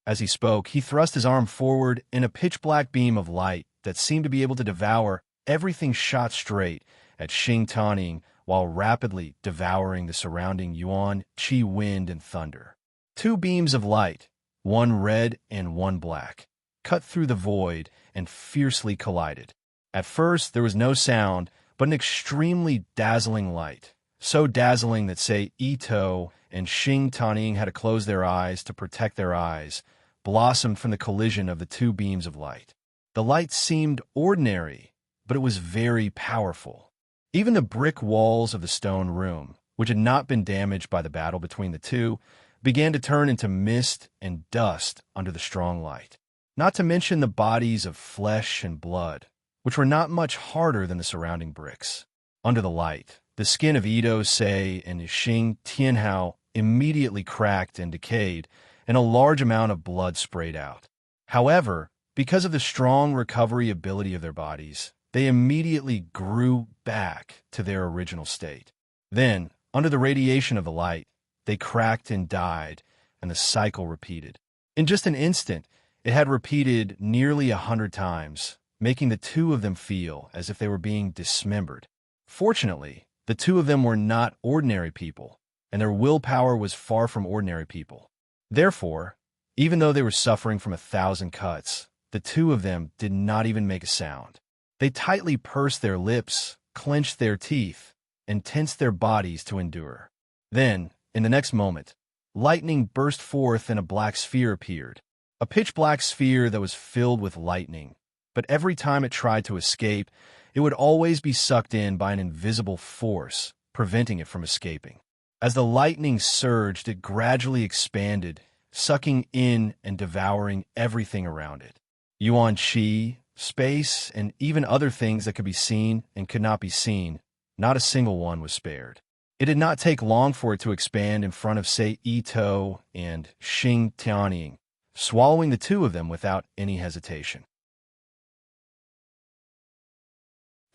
As he spoke, he thrust his arm forward, and a pitch-black beam of light that seemed to be able to devour everything shot straight at Xing Taning while rapidly devouring the surrounding yuan, qi, wind, and thunder. Two beams of light, one red and one black, cut through the void and fiercely collided. At first, there was no sound, but an extremely dazzling light, so dazzling that Seito and Xing Taning had to close their eyes to protect their eyes, blossomed from the collision of the two beams of light. The light seemed ordinary, but it was very powerful. Even the brick walls of the stone room, which had not been damaged by the battle between the two, began to turn into mist and dust under the strong light. Not to mention the bodies of flesh and blood, which were not much harder than the surrounding bricks. Under the light, the skin of Ito, Sei, and Xing Tianhao immediately cracked and decayed, and a large amount of blood sprayed out. However, because of the strong recovery ability of their bodies, they immediately grew back to their original state. Then, under the radiation of the light, they cracked and died, and the cycle repeated. In just an instant, it had repeated nearly 100 times, making the two of them feel as if they were being dismembered. Fortunately, the two of them were not ordinary people, and their willpower was far from ordinary people. Therefore, even though they were suffering from 1,000 cuts, the two of them did not even make a sound. They tightly pursed their lips, clenched their teeth, and tensed their bodies to endure. Then, in the next moment, lightning burst forth and a black sphere appeared. A pitch-black sphere that was filled with lightning, but every time it tried to escape, it would always be sucked in by an invisible force, preventing it from escaping. As the lightning surged, it gradually expanded, sucking in and devouring everything around it. Yuan Qi, space, and even other things that could be seen and could not be seen, not a single one was spared. It did not take long for it to expand in front of Sei Ito and Xing Tianying, swallowing the two of them without any hesitation.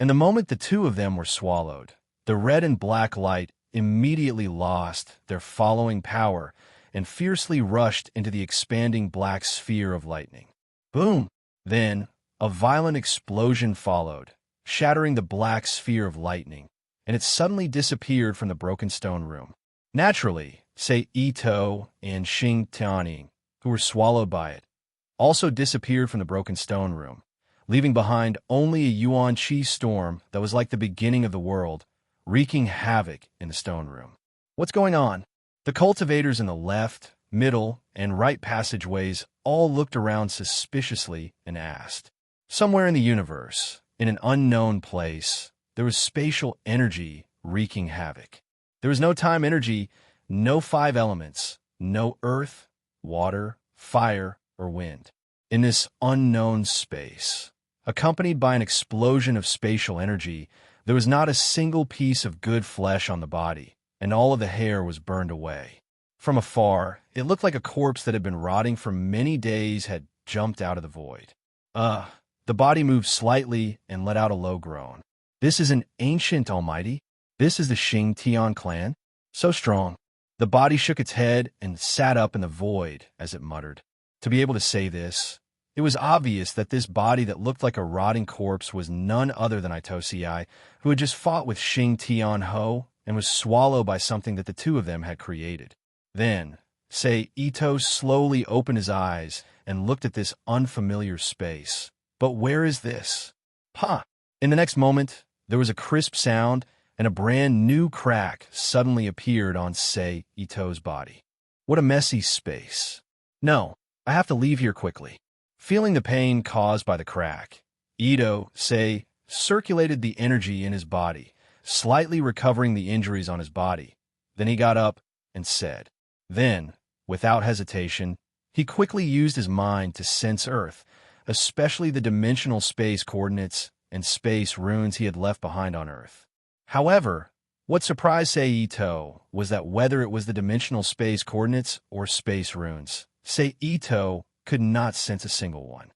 And the moment the two of them were swallowed, the red and black light immediately lost their following power and fiercely rushed into the expanding black sphere of lightning. Boom! Then, a violent explosion followed, shattering the black sphere of lightning, and it suddenly disappeared from the broken stone room. Naturally, Sei Ito and Xing Tianying, who were swallowed by it, also disappeared from the broken stone room, leaving behind only a Yuan Qi storm that was like the beginning of the world, wreaking havoc in the stone room. What's going on? The cultivators in the left, middle, and right passageways all looked around suspiciously and asked. Somewhere in the universe, in an unknown place, there was spatial energy wreaking havoc. There was no time energy, no five elements, no earth, water, fire, or wind. In this unknown space, accompanied by an explosion of spatial energy, there was not a single piece of good flesh on the body, and all of the hair was burned away. From afar, it looked like a corpse that had been rotting for many days had jumped out of the void. The body moved slightly and let out a low groan. This is an ancient almighty? This is the Xing Tian clan? So strong. The body shook its head and sat up in the void as it muttered. To be able to say this, it was obvious that this body that looked like a rotting corpse was none other than Itosei, who had just fought with Xing Tian Ho and was swallowed by something that the two of them had created. Then, Sei Ito slowly opened his eyes and looked at this unfamiliar space. But where is this? Ha! In the next moment, there was a crisp sound, and a brand new crack suddenly appeared on Sei Ito's body. What a messy space. No, I have to leave here quickly. Feeling the pain caused by the crack, Ito, circulated the energy in his body, slightly recovering the injuries on his body. Then he got up and said. Then, without hesitation, he quickly used his mind to sense Earth, especially the dimensional space coordinates and space runes he had left behind on Earth. However, what surprised Sei Ito was that whether it was the dimensional space coordinates or space runes, Sei Ito could not sense a single one.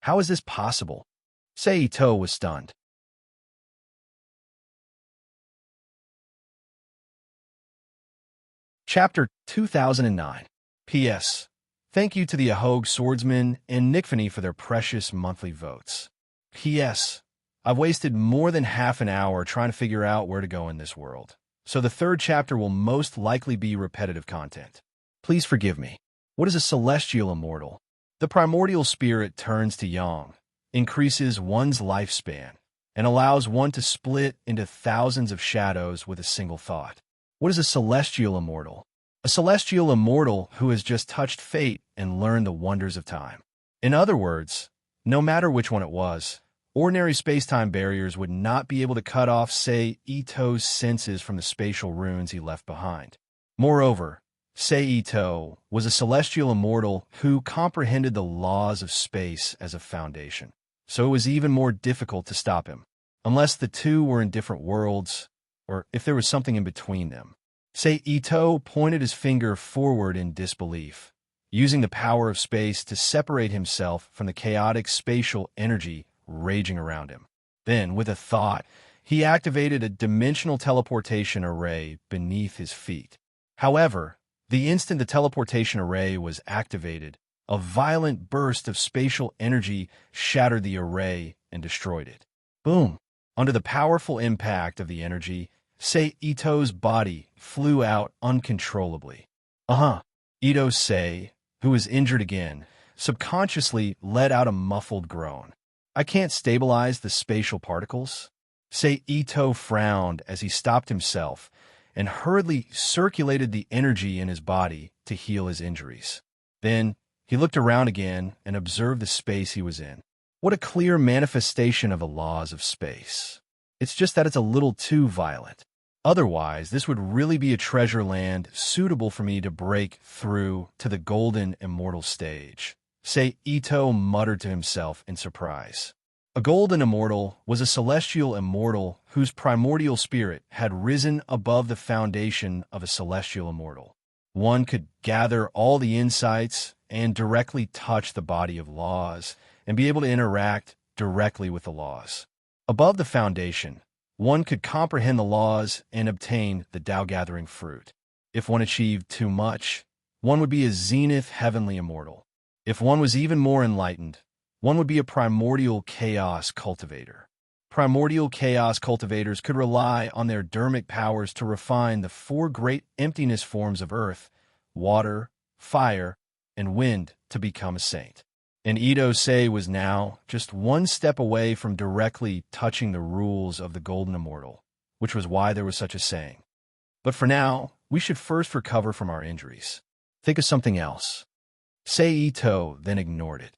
How is this possible? Sei Ito was stunned. Chapter 2009. P.S. Thank you to the Ahogue Swordsman and Nickfany for their precious monthly votes. P.S. I've wasted more than half an hour trying to figure out where to go in this world, so the third chapter will most likely be repetitive content. Please forgive me. What is a celestial immortal? The primordial spirit turns to yang, increases one's lifespan, and allows one to split into thousands of shadows with a single thought. What is a celestial immortal? A celestial immortal who has just touched fate and learned the wonders of time. In other words, no matter which one it was, ordinary space-time barriers would not be able to cut off, Sei Ito's senses from the spatial runes he left behind. Moreover, Sei Ito was a celestial immortal who comprehended the laws of space as a foundation, so it was even more difficult to stop him, unless the two were in different worlds, or if there was something in between them. Sei Ito pointed his finger forward in disbelief, using the power of space to separate himself from the chaotic spatial energy raging around him. Then, with a thought, he activated a dimensional teleportation array beneath his feet. However, the instant the teleportation array was activated, a violent burst of spatial energy shattered the array and destroyed it. Boom! Under the powerful impact of the energy, Sei Ito's body flew out uncontrollably. Ito Sei, who was injured again, subconsciously let out a muffled groan. I can't stabilize the spatial particles? Sei Ito frowned as he stopped himself and hurriedly circulated the energy in his body to heal his injuries. Then, he looked around again and observed the space he was in. What a clear manifestation of the laws of space. It's just that it's a little too violent. Otherwise, this would really be a treasure land suitable for me to break through to the golden immortal stage. Sei Ito muttered to himself in surprise. A golden immortal was a celestial immortal whose primordial spirit had risen above the foundation of a celestial immortal. One could gather all the insights and directly touch the body of laws and be able to interact directly with the laws. Above the foundation, one could comprehend the laws and obtain the Tao-gathering fruit. If one achieved too much, one would be a zenith heavenly immortal. If one was even more enlightened, one would be a primordial chaos cultivator. Primordial chaos cultivators could rely on their dermic powers to refine the four great emptiness forms of earth, water, fire, and wind to become a saint. And Ito Sei was now just one step away from directly touching the rules of the Golden Immortal, which was why there was such a saying. But for now, we should first recover from our injuries. Think of something else. Sei Ito then ignored it.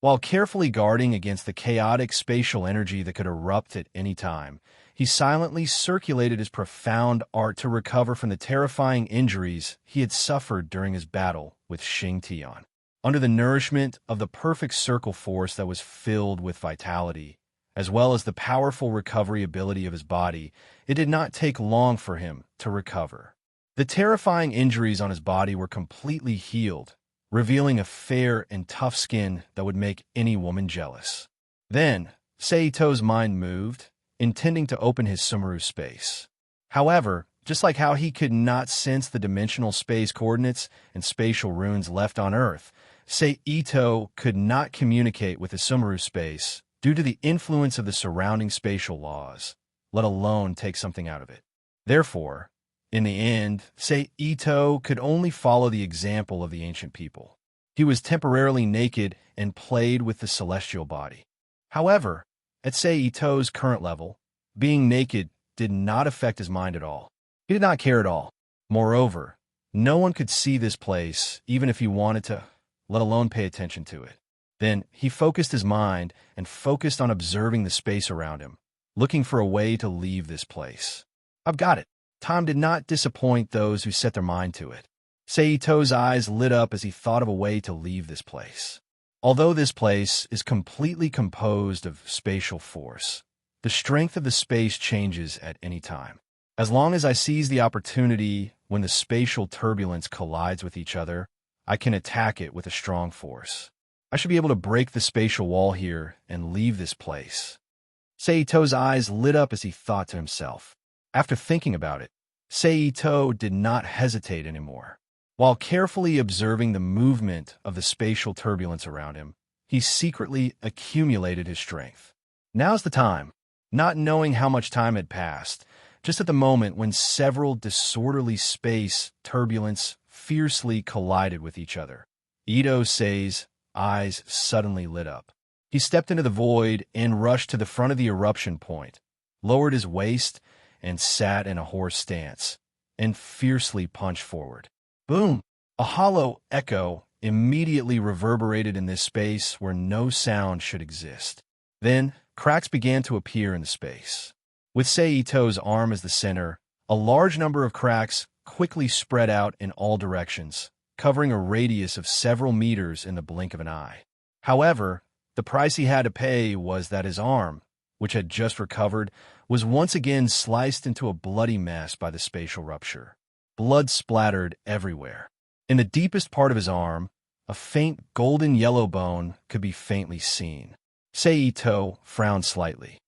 While carefully guarding against the chaotic spatial energy that could erupt at any time, he silently circulated his profound art to recover from the terrifying injuries he had suffered during his battle with Xing Tian. Under the nourishment of the perfect circle force that was filled with vitality, as well as the powerful recovery ability of his body, it did not take long for him to recover. The terrifying injuries on his body were completely healed, revealing a fair and tough skin that would make any woman jealous. Then, Seito's mind moved, intending to open his Sumeru space. However, just like how he could not sense the dimensional space coordinates and spatial runes left on Earth, Seito could not communicate with the Sumeru space due to the influence of the surrounding spatial laws, let alone take something out of it. Therefore, in the end, Seito could only follow the example of the ancient people. He was temporarily naked and played with the celestial body. However, at Seito's current level, being naked did not affect his mind at all. He did not care at all. Moreover, no one could see this place, even if he wanted to, let alone pay attention to it. Then he focused his mind and focused on observing the space around him, looking for a way to leave this place. I've got it. Time did not disappoint those who set their mind to it. Seito's eyes lit up as he thought of a way to leave this place. Although this place is completely composed of spatial force, the strength of the space changes at any time. As long as I seize the opportunity when the spatial turbulence collides with each other, I can attack it with a strong force. I should be able to break the spatial wall here and leave this place. Seito's eyes lit up as he thought to himself. After thinking about it, Seito did not hesitate anymore. While carefully observing the movement of the spatial turbulence around him, he secretly accumulated his strength. Now's the time, not knowing how much time had passed, just at the moment when several disorderly space turbulence fiercely collided with each other. Ito Sei's eyes suddenly lit up. He stepped into the void and rushed to the front of the eruption point, lowered his waist, and sat in a horse stance, and fiercely punched forward. Boom! A hollow echo immediately reverberated in this space where no sound should exist. Then, cracks began to appear in the space. With Seito's arm as the center, a large number of cracks quickly spread out in all directions, covering a radius of several meters in the blink of an eye. However, the price he had to pay was that his arm, which had just recovered, was once again sliced into a bloody mess by the spatial rupture. Blood splattered everywhere. In the deepest part of his arm, a faint golden yellow bone could be faintly seen. Seito frowned slightly.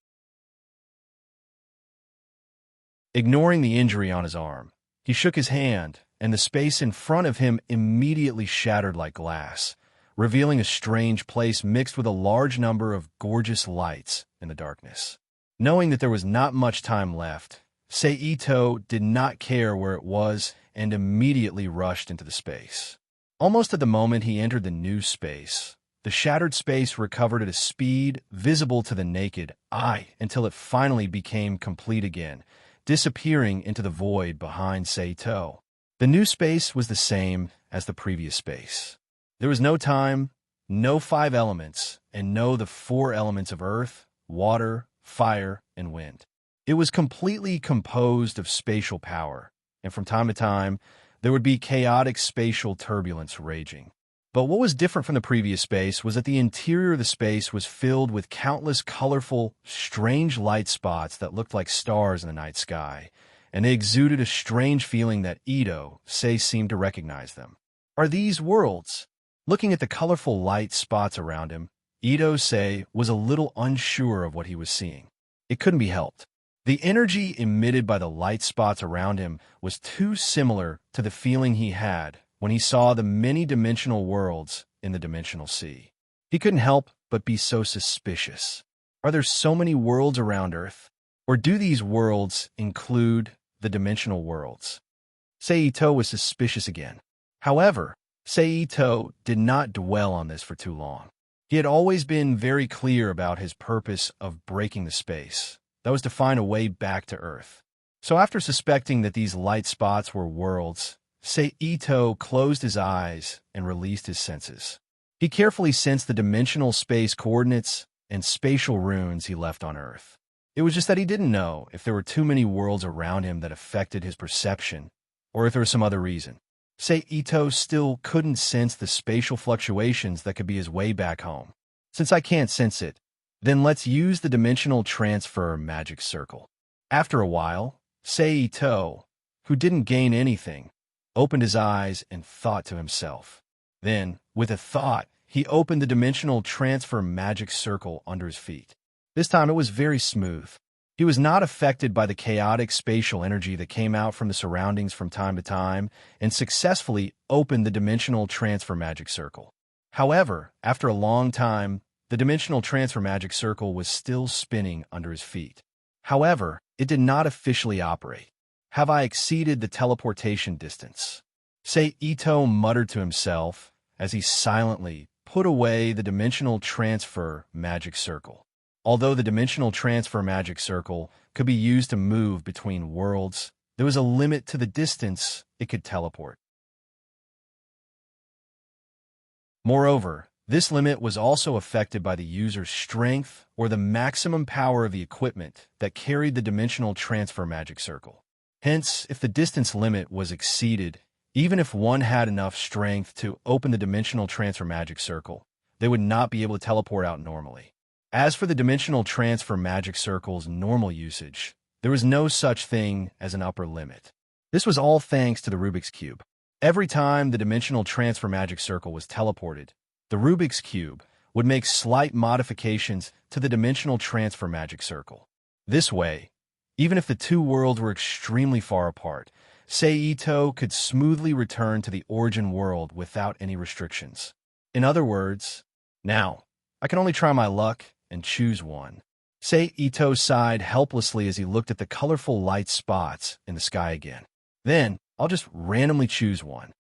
Ignoring the injury on his arm, he shook his hand, and the space in front of him immediately shattered like glass, revealing a strange place mixed with a large number of gorgeous lights in the darkness. Knowing that there was not much time left, Seito did not care where it was and immediately rushed into the space. Almost at the moment he entered the new space, the shattered space recovered at a speed visible to the naked eye until it finally became complete again, disappearing into the void behind Seito. The new space was the same as the previous space. There was no time, no 5 elements, and no the 4 elements of earth, water, fire, and wind. It was completely composed of spatial power, and from time to time, there would be chaotic spatial turbulence raging. But what was different from the previous space was that the interior of the space was filled with countless colorful, strange light spots that looked like stars in the night sky, and they exuded a strange feeling that Ito, seemed to recognize them. Are these worlds? Looking at the colorful light spots around him, Ito, was a little unsure of what he was seeing. It couldn't be helped. The energy emitted by the light spots around him was too similar to the feeling he had when he saw the many-dimensional worlds in the dimensional sea. He couldn't help but be so suspicious. Are there so many worlds around Earth? Or do these worlds include the dimensional worlds? Seito was suspicious again. However, Seito did not dwell on this for too long. He had always been very clear about his purpose of breaking the space. That was to find a way back to Earth. So after suspecting that these light spots were worlds, Seito closed his eyes and released his senses. He carefully sensed the dimensional space coordinates and spatial runes he left on Earth. It was just that he didn't know if there were too many worlds around him that affected his perception, or if there was some other reason. Seito still couldn't sense the spatial fluctuations that could be his way back home. Since I can't sense it, then let's use the dimensional transfer magic circle. After a while, Seito, who didn't gain anything, opened his eyes and thought to himself. Then, with a thought, he opened the dimensional transfer magic circle under his feet. This time it was very smooth. He was not affected by the chaotic spatial energy that came out from the surroundings from time to time and successfully opened the dimensional transfer magic circle. However, after a long time, the dimensional transfer magic circle was still spinning under his feet. However, it did not officially operate. Have I exceeded the teleportation distance? Seito muttered to himself as he silently put away the dimensional transfer magic circle. Although the dimensional transfer magic circle could be used to move between worlds, there was a limit to the distance it could teleport. Moreover, this limit was also affected by the user's strength or the maximum power of the equipment that carried the dimensional transfer magic circle. Hence, if the distance limit was exceeded, even if one had enough strength to open the dimensional transfer magic circle, they would not be able to teleport out normally. As for the dimensional transfer magic circle's normal usage, there was no such thing as an upper limit. This was all thanks to the Rubik's Cube. Every time the dimensional transfer magic circle was teleported, the Rubik's Cube would make slight modifications to the dimensional transfer magic circle. This way, even if the two worlds were extremely far apart, Seito could smoothly return to the origin world without any restrictions. In other words, now, I can only try my luck and choose one. Seito sighed helplessly as he looked at the colorful light spots in the sky again. Then, I'll just randomly choose one.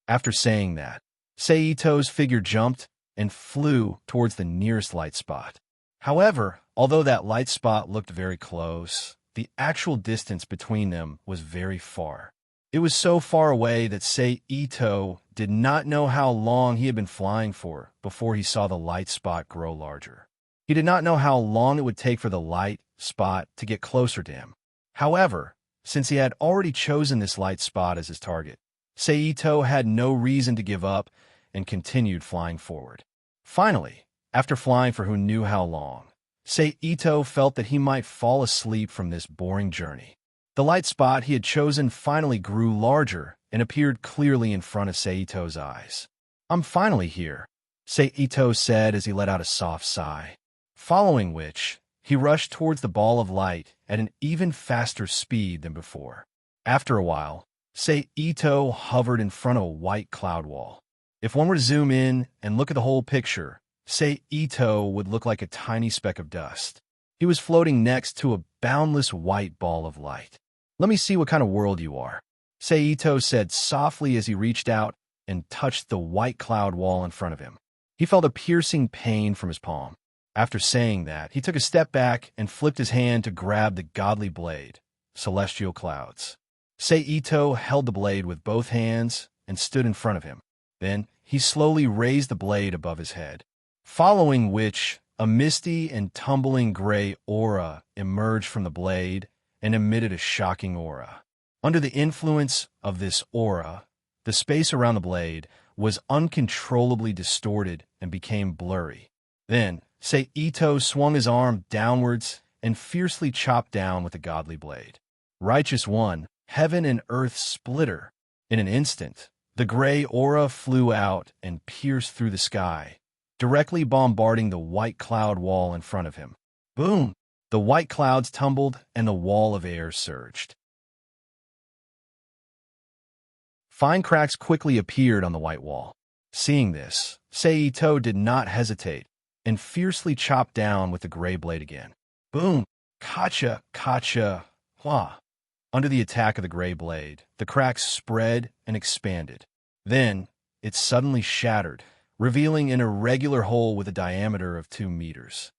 After saying that, Seito's figure jumped and flew towards the nearest light spot. However, although that light spot looked very close, the actual distance between them was very far. It was so far away that Seito did not know how long he had been flying for before he saw the light spot grow larger. He did not know how long it would take for the light spot to get closer to him. However, since he had already chosen this light spot as his target, Seito had no reason to give up and continued flying forward. Finally, after flying for who knew how long, Seito felt that he might fall asleep from this boring journey. The light spot he had chosen finally grew larger and appeared clearly in front of Seito's eyes. "I'm finally here," Seito said as he let out a soft sigh, following which he rushed towards the ball of light at an even faster speed than before. After a while, Seito hovered in front of a white cloud wall. If one were to zoom in and look at the whole picture, Seito would look like a tiny speck of dust. He was floating next to a boundless white ball of light. "Let me see what kind of world you are," Seito said softly as he reached out and touched the white cloud wall in front of him. He felt a piercing pain from his palm. After saying that, he took a step back and flipped his hand to grab the godly blade, Celestial Clouds. Seito held the blade with both hands and stood in front of him. Then he slowly raised the blade above his head, following which a misty and tumbling gray aura emerged from the blade and emitted a shocking aura. Under the influence of this aura, the space around the blade was uncontrollably distorted and became blurry. Then, Ito swung his arm downwards and fiercely chopped down with a godly blade. Righteous One, heaven and earth splitter. In an instant, the gray aura flew out and pierced through the sky, directly bombarding the white cloud wall in front of him. Boom! The white clouds tumbled and the wall of air surged. Fine cracks quickly appeared on the white wall. Seeing this, Ito did not hesitate and fiercely chopped down with the gray blade again. Boom! Kacha, kacha, hua! Under the attack of the gray blade, the cracks spread and expanded. Then, it suddenly shattered, revealing an irregular hole with a diameter of 2 meters.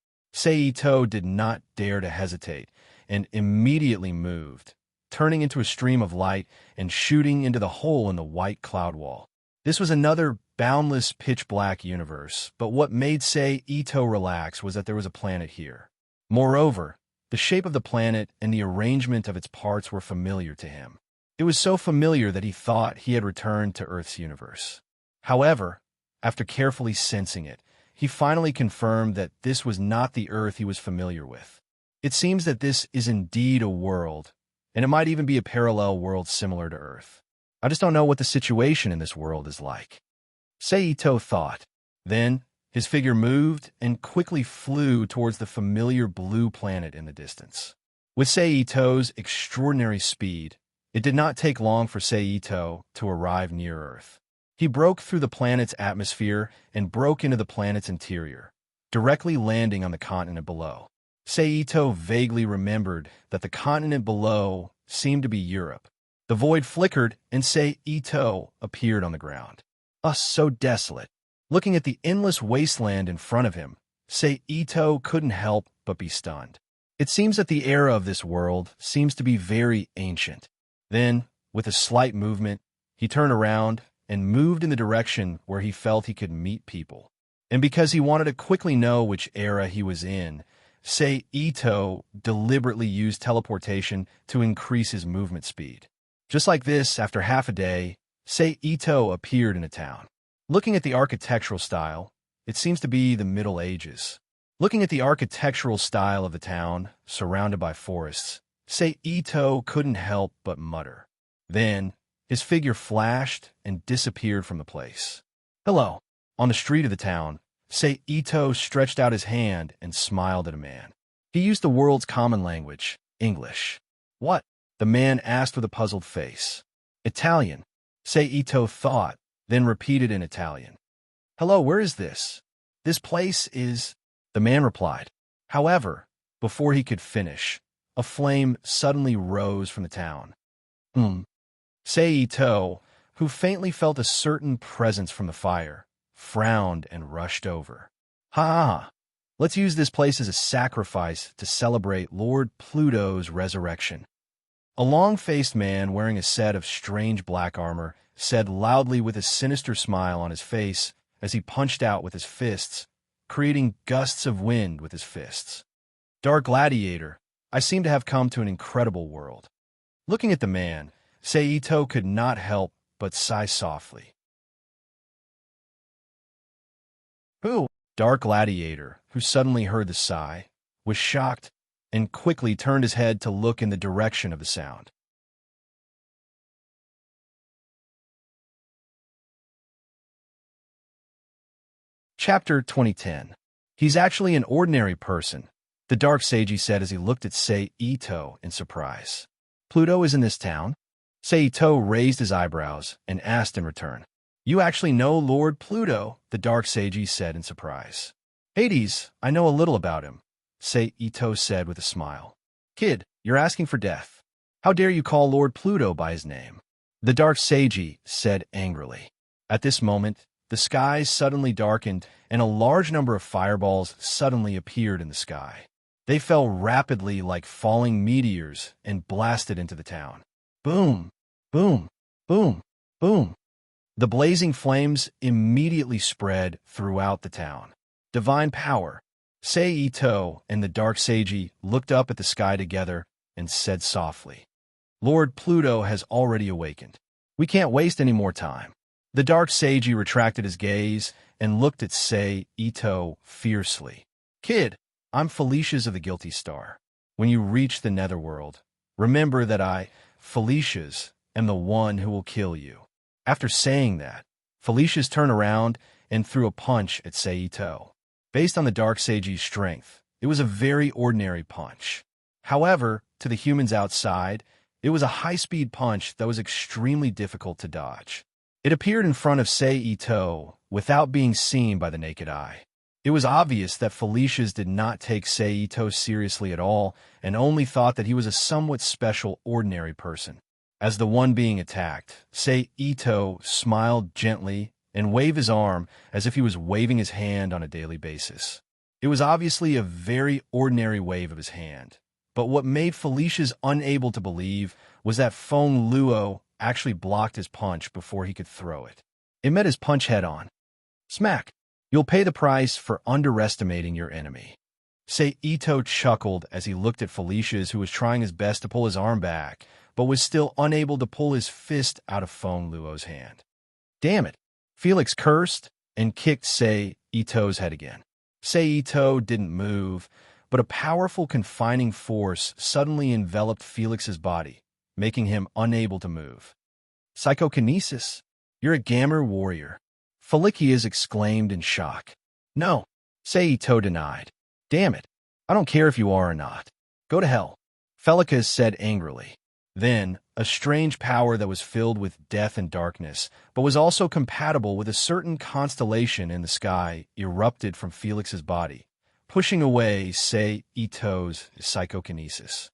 Ito did not dare to hesitate and immediately moved, turning into a stream of light and shooting into the hole in the white cloud wall. This was another boundless pitch-black universe, but what made Ito relax was that there was a planet here. Moreover, the shape of the planet and the arrangement of its parts were familiar to him. It was so familiar that he thought he had returned to Earth's universe. However, after carefully sensing it, he finally confirmed that this was not the Earth he was familiar with. It seems that this is indeed a world, and it might even be a parallel world similar to Earth. I just don't know what the situation in this world is like. Ito thought. Then, his figure moved and quickly flew towards the familiar blue planet in the distance. With Ito's extraordinary speed, it did not take long for Ito to arrive near Earth. He broke through the planet's atmosphere and broke into the planet's interior, directly landing on the continent below. Ito vaguely remembered that the continent below seemed to be Europe. The void flickered and Ito appeared on the ground. So desolate. Looking at the endless wasteland in front of him, Ito couldn't help but be stunned. It seems that the era of this world seems to be very ancient. Then, with a slight movement, he turned around and moved in the direction where he felt he could meet people. And because he wanted to quickly know which era he was in, Ito deliberately used teleportation to increase his movement speed. Just like this, after half a day, Ito appeared in a town. Looking at the architectural style, it seems to be the Middle Ages. Looking at the architectural style of the town, surrounded by forests, Ito couldn't help but mutter. Then, his figure flashed and disappeared from the place. Hello. On the street of the town, Ito stretched out his hand and smiled at a man. He used the world's common language, English. What? The man asked with a puzzled face. Italian. Ito thought, then repeated in Italian. Hello, where is this? This place is... The man replied. However, before he could finish, a flame suddenly rose from the town. Ito, who faintly felt a certain presence from the fire, frowned and rushed over. Ha! Let's use this place as a sacrifice to celebrate Lord Pluto's resurrection. A long-faced man wearing a set of strange black armor said loudly with a sinister smile on his face as he punched out with his fists, creating gusts of wind with his fists. Dark Gladiator, I seem to have come to an incredible world. Looking at the man, Ito could not help but sigh softly. Who? Dark Gladiator, who suddenly heard the sigh, was shocked and quickly turned his head to look in the direction of the sound. Chapter 2010. He's actually an ordinary person, the Dark Sage said as he looked at Ito in surprise. Pluto is in this town? Ito raised his eyebrows and asked in return. You actually know Lord Pluto, the Dark Sage said in surprise. Hades, I know a little about him, Ito said with a smile. Kid, you're asking for death. How dare you call Lord Pluto by his name? The Dark Sage said angrily. At this moment, the skies suddenly darkened and a large number of fireballs suddenly appeared in the sky. They fell rapidly like falling meteors and blasted into the town. Boom, boom, boom, boom. The blazing flames immediately spread throughout the town. Divine power. Ito and the Dark Sage looked up at the sky together and said softly, Lord Pluto has already awakened. We can't waste any more time. The dark Seiji retracted his gaze and looked at Sei Ito fiercely. Kid, I'm Felicia's of the Guilty Star. When you reach the netherworld, remember that I, Felicia's, am the one who will kill you. After saying that, Felicia's turned around and threw a punch at Sei Ito. Based on the dark Seiji's strength, it was a very ordinary punch. However, to the humans outside, it was a high-speed punch that was extremely difficult to dodge. It appeared in front of Sei Ito without being seen by the naked eye. It was obvious that Felicia's did not take Sei Ito seriously at all and only thought that he was a somewhat special, ordinary person. As the one being attacked, Sei Ito smiled gently and waved his arm as if he was waving his hand on a daily basis. It was obviously a very ordinary wave of his hand, but what made Felicia's unable to believe was that Feng Luo actually blocked his punch before he could throw it. It met his punch head-on. Smack! You'll pay the price for underestimating your enemy. Sei Ito chuckled as he looked at Felicia's, who was trying his best to pull his arm back, but was still unable to pull his fist out of Feng Luo's hand. Damn it! Felix cursed and kicked Sei Ito's head again. Sei Ito didn't move, but a powerful confining force suddenly enveloped Felix's body, making him unable to move. Psychokinesis? You're a Gamer warrior. Felicius exclaimed in shock. No, Sei Ito denied. Damn it, I don't care if you are or not. Go to hell, Felicius said angrily. Then, a strange power that was filled with death and darkness, but was also compatible with a certain constellation in the sky, erupted from Felix's body, pushing away Sei Ito's psychokinesis.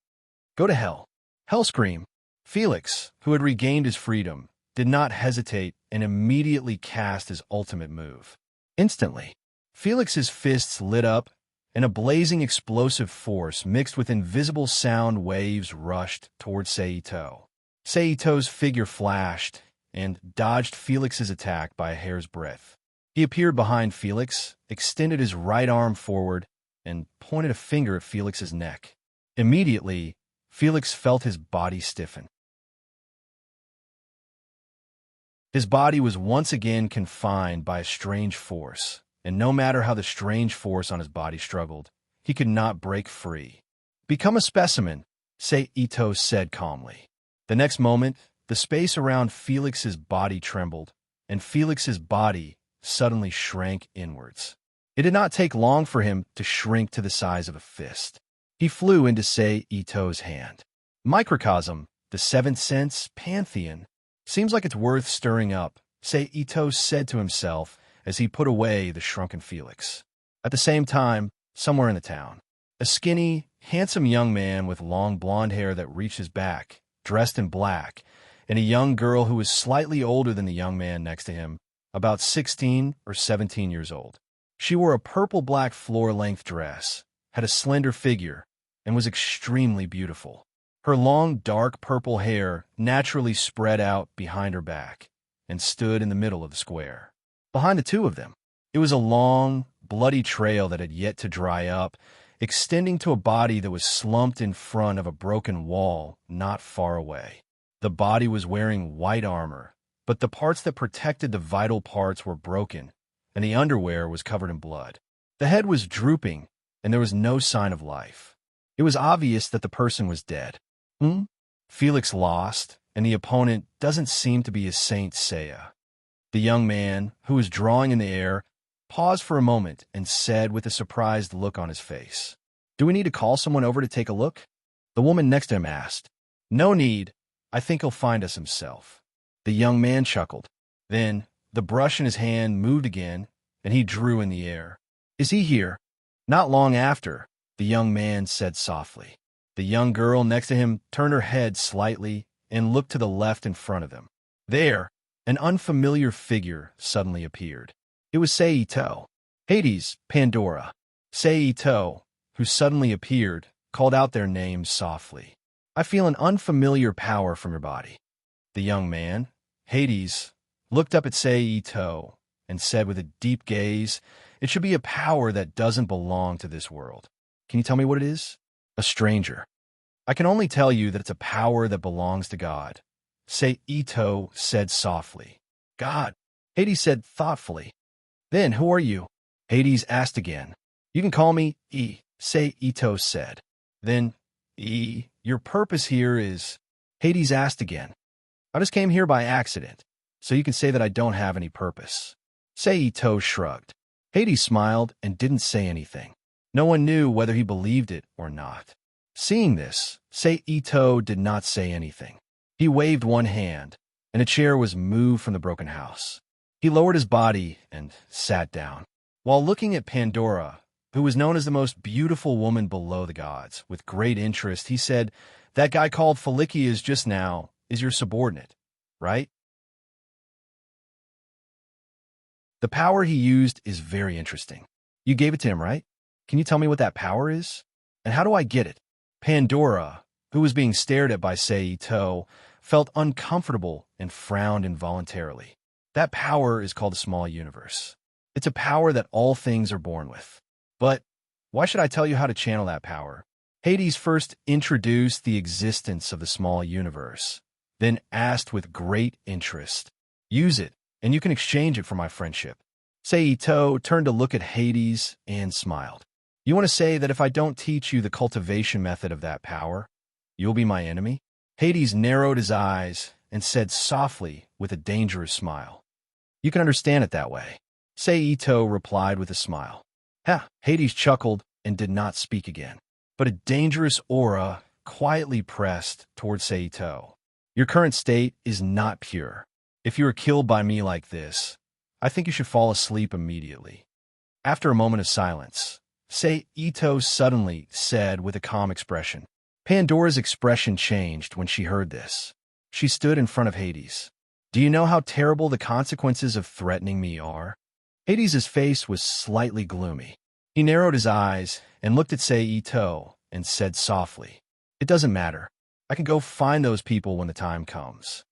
Go to hell. Hellscream. Felix, who had regained his freedom, did not hesitate and immediately cast his ultimate move. Instantly, Felix's fists lit up, and a blazing explosive force mixed with invisible sound waves rushed towards Sei Ito. Sei Ito's figure flashed and dodged Felix's attack by a hair's breadth. He appeared behind Felix, extended his right arm forward, and pointed a finger at Felix's neck. Immediately, Felix felt his body stiffen. His body was once again confined by a strange force, and no matter how the strange force on his body struggled, he could not break free. Become a specimen, Sei Ito said calmly. The next moment, the space around Felix's body trembled, and Felix's body suddenly shrank inwards. It did not take long for him to shrink to the size of a fist. He flew into Sei Ito's hand. Microcosm, the seventh sense, pantheon. Seems like it's worth stirring up, Sei Ito said to himself as he put away the shrunken Felix. At the same time, somewhere in the town, a skinny, handsome young man with long blonde hair that reached his back, dressed in black, and a young girl who was slightly older than the young man next to him, about 16 or 17 years old. She wore a purple-black floor-length dress, had a slender figure, and was extremely beautiful. Her long, dark purple hair naturally spread out behind her back and stood in the middle of the square. Behind the two of them, it was a long, bloody trail that had yet to dry up, extending to a body that was slumped in front of a broken wall not far away. The body was wearing white armor, but the parts that protected the vital parts were broken, and the underwear was covered in blood. The head was drooping, and there was no sign of life. It was obvious that the person was dead. Felix lost, and the opponent doesn't seem to be a Saint Seiya. The young man, who was drawing in the air, paused for a moment and said with a surprised look on his face, "Do we need to call someone over to take a look?" The woman next to him asked. "No need. I think he'll find us himself." The young man chuckled. Then, the brush in his hand moved again, and he drew in the air. "Is he here?" Not long after, the young man said softly. The young girl next to him turned her head slightly and looked to the left in front of them. There, an unfamiliar figure suddenly appeared. It was Sei Ito. Hades, Pandora. Sei Ito, who suddenly appeared, called out their names softly. "I feel an unfamiliar power from your body." The young man, Hades, looked up at Sei Ito and said with a deep gaze, "It should be a power that doesn't belong to this world. Can you tell me what it is?" "A stranger." "I can only tell you that it's a power that belongs to God," Sei Ito said softly. "God? Hades said thoughtfully. Then, who are you? Hades asked again. You can call me E, Ito said. Then, E, your purpose here is... Hades asked again. I just came here by accident, so you can say that I don't have any purpose. Ito shrugged. Hades smiled and didn't say anything. No one knew whether he believed it or not. Seeing this, Ito did not say anything. He waved one hand, and a chair was moved from the broken house. He lowered his body and sat down. While looking at Pandora, who was known as the most beautiful woman below the gods, with great interest, he said, "That guy called Felicius just now is your subordinate, right?" The power he used is very interesting. You gave it to him, right? Can you tell me what that power is? And how do I get it? Pandora, who was being stared at by Ito, felt uncomfortable and frowned involuntarily. That power is called the small universe. It's a power that all things are born with. But why should I tell you how to channel that power? Hades first introduced the existence of the small universe, then asked with great interest, "Use it, and you can exchange it for my friendship." Ito turned to look at Hades and smiled. You want to say that if I don't teach you the cultivation method of that power, you'll be my enemy? Hades narrowed his eyes and said softly with a dangerous smile. You can understand it that way. Ito replied with a smile. Ha! Hades chuckled and did not speak again. But a dangerous aura quietly pressed towards Ito. Your current state is not pure. If you are killed by me like this, I think you should fall asleep immediately. After a moment of silence, Ito suddenly said with a calm expression. Pandora's expression changed when she heard this. She stood in front of Hades. Do you know how terrible the consequences of threatening me are? Hades' face was slightly gloomy. He narrowed his eyes and looked at Ito and said softly, It doesn't matter. I can go find those people when the time comes.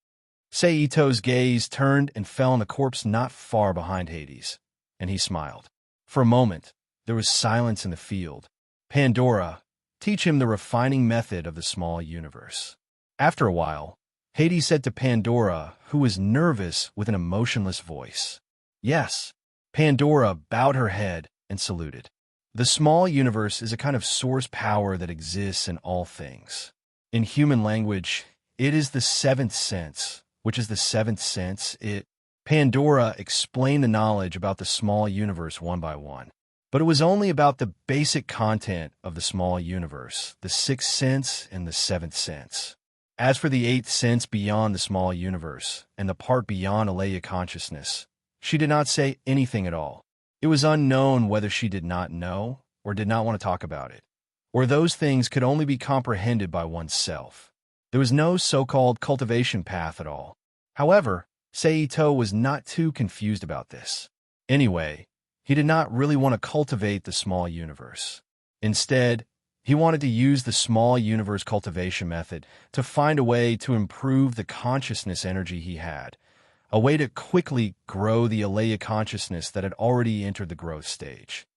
Ito's gaze turned and fell on the corpse not far behind Hades, and he smiled. For a moment, there was silence in the field. Pandora, teach him the refining method of the small universe. After a while, Hades said to Pandora, who was nervous with an emotionless voice, Yes. Pandora bowed her head and saluted. The small universe is a kind of source power that exists in all things. In human language, it is the seventh sense, which is the seventh sense. Pandora explained the knowledge about the small universe one by one. But it was only about the basic content of the small universe, the sixth sense and the seventh sense. As for the eighth sense beyond the small universe and the part beyond Alea consciousness, she did not say anything at all. It was unknown whether she did not know or did not want to talk about it, or those things could only be comprehended by oneself. There was no so-called cultivation path at all. However, Ito was not too confused about this. Anyway, he did not really want to cultivate the small universe. Instead, he wanted to use the small universe cultivation method to find a way to improve the consciousness energy he had, a way to quickly grow the Alea consciousness that had already entered the growth stage.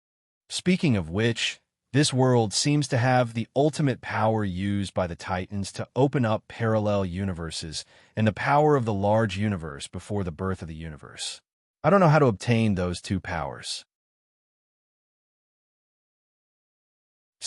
Speaking of which, this world seems to have the ultimate power used by the Titans to open up parallel universes and the power of the large universe before the birth of the universe. I don't know how to obtain those two powers.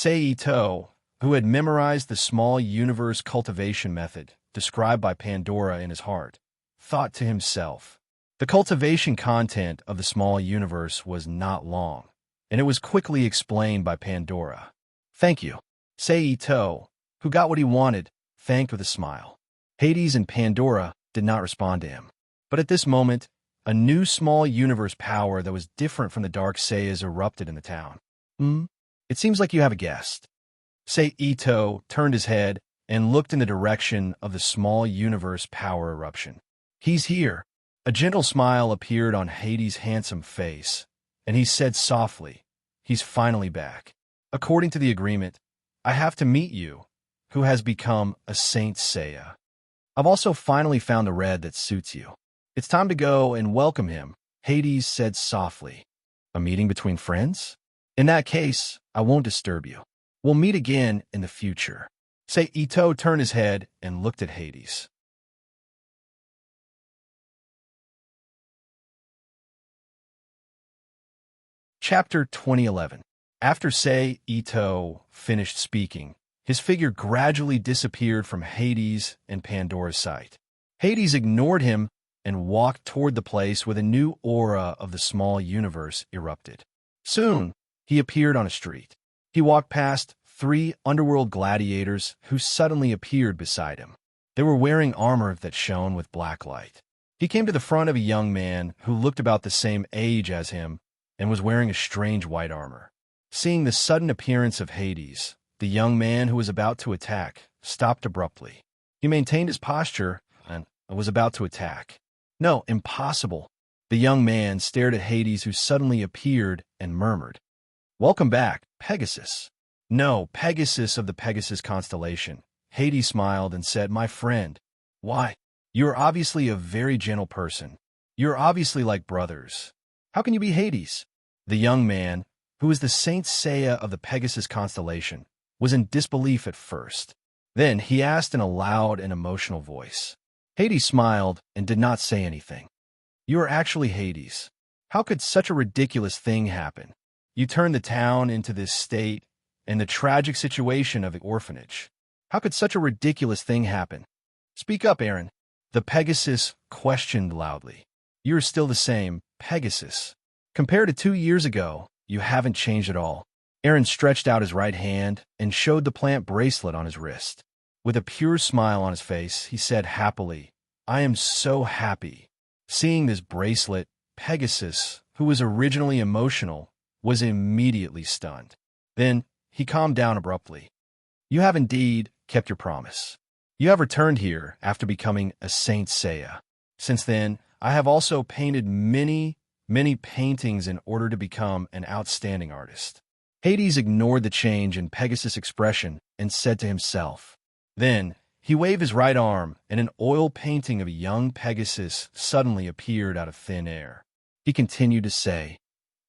Ito, who had memorized the small universe cultivation method described by Pandora in his heart, thought to himself, the cultivation content of the small universe was not long, and it was quickly explained by Pandora. Thank you. Ito, who got what he wanted, thanked with a smile. Hades and Pandora did not respond to him. But at this moment, a new small universe power that was different from the Dark Sayas erupted in the town. It seems like you have a guest. Ito turned his head and looked in the direction of the small universe power eruption. He's here. A gentle smile appeared on Hades' handsome face, and he said softly, He's finally back. According to the agreement, I have to meet you, who has become a Saint Seiya. I've also finally found the red that suits you. It's time to go and welcome him, Hades said softly. A meeting between friends? In that case, I won't disturb you. We'll meet again in the future. Ito turned his head and looked at Hades. Chapter 2011. After Sei Ito finished speaking, his figure gradually disappeared from Hades and Pandora's sight. Hades ignored him and walked toward the place where the new aura of the small universe erupted. Soon, he appeared on a street. He walked past 3 underworld gladiators who suddenly appeared beside him. They were wearing armor that shone with black light. He came to the front of a young man who looked about the same age as him and was wearing a strange white armor. Seeing the sudden appearance of Hades, the young man who was about to attack stopped abruptly. He maintained his posture and was about to attack. "No, impossible." The young man stared at Hades, who suddenly appeared and murmured, "Welcome back, Pegasus." "No, Pegasus of the Pegasus constellation." Hades smiled and said, "My friend, why? You are obviously a very gentle person. You are obviously like brothers. How can you be Hades?" The young man, who was the Saint Seiya of the Pegasus constellation, was in disbelief at first. Then he asked in a loud and emotional voice. Hades smiled and did not say anything. "You are actually Hades. How could such a ridiculous thing happen? You turned the town into this state and the tragic situation of the orphanage. How could such a ridiculous thing happen? Speak up, Aaron." The Pegasus questioned loudly. "You are still the same, Pegasus. Compared to 2 years ago, you haven't changed at all." Aaron stretched out his right hand and showed the plant bracelet on his wrist. With a pure smile on his face, he said happily, "I am so happy." Seeing this bracelet, Pegasus, who was originally emotional, was immediately stunned. Then he calmed down abruptly. "You have indeed kept your promise. You have returned here after becoming a Saint Seiya. Since then, I have also painted many paintings in order to become an outstanding artist." Hades ignored the change in Pegasus' expression and said to himself. Then he waved his right arm, and an oil painting of a young Pegasus suddenly appeared out of thin air. He continued to say,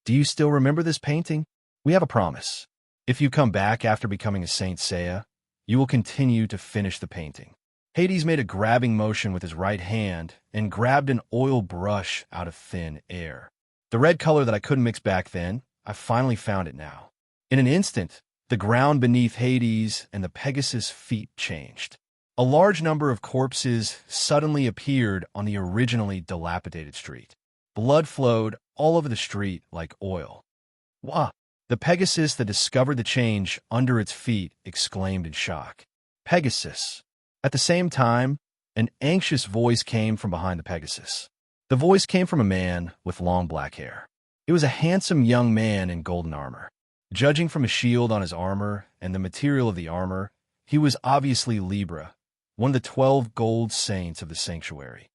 "Do you still remember this painting? We have a promise. If you come back after becoming a Saint Seiya, you will continue to finish the painting." Hades made a grabbing motion with his right hand and grabbed an oil brush out of thin air. "The red color that I couldn't mix back then, I finally found it now." In an instant, the ground beneath Hades and the Pegasus' feet changed. A large number of corpses suddenly appeared on the originally dilapidated street. Blood flowed all over the street like oil. "Wah!" The Pegasus that discovered the change under its feet exclaimed in shock. "Pegasus!" At the same time, an anxious voice came from behind the Pegasus. The voice came from a man with long black hair. It was a handsome young man in golden armor. Judging from a shield on his armor and the material of the armor, he was obviously Libra, one of the 12 gold saints of the sanctuary.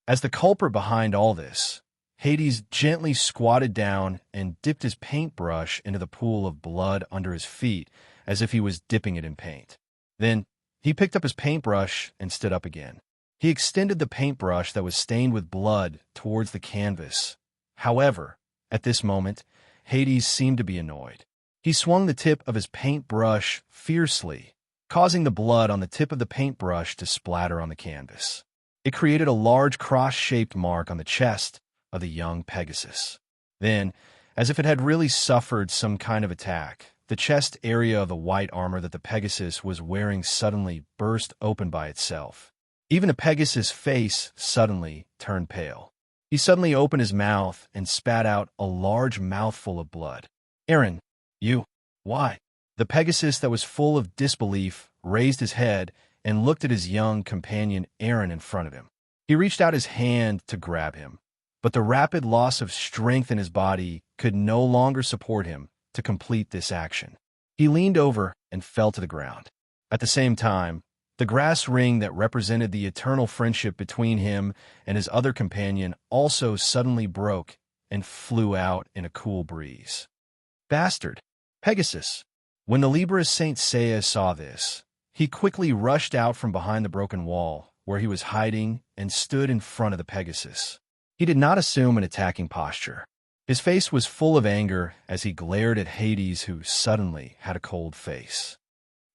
As the culprit behind all this, Hades gently squatted down and dipped his paintbrush into the pool of blood under his feet as if he was dipping it in paint. Then he picked up his paintbrush and stood up again. He extended the paintbrush that was stained with blood towards the canvas. However, at this moment, Hades seemed to be annoyed. He swung the tip of his paintbrush fiercely, causing the blood on the tip of the paintbrush to splatter on the canvas. It created a large cross-shaped mark on the chest of the young Pegasus. Then, as if it had really suffered some kind of attack, the chest area of the white armor that the Pegasus was wearing suddenly burst open by itself. Even the Pegasus' face suddenly turned pale. He suddenly opened his mouth and spat out a large mouthful of blood. "Aaron, you, why?" The Pegasus that was full of disbelief raised his head and looked at his young companion Aaron in front of him. He reached out his hand to grab him, but the rapid loss of strength in his body could no longer support him to complete this action. He leaned over and fell to the ground. At the same time, the grass ring that represented the eternal friendship between him and his other companion also suddenly broke and flew out in a cool breeze. "Bastard! Pegasus!" When the Libra Saint Seiya saw this, he quickly rushed out from behind the broken wall where he was hiding and stood in front of the Pegasus. He did not assume an attacking posture. His face was full of anger as he glared at Hades, who suddenly had a cold face.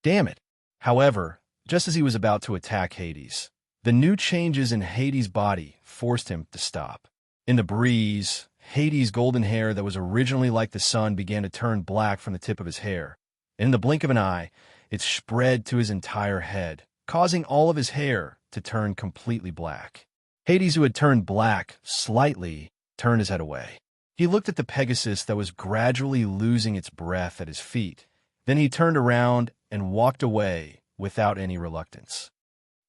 Damn it! However, just as he was about to attack Hades, the new changes in Hades' body forced him to stop. In the breeze, Hades' golden hair that was originally like the sun began to turn black from the tip of his hair. In the blink of an eye, it spread to his entire head, causing all of his hair to turn completely black. Hades, who had turned black slightly, turned his head away. He looked at the Pegasus that was gradually losing its breath at his feet. Then he turned around and walked away without any reluctance.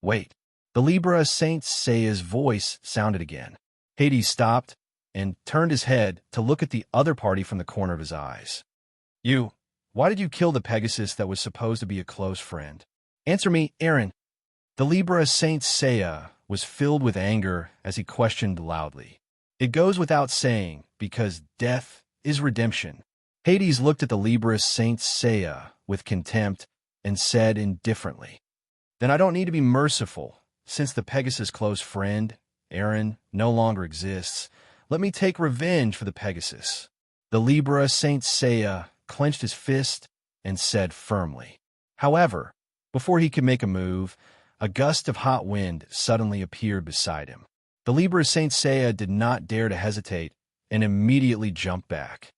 Wait. The Libra Saint Seiya's voice sounded again. Hades stopped and turned his head to look at the other party from the corner of his eyes. Why did you kill the Pegasus that was supposed to be a close friend? Answer me, Aaron. The Libra Saint Seiya was filled with anger as he questioned loudly. It goes without saying, because death is redemption. Hades looked at the Libra Saint Seiya with contempt and said indifferently, Then I don't need to be merciful. Since the Pegasus' close friend, Aaron, no longer exists, let me take revenge for the Pegasus. The Libra Saint Seiya clenched his fist and said firmly. However, before he could make a move, a gust of hot wind suddenly appeared beside him. The Libra Saint Seiya did not dare to hesitate and immediately jumped back.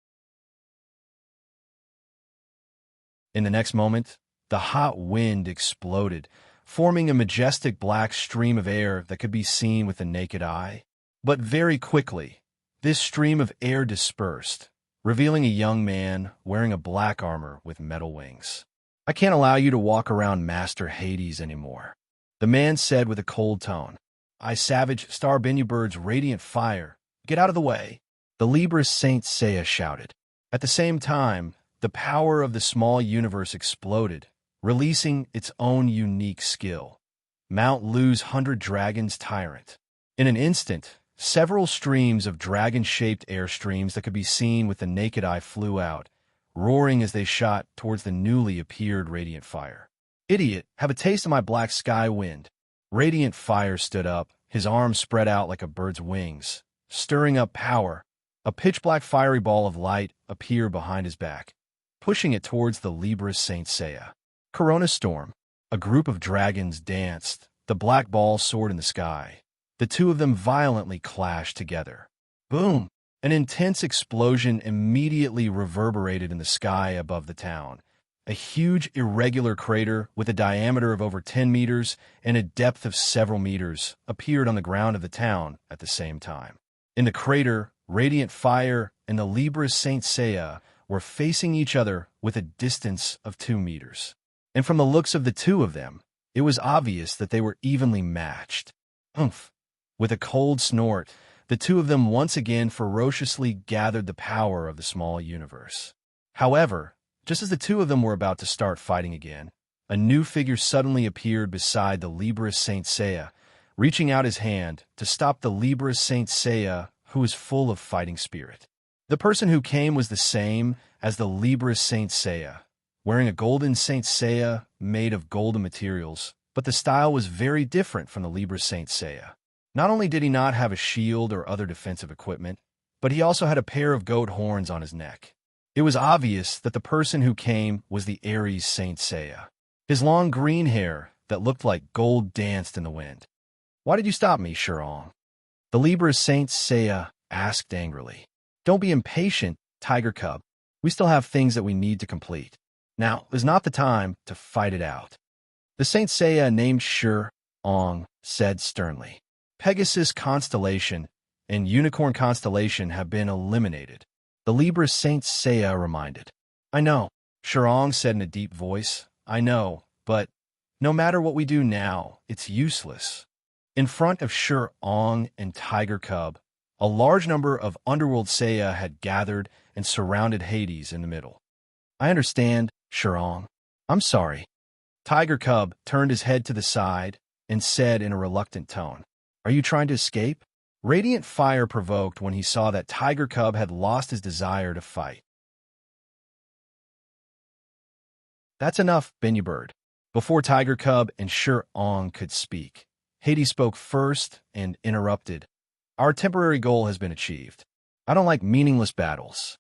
In the next moment, the hot wind exploded, forming a majestic black stream of air that could be seen with the naked eye. But very quickly, this stream of air dispersed, revealing a young man wearing a black armor with metal wings. I can't allow you to walk around Master Hades anymore, the man said with a cold tone. I savage Star Bird's radiant fire. Get out of the way. The Libra Saint Seiya shouted. At the same time, the power of the small universe exploded, releasing its own unique skill. Mount Lu's 100 Dragons Tyrant. In an instant, several streams of dragon-shaped airstreams that could be seen with the naked eye flew out, roaring as they shot towards the newly appeared radiant fire. Idiot, have a taste of my black sky wind. Radiant fire stood up, his arms spread out like a bird's wings, stirring up power. A pitch-black fiery ball of light appeared behind his back, pushing it towards the Libra Saint Seiya. Corona Storm. A group of dragons danced, the black ball soared in the sky. The two of them violently clashed together. Boom! An intense explosion immediately reverberated in the sky above the town. A huge irregular crater with a diameter of over 10 meters and a depth of several meters appeared on the ground of the town at the same time. In the crater, radiant fire and the Libra Saint Seiya were facing each other with a distance of 2 meters. And from the looks of the two of them, it was obvious that they were evenly matched. Oomph! With a cold snort, the two of them once again ferociously gathered the power of the small universe. However, just as the two of them were about to start fighting again, a new figure suddenly appeared beside the Libra Saint Seiya, reaching out his hand to stop the Libra Saint Seiya, who was full of fighting spirit. The person who came was the same as the Libra Saint Seiya, wearing a golden Saint Seiya made of golden materials, but the style was very different from the Libra Saint Seiya. Not only did he not have a shield or other defensive equipment, but he also had a pair of goat horns on his neck. It was obvious that the person who came was the Ares Saint Seiya. His long green hair that looked like gold danced in the wind. Why did you stop me, Shurong? The Libra Saint Seiya asked angrily. Don't be impatient, Tiger Cub. We still have things that we need to complete. Now is not the time to fight it out. The Saint Seiya named Shurong said sternly. Pegasus Constellation and Unicorn Constellation have been eliminated. The Libra Saint Seiya reminded. I know, Shurong said in a deep voice. I know, but no matter what we do now, it's useless. In front of Shurong and Tiger Cub, a large number of Underworld Seiya had gathered and surrounded Hades in the middle. I understand, Shurong. I'm sorry. Tiger Cub turned his head to the side and said in a reluctant tone, Are you trying to escape? Radiant fire provoked when he saw that Tiger Cub had lost his desire to fight. That's enough, Bird. Before Tiger Cub and Shurong could speak, Hades spoke first and interrupted. Our temporary goal has been achieved. I don't like meaningless battles.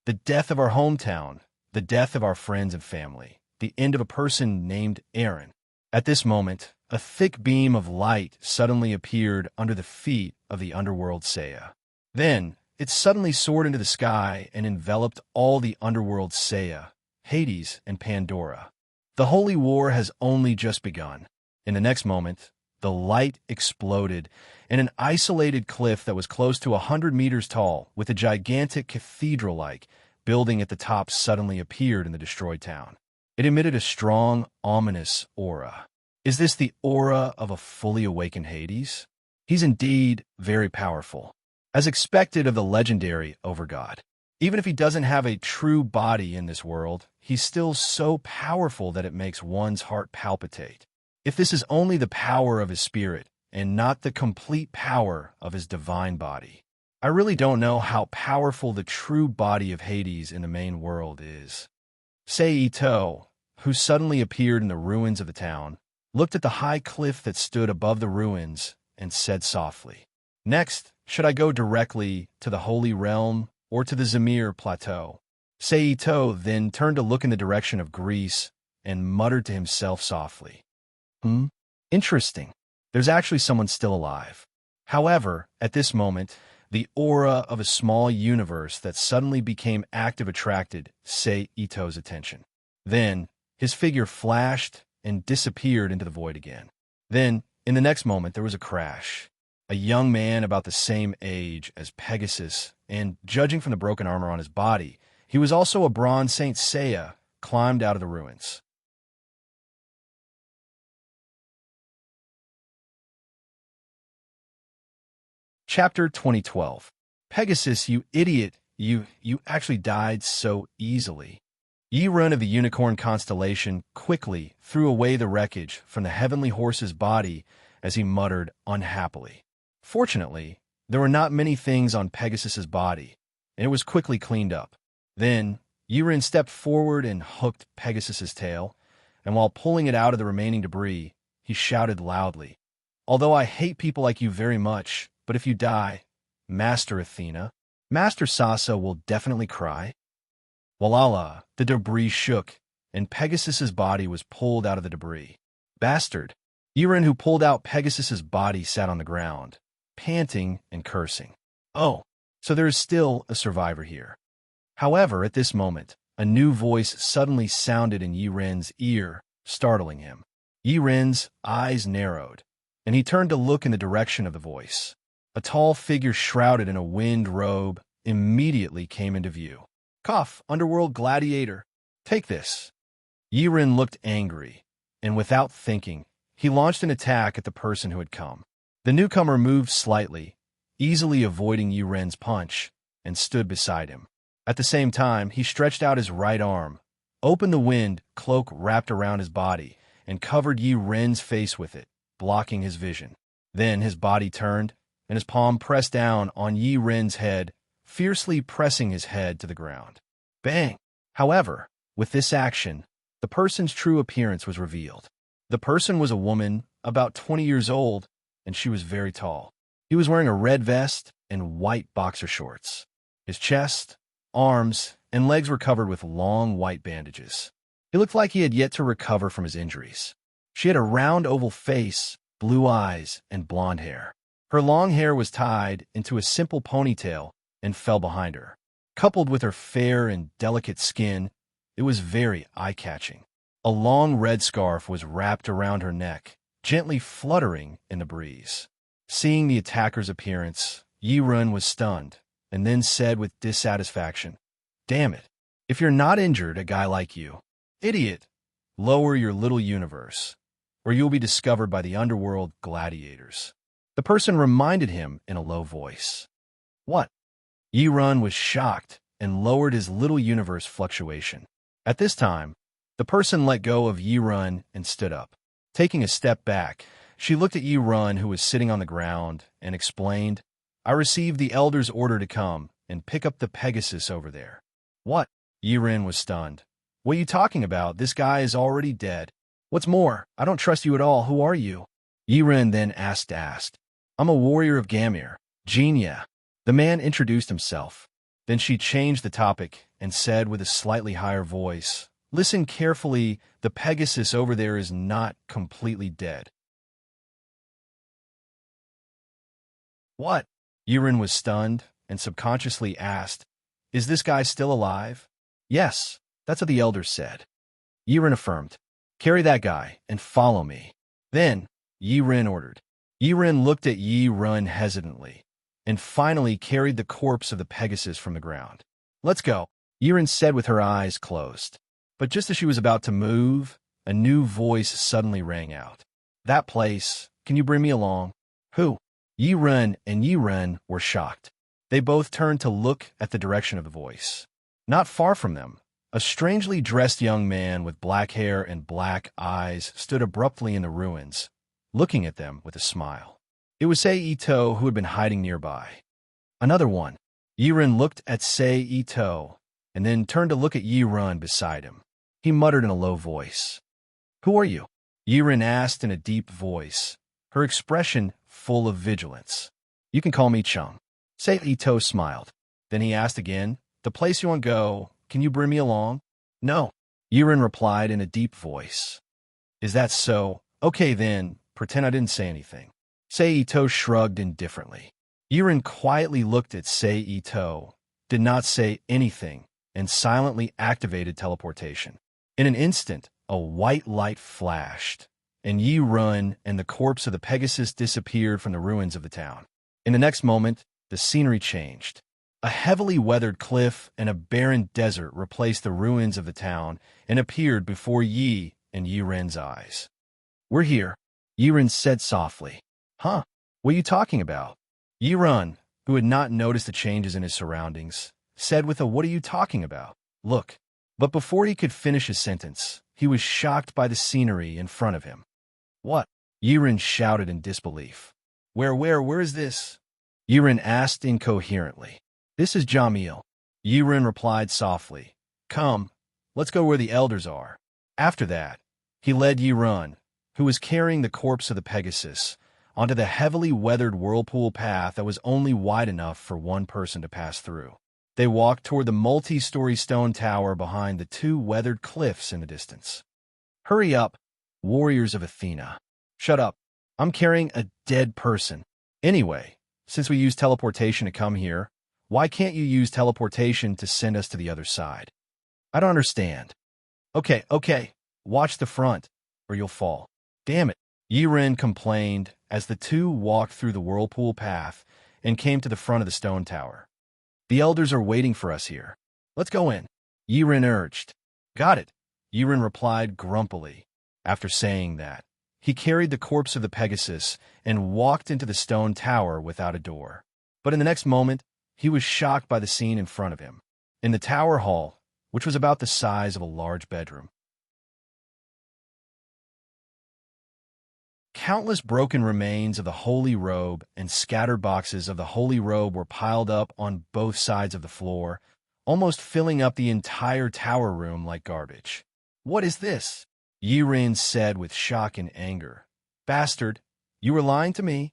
The death of our hometown, the death of our friends and family, the end of a person named Aaron. At this moment, a thick beam of light suddenly appeared under the feet of the Underworld Seiya. Then, it suddenly soared into the sky and enveloped all the underworld Saya, Hades, and Pandora. The holy war has only just begun. In the next moment, the light exploded, and an isolated cliff that was close to 100 meters tall, with a gigantic cathedral-like building at the top, suddenly appeared in the destroyed town. It emitted a strong, ominous aura. Is this the aura of a fully awakened Hades? He's indeed very powerful, as expected of the legendary overgod. Even if he doesn't have a true body in this world, he's still so powerful that it makes one's heart palpitate. If this is only the power of his spirit, and not the complete power of his divine body, I really don't know how powerful the true body of Hades in the main world is. Seito, who suddenly appeared in the ruins of the town, looked at the high cliff that stood above the ruins and said softly, "Next, should I go directly to the Holy Realm or to the Zemir Plateau?" Seito then turned to look in the direction of Greece and muttered to himself softly, Interesting. There's actually someone still alive." However, at this moment, the aura of a small universe that suddenly became active attracted Seito's attention. Then, his figure flashed and disappeared into the void again. Then, in the next moment, there was a crash. A young man about the same age as Pegasus, and judging from the broken armor on his body, he was also a bronze Saint Seiya, climbed out of the ruins. Chapter 2012. Pegasus, you idiot, you actually died so easily. Yi-Run of the Unicorn constellation quickly threw away the wreckage from the heavenly horse's body as he muttered unhappily. Fortunately, there were not many things on Pegasus's body, and it was quickly cleaned up. Then, Yi-Run stepped forward and hooked Pegasus's tail, and while pulling it out of the remaining debris, he shouted loudly, "Although I hate people like you very much, but if you die, Master Athena, Master Sasa will definitely cry." Walala, the debris shook, and Pegasus's body was pulled out of the debris. Bastard! Yi-Run, who pulled out Pegasus's body, sat on the ground, panting and cursing. Oh, so there is still a survivor here. However, at this moment, a new voice suddenly sounded in Yi-Ren's ear, startling him. Yi-Ren's eyes narrowed, and he turned to look in the direction of the voice. A tall figure shrouded in a wind robe immediately came into view. "Cough, underworld gladiator. Take this." Yi-Ren looked angry, and without thinking, he launched an attack at the person who had come. The newcomer moved slightly, easily avoiding Yi-Ren's punch, and stood beside him. At the same time, he stretched out his right arm, opened the wind cloak wrapped around his body, and covered Yi-Ren's face with it, blocking his vision. Then his body turned, and his palm pressed down on Yi-Ren's head, fiercely pressing his head to the ground. Bang! However, with this action, the person's true appearance was revealed. The person was a woman, about 20 years old, and she was very tall. He was wearing a red vest and white boxer shorts. His chest, arms, and legs were covered with long white bandages. He looked like he had yet to recover from his injuries. She had a round oval face, blue eyes, and blonde hair. Her long hair was tied into a simple ponytail and fell behind her. Coupled with her fair and delicate skin, it was very eye-catching. A long red scarf was wrapped around her neck, gently fluttering in the breeze. Seeing the attacker's appearance, Yi-Run was stunned, and then said with dissatisfaction, "Damn it, if you're not injured, a guy like you, idiot, lower your little universe, or you'll be discovered by the underworld gladiators." The person reminded him in a low voice. "What?" Yi-Run was shocked and lowered his little universe fluctuation. At this time, the person let go of Yi-Run and stood up. Taking a step back, she looked at Yi-Run, who was sitting on the ground, and explained, "I received the elder's order to come and pick up the Pegasus over there." "What?" Yi-Run was stunned. "What are you talking about? This guy is already dead. What's more, I don't trust you at all. Who are you?" Yi-Run then asked. "I'm a warrior of Gamir, Genia." The man introduced himself. Then she changed the topic and said with a slightly higher voice, "Listen carefully, the Pegasus over there is not completely dead." "What?" Yi-Run was stunned and subconsciously asked, "Is this guy still alive?" "Yes," that's what the elders said. Yiren affirmed, "Carry that guy and follow me." Then, Yiren ordered. Yiren looked at Yi-Run hesitantly, and finally carried the corpse of the Pegasus from the ground. "Let's go," Yiren said with her eyes closed. But just as she was about to move, a new voice suddenly rang out. "That place, can you bring me along?" "Who?" Yi-Run and Yi-Run were shocked. They both turned to look at the direction of the voice. Not far from them, a strangely dressed young man with black hair and black eyes stood abruptly in the ruins, looking at them with a smile. It was Sei Ito, who had been hiding nearby. Another one. Yiren looked at Sei Ito, and then turned to look at Yi-Run beside him. He muttered in a low voice, "Who are you?" Yiren asked in a deep voice, her expression full of vigilance. "You can call me Chung." Sei Ito smiled. Then he asked again, "The place you want to go, can you bring me along?" "No," Yiren replied in a deep voice. "Is that so? Okay then, pretend I didn't say anything." Sei Ito shrugged indifferently. Yiren quietly looked at Sei Ito, did not say anything, and silently activated teleportation. In an instant, a white light flashed, and Yi-Run and the corpse of the Pegasus disappeared from the ruins of the town. In the next moment, the scenery changed. A heavily weathered cliff and a barren desert replaced the ruins of the town and appeared before Yi and Yi-Ren's eyes. "We're here," Yi-Ren said softly. "Huh? What are you talking about?" Yi-Run, who had not noticed the changes in his surroundings, said with a "What are you talking about?" look. But before he could finish his sentence, he was shocked by the scenery in front of him. "What?" Yi-Ren shouted in disbelief. Where is this?" Yi-Ren asked incoherently. "This is Jamil," Yi-Ren replied softly. "Come, let's go where the elders are." After that, he led Yi-Run, who was carrying the corpse of the Pegasus, onto the heavily weathered whirlpool path that was only wide enough for one person to pass through. They walked toward the multi-story stone tower behind the two weathered cliffs in the distance. "Hurry up, warriors of Athena." "Shut up. I'm carrying a dead person. Anyway, since we use teleportation to come here, why can't you use teleportation to send us to the other side?" "I don't understand." Okay, watch the front, or you'll fall." "Damn it," Yi-Ren complained as the two walked through the whirlpool path and came to the front of the stone tower. "The elders are waiting for us here. Let's go in," Yi-Ren urged. "Got it," Yi-Ren replied grumpily. After saying that, he carried the corpse of the Pegasus and walked into the stone tower without a door. But in the next moment, he was shocked by the scene in front of him. In the tower hall, which was about the size of a large bedroom, countless broken remains of the holy robe and scattered boxes of the holy robe were piled up on both sides of the floor, almost filling up the entire tower room like garbage. "What is this?" Yi-Ren said with shock and anger. "Bastard, you were lying to me."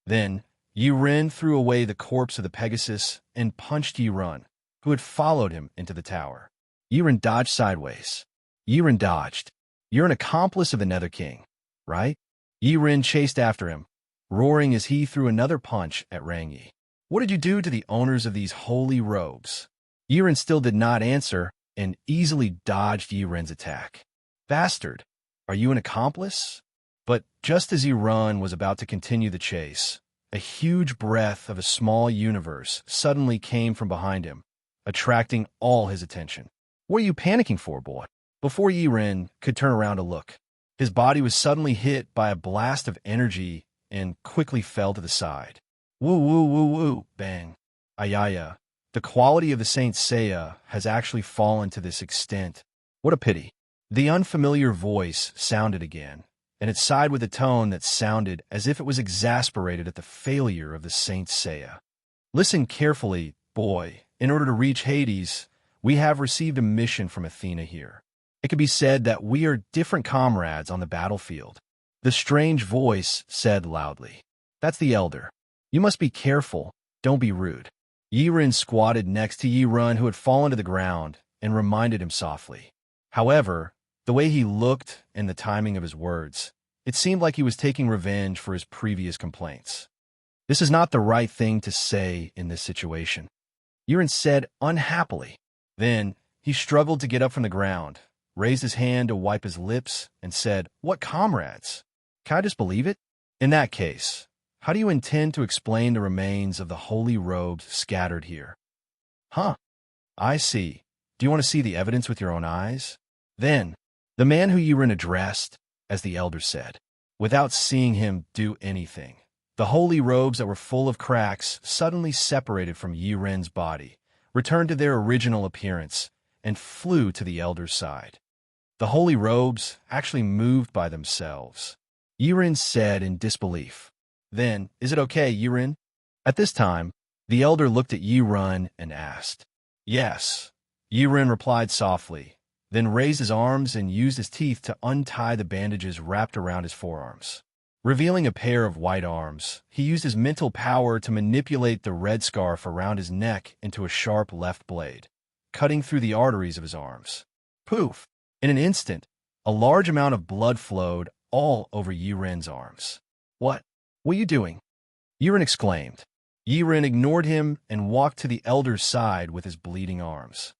Then, Yi-Ren threw away the corpse of the Pegasus and punched Yi-Run, who had followed him into the tower. Yi-Ren dodged sideways. Yi-Ren dodged. "You're an accomplice of the Nether King, right?" Yi-Ren chased after him, roaring as he threw another punch at Rangyi. "What did you do to the owners of these holy robes?" Yi-Ren still did not answer and easily dodged Yi-Ren's attack. "Bastard, are you an accomplice?" But just as Yi-Run was about to continue the chase, a huge breath of a small universe suddenly came from behind him, attracting all his attention. "What are you panicking for, boy?" Before Yi-Ren could turn around to look, his body was suddenly hit by a blast of energy and quickly fell to the side. Woo, woo, woo, woo, bang. Ayaya, the quality of the Saint Seiya has actually fallen to this extent. What a pity. The unfamiliar voice sounded again, and it sighed with a tone that sounded as if it was exasperated at the failure of the Saint Seiya. "Listen carefully, boy. In order to reach Hades, we have received a mission from Athena here. It could be said that we are different comrades on the battlefield." The strange voice said loudly. "That's the elder. You must be careful. Don't be rude." Yi-Ren squatted next to Yi-Run, who had fallen to the ground, and reminded him softly. However, the way he looked and the timing of his words, it seemed like he was taking revenge for his previous complaints. This is not the right thing to say in this situation. Yuren said unhappily. Then he struggled to get up from the ground, raised his hand to wipe his lips, and said, "What comrades? Can I just believe it? In that case, how do you intend to explain the remains of the holy robes scattered here?" "Huh, I see. Do you want to see the evidence with your own eyes?" Then, the man who Yuren addressed, as the elder said, without seeing him do anything, the holy robes that were full of cracks suddenly separated from Yuren's body, returned to their original appearance, and flew to the elder's side. The holy robes actually moved by themselves. Yuren said in disbelief. Then, "Is it okay, Yuren?" At this time, the elder looked at Yuren and asked. "Yes," Yuren replied softly, then raised his arms and used his teeth to untie the bandages wrapped around his forearms. Revealing a pair of white arms, he used his mental power to manipulate the red scarf around his neck into a sharp left blade, cutting through the arteries of his arms. Poof! In an instant, a large amount of blood flowed all over Yuren's arms. What are you doing?" Yuren exclaimed. Yuren ignored him and walked to the elder's side with his bleeding arms.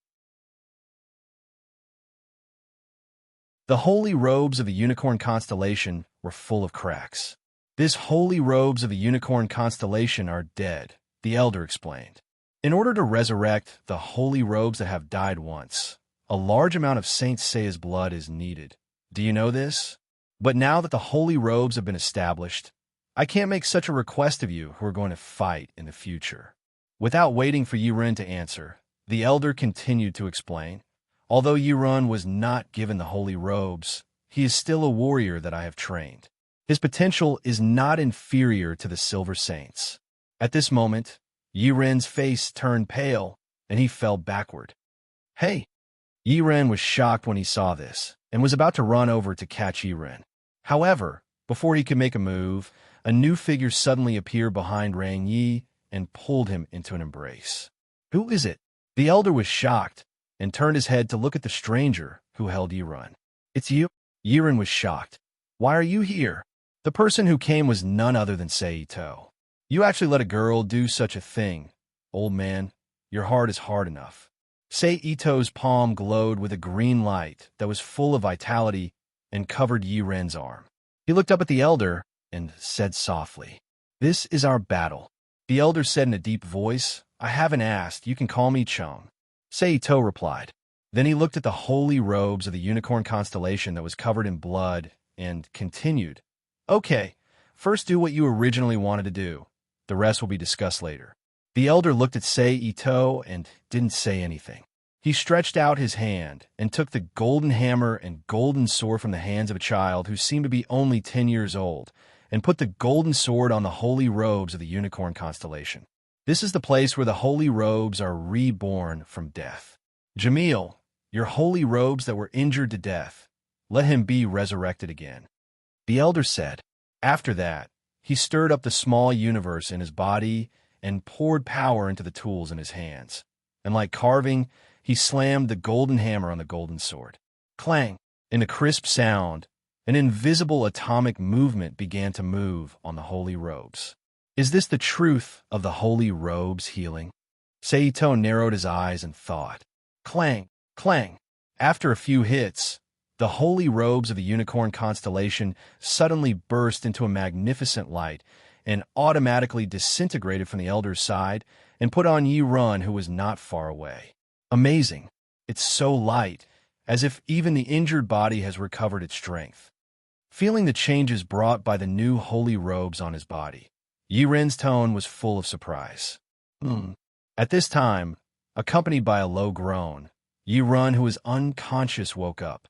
The holy robes of the unicorn constellation were full of cracks. "These holy robes of the unicorn constellation are dead," the elder explained. "In order to resurrect the holy robes that have died once, a large amount of Saint Seiya's blood is needed. Do you know this? But now that the holy robes have been established, I can't make such a request of you who are going to fight in the future." Without waiting for Yuren to answer, the elder continued to explain. "Although Yuren was not given the holy robes, he is still a warrior that I have trained. His potential is not inferior to the Silver Saints." At this moment, Yuren's face turned pale, and he fell backward. "Hey!" Yuren was shocked when he saw this, and was about to run over to catch Yuren. However, before he could make a move, a new figure suddenly appeared behind Rang Yi and pulled him into an embrace. "Who is it?" The elder was shocked, and turned his head to look at the stranger who held Yuren. "It's you?" Yuren was shocked. "Why are you here?" The person who came was none other than Seito. "You actually let a girl do such a thing. Old man, your heart is hard enough." Seito's palm glowed with a green light that was full of vitality and covered Yuren's arm. He looked up at the elder and said softly, "This is our battle." The elder said in a deep voice, "I haven't asked. You can call me Chong." Seito replied. Then he looked at the holy robes of the unicorn constellation that was covered in blood and continued, "Okay, first do what you originally wanted to do. The rest will be discussed later." The elder looked at Seito and didn't say anything. He stretched out his hand and took the golden hammer and golden sword from the hands of a child who seemed to be only 10 years old, and put the golden sword on the holy robes of the unicorn constellation. This is the place where the holy robes are reborn from death. "Jamil, your holy robes that were injured to death, let him be resurrected again," the elder said. After that, he stirred up the small universe in his body and poured power into the tools in his hands. And like carving, he slammed the golden hammer on the golden sword. Clang! In a crisp sound, an invisible atomic movement began to move on the holy robes. Is this the truth of the holy robes healing? Seito narrowed his eyes and thought. Clang! Clang! After a few hits, the holy robes of the unicorn constellation suddenly burst into a magnificent light and automatically disintegrated from the elder's side and put on Yi-Run, who was not far away. Amazing. It's so light, as if even the injured body has recovered its strength. Feeling the changes brought by the new holy robes on his body, Yi-Ren's tone was full of surprise. At this time, accompanied by a low groan, Yi-Run, who was unconscious, woke up.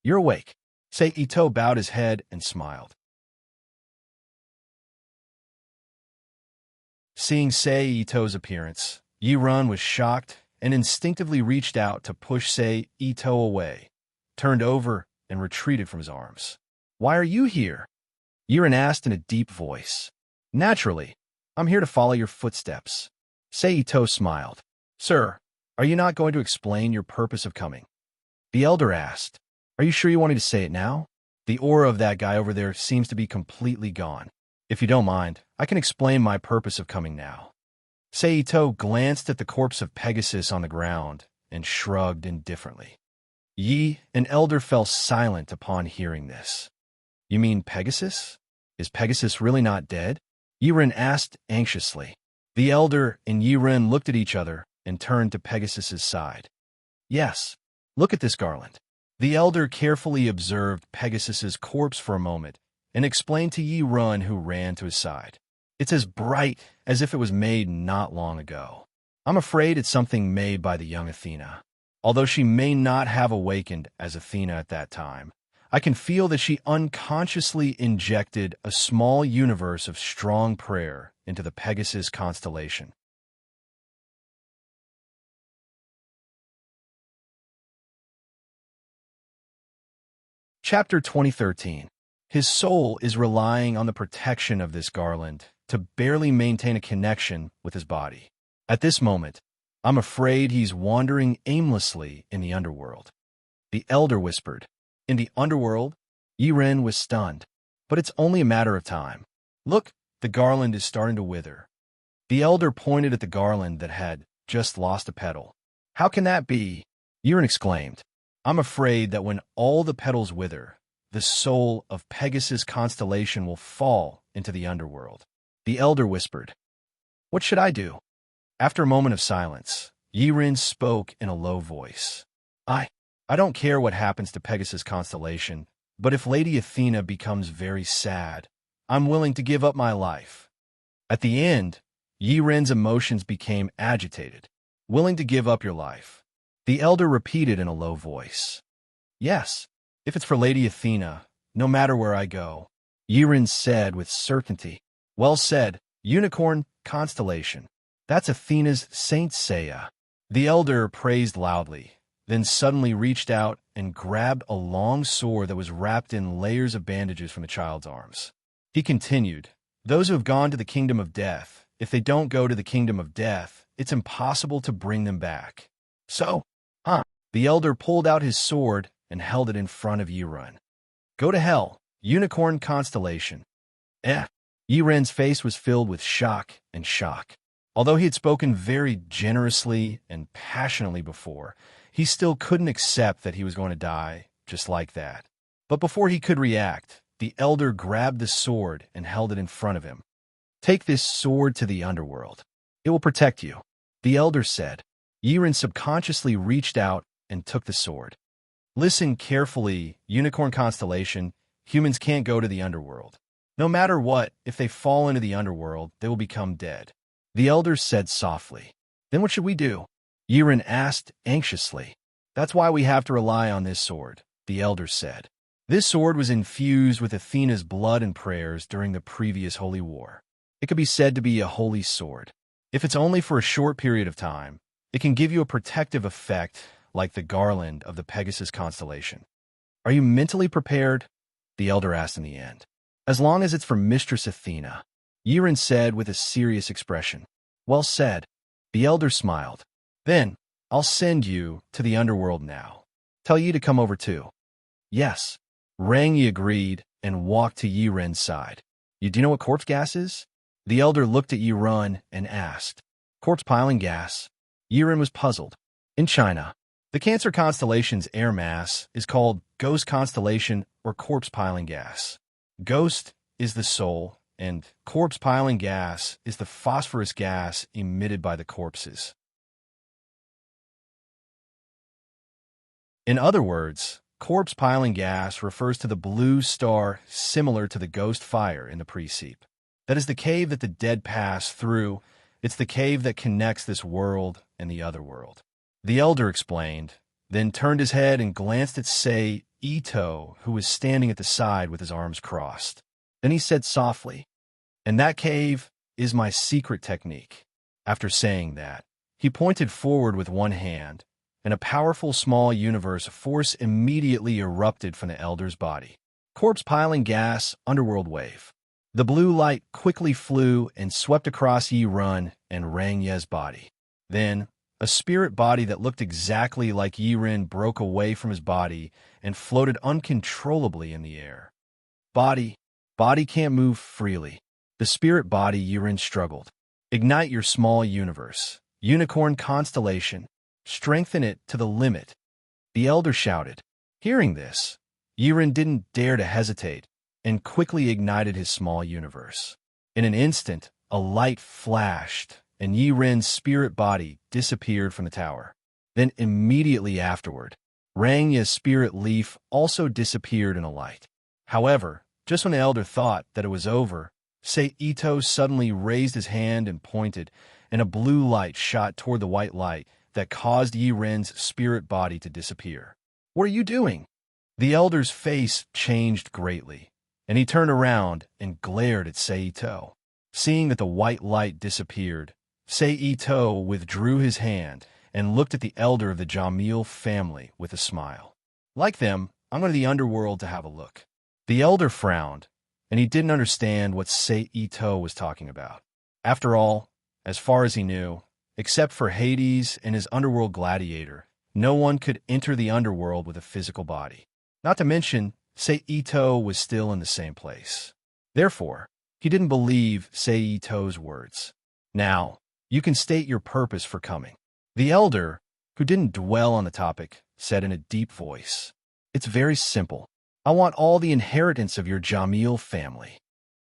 "You're awake." Seito bowed his head and smiled. Seeing Seito's appearance, Yi-Run was shocked and instinctively reached out to push Seito away, turned over, and retreated from his arms. "Why are you here?" Yi-Run asked in a deep voice. "Naturally, I'm here to follow your footsteps." Seito smiled. "Sir, are you not going to explain your purpose of coming?" The elder asked. "Are you sure you want me to say it now? The aura of that guy over there seems to be completely gone. If you don't mind, I can explain my purpose of coming now. Seito glanced at the corpse of Pegasus on the ground and shrugged indifferently. Yi, an elder, fell silent upon hearing this. You mean Pegasus? Is Pegasus really not dead? Yiren asked anxiously. The elder and Yiren looked at each other and turned to Pegasus's side. Yes, look at this garland. The elder carefully observed Pegasus's corpse for a moment and explained to Yiren, who ran to his side. It's as bright as if it was made not long ago. I'm afraid it's something made by the young Athena. Although she may not have awakened as Athena at that time, I can feel that she unconsciously injected a small universe of strong prayer into the Pegasus constellation. Chapter 2013. His soul is relying on the protection of this garland to barely maintain a connection with his body. At this moment, I'm afraid he's wandering aimlessly in the underworld. The elder whispered. In the underworld? Yiren was stunned. But it's only a matter of time. Look, the garland is starting to wither. The elder pointed at the garland that had just lost a petal. How can that be? Yiren exclaimed. I'm afraid that when all the petals wither, the soul of Pegasus constellation will fall into the underworld. The elder whispered. What should I do? After a moment of silence, Yiren spoke in a low voice. I don't care what happens to Pegasus constellation, but if Lady Athena becomes very sad, I'm willing to give up my life. At the end, Yiren's emotions became agitated. Willing to give up your life. The elder repeated in a low voice. Yes, if it's for Lady Athena, no matter where I go. Yiren said with certainty. Well said, unicorn constellation. That's Athena's Saint Seiya. The elder praised loudly, then suddenly reached out and grabbed a long sword that was wrapped in layers of bandages from the child's arms. He continued, those who have gone to the kingdom of death, if they don't go to the kingdom of death, it's impossible to bring them back. So, The elder pulled out his sword and held it in front of Yiren. Go to hell, unicorn constellation. Yiren's face was filled with shock and shock. Although he had spoken very generously and passionately before, he still couldn't accept that he was going to die just like that. But before he could react, the elder grabbed the sword and held it in front of him. Take this sword to the underworld. It will protect you, the elder said. Yiren subconsciously reached out and took the sword. Listen carefully, unicorn constellation. Humans can't go to the underworld. No matter what, if they fall into the underworld, they will become dead. The elder said softly. Then what should we do? Yiren asked anxiously. That's why we have to rely on this sword, the elder said. This sword was infused with Athena's blood and prayers during the previous holy war. It could be said to be a holy sword. If it's only for a short period of time, it can give you a protective effect like the garland of the Pegasus constellation. Are you mentally prepared? The elder asked in the end. As long as it's for Mistress Athena, Yiren said with a serious expression. Well said. The elder smiled. Then, I'll send you to the underworld now. Tell Yi to come over too. Yes. Rangi agreed and walked to Yiren's side. Do you know what corpse gas is? The elder looked at Yiren and asked. Corpse piling gas. Yiren was puzzled. In China, the Cancer constellation's air mass is called ghost constellation or corpse piling gas. Ghost is the soul, and corpse piling gas is the phosphorus gas emitted by the corpses. In other words, corpse piling gas refers to the blue star similar to the ghost fire in the Precept. That is the cave that the dead pass through. It's the cave that connects this world and the other world. The elder explained, then turned his head and glanced at Ito, who was standing at the side with his arms crossed. Then he said softly, and that cave is my secret technique. After saying that, he pointed forward with one hand, and a powerful small universe force immediately erupted from the elder's body. Corpse piling gas, underworld wave. The blue light quickly flew and swept across Yiren and Rangye's body. Then, a spirit body that looked exactly like Yiren broke away from his body and floated uncontrollably in the air. Body can't move freely. The spirit body Yurin struggled. Ignite your small universe. Unicorn constellation. Strengthen it to the limit. The elder shouted. Hearing this, Yurin didn't dare to hesitate and quickly ignited his small universe. In an instant, a light flashed, and Yurin's spirit body disappeared from the tower. Then immediately afterward, Rangya's spirit leaf also disappeared in a light. However, just when the elder thought that it was over, Ito suddenly raised his hand and pointed, and a blue light shot toward the white light that caused Yiren's spirit body to disappear. What are you doing? The elder's face changed greatly, and he turned around and glared at Seito. Seeing that the white light disappeared, Seito withdrew his hand and looked at the elder of the Jamil family with a smile. Like them, I'm going to the underworld to have a look. The elder frowned, and he didn't understand what Seito was talking about. After all, as far as he knew, except for Hades and his underworld gladiator, no one could enter the underworld with a physical body. Not to mention, Seito was still in the same place. Therefore, he didn't believe Seito's words. Now, you can state your purpose for coming. The elder, who didn't dwell on the topic, said in a deep voice, It's very simple. I want all the inheritance of your Jamil family.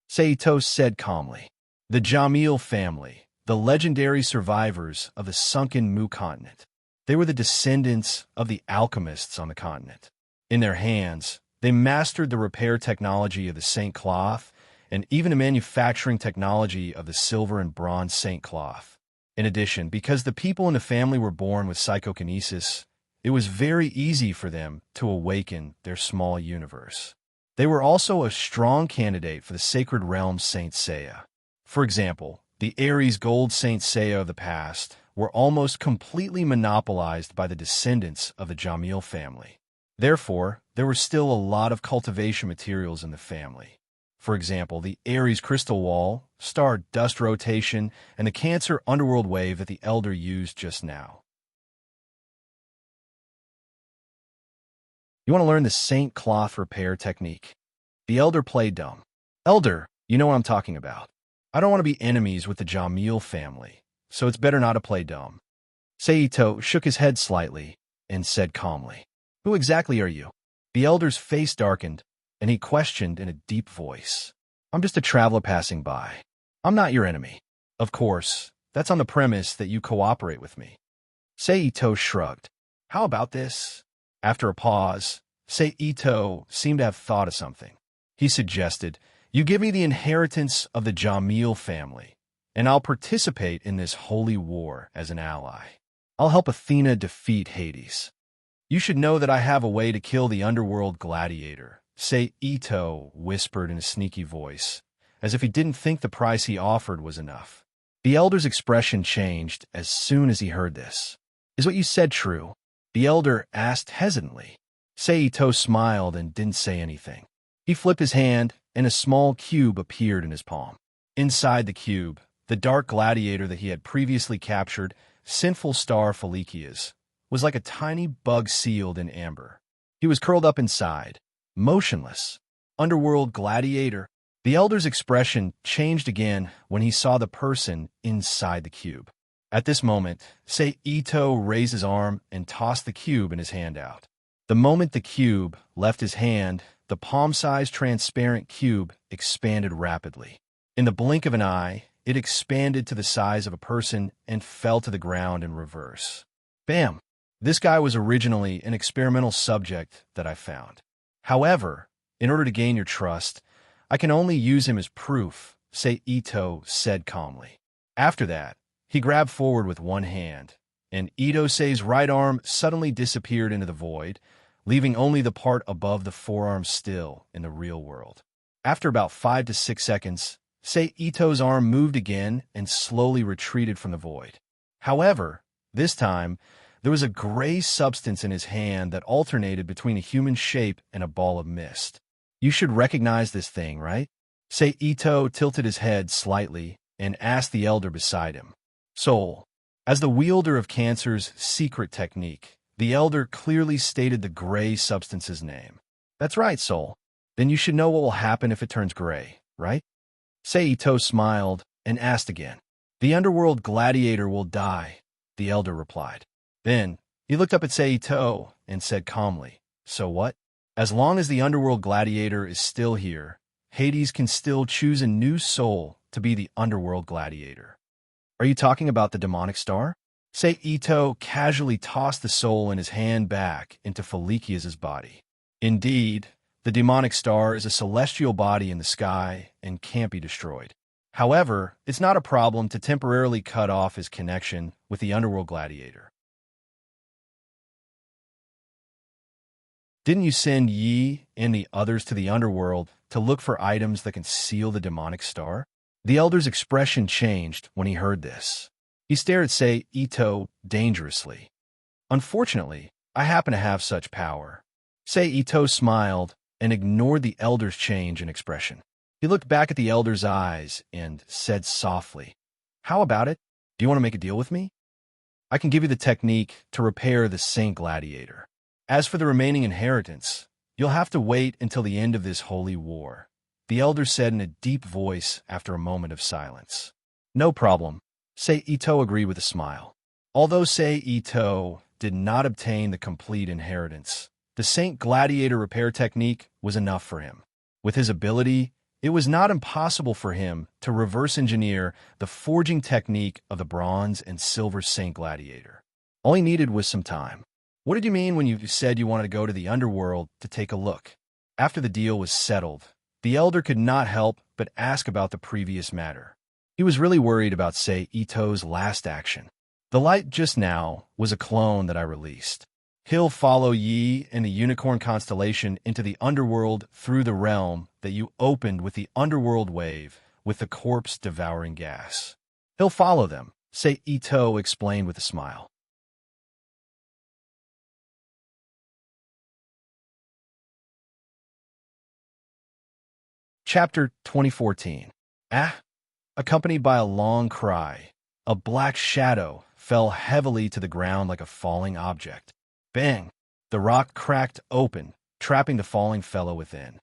Seito said calmly. The Jamil family, the legendary survivors of the sunken Mu continent. They were the descendants of the alchemists on the continent. In their hands, they mastered the repair technology of the Saint Cloth and even the manufacturing technology of the silver and bronze Saint Cloth. In addition, because the people in the family were born with psychokinesis, it was very easy for them to awaken their small universe. They were also a strong candidate for the sacred realm Saint Seiya. For example, the Ares gold Saint Seiya of the past were almost completely monopolized by the descendants of the Jamil family. Therefore, there were still a lot of cultivation materials in the family. For example, the Ares crystal wall, star dust rotation, and the Cancer underworld wave that the elder used just now. You want to learn the Saint Cloth repair technique? The elder played dumb. Elder, you know what I'm talking about. I don't want to be enemies with the Jamil family, so it's better not to play dumb. Seito shook his head slightly and said calmly, Who exactly are you? The elder's face darkened, and he questioned in a deep voice. I'm just a traveler passing by. I'm not your enemy. Of course, that's on the premise that you cooperate with me. Seito shrugged. How about this? After a pause, Seito seemed to have thought of something. He suggested, You give me the inheritance of the Jamil family, and I'll participate in this holy war as an ally. I'll help Athena defeat Hades. You should know that I have a way to kill the underworld gladiator, Seito whispered in a sneaky voice, as if he didn't think the price he offered was enough. The elder's expression changed as soon as he heard this. Is what you said true? The elder asked hesitantly. Seito smiled and didn't say anything. He flipped his hand, and a small cube appeared in his palm. Inside the cube, the dark gladiator that he had previously captured, Sinful Star Felicias, was like a tiny bug sealed in amber. He was curled up inside, motionless. Underworld gladiator. The elder's expression changed again when he saw the person inside the cube. At this moment, Seito raised his arm and tossed the cube in his hand out. The moment the cube left his hand, the palm-sized transparent cube expanded rapidly. In the blink of an eye, it expanded to the size of a person and fell to the ground in reverse. Bam! This guy was originally an experimental subject that I found. However, in order to gain your trust, I can only use him as proof, Seito said calmly. After that, he grabbed forward with one hand, and Itosei's right arm suddenly disappeared into the void, leaving only the part above the forearm still in the real world. After about 5 to 6 seconds, Seito's arm moved again and slowly retreated from the void. However, this time, there was a gray substance in his hand that alternated between a human shape and a ball of mist. You should recognize this thing, right? Seito tilted his head slightly and asked the elder beside him. Soul. As the wielder of Cancer's secret technique, the elder clearly stated the gray substance's name. That's right, Soul. Then you should know what will happen if it turns gray, right? Seito smiled and asked again. The underworld gladiator will die, the elder replied. Then he looked up at Seito and said calmly, so what? As long as the underworld gladiator is still here, Hades can still choose a new soul to be the underworld gladiator. Are you talking about the demonic star? Seito casually tossed the soul in his hand back into Felicia's body. Indeed, the demonic star is a celestial body in the sky and can't be destroyed. However, it's not a problem to temporarily cut off his connection with the underworld gladiator. Didn't you send Yi and the others to the underworld to look for items that can seal the demonic star? The elder's expression changed when he heard this. He stared at Seito dangerously. Unfortunately, I happen to have such power. Seito smiled and ignored the elder's change in expression. He looked back at the elder's eyes and said softly, how about it? Do you want to make a deal with me? I can give you the technique to repair the Saint Gladiator. As for the remaining inheritance, you'll have to wait until the end of this holy war, the elder said in a deep voice after a moment of silence. No problem, Seito agreed with a smile. Although Seito did not obtain the complete inheritance, the Saint Gladiator repair technique was enough for him. With his ability, it was not impossible for him to reverse engineer the forging technique of the bronze and silver Saint Gladiator. All he needed was some time. What did you mean when you said you wanted to go to the underworld to take a look? After the deal was settled, the elder could not help but ask about the previous matter. He was really worried about Seito's last action. The light just now was a clone that I released. He'll follow Yi and the unicorn constellation into the underworld through the realm that you opened with the underworld wave with the corpse-devouring gas. He'll follow them, Seito explained with a smile. Chapter 2014. Accompanied by a long cry, a black shadow fell heavily to the ground like a falling object. Bang! The rock cracked open, trapping the falling fellow within.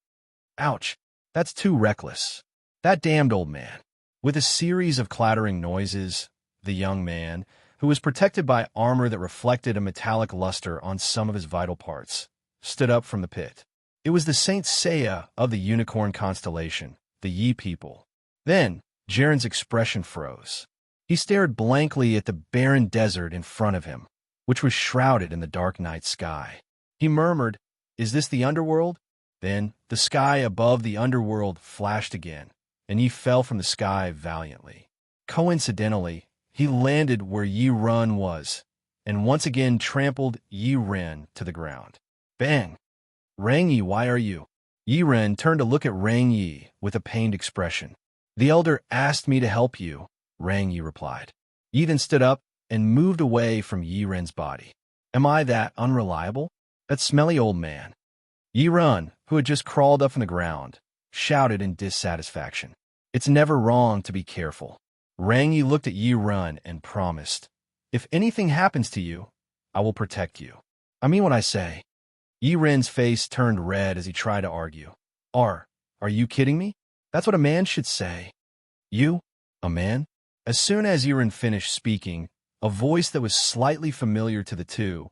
Ouch! That's too reckless. That damned old man. With a series of clattering noises, the young man, who was protected by armor that reflected a metallic luster on some of his vital parts, stood up from the pit. It was the Saint Seiya of the unicorn constellation, the Yi people. Then, Jiren's expression froze. He stared blankly at the barren desert in front of him, which was shrouded in the dark night sky. He murmured, "Is this the underworld?" Then, the sky above the underworld flashed again, and Yi fell from the sky valiantly. Coincidentally, he landed where Yi Run was, and once again trampled Yi Ren to the ground. Bang! Rang Yi, why are you? Yi Ren turned to look at Rang Yi with a pained expression. The elder asked me to help you, Rang Yi replied. Yi then stood up and moved away from Yi Ren's body. Am I that unreliable? That smelly old man? Yi Ren, who had just crawled up from the ground, shouted in dissatisfaction. It's never wrong to be careful. Rang Yi looked at Yi Ren and promised, if anything happens to you, I will protect you. I mean what I say. Yi Ren's face turned red as he tried to argue. Are you kidding me? That's what a man should say. You? A man? As soon as Yi Ren finished speaking, a voice that was slightly familiar to the two,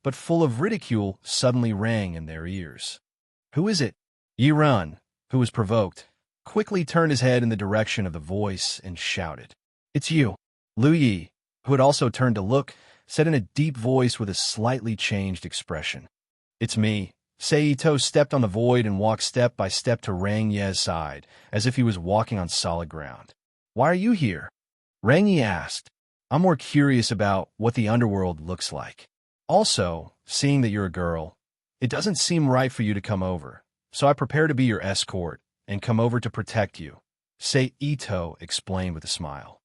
but full of ridicule, suddenly rang in their ears. Who is it? Yi Ren, who was provoked, quickly turned his head in the direction of the voice and shouted. It's you. Lu Yi, who had also turned to look, said in a deep voice with a slightly changed expression. It's me. Seito stepped on the void and walked step by step to Rang Ye's side, as if he was walking on solid ground. Why are you here? Rang Ye asked. I'm more curious about what the underworld looks like. Also, seeing that you're a girl, it doesn't seem right for you to come over, so I prepare to be your escort and come over to protect you, Seito explained with a smile.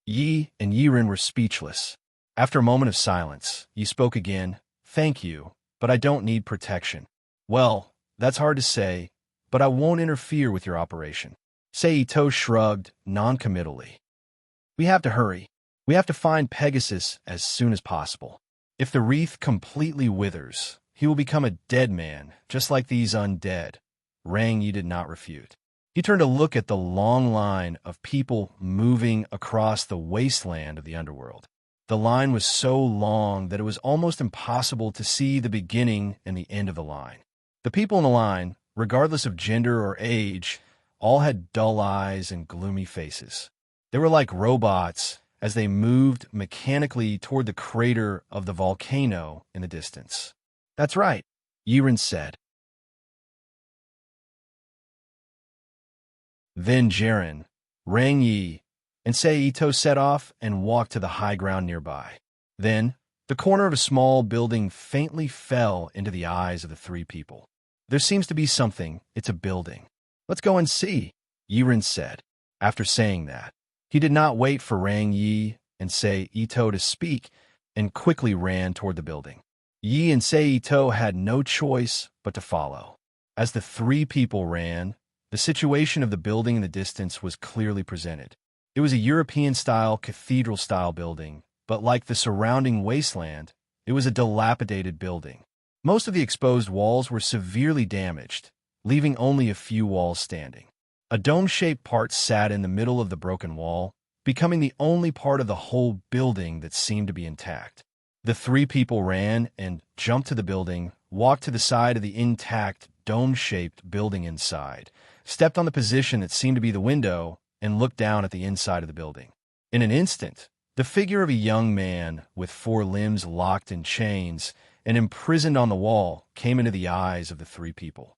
Yi and Yi Ren were speechless. After a moment of silence, Yi spoke again. Thank you, but I don't need protection. Well, that's hard to say, but I won't interfere with your operation. Seito shrugged non-committally. We have to hurry. We have to find Pegasus as soon as possible. If the wreath completely withers, he will become a dead man, just like these undead. Rang Yi did not refute. He turned to look at the long line of people moving across the wasteland of the underworld. The line was so long that it was almost impossible to see the beginning and the end of the line. The people in the line, regardless of gender or age, all had dull eyes and gloomy faces. They were like robots as they moved mechanically toward the crater of the volcano in the distance. "That's right," Yiren said. Then Jiren, Rang Yi, and Seito set off and walked to the high ground nearby. Then, the corner of a small building faintly fell into the eyes of the three people. "There seems to be something. It's a building. Let's go and see," Yiren said. After saying that, he did not wait for Rang Yi and Seito to speak and quickly ran toward the building. Yi and Seito had no choice but to follow. As the three people ran, the situation of the building in the distance was clearly presented. It was a European-style, cathedral-style building, but like the surrounding wasteland, it was a dilapidated building. Most of the exposed walls were severely damaged, leaving only a few walls standing. A dome-shaped part sat in the middle of the broken wall, becoming the only part of the whole building that seemed to be intact. The three people ran and jumped to the building, walked to the side of the intact, dome-shaped building inside, stepped on the position that seemed to be the window, and looked down at the inside of the building. In an instant, the figure of a young man with 4 limbs locked in chains and imprisoned on the wall came into the eyes of the three people.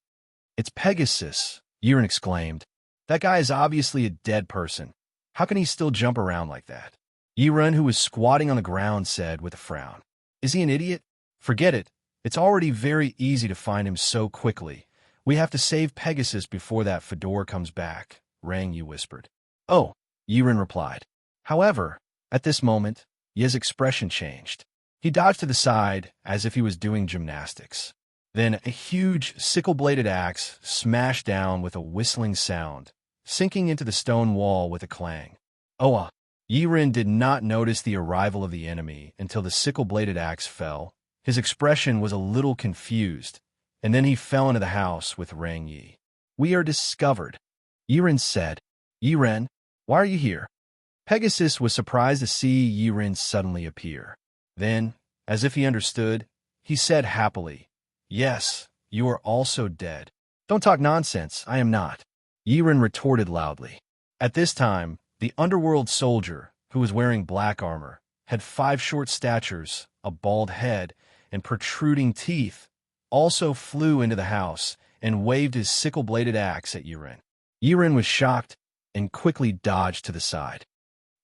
"It's Pegasus," Yiren exclaimed. "That guy is obviously a dead person. How can he still jump around like that?" Yiren, who was squatting on the ground, said with a frown, "Is he an idiot? Forget it. It's already very easy to find him so quickly. We have to save Pegasus before that Fedor comes back," Rang Yi whispered. "Oh," Yiren replied. However, at this moment, Ye's expression changed. He dodged to the side as if he was doing gymnastics. Then a huge sickle-bladed axe smashed down with a whistling sound, sinking into the stone wall with a clang. Yiren did not notice the arrival of the enemy until the sickle-bladed axe fell. His expression was a little confused, and then he fell into the house with Rang Yi. "We are discovered," Yiren said. "Yiren, why are you here?" Pegasus was surprised to see Yiren suddenly appear. Then, as if he understood, he said happily, "Yes, you are also dead." "Don't talk nonsense, I am not," Yiren retorted loudly. At this time, the underworld soldier, who was wearing black armor, had 5 short statures, a bald head, and protruding teeth, also flew into the house and waved his sickle-bladed axe at Yiren. Yiren was shocked and quickly dodged to the side.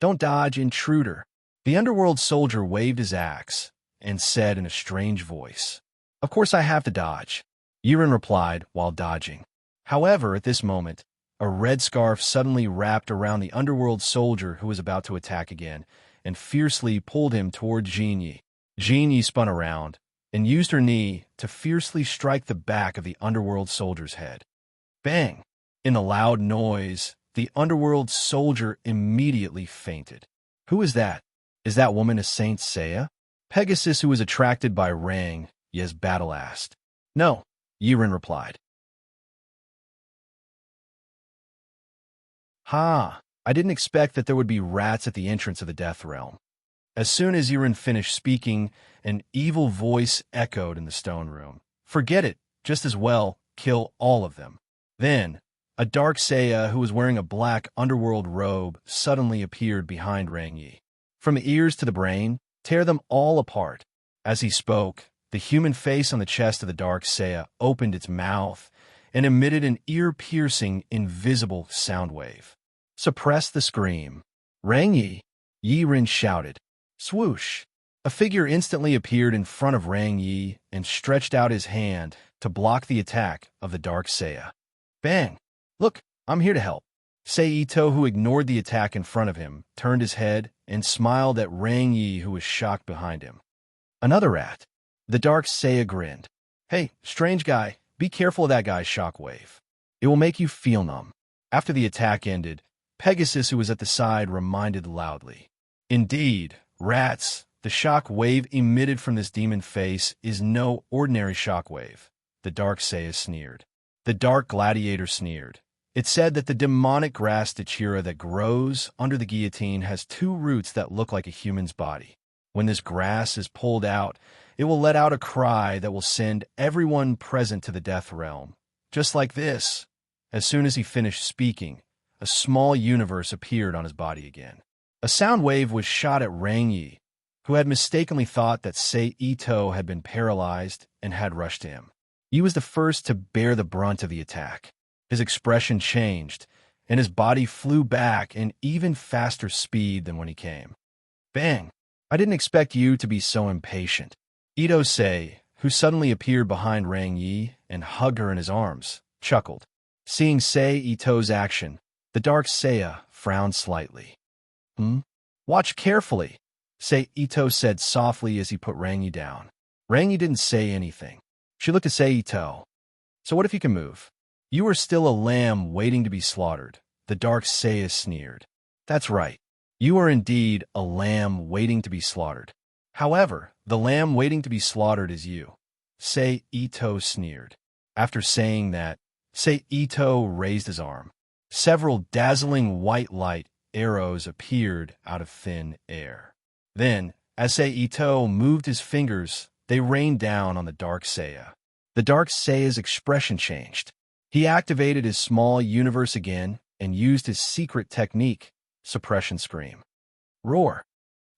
"Don't dodge, intruder." The underworld soldier waved his axe and said in a strange voice, "Of course I have to dodge," Yiren replied while dodging. However, at this moment, a red scarf suddenly wrapped around the underworld soldier who was about to attack again and fiercely pulled him toward Jinyi. Jinyi spun around and used her knee to fiercely strike the back of the underworld soldier's head. Bang! In the loud noise, the underworld soldier immediately fainted. "Who is that? Is that woman a Saint Seiya?" Pegasus, who was attracted by Rang Yi's battle, asked. "No," Yiren replied. "Ha! I didn't expect that there would be rats at the entrance of the Death Realm." As soon as Yiren finished speaking, an evil voice echoed in the stone room. "Forget it. Just as well, kill all of them." Then, a dark Seiya who was wearing a black underworld robe suddenly appeared behind Rang Yi. "From the ears to the brain, tear them all apart." As he spoke, the human face on the chest of the dark Seiya opened its mouth and emitted an ear-piercing, invisible sound wave. "Suppress the scream." "Rang Yi!" Yiren shouted. Swoosh! A figure instantly appeared in front of Rang Yi and stretched out his hand to block the attack of the dark Seiya. Bang! "Look, I'm here to help." Seito, who ignored the attack in front of him, turned his head and smiled at Rang Yi, who was shocked behind him. "Another rat." The dark Seiya grinned. "Hey, strange guy, be careful of that guy's shockwave. It will make you feel numb." After the attack ended, Pegasus, who was at the side, reminded loudly. "Indeed, rats, the shock wave emitted from this demon face is no ordinary shock wave." The dark Seiya sneered. The dark gladiator sneered. It said that the demonic grass Dachira that grows under the guillotine has two roots that look like a human's body. When this grass is pulled out, it will let out a cry that will send everyone present to the death realm. Just like this. As soon as he finished speaking, a small universe appeared on his body again. A sound wave was shot at Rangyi, who had mistakenly thought that Sei Ito had been paralyzed and had rushed to him. He was the first to bear the brunt of the attack. His expression changed, and his body flew back in even faster speed than when he came. Bang! I didn't expect you to be so impatient. Ito Sei, who suddenly appeared behind Rangyi and hugged her in his arms, chuckled. Seeing Sei Ito's action, the dark Seiya frowned slightly. Watch carefully, Sei Ito said softly as he put Rangyi down. Rangyi didn't say anything. She looked at Sei Ito. So what if you can move? You are still a lamb waiting to be slaughtered, the dark Seiya sneered. That's right. You are indeed a lamb waiting to be slaughtered. However, the lamb waiting to be slaughtered is you, Sei Ito sneered. After saying that, Sei Ito raised his arm. Several dazzling white light arrows appeared out of thin air. Then, as Sei Ito moved his fingers, they rained down on the dark Seiya. The dark Seiya's expression changed. He activated his small universe again and used his secret technique, suppression scream. Roar!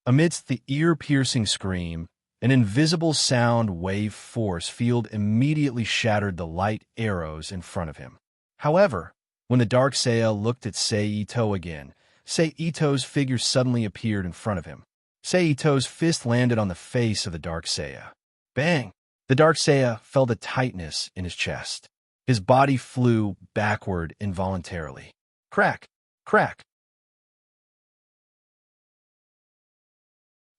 Amidst the ear-piercing scream, an invisible sound wave force field immediately shattered the light arrows in front of him. However, when the dark Seiya looked at Sei Ito again, Sei Ito's figure suddenly appeared in front of him. Sei Ito's fist landed on the face of the dark Seiya. Bang! The dark Seiya felt a tightness in his chest. His body flew backward involuntarily. Crack! Crack!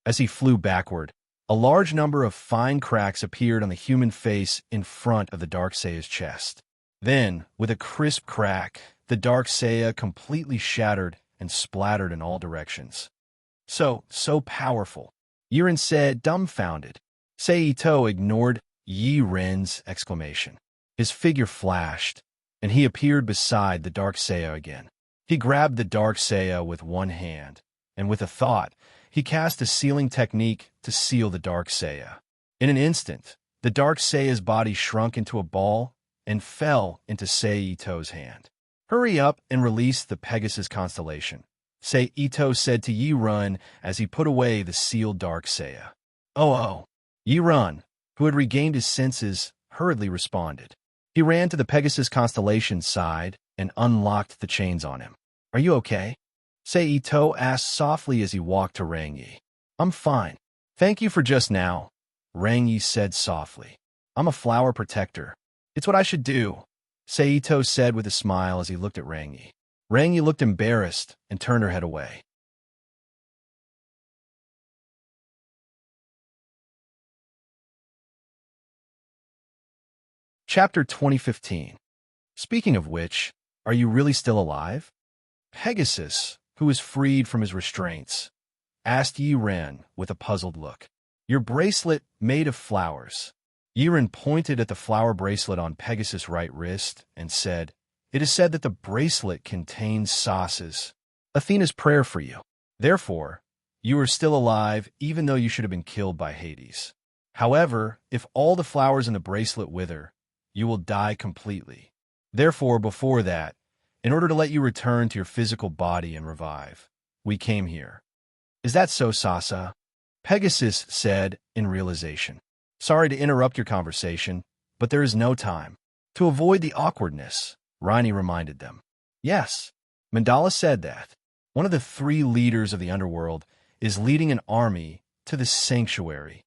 As he flew backward, a large number of fine cracks appeared on the human face in front of the dark Seiya's chest. Then, with a crisp crack, the dark Seiya completely shattered and splattered in all directions. So powerful. Yiren said, dumbfounded. Sei Ito ignored Yi Ren's exclamation. His figure flashed, and he appeared beside the dark Seiya again. He grabbed the dark Seiya with one hand, and with a thought, he cast a sealing technique to seal the dark Seiya. In an instant, the dark Seiya's body shrunk into a ball and fell into Sei Ito's hand. Hurry up and release the Pegasus constellation, Sei Ito said to Yi-Run as he put away the sealed dark Seiya. Oh. Yi-Run, who had regained his senses, hurriedly responded. He ran to the Pegasus constellation's side and unlocked the chains on him. Are you okay? Sei Ito asked softly as he walked to Rangyi. I'm fine. Thank you for just now, Rangyi said softly. I'm a flower protector. It's what I should do, Sei Ito said with a smile as he looked at Rangyi. Rangyi looked embarrassed and turned her head away. Chapter 2015. Speaking of which, are you really still alive? Pegasus, who was freed from his restraints, asked Yi-Ren with a puzzled look. Your bracelet made of flowers. Yi-Ren pointed at the flower bracelet on Pegasus' right wrist and said, It is said that the bracelet contains Sas's, Athena's prayer for you. Therefore, you are still alive even though you should have been killed by Hades. However, if all the flowers in the bracelet wither, you will die completely. Therefore, before that, in order to let you return to your physical body and revive, we came here. Is that so, Sasa? Pegasus said in realization. Sorry to interrupt your conversation, but there is no time. To avoid the awkwardness, Riney reminded them. Yes, Mandala said that. One of the 3 leaders of the underworld is leading an army to the sanctuary.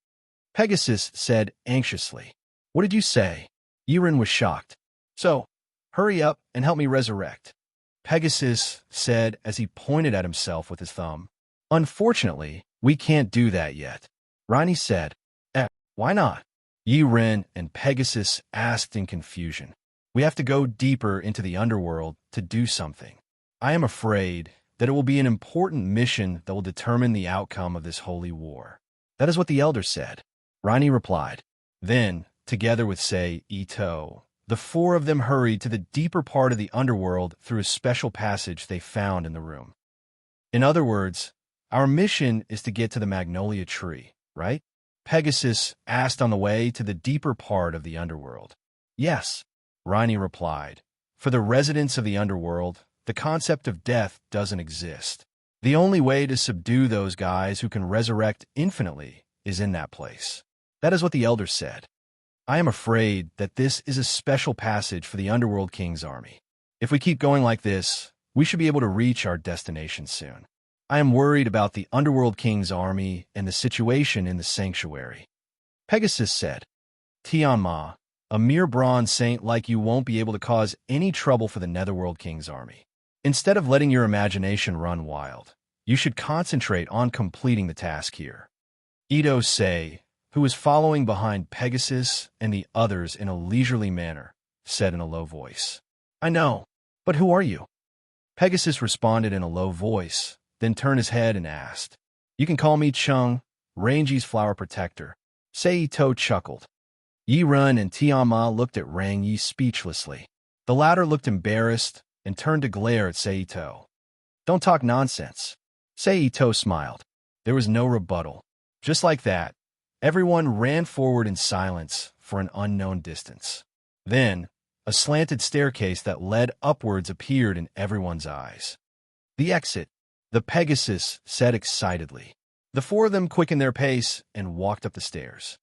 Pegasus said anxiously. What did you say? Yiren was shocked. So, hurry up and help me resurrect, Pegasus said as he pointed at himself with his thumb. Unfortunately, we can't do that yet, Riney said. Why not? Yiren and Pegasus asked in confusion. We have to go deeper into the underworld to do something. I am afraid that it will be an important mission that will determine the outcome of this holy war. That is what the elder said, Riney replied. Then, together with Sei Ito, The four of them hurried to the deeper part of the underworld through a special passage they found in the room. In other words, our mission is to get to the magnolia tree, right? Pegasus asked on the way to the deeper part of the underworld. Yes, Riney replied. For the residents of the underworld, the concept of death doesn't exist. The only way to subdue those guys who can resurrect infinitely is in that place. That is what the elders said. I am afraid that this is a special passage for the Underworld King's army. If we keep going like this, we should be able to reach our destination soon. I am worried about the Underworld King's army and the situation in the sanctuary. Pegasus said, Tianma, a mere bronze saint like you won't be able to cause any trouble for the Netherworld King's army. Instead of letting your imagination run wild, you should concentrate on completing the task here. Ito Sei, who was following behind Pegasus and the others in a leisurely manner, said in a low voice. I know, but who are you? Pegasus responded in a low voice, then turned his head and asked. You can call me Chung, Rangi's flower protector. Sei Ito chuckled. Yi Run and Tianma looked at Rang Yi speechlessly. The latter looked embarrassed and turned to glare at Sei Ito. Don't talk nonsense. Sei Ito smiled. There was no rebuttal. Just like that, everyone ran forward in silence for an unknown distance. Then, a slanted staircase that led upwards appeared in everyone's eyes. The exit, the Pegasus said excitedly. The four of them quickened their pace and walked up the stairs.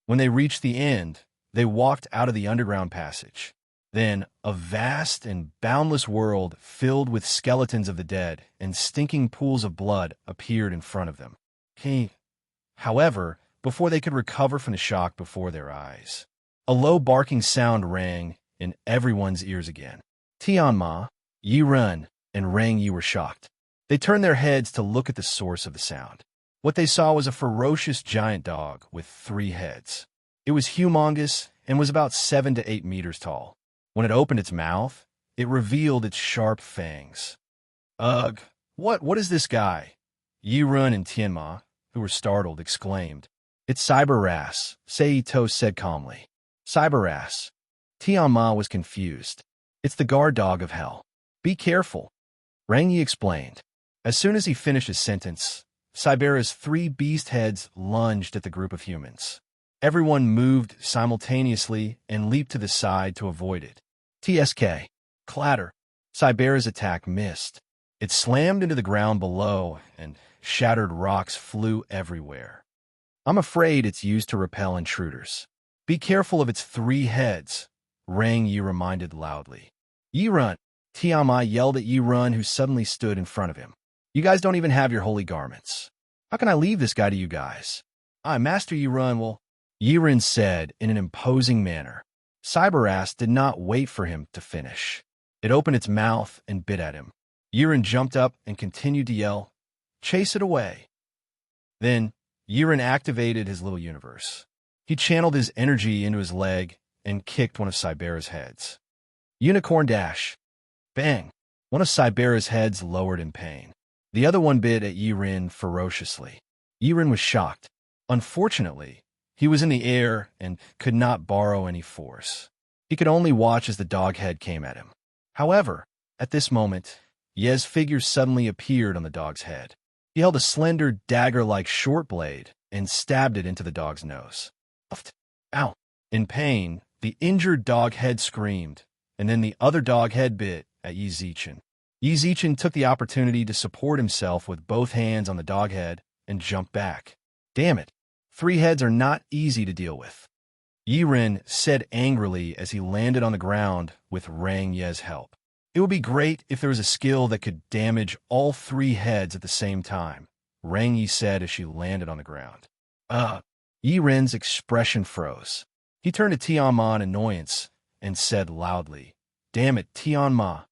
When they reached the end, they walked out of the underground passage. Then, a vast and boundless world filled with skeletons of the dead and stinking pools of blood appeared in front of them. However, before they could recover from the shock before their eyes, a low barking sound rang in everyone's ears again. Tianma, Yi Run, and Rang Yi were shocked. They turned their heads to look at the source of the sound. What they saw was a ferocious giant dog with 3 heads. It was humongous and was about 7 to 8 meters tall. When it opened its mouth, it revealed its sharp fangs. Ugh, what is this guy? Yi Run and Tianma, who were startled, exclaimed. It's Sorcerous, Sei Ito said calmly. Sorcerous. Tianma was confused. It's the guard dog of hell. Be careful, Rang Yi explained. As soon as he finished his sentence, Sorcerous' 3 beast heads lunged at the group of humans. Everyone moved simultaneously and leaped to the side to avoid it. TSK. Clatter. Sorcerous' attack missed. It slammed into the ground below, and shattered rocks flew everywhere. I'm afraid it's used to repel intruders. Be careful of its 3 heads, Rang Yi reminded loudly. Yi Run. Tianma yelled at Yi Run, who suddenly stood in front of him. You guys don't even have your holy garments. How can I leave this guy to you guys? Master Yi Run will... Yi Run said in an imposing manner. Sorcerous did not wait for him to finish. It opened its mouth and bit at him. Yi Run jumped up and continued to yell, Chase it away. Then, Yi Run activated his little universe. He channeled his energy into his leg and kicked one of Sorcerous' heads. Unicorn dash. Bang! One of Sorcerous' heads lowered in pain. The other one bit at Yi Run ferociously. Yi Run was shocked. Unfortunately, he was in the air and could not borrow any force. He could only watch as the dog head came at him. However, at this moment, Ye's figure suddenly appeared on the dog's head. He held a slender dagger-like short blade and stabbed it into the dog's nose. Ow! In pain, the injured dog head screamed, and then the other dog head bit at Yi Zichen. Yi Zichen took the opportunity to support himself with both hands on the dog head and jumped back. Damn it! 3 heads are not easy to deal with. Yi Run said angrily as he landed on the ground with Rang Yi's help. It would be great if there was a skill that could damage all 3 heads at the same time, Rang Yi said as she landed on the ground. Yi Run's expression froze. He turned to Tianma in annoyance and said loudly, Damn it, Tianma.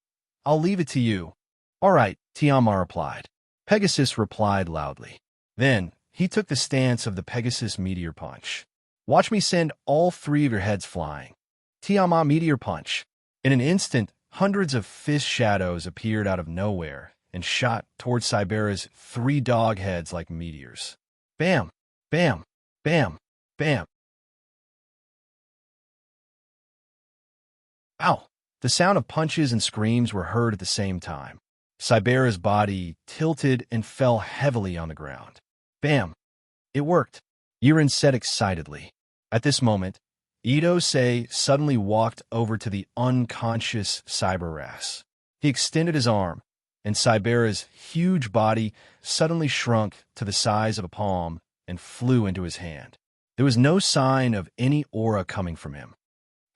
I'll leave it to you. All right, Tianma replied. Pegasus replied loudly. Then, he took the stance of the Pegasus Meteor Punch. Watch me send all 3 of your heads flying. Tianma Meteor Punch. In an instant, hundreds of fist shadows appeared out of nowhere and shot towards Sorcerous' 3 dog heads like meteors. Bam! Bam! Bam! Bam! Ow! The sound of punches and screams were heard at the same time. Cybera's body tilted and fell heavily on the ground. Bam! It worked, Yiren said excitedly. At this moment, Ito-sei suddenly walked over to the unconscious Cyberras. He extended his arm, and Cybera's huge body suddenly shrunk to the size of a palm and flew into his hand. There was no sign of any aura coming from him.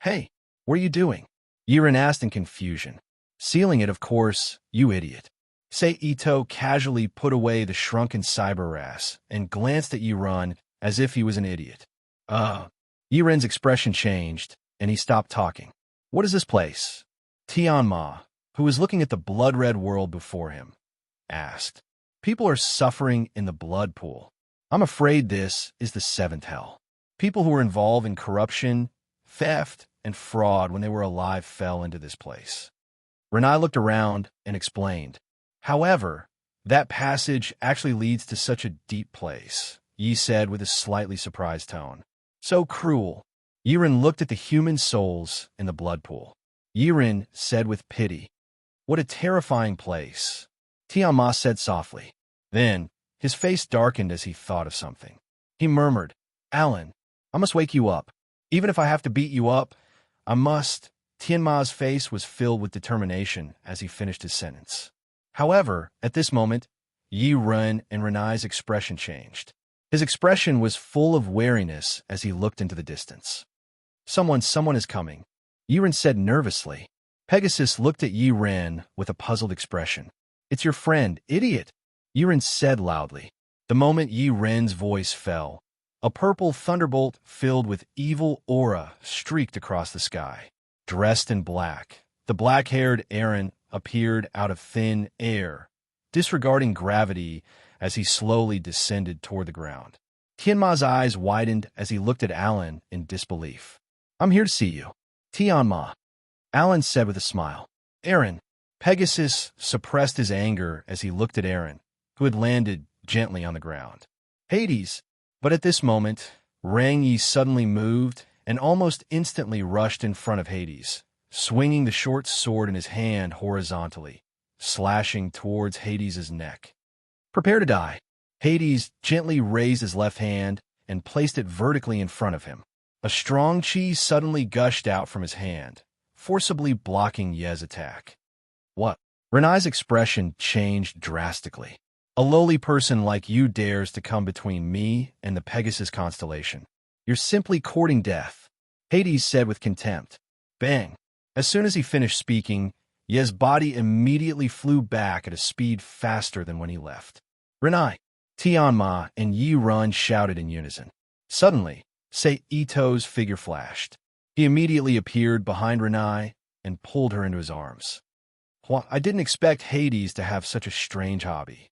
Hey, what are you doing? Yiren asked in confusion. Sealing it, of course, you idiot. Sei Ito casually put away the shrunken Cyberras and glanced at Yiren as if he was an idiot. Yiren's expression changed, and he stopped talking. What is this place? Tianma, who was looking at the blood-red world before him, asked. People are suffering in the blood pool. I'm afraid this is the seventh hell. People who were involved in corruption, theft, and fraud when they were alive fell into this place. Renai looked around and explained. However, that passage actually leads to such a deep place, Yi said with a slightly surprised tone. So cruel. Yiren looked at the human souls in the blood pool. Yiren said with pity, what a terrifying place. Tianma said softly. Then, his face darkened as he thought of something. He murmured, Alan, I must wake you up. Even if I have to beat you up, I must. Tianma's face was filled with determination as he finished his sentence. However, at this moment, Yi Ren and Renai's expression changed. His expression was full of wariness as he looked into the distance. Someone is coming, Yi Ren said nervously. Pegasus looked at Yi Ren with a puzzled expression. It's your friend, idiot, Yi Ren said loudly. The moment Yi Ren's voice fell, a purple thunderbolt filled with evil aura streaked across the sky. Dressed in black, the black-haired Aaron appeared out of thin air, disregarding gravity as he slowly descended toward the ground. Tianma's eyes widened as he looked at Alan in disbelief. I'm here to see you. Tianma, Alan said with a smile. Aaron. Pegasus suppressed his anger as he looked at Aaron, who had landed gently on the ground. Hades. But at this moment, Rang Yi suddenly moved and almost instantly rushed in front of Hades, swinging the short sword in his hand horizontally, slashing towards Hades' neck. Prepare to die. Hades gently raised his left hand and placed it vertically in front of him. A strong chi suddenly gushed out from his hand, forcibly blocking Ye's attack. What? Renai's expression changed drastically. A lowly person like you dares to come between me and the Pegasus constellation. You're simply courting death, Hades said with contempt. Bang! As soon as he finished speaking, Ye's body immediately flew back at a speed faster than when he left. Renai, Tianma, and Yi Run shouted in unison. Suddenly, Sei Ito's figure flashed. He immediately appeared behind Renai and pulled her into his arms. Well, I didn't expect Hades to have such a strange hobby.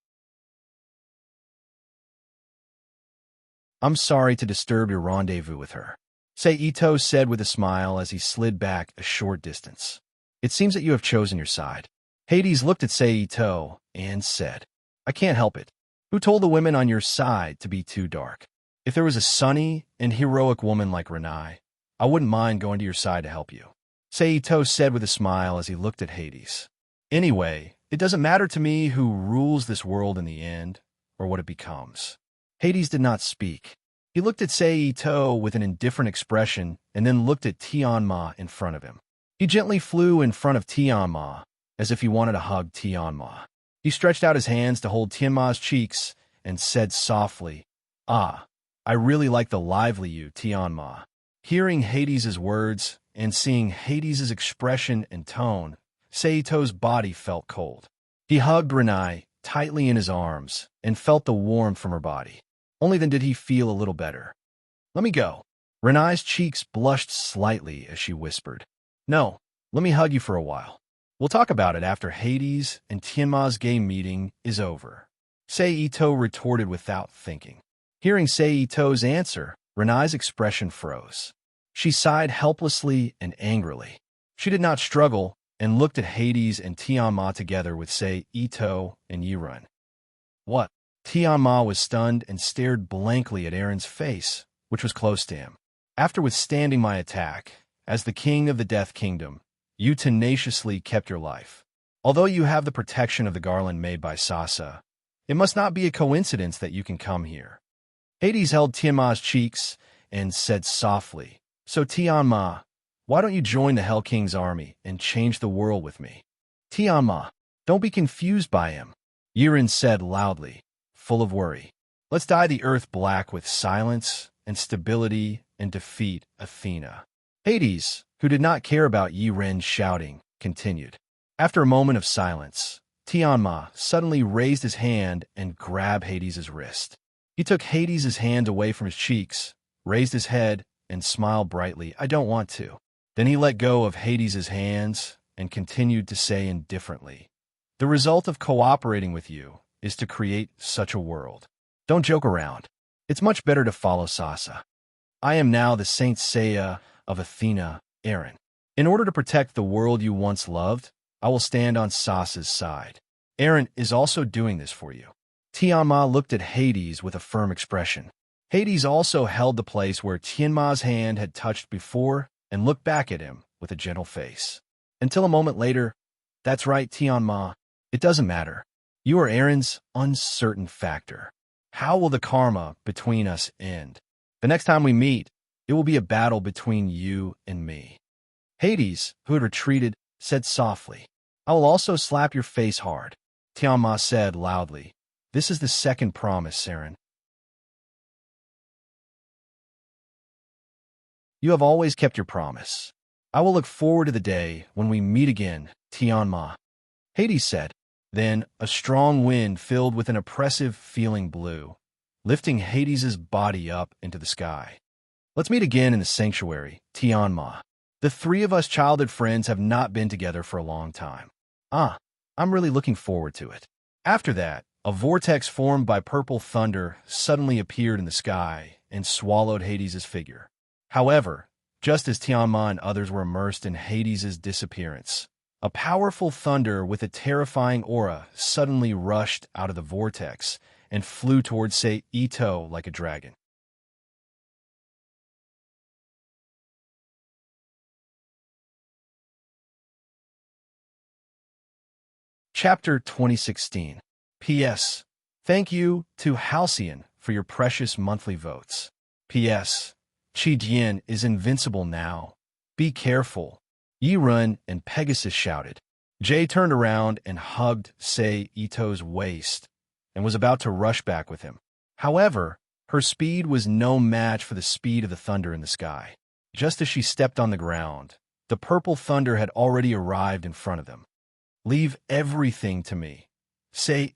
I'm sorry to disturb your rendezvous with her, Sei Ito said with a smile as he slid back a short distance. It seems that you have chosen your side. Hades looked at Sei Ito and said, I can't help it. Who told the women on your side to be too dark? If there was a sunny and heroic woman like Renai, I wouldn't mind going to your side to help you, Sei Ito said with a smile as he looked at Hades. Anyway, it doesn't matter to me who rules this world in the end, or what it becomes. Hades did not speak. He looked at Sei Ito with an indifferent expression and then looked at Tianma in front of him. He gently flew in front of Tianma, as if he wanted to hug Tianma. He stretched out his hands to hold Tianma's cheeks and said softly, Ah, I really like the lively you, Tianma. Hearing Hades' words and seeing Hades' expression and tone, Sei Ito's body felt cold. He hugged Renai tightly in his arms and felt the warmth from her body. Only then did he feel a little better. Let me go. Renai's cheeks blushed slightly as she whispered. No, let me hug you for a while. We'll talk about it after Hades and Tianma's game meeting is over, Sei Ito retorted without thinking. Hearing Sei Ito's answer, Renai's expression froze. She sighed helplessly and angrily. She did not struggle and looked at Hades and Tianma together with Sei Ito and Yirun. What? Tianma was stunned and stared blankly at Aaron's face, which was close to him. After withstanding my attack, as the king of the Death Kingdom, You tenaciously kept your life. Although you have the protection of the garland made by Sasa, it must not be a coincidence that you can come here. Hades held Tianma's cheeks and said softly, "So Tianma, why don't you join the Hell King's army and change the world with me?" "Tianma, don't be confused by him," Yiren said loudly, full of worry. "Let's dye the earth black with silence and stability and defeat Athena." Hades, who did not care about Yiren's shouting, continued. After a moment of silence, Tianma suddenly raised his hand and grabbed Hades' wrist. He took Hades' hand away from his cheeks, raised his head, and smiled brightly. "I don't want to." Then he let go of Hades' hands and continued to say indifferently, "The result of cooperating with you is to create such a world. Don't joke around. It's much better to follow Sasa. I am now the Saint Seiya of Athena, Eren. In order to protect the world you once loved, I will stand on Sasa's side. Eren is also doing this for you." Tianma looked at Hades with a firm expression. Hades also held the place where Tianma's hand had touched before and looked back at him with a gentle face. Until a moment later, "That's right, Tianma. It doesn't matter. You are Eren's uncertain factor. How will the karma between us end? The next time we meet, it will be a battle between you and me." Hades, who had retreated, said softly, "I will also slap your face hard." Tianma said loudly, "This is the second promise, Eren. You have always kept your promise. I will look forward to the day when we meet again, Tianma." Hades said. Then a strong wind filled with an oppressive feeling blew, lifting Hades' body up into the sky. "Let's meet again in the sanctuary, Tianma. The three of us childhood friends have not been together for a long time. I'm really looking forward to it." After that, a vortex formed by purple thunder suddenly appeared in the sky and swallowed Hades' figure. However, just as Tianma and others were immersed in Hades' disappearance, a powerful thunder with a terrifying aura suddenly rushed out of the vortex and flew towards Ito like a dragon. Chapter 2016. P.S. Thank you to Halcyon for your precious monthly votes. P.S. Qi Jian is invincible now. Be careful. Yi-Run and Pegasus shouted. Jay turned around and hugged Ito's waist and was about to rush back with him. However, her speed was no match for the speed of the thunder in the sky. Just as she stepped on the ground, the purple thunder had already arrived in front of them. "Leave everything to me,"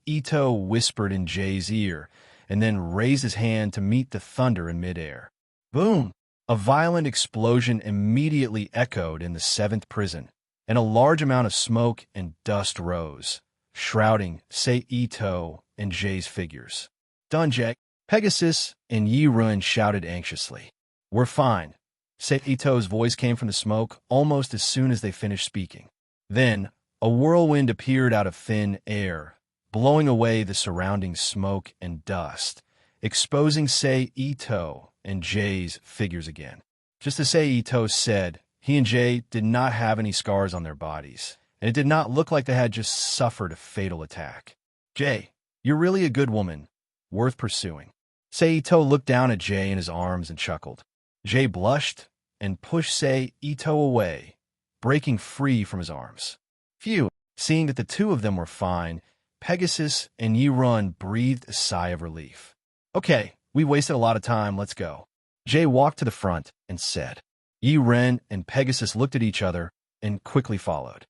Ito whispered in Jay's ear, and then raised his hand to meet the thunder in midair. Boom! A violent explosion immediately echoed in the seventh prison, and a large amount of smoke and dust rose, shrouding Ito and Jay's figures. "Done, Jay," Pegasus and Yi-Run shouted anxiously. "We're fine." Ito's voice came from the smoke almost as soon as they finished speaking. Then, a whirlwind appeared out of thin air, blowing away the surrounding smoke and dust, exposing Ito and Jay's figures again. Just as Ito said, he and Jay did not have any scars on their bodies, and it did not look like they had just suffered a fatal attack. "Jay, you're really a good woman, worth pursuing." Ito looked down at Jay in his arms and chuckled. Jay blushed and pushed Ito away, breaking free from his arms. Phew! Seeing that the two of them were fine, Pegasus and Yi-Run breathed a sigh of relief. "Okay, we wasted a lot of time, let's go." Jay walked to the front and said. Yi-Run and Pegasus looked at each other and quickly followed.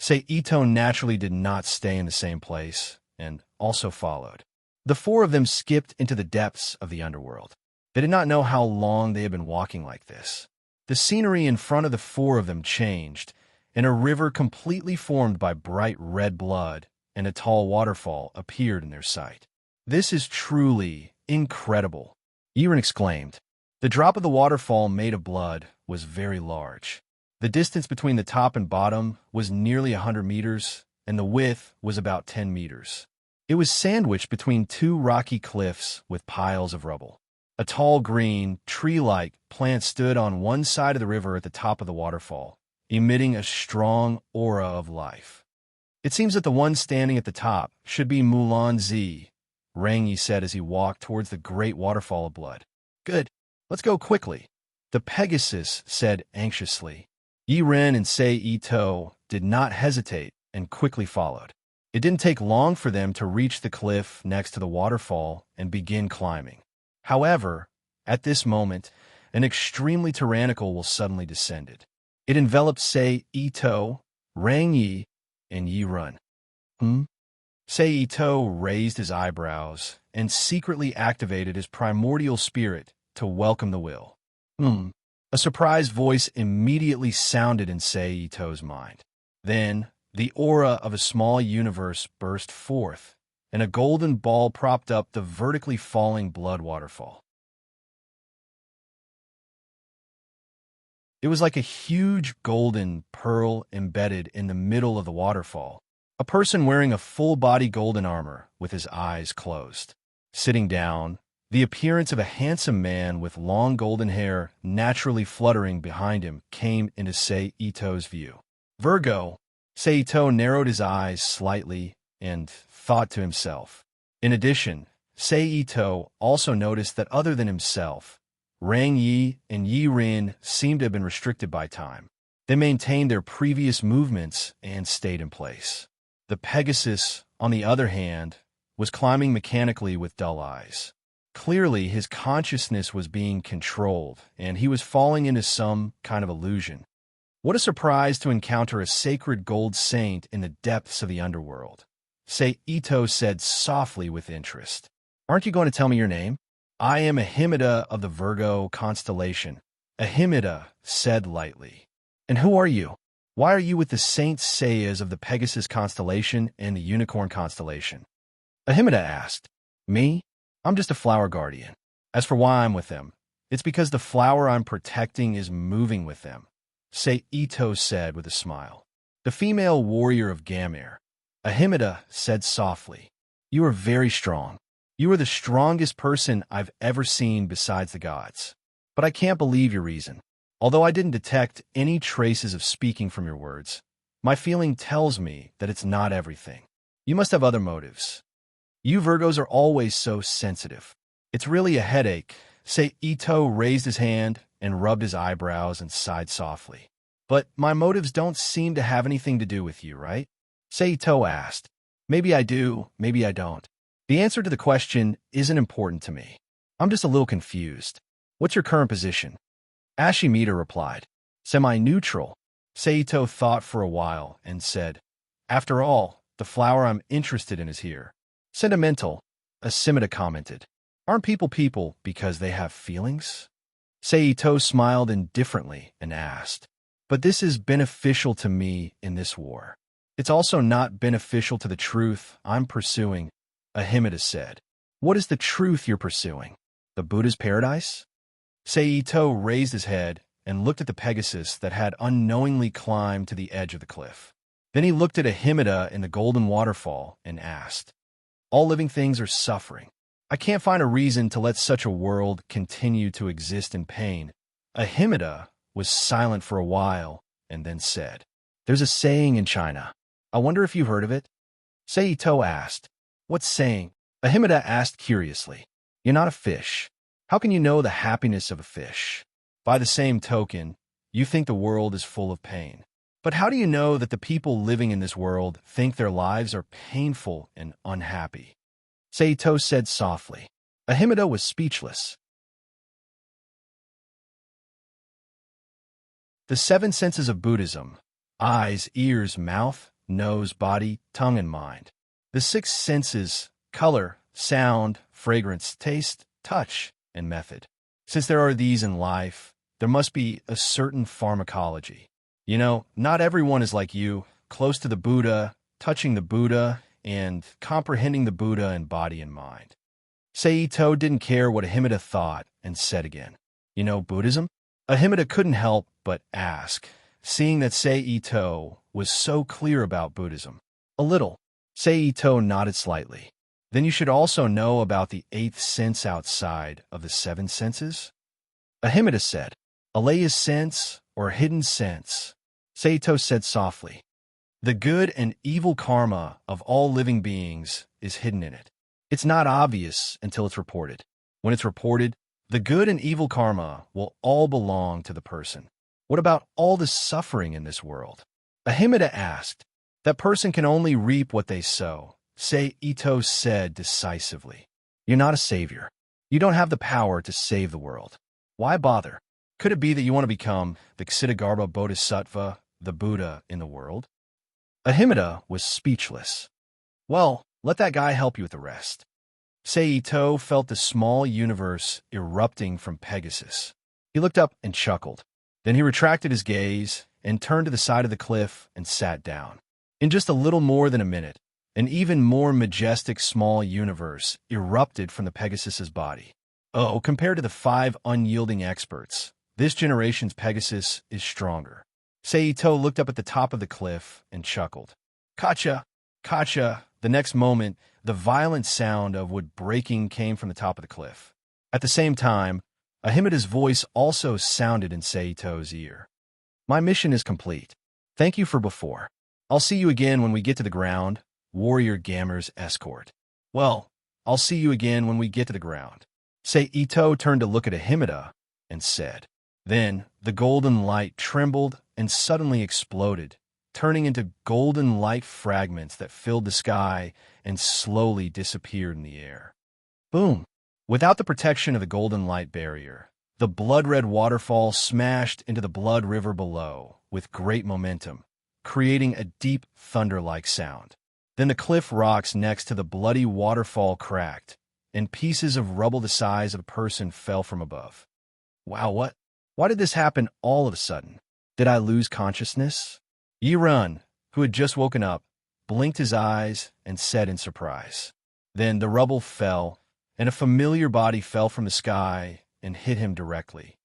Ito naturally did not stay in the same place and also followed. The four of them skipped into the depths of the underworld. They did not know how long they had been walking like this. The scenery in front of the four of them changed, and a river completely formed by bright red blood and a tall waterfall appeared in their sight. "This is truly incredible," Yiren exclaimed. The drop of the waterfall made of blood was very large. The distance between the top and bottom was nearly 100 meters, and the width was about 10 meters. It was sandwiched between two rocky cliffs with piles of rubble. A tall green, tree-like plant stood on one side of the river at the top of the waterfall, emitting a strong aura of life. It seems that the one standing at the top should be Mulan Zi, Rang Yi said as he walked towards the great waterfall of blood. Good. Let's go quickly. The Pegasus said anxiously. Yi Ren and Sei Ito did not hesitate and quickly followed. It didn't take long for them to reach the cliff next to the waterfall and begin climbing. However, at this moment, an extremely tyrannical will suddenly descended. It enveloped Sei Ito, Rang Yi, and Yi Ren. Sei Ito raised his eyebrows and secretly activated his primordial spirit to welcome the will. A surprised voice immediately sounded in Sei Ito's mind. Then, the aura of a small universe burst forth, and a golden ball propped up the vertically falling blood waterfall. It was like a huge golden pearl embedded in the middle of the waterfall, a person wearing a full-body golden armor with his eyes closed. Sitting down, the appearance of a handsome man with long golden hair naturally fluttering behind him came into Sei Ito's view. Virgo. Sei Ito narrowed his eyes slightly and thought to himself. In addition, Sei Ito also noticed that other than himself, Rang Yi and Yi Ren seemed to have been restricted by time. They maintained their previous movements and stayed in place. The Pegasus, on the other hand, was climbing mechanically with dull eyes. Clearly, his consciousness was being controlled, and he was falling into some kind of illusion. What a surprise to encounter a sacred gold saint in the depths of the underworld, Sei Ito said softly with interest. Aren't you going to tell me your name? I am Ahimada of the Virgo constellation, Ahimada said lightly. And who are you? Why are you with the Saint Seiyas of the Pegasus constellation and the Unicorn constellation? Ahimada asked. Me? I'm just a flower guardian. As for why I'm with them, it's because the flower I'm protecting is moving with them, Sei Ito said with a smile. The female warrior of Gamere, Ahimada said softly. You are very strong. You are the strongest person I've ever seen besides the gods. But I can't believe your reason. Although I didn't detect any traces of speaking from your words, my feeling tells me that it's not everything. You must have other motives. You Virgos are always so sensitive. It's really a headache. Sei Ito raised his hand and rubbed his eyebrows and sighed softly. But my motives don't seem to have anything to do with you, right? Sei Ito asked. Maybe I do, maybe I don't. The answer to the question isn't important to me. I'm just a little confused. What's your current position? Ashimita replied. Semi-neutral. Sei Ito thought for a while and said, After all, the flower I'm interested in is here. Sentimental, Ashimita commented. Aren't people because they have feelings? Sei Ito smiled indifferently and asked, But this is beneficial to me in this war. It's also not beneficial to the truth I'm pursuing, Ahimada said. What is the truth you're pursuing? The Buddha's paradise? Sei Ito raised his head and looked at the Pegasus that had unknowingly climbed to the edge of the cliff. Then he looked at Ahimada in the golden waterfall and asked, All living things are suffering. I can't find a reason to let such a world continue to exist in pain. Ahimada was silent for a while and then said, There's a saying in China. I wonder if you've heard of it? Sei Ito asked. What saying? Ahimada asked curiously. You're not a fish. How can you know the happiness of a fish? By the same token, you think the world is full of pain. But how do you know that the people living in this world think their lives are painful and unhappy? Sei Ito said softly. Ahimada was speechless. The seven senses of Buddhism: eyes, ears, mouth, nose, body, tongue, and mind. The six senses: color, sound, fragrance, taste, touch, and method. Since there are these in life, there must be a certain pharmacology. You know, not everyone is like you, close to the Buddha, touching the Buddha, and comprehending the Buddha in body and mind. Sei Ito didn't care what Ahimada thought and said again, You know Buddhism? Ahimada couldn't help but ask, seeing that Sei Ito was so clear about Buddhism. A little. Sei Ito nodded slightly. Then you should also know about the eighth sense outside of the seven senses? Ahimada said. Alaya sense or hidden sense. Saito said softly. The good and evil karma of all living beings is hidden in it. It's not obvious until it's reported. When it's reported, the good and evil karma will all belong to the person. What about all the suffering in this world? Ahimada asked. That person can only reap what they sow, Saito said decisively. You're not a savior. You don't have the power to save the world. Why bother? Could it be that you want to become the Ksitigarbha Bodhisattva, the Buddha in the world? Ahimada was speechless. Well, let that guy help you with the rest. Saito felt the small universe erupting from Pegasus. He looked up and chuckled. Then he retracted his gaze and turned to the side of the cliff and sat down. In just a little more than a minute, an even more majestic small universe erupted from the Pegasus's body. Oh, compared to the 5 unyielding experts, this generation's Pegasus is stronger. Saito looked up at the top of the cliff and chuckled. Kacha! Kacha! The next moment, the violent sound of wood breaking came from the top of the cliff. At the same time, Ahimada's voice also sounded in Saito's ear. My mission is complete. Thank you for before. I'll see you again when we get to the ground, Warrior Gammer's escort. Well, I'll see you again when we get to the ground. Saito turned to look at Ahimada and said. Then the golden light trembled and suddenly exploded, turning into golden light fragments that filled the sky and slowly disappeared in the air. Boom! Without the protection of the golden light barrier, the blood-red waterfall smashed into the blood river below with great momentum, creating a deep thunder-like sound. Then the cliff rocks next to the bloody waterfall cracked, and pieces of rubble the size of a person fell from above. Wow, why did this happen all of a sudden? Did I lose consciousness? Yirun, who had just woken up, blinked his eyes and said in surprise. Then the rubble fell, and a familiar body fell from the sky and hit him directly.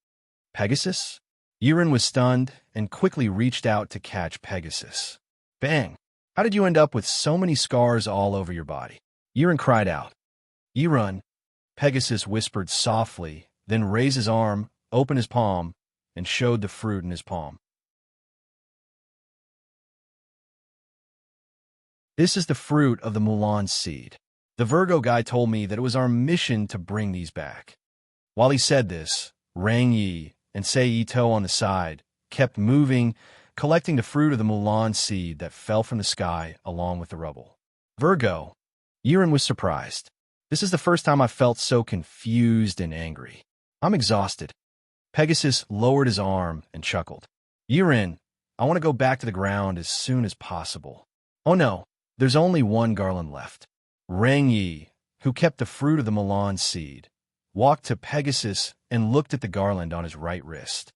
Pegasus? Yirun was stunned and quickly reached out to catch Pegasus. Bang! How did you end up with so many scars all over your body? Yirun cried out. Yirun, Pegasus whispered softly, then raised his arm, opened his palm, and showed the fruit in his palm. This is the fruit of the Mulan seed. The Virgo guy told me that it was our mission to bring these back. While he said this, Rang Yi and Saito on the side kept moving, collecting the fruit of the Mulan seed that fell from the sky along with the rubble. Virgo. Yirun was surprised. This is the first time I felt so confused and angry. I'm exhausted. Pegasus lowered his arm and chuckled. Yirun, I want to go back to the ground as soon as possible. Oh no, there's only one garland left. Rang Yi, who kept the fruit of the Mulan seed, walked to Pegasus and looked at the garland on his right wrist.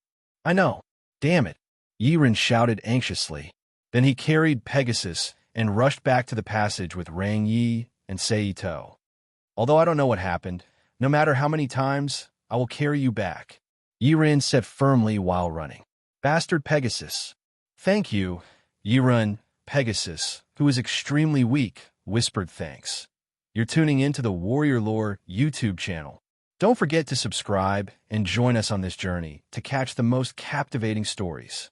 I know. Damn it. Yirun shouted anxiously. Then he carried Pegasus and rushed back to the passage with Rang Yi and Saito. Although I don't know what happened, no matter how many times, I will carry you back. Yirun said firmly while running. Bastard Pegasus. Thank you, Yirun. Pegasus, who is extremely weak, whispered thanks. You're tuning into the Warrior Lore YouTube channel. Don't forget to subscribe and join us on this journey to catch the most captivating stories.